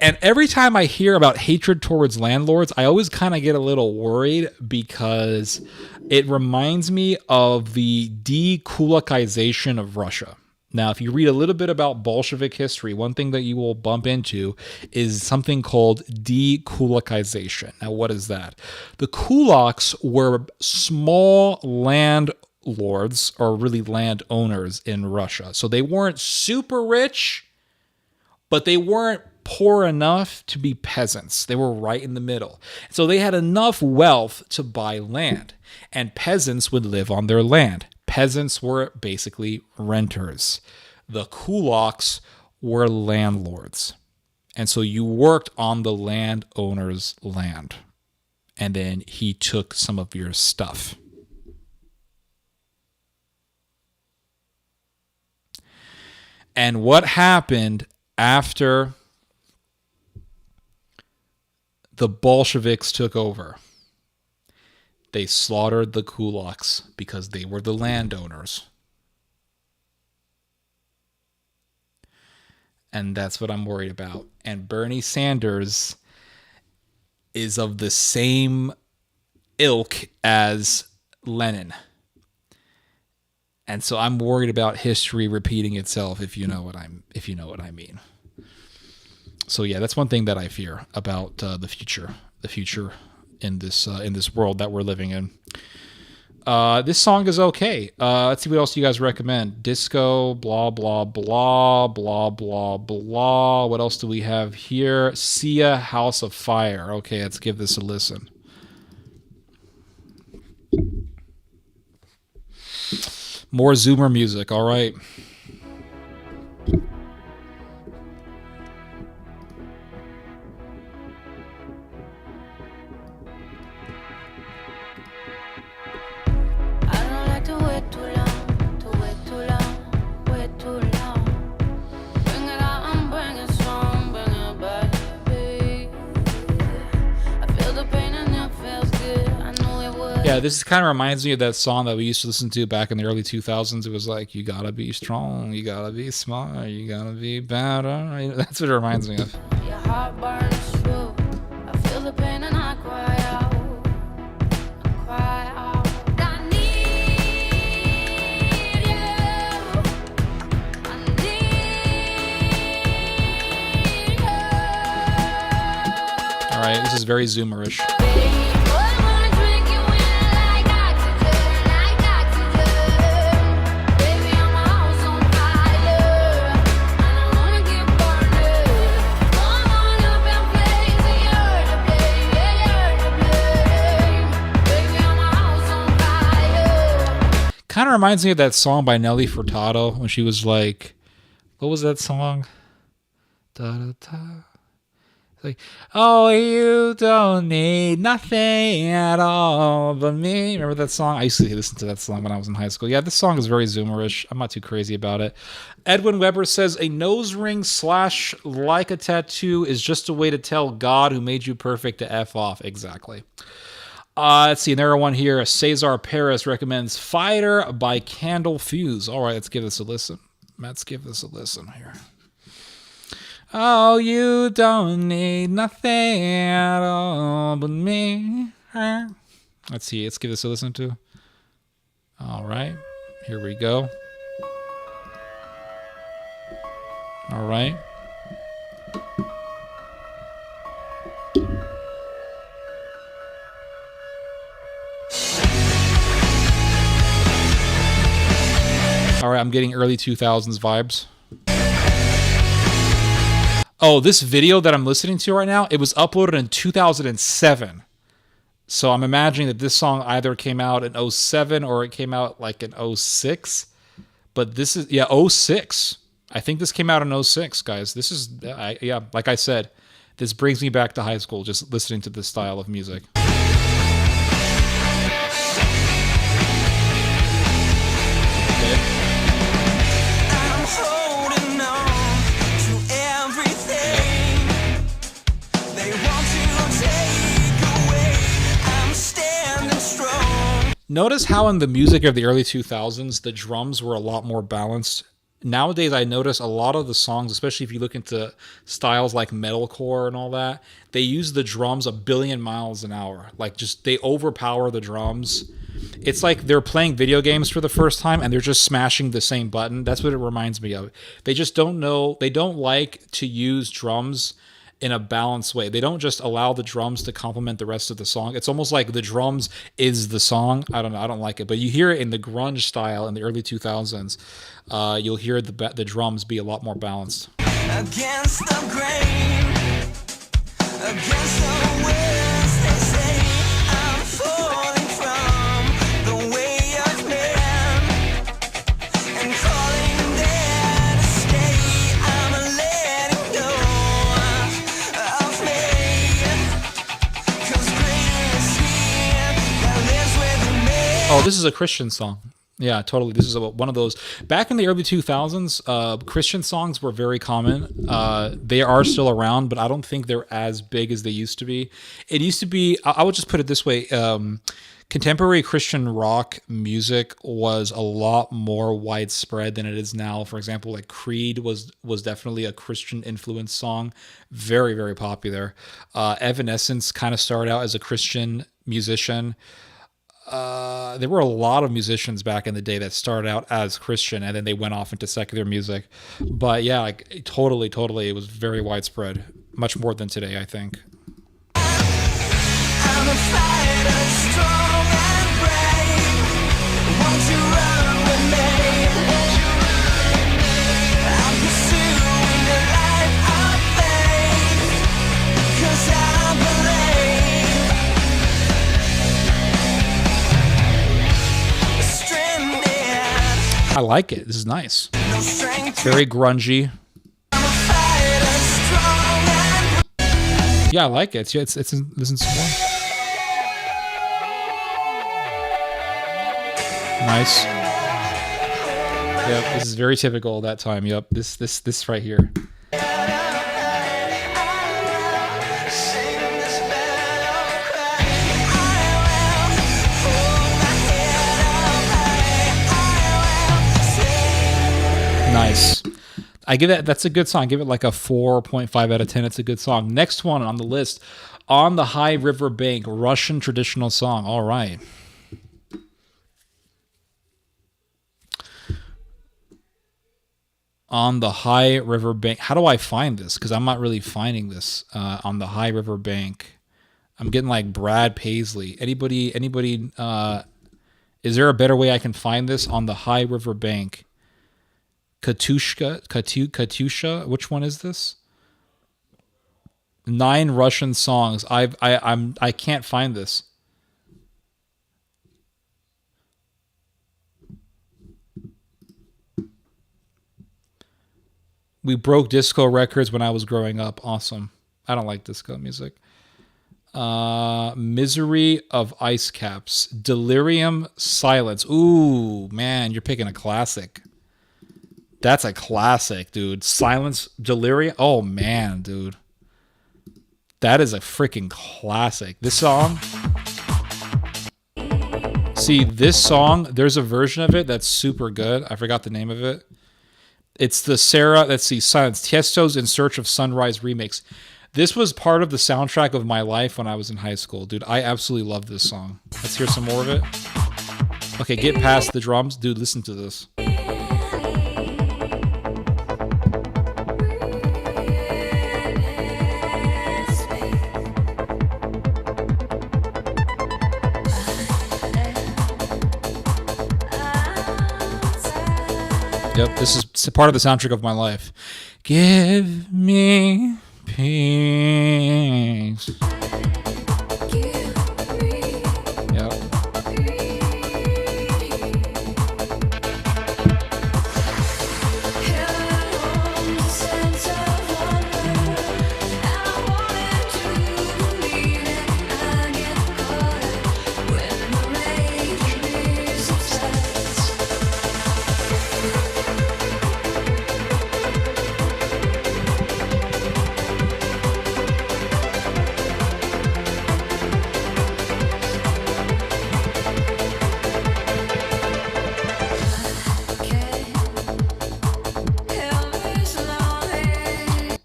And every time I hear about hatred towards landlords, I always kind of get a little worried, because it reminds me of the de-kulakization of Russia. Now, if you read a little bit about Bolshevik history, one thing that you will bump into is something called de-kulakization. Now, what is that? The kulaks were small landlords, or really landowners in Russia. So they weren't super rich, but they weren't poor enough to be peasants. They were right in the middle. So they had enough wealth to buy land, and peasants would live on their land. Peasants were basically renters. The kulaks were landlords. And so you worked on the landowner's land, and then he took some of your stuff. And what happened after the Bolsheviks took over? They slaughtered the kulaks because they were the landowners. And that's what I'm worried about. And Bernie Sanders is of the same ilk as Lenin. And so I'm worried about history repeating itself, if you know what I mean. So yeah, that's one thing that I fear about the future in this world that we're living in. This song is okay. Let's see what else you guys recommend. Disco, blah, blah, blah, blah, blah, blah. What else do we have here? Sia, House of Fire. Okay, let's give this a listen. More Zoomer music. All right. I don't like to wait too long, to wait too long, wait too long. Bring it on, bring it strong, bring it back, baby. I feel the pain and it feels good. I knew it would. Yeah, this kind of reminds me of that song that we used to listen to back in the early 2000s. It was like, you gotta be strong, you gotta be smart, you gotta be better. That's what it reminds me of. Your heart burns true. I feel the pain and I cry out. I cry out. I need you. I need you. All right, this is very Zoomerish. Baby, boy, I wanna drink you in like oxygen, like oxygen. Baby, I'm a house on fire, and I wanna get burned. Come on up and blaze, you're the blame, yeah, you're the blame. Baby, I'm a house on fire. Kind of reminds me of that song by Nelly Furtado when she was like, what was that song? Da da da. Like, oh, you don't need nothing at all but me. Remember that song? I used to listen to that song when I was in high school. Yeah, this song is very Zoomerish. I'm not too crazy about it. Edwin Weber says, a nose ring / like a tattoo is just a way to tell God who made you perfect to F off. Exactly. Let's see, another one here. Cesar Perez recommends Fighter by Candle Fuse. All right, let's give this a listen. Let's give this a listen here. Oh, you don't need nothing at all but me. Let's see. Let's give this a listen to. All right. Here we go. All right. All right. I'm getting early 2000s vibes. Oh, this video that I'm listening to right now, it was uploaded in 2007. So I'm imagining that this song either came out in 07 or it came out like in 06. But this is, 06. I think this came out in 06, guys. This is, like I said, this brings me back to high school just listening to this style of music. Notice how in the music of the early 2000s, the drums were a lot more balanced. Nowadays, I notice a lot of the songs, especially if you look into styles like metalcore and all that, they use the drums a billion miles an hour. Like, just, they overpower the drums. It's like they're playing video games for the first time and they're just smashing the same button. That's what it reminds me of. They just don't know, they don't like to use drums in a balanced way. They don't just allow the drums to complement the rest of the song. It's almost like the drums is the song. I don't know. I don't like it. But you hear it in the grunge style in the early 2000s. You'll hear the drums be a lot more balanced. Against the grain, against the winds, they say I'm falling from the way of man and calling there to stay. I'm letting go of me, 'cause greater is He that lives within me. Oh, this is a Christian song. Yeah, totally. This is one of those. Back in the early 2000s, Christian songs were very common. They are still around, but I don't think they're as big as they used to be. It used to be, I would just put it this way, contemporary Christian rock music was a lot more widespread than it is now. For example, like Creed was definitely a Christian influence song. Very, very popular. Evanescence kind of started out as a Christian musician. There were a lot of musicians back in the day that started out as Christian and then they went off into secular music. But yeah, like totally, it was very widespread, much more than today, I think. I'm a fighter, strong and brave. like it. This is nice. No strength to Very grungy. fight as strong and Yeah, I like it. It's listen some more. Nice. Yep, this is very typical of that time. Yep, this right here. sing this battle cry. I will hold my head up high. I will sing. Nice. I give it. That's a good song. I give it like a 4.5 out of 10. It's a good song. Next one on the list, On the High River Bank, Russian traditional song. All right. On the High River Bank. How do I find this? Because I'm not really finding this on the High River Bank. I'm getting like Brad Paisley. Anybody? Is there a better way I can find this on the High River Bank? Katusha. Which one is this? 9 Russian songs. I can't find this. We broke disco records when I was growing up. Awesome. I don't like disco music. Misery of Ice Caps. Delirium Silence. Ooh, man, you're picking a classic. That's a classic, dude. Silence, Delirium. Oh, man, dude. That is a freaking classic. This song. See, this song, there's a version of it that's super good. I forgot the name of it. It's the Sarah, let's see, Silence. Tiesto's In Search of Sunrise remix. This was part of the soundtrack of my life when I was in high school. Dude, I absolutely love this song. Let's hear some more of it. Okay, get past the drums. Dude, listen to this. Yep, this is part of the soundtrack of my life. Give me peace. Yep.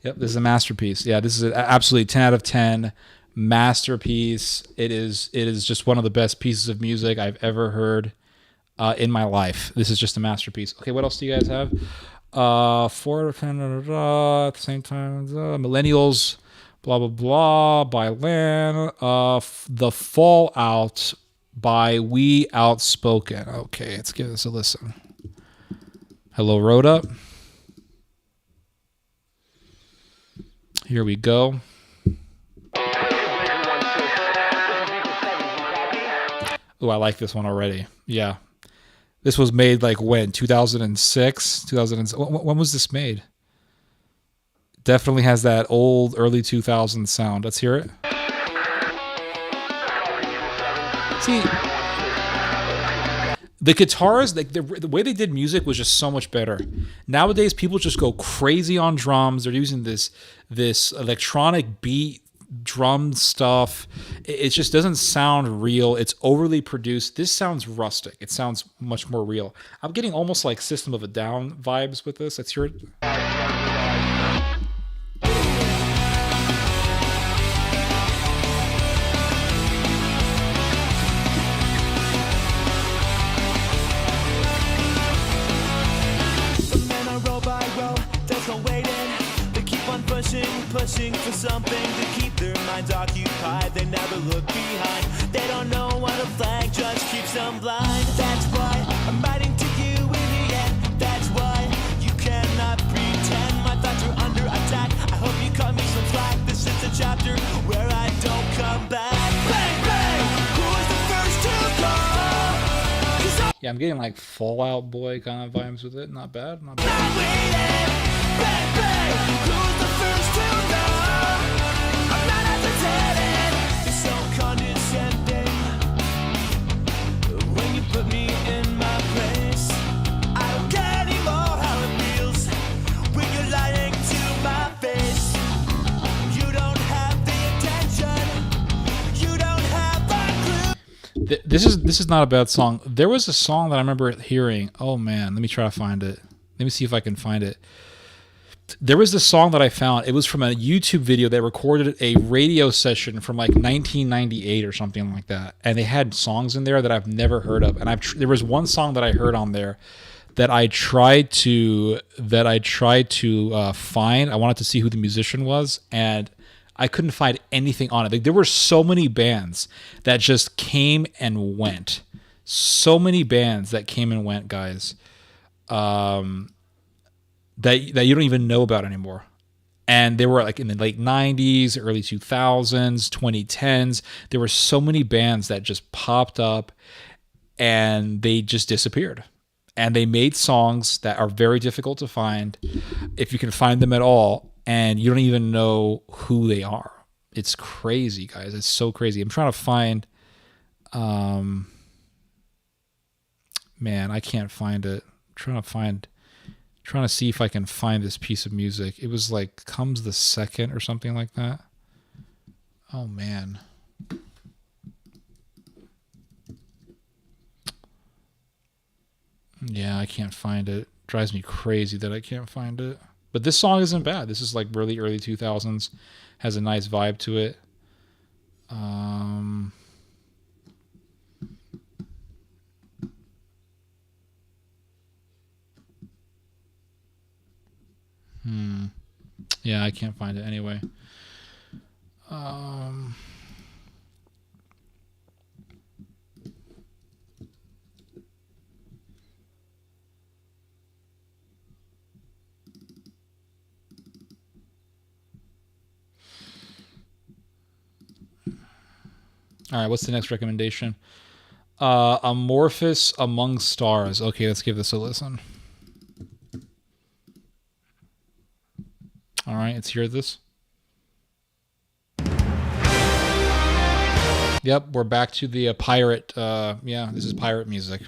Yep, this is a masterpiece. Yeah, this is an absolutely 10 out of 10 masterpiece. It is just one of the best pieces of music I've ever heard in my life. This is just a masterpiece. Okay, what else do you guys have? 4 out of 10 at the same time. Millennials, blah blah blah by Lan. The Fallout by We Outspoken. Okay, let's give this a listen. Hello, Rhoda. Here we go. Oh, I like this one already. Yeah. This was made like when? 2006? 2000. When was this made? Definitely has that old early 2000s sound. Let's hear it. See, the guitars, like the way they did music was just so much better. Nowadays, people just go crazy on drums. They're using this electronic beat drum stuff. It just doesn't sound real. It's overly produced. This sounds rustic. It sounds much more real. I'm getting almost like System of a Down vibes with this. Let's hear it. Pushing for something to keep their minds occupied. They never look behind. They don't know what a flag judge keeps them blind. That's why I'm writing to you in the end. That's why you cannot pretend my thoughts are under attack. I hope you cut me some slack. This is a chapter where I don't come back. Bang, bang! Who was the first to go? Yeah, I'm getting like Fallout Boy kind of vibes with it. Not bad. Not bad. When you put me in my place, I don't care anymore how it feels when you're lying to my face. You don't have the attention, you don't have a clue. This is not a bad song. There was a song that I remember hearing. Oh man, let me try to find it. Let me see if I can find it. There was this song that I found. It was from a YouTube video that recorded a radio session from like 1998 or something like that, and they had songs in there that I've never heard of. And there was one song that I heard on there that I tried to find. I wanted to see who the musician was, and I couldn't find anything on it. Like, there were so many bands that just came and went. So many bands that came and went, guys. That you don't even know about anymore. And they were like in the late 90s, early 2000s, 2010s. There were so many bands that just popped up and they just disappeared. And they made songs that are very difficult to find, if you can find them at all, and you don't even know who they are. It's crazy, guys. It's so crazy. I'm trying to find... man, I can't find it. I'm trying to see if I can find this piece of music. It was like Comes the Second or something like that. Oh man. Yeah, I can't find it. Drives me crazy that I can't find it. But this song isn't bad. This is like really early 2000s. Has a nice vibe to it. Yeah, I can't find it anyway. All right, what's the next recommendation? Amorphous Among Stars. Okay, let's give this a listen. All right, let's hear this. Yep, we're back to the pirate. Yeah, this is pirate music.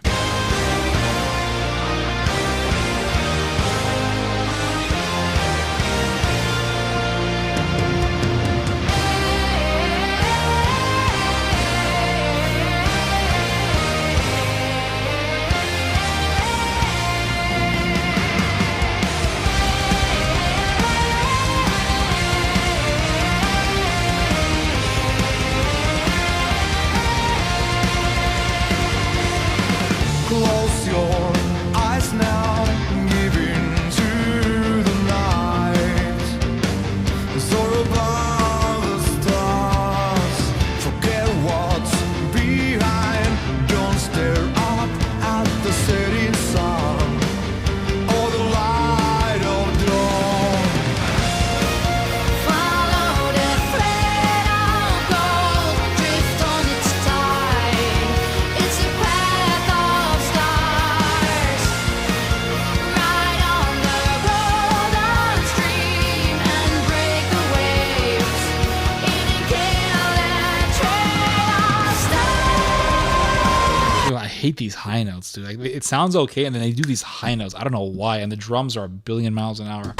Close your eyes now, give in to the night. Soar above the stars, forget what's behind. Don't stare up at the setting sun or the light of dawn. Follow the thread of gold, drift on its tide. It's a path of stars, ride on the golden stream and break the waves. In a killer trail of stars. Dude, I hate these high notes, dude. Like, it sounds okay, and then they do these high notes. I don't know why, and the drums are a billion miles an hour. Above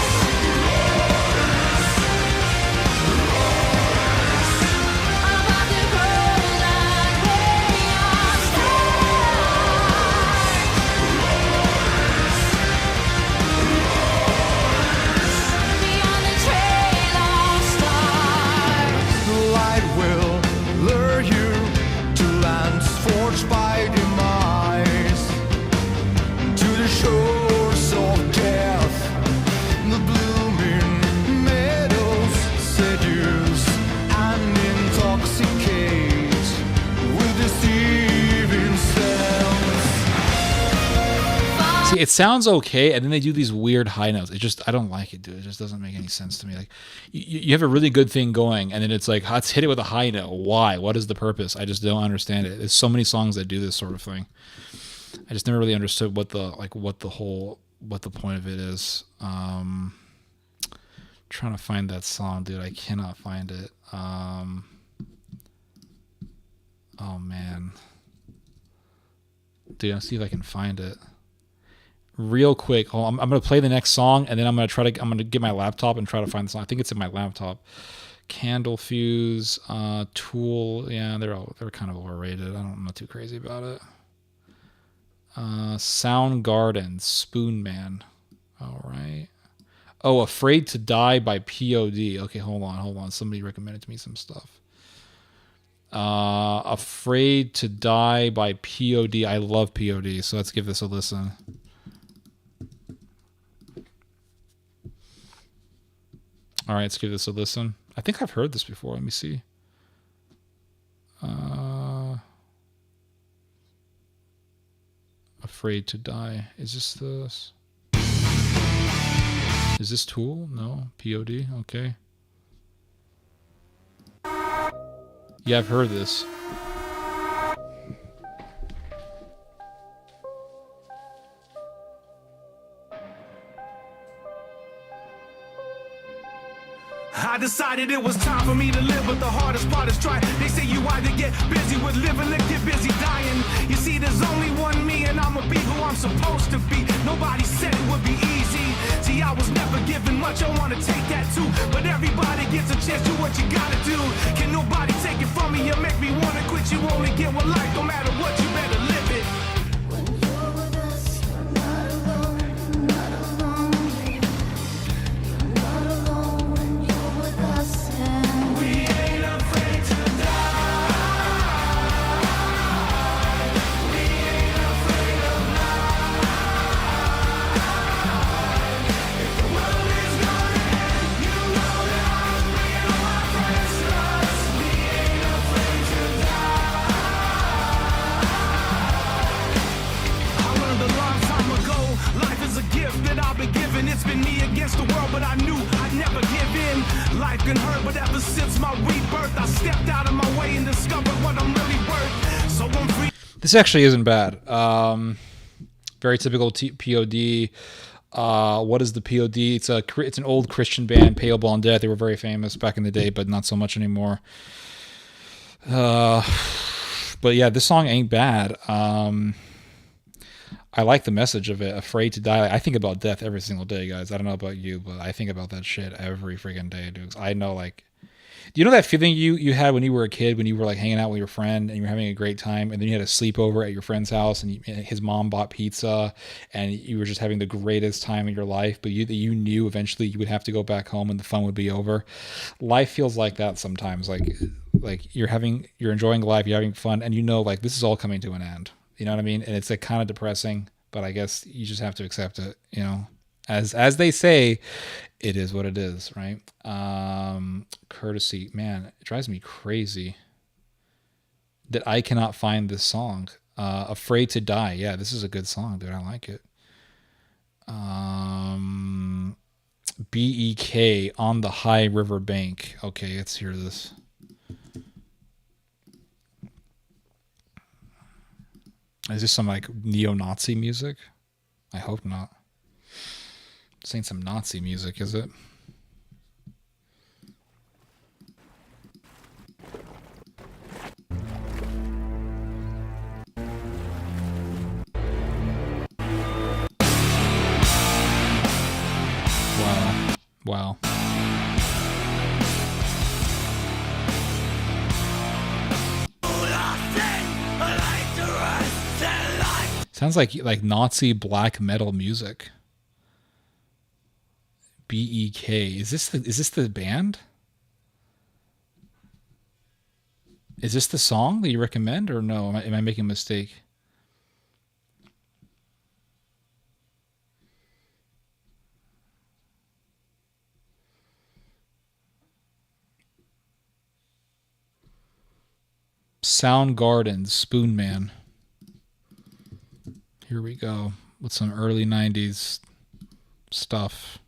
the golden way of stars, beyond the trail of stars. The light will lure you to lands forged by demise, to the shores of death. The blooming meadows seduce and intoxicate with deceiving sounds. See, it sounds okay, and then they do these weird high notes. I don't like it, dude. It just doesn't make any sense to me. Like, you have a really good thing going, and then it's like, let's hit it with a high note. Why? What is the purpose? I just don't understand it. There's so many songs that do this sort of thing. I just never really understood what the point of it is. Trying to find that song, dude. I cannot find it. Oh man, dude. I'll see if I can find it real quick. Hold on. I'm gonna play the next song, and then I'm gonna get my laptop and try to find the song. I think it's in my laptop. Candle Fuse, Tool. Yeah, they're kind of overrated. I'm not too crazy about it. Soundgarden, Spoon Man. All right. Oh, Afraid to Die by POD. Okay, hold on. Somebody recommended to me some stuff. Afraid to Die by POD. I love POD, so let's give this a listen. All right, let's give this a listen. I think I've heard this before. Let me see. Afraid to Die. Is this? Is this Tool? No. POD? Okay. Yeah, I've heard this. I decided it was time for me to live, but the hardest part is trying. They say you either get busy with living or get busy dying. You see, there's only one me, and I'ma be who I'm supposed to be. Nobody said it would be easy. See, I was never given much, I wanna take that too. But everybody gets a chance, do what you gotta do. Can nobody take it from me? You make me wanna quit. You only get one life, no matter what, you better live it. When you're with us, you're not alone, not alone, baby. You're not alone when you're with us, and We ain't afraid to die. We ain't afraid of life. If the world is gonna end, you know that I'll bring all my friends to us. We ain't afraid to die. I learned a long time ago, life is a gift that I've been given. It's been me against the world, but I knew I'd never give in. Life can hurt, but ever since my rebirth, I stepped out of my way and discovered what I'm really worth. So I'm free. This actually isn't bad. Very typical POD. What is the POD? It's an old Christian band, Pale Blonde Death. They were very famous back in the day, but not so much anymore. But yeah, this song ain't bad. I like the message of it. Afraid to Die. I think about death every single day, guys. I don't know about you, but I think about that shit every freaking day, dude. I know, like, do you know that feeling you had when you were a kid, when you were like hanging out with your friend and you were having a great time, and then you had a sleepover at your friend's house, and his mom bought pizza, and you were just having the greatest time in your life, but you knew eventually you would have to go back home and the fun would be over. Life feels like that sometimes. Like you're enjoying life, you're having fun, and you know, like, this is all coming to an end. You know what I mean? And it's like kind of depressing, but I guess you just have to accept it, you know. As they say, it is what it is, right? Courtesy, man, it drives me crazy that I cannot find this song. Afraid to Die. Yeah, this is a good song, dude. I like it. BEK, On the High River Bank. Okay, let's hear this. Is this some like neo-Nazi music? I hope not. This ain't some Nazi music, is it? Wow. Sounds like Nazi black metal music. BEK. Is this the band? Is this the song that you recommend, or no? Am I making a mistake? Soundgarden, Spoon Man. Here we go with some early 90s stuff.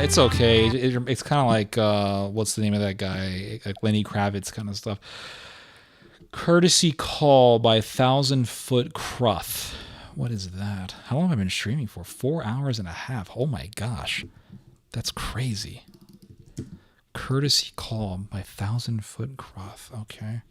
It's okay. It's kind of like what's the name of that guy? Like Lenny Kravitz kind of stuff. Courtesy Call by 1,000 Foot Cruth. What is that? How long have I been streaming for? 4 hours and a half. Oh my gosh. That's crazy. Courtesy Call by 1,000 Foot Cruth. Okay.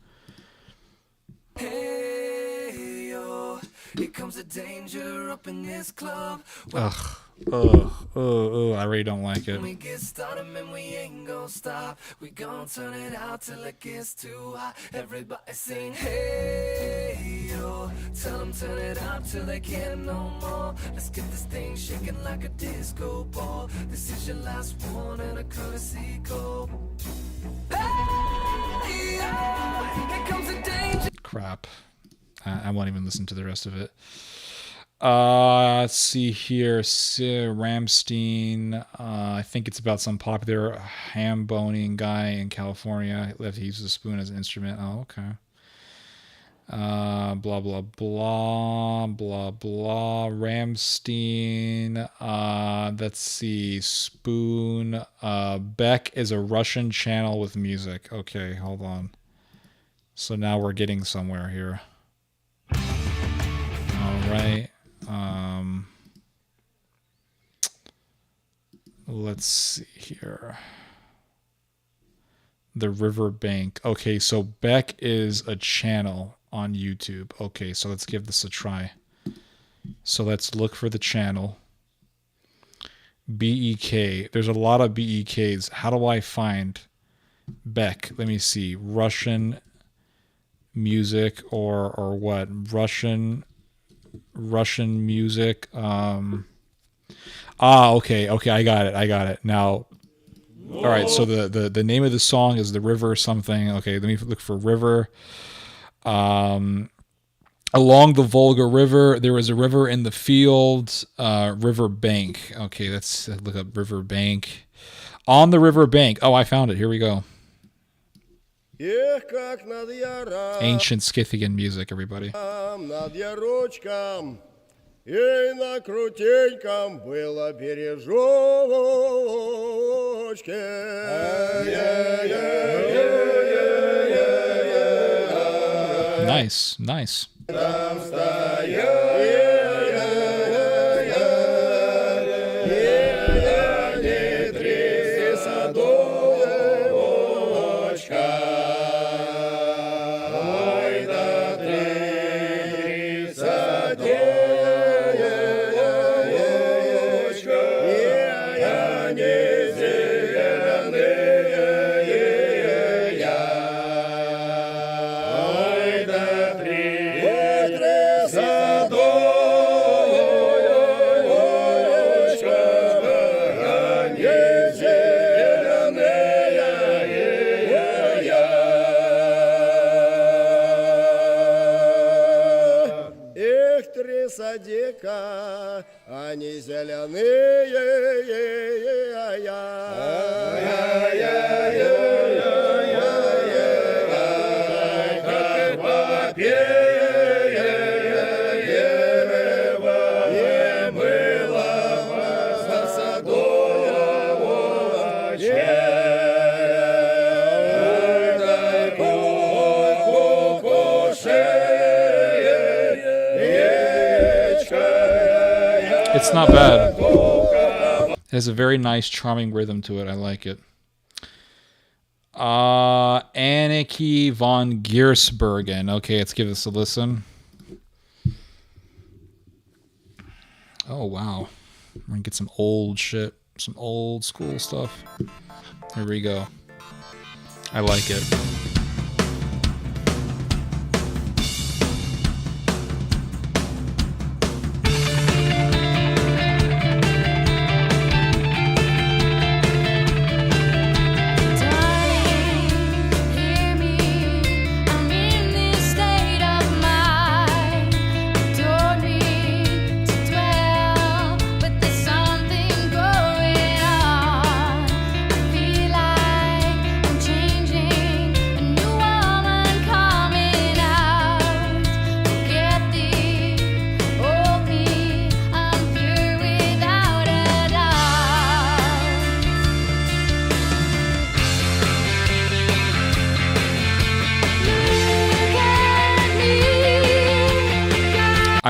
Hey, yo, here comes the danger up in this club. Ugh. I really don't like it. We get started, man, we ain't gonna stop. We gon' turn it out till it gets too hot. Everybody sing, hey, yo. Tell them turn it out till they can't no more. Let's get this thing shaking like a disco ball. This is your last one and a courtesy call. Hey, yo, here comes the danger. Crap. I won't even listen to the rest of it. Let's see here. Ramstein. I think it's about some popular ham boning guy in California. He uses a spoon as an instrument. Oh, okay. Blah, blah, blah, blah, blah. Ramstein. Let's see. Spoon. Beck is a Russian channel with music. Okay, hold on. So now we're getting somewhere here. All right. Let's see here. The River Bank. Okay, so Beck is a channel on YouTube. Okay, so let's give this a try. So let's look for the channel. BEK. There's a lot of BEKs. How do I find Beck? Let me see. Russian music or what? Russian music. Okay, I got it. Now, all right, so the name of the song is The River something. Okay, let me look for River. Along the Volga River, there was a river in the fields, River Bank. Okay, let's look up River Bank. On the River Bank. Oh, I found it. Here we go. Ancient Scythian music, everybody. И на крутеньком было бережочке. Nice. Там стояли три садочка. Ой, да три садочка. Они зеленые я. Ой, да три садочка. Они зеленые я. Их три садика, они зеленые я. Как попеет дерево, не было за садочке. Дай кукушеечка. It's not bad. It has a very nice, charming rhythm to it. I like it. Anneke von Giersbergen. Okay, let's give this a listen. Oh, wow. We're going to get some old shit. Some old school stuff. Here we go. I like it. Hear me, I'm in this state of mind. Don't need to dwell, but there's something going on. I feel like I'm changing, and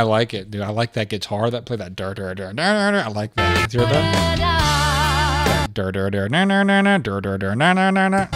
I like it, dude. I like that guitar that play that dur dur dur dur dur. I like that. Did you hear that? Dur dur dur dur dur dur dur dur dur dur dur dur.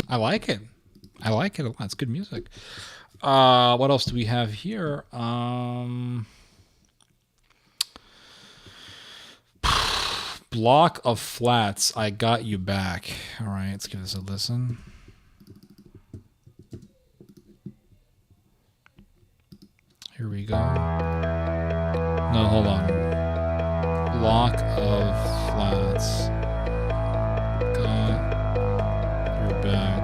I like it. I like it a lot. It's good music. What else do we have here? Block of Flats, I Got You Back. All right, let's give this a listen. Here we go. No, hold on. Block of Flats. Got your back.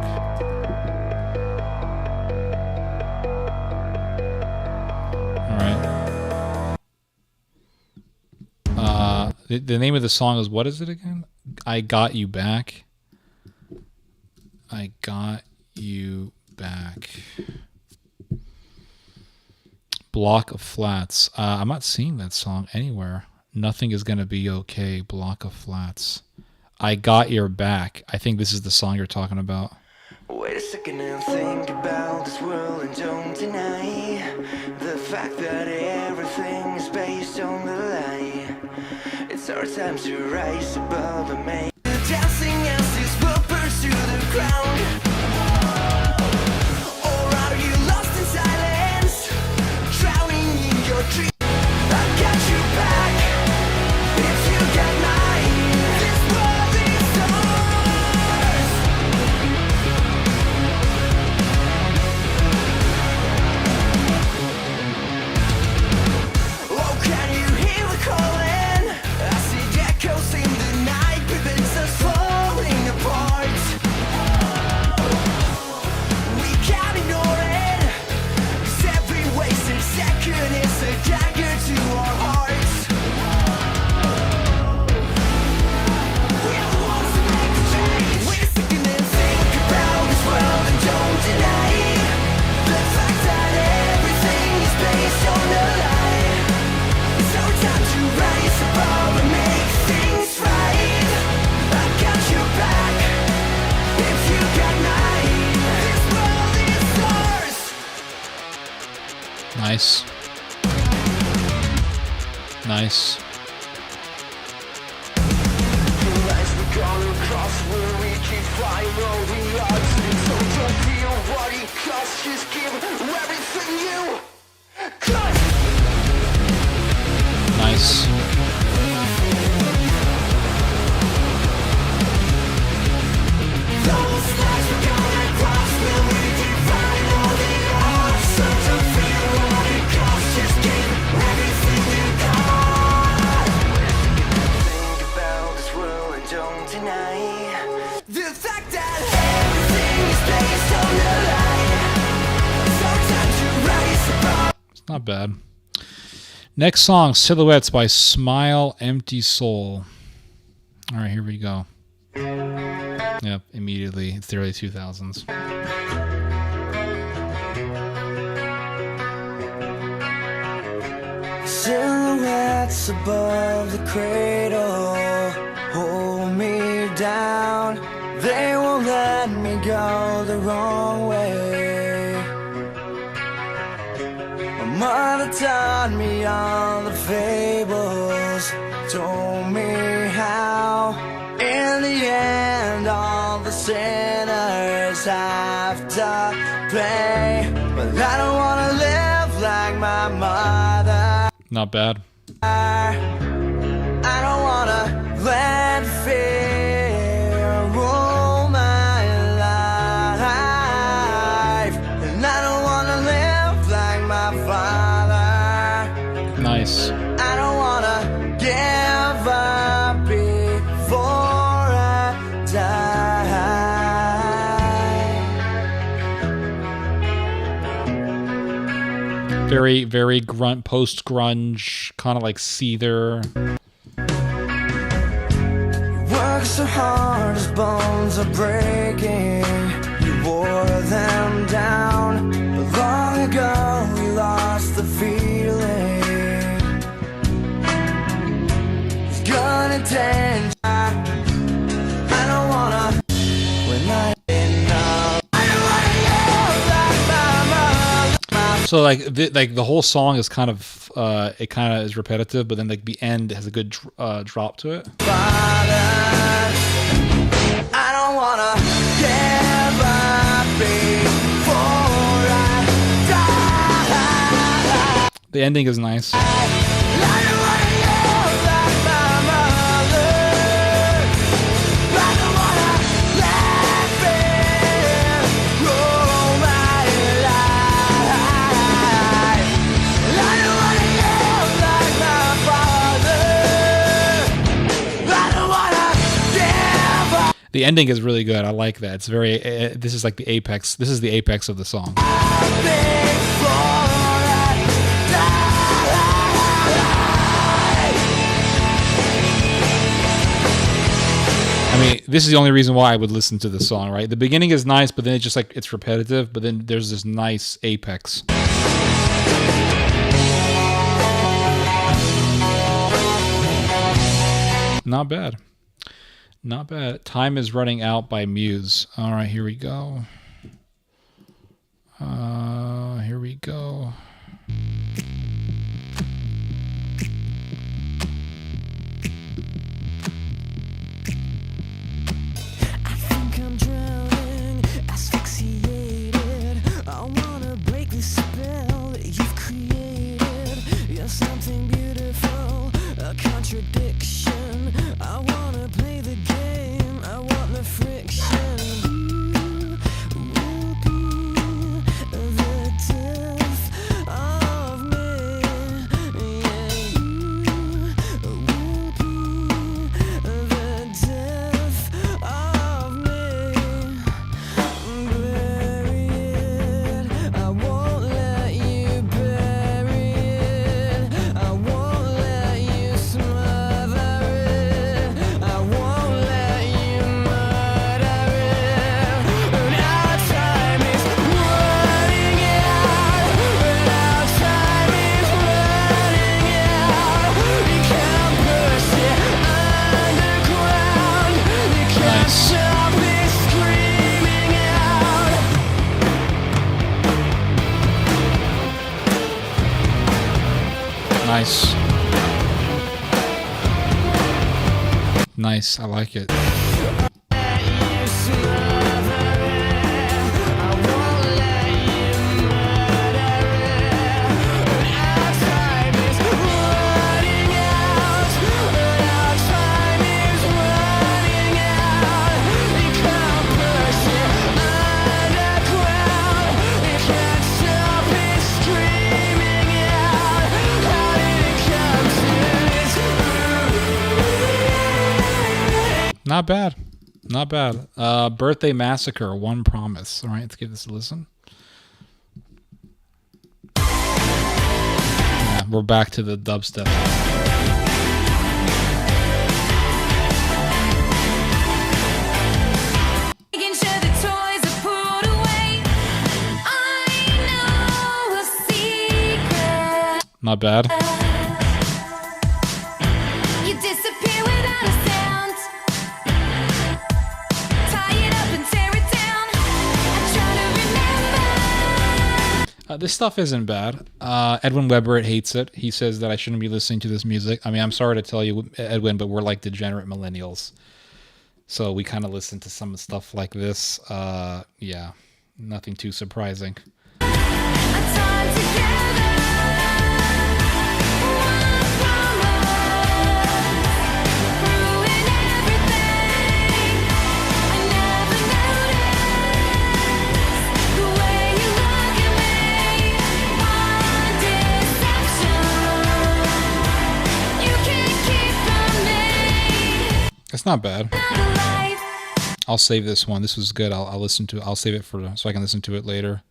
All right. The name of the song is, what is it again? I Got You Back. I Got You Back. Block of Flats. I'm not seeing that song anywhere. Nothing is gonna be okay. Block of Flats. I Got Your Back. I think this is the song you're talking about. Wait a second and think about this world and don't deny the fact that everything is based on the lie. It's our time to rise above and make dancing as these puppets to the ground. Or are you lost in silence, drowning in your dreams? I got you back if you got mine. This world is ours. Oh, can you hear the calling? I see echoes in the night, prevents us falling apart. We can't ignore it, 'cause every wasted second is a dagger to our hearts. We're the ones who make the change. Wait a second and think about this world and don't deny the fact that everything is based on a lie. It's our time to rise above and make things right. I got your back if you got mine. This world is ours. Nice. Nice. Lights we're gonna cross where we keep flying over the odds. So don't feel what it costs, just give everything you got. Nice. Not bad. Next song, Silhouettes by Smile Empty Soul. All right, here we go. Yep, immediately. It's the early 2000s. Silhouettes above the cradle hold me down. They won't let me go the wrong way. My mother taught me all the fables, told me how in the end all the sinners have to pay. But I don't wanna live like my mother. Not bad. I don't wanna let fear rule my life, and I don't wanna live like my father. Nice. I don't wanna give up before I die. Very, very post-grunge, kind of like Seether. Work so hard as bones are breaking. You wore them down, but long ago we lost the feeling. It's gonna change. I don't wanna when I know. I don't wanna live like my mother. So like the whole song is kind of it kind of is repetitive, but then like the end has a good drop to it. I don't wanna give up before I die. The ending is nice. I don't wanna live like my mother. I don't wanna let fear rule my life. I don't wanna live like my father. I don't wanna give up. The ending is really good. I like that. It's very. This is like the apex. This is the apex of the song. I mean, this is the only reason why I would listen to the song, right? The beginning is nice, but then it's just like it's repetitive. But then there's this nice apex. Not bad. Not bad. Time is Running Out by Muse. All right, here we go. Here we go. I think I'm drowning, asphyxiated. I wanna break the spell that you've created. You're something beautiful, a contradiction. I wanna play the game, I want the friction. You will be the death of me. Yeah, you will be the death of me. Bury it, I won't let you bury it. I won't let you smother it. I won't let you murder it. And our time is running out. And our time is running out. You can't push it underground. You can't Nice. stop it screaming out. Nice. Nice. I like it. You smother it. I won't let you murder it. And our time is running out. And our time is running out. You can't push it underground. You can't stop it screaming out. How did it come to this? Not bad. Not bad. Birthday Massacre, One Promise. All right, let's give this a listen. we're back to the dubstep. Making sure the toys are put away. I know a secret. Not bad. You disappear without a sound. Tie it up and tear it down. I try to remember. This stuff isn't bad. Edwin Weber hates it. He says that I shouldn't be listening to this music. I mean, I'm sorry to tell you, Edwin, but we're like degenerate millennials. So we kind of listen to some stuff like this. Yeah, nothing too surprising. A time together. One promise. Ruin everything. I never noticed the way you look at me. One deception. You can't keep from me. It's not bad. Another life. I'll save this one. This was good. I'll listen to it. I'll save it for so I can listen to it later.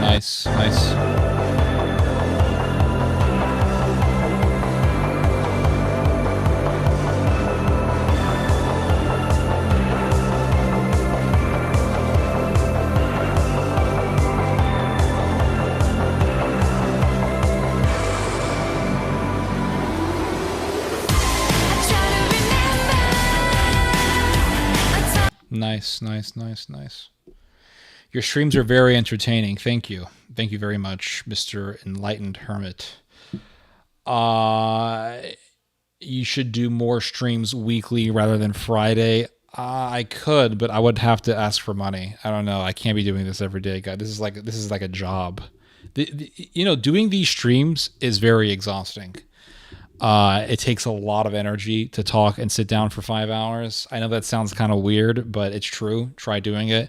Nice, nice. Nice, nice, nice, nice. Your streams are very entertaining. Thank you. Thank you very much, Mr. Enlightened Hermit. You should do more streams weekly rather than Friday. I could, but I would have to ask for money. I don't know. I can't be doing this every day, guys. This is like a job. Doing these streams is very exhausting. It takes a lot of energy to talk and sit down for 5 hours. I know that sounds kind of weird, but it's true. Try doing it.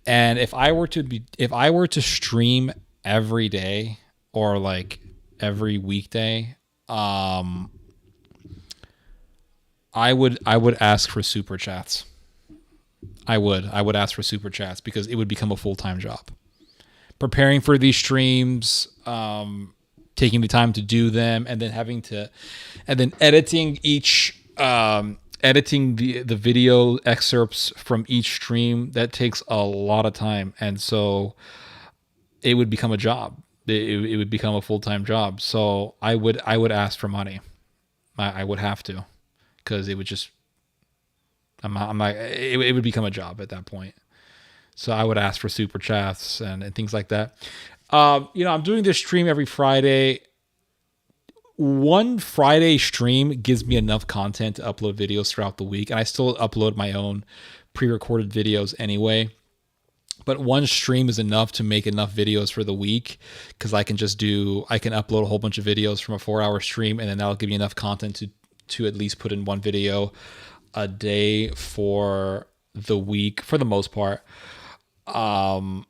And if I were to stream every day or like every weekday, I would ask for super chats. I would ask for super chats because it would become a full-time job. Preparing for these streams, taking the time to do them, and then editing the video excerpts from each stream, that takes a lot of time, and so it would become a job. It would become a full-time job. So I would ask for money. I would have to, because it would just it would become a job at that point. So I would ask for super chats and things like that. I'm doing this stream every Friday. One Friday stream gives me enough content to upload videos throughout the week. And I still upload my own pre-recorded videos anyway. But one stream is enough to make enough videos for the week, because I can upload a whole bunch of videos from a 4-hour stream, and then that'll give me enough content to at least put in one video a day for the week, for the most part. The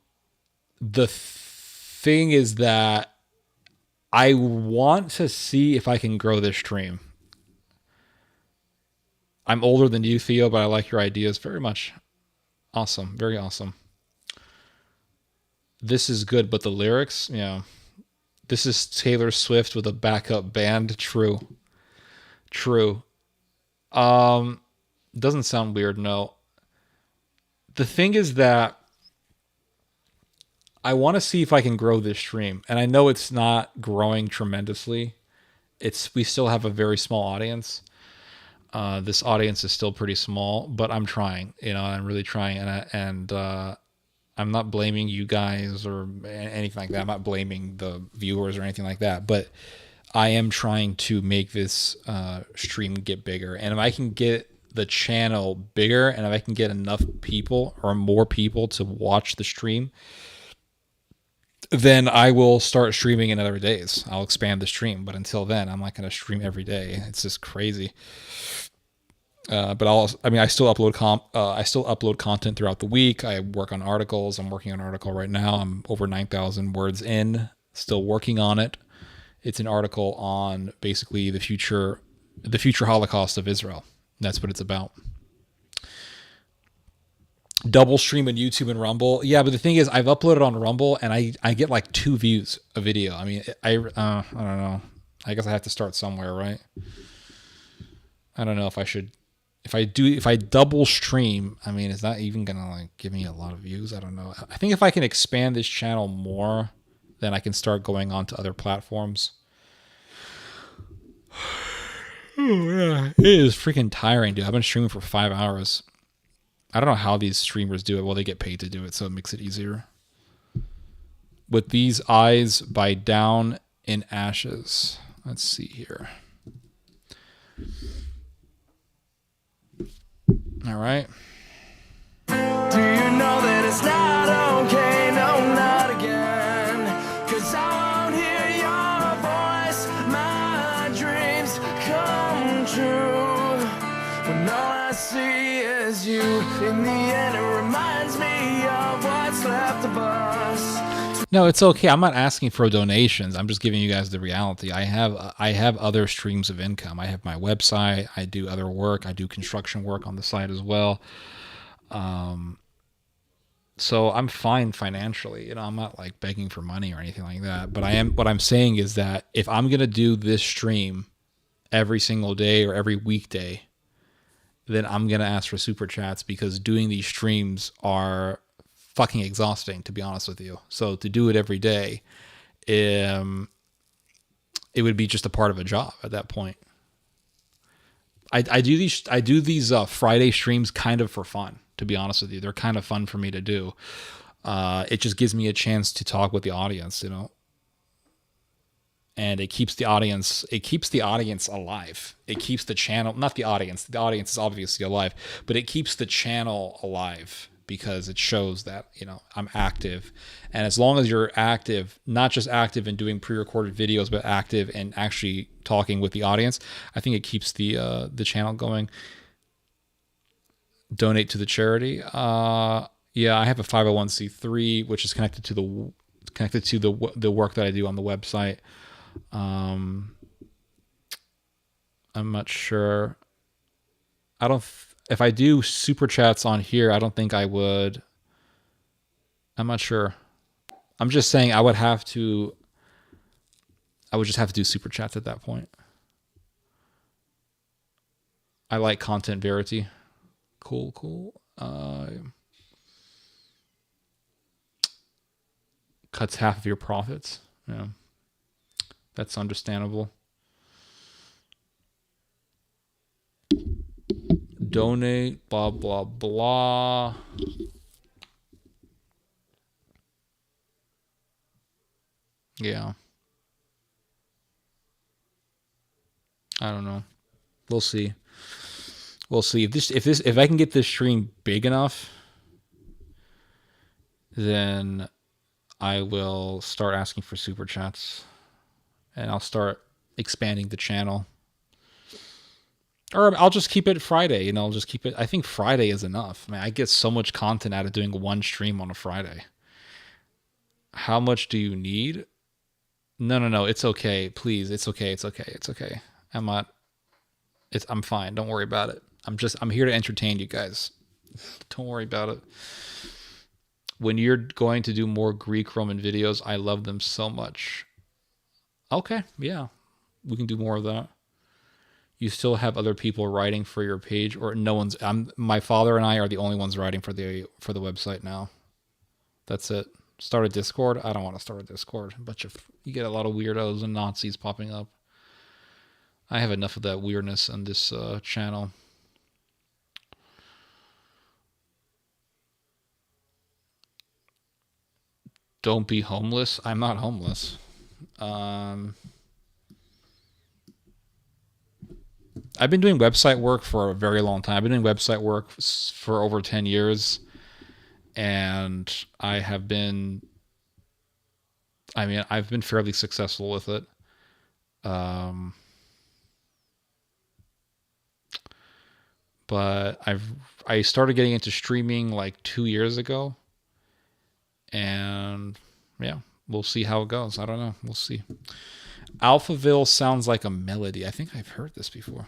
thing is that I want to see if I can grow this stream. I'm older than you, Theo, but I like your ideas very much. Awesome. Very awesome. This is good, but the lyrics, yeah. This is Taylor Swift with a backup band. True. Doesn't sound weird, no. The thing is that I want to see if I can grow this stream. And I know it's not growing tremendously. We still have a very small audience. This audience is still pretty small, but I'm trying, I'm really trying. And I'm not blaming you guys or anything like that. I'm not blaming the viewers or anything like that, but I am trying to make this stream get bigger. And if I can get the channel bigger, and if I can get enough people or more people to watch the stream, then I will start streaming in other days. I'll expand the stream, but until then, I'm not going to stream every day. It's just crazy. But I still upload content throughout the week. I work on articles. I'm working on an article right now. I'm over 9,000 words in, still working on it. It's an article on basically the future the future Holocaust of Israel. That's what it's about. Double stream on YouTube and Rumble. Yeah, but the thing is, I've uploaded on Rumble and I get like 2 views a video. I mean, I don't know. I guess I have to start somewhere, right? I don't know if I should. If I double stream, I mean, is that even gonna like give me a lot of views? I don't know. I think if I can expand this channel more, then I can start going on to other platforms. Oh yeah, it is freaking tiring, dude. I've been streaming for 5 hours. I don't know how these streamers do it. Well, they get paid to do it, so it makes it easier. With These Eyes by Down in Ashes. Let's see here. All right. Do you know that it's not okay? No, not again. 'Cause I won't hear your voice. My dreams come true. When all I see is you. In the end, it reminds me of what's left of us. No, it's okay. I'm not asking for donations. I'm just giving you guys the reality. I have other streams of income. I have my website. I do other work. I do construction work on the side as well. So I'm fine financially. You know, I'm not like begging for money or anything like that. But what I'm saying is that if I'm gonna do this stream every single day or every weekday, then I'm gonna ask for super chats, because doing these streams are fucking exhausting, to be honest with you. So to do it every day, it would be just a part of a job at that point. I do these Friday streams kind of for fun, to be honest with you. They're kind of fun for me to do. It just gives me a chance to talk with the audience, you know. And it keeps the audience alive. It keeps the channel, not the audience. The audience is obviously alive, but it keeps the channel alive, because it shows that, you know, I'm active. And as long as you're active, not just active in doing pre-recorded videos, but active and actually talking with the audience, I think it keeps the channel going. Donate to the charity. Yeah, I have a 501c3, which is connected to the work that I do on the website. I'm not sure. If I do super chats on here, I don't think I would. I'm not sure. I'm just saying I would just have to do super chats at that point. I like content verity. Cool. Cuts half of your profits. Yeah. That's understandable. Donate, blah, blah, blah. Yeah. I don't know. We'll see. If I can get this stream big enough, then I will start asking for super chats, and I'll start expanding the channel. Or I'll just keep it Friday, you know, I'll just keep it. I think Friday is enough. I mean, I get so much content out of doing one stream on a Friday. How much do you need? No. It's okay. Please. It's okay. I'm fine. Don't worry about it. I'm here to entertain you guys. Don't worry about it. When you're going to do more Greek Roman videos, I love them so much. Okay. Yeah. We can do more of that. You still have other people writing for your page, or no one's? My father and I are the only ones writing for the website now. That's it. Start a Discord. I don't want to start a Discord. You get a lot of weirdos and Nazis popping up. I have enough of that weirdness on this channel. Don't be homeless. I'm not homeless. I've been doing website work for a very long time. I've been doing website work for over 10 years. And I've been fairly successful with it. But I started getting into streaming like 2 years ago. And yeah, we'll see how it goes. I don't know. We'll see. Alphaville sounds like a melody. I think I've heard this before.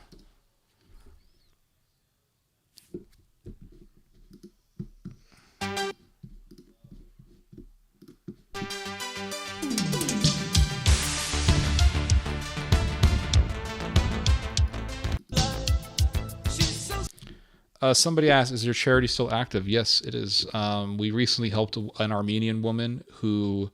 Somebody asked, is your charity still active? Yes, it is. We recently helped an Armenian woman who,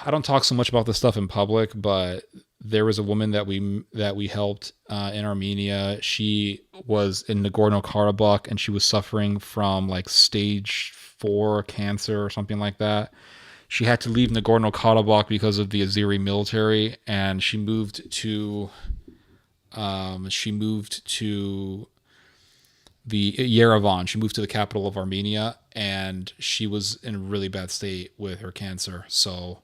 I don't talk so much about this stuff in public, but there was a woman that we helped in Armenia. She was in Nagorno-Karabakh and she was suffering from like stage 4 cancer or something like that. She had to leave Nagorno-Karabakh because of the Azeri military, and she moved to the Yerevan. She moved to the capital of Armenia, and she was in a really bad state with her cancer. So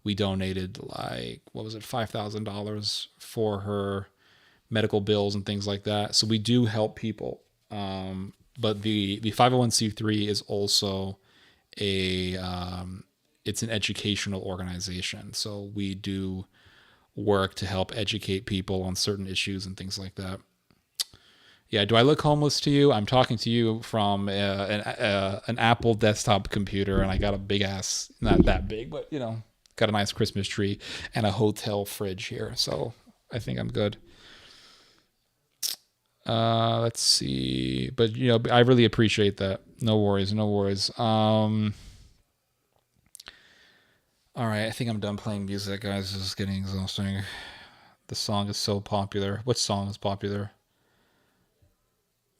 we donated like, what was it, $5,000 for her medical bills and things like that. So we do help people. But the 501c3 is also it's an educational organization. So we do work to help educate people on certain issues and things like that. Yeah, do I look homeless to you? I'm talking to you from an Apple desktop computer, and I got a big ass, not that big, but you know, got a nice Christmas tree and a hotel fridge here. So I think I'm good. Let's see, but you know, I really appreciate that. No worries, no worries. All right, I think I'm done playing music, guys. This is getting exhausting. The song is so popular. What song is popular?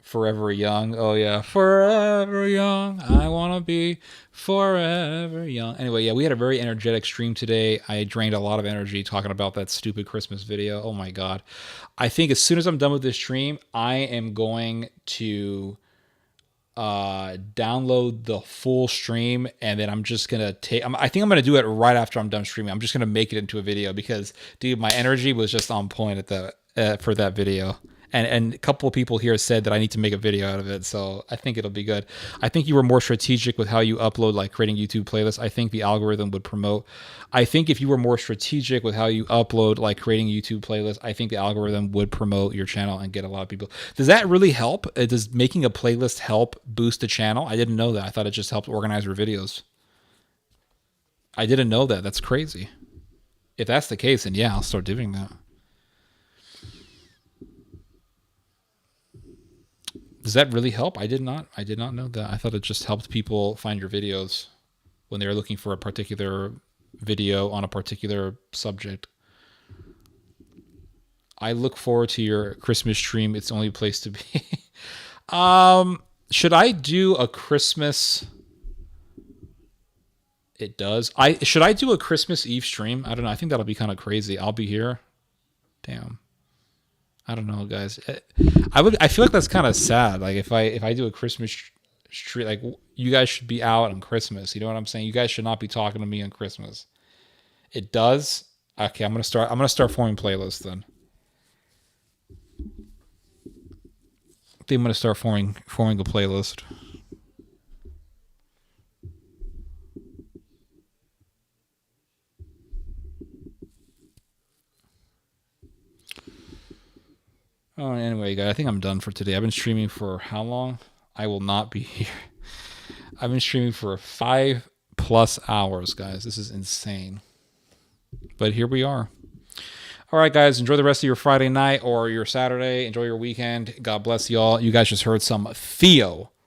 Forever Young. Oh yeah, Forever Young. I want to be forever young. Anyway, yeah, we had a very energetic stream today. I drained a lot of energy talking about that stupid Christmas video. Oh my god. I think as soon as I'm done with this stream, I am going to download the full stream, and then I'm just gonna I think I'm gonna do it right after I'm done streaming. I'm just gonna make it into a video because, dude, my energy was just on point at the for that video. And a couple of people here said that I need to make a video out of it, so I think it'll be good. I think you were more strategic with how you upload, like creating YouTube playlists. I think the algorithm would promote. I think if you were more strategic with how you upload, like creating YouTube playlists, I think the algorithm would promote your channel and get a lot of people. Does that really help? Does making a playlist help boost the channel? I didn't know that. I thought it just helped organize your videos. I didn't know that. That's crazy. If that's the case, then yeah, I'll start doing that. Does that really help? I did not know that. I thought it just helped people find your videos when they were looking for a particular video on a particular subject. I look forward to your Christmas stream. It's the only place to be. Should I do a Christmas? It does. Should I do a Christmas Eve stream? I don't know. I think that'll be kind of crazy. I'll be here. Damn. I don't know, guys. I feel like that's kind of sad. Like if I do a Christmas stream, like you guys should be out on Christmas. You know what I'm saying? You guys should not be talking to me on Christmas. It does. Okay, I'm gonna start forming playlists then. I think I'm gonna start forming a playlist. Oh, anyway, guys, I think I'm done for today. I've been streaming for how long? I will not be here. I've been streaming for 5+ hours, guys. This is insane. But here we are. All right, guys, enjoy the rest of your Friday night or your Saturday. Enjoy your weekend. God bless y'all. You guys just heard some Theo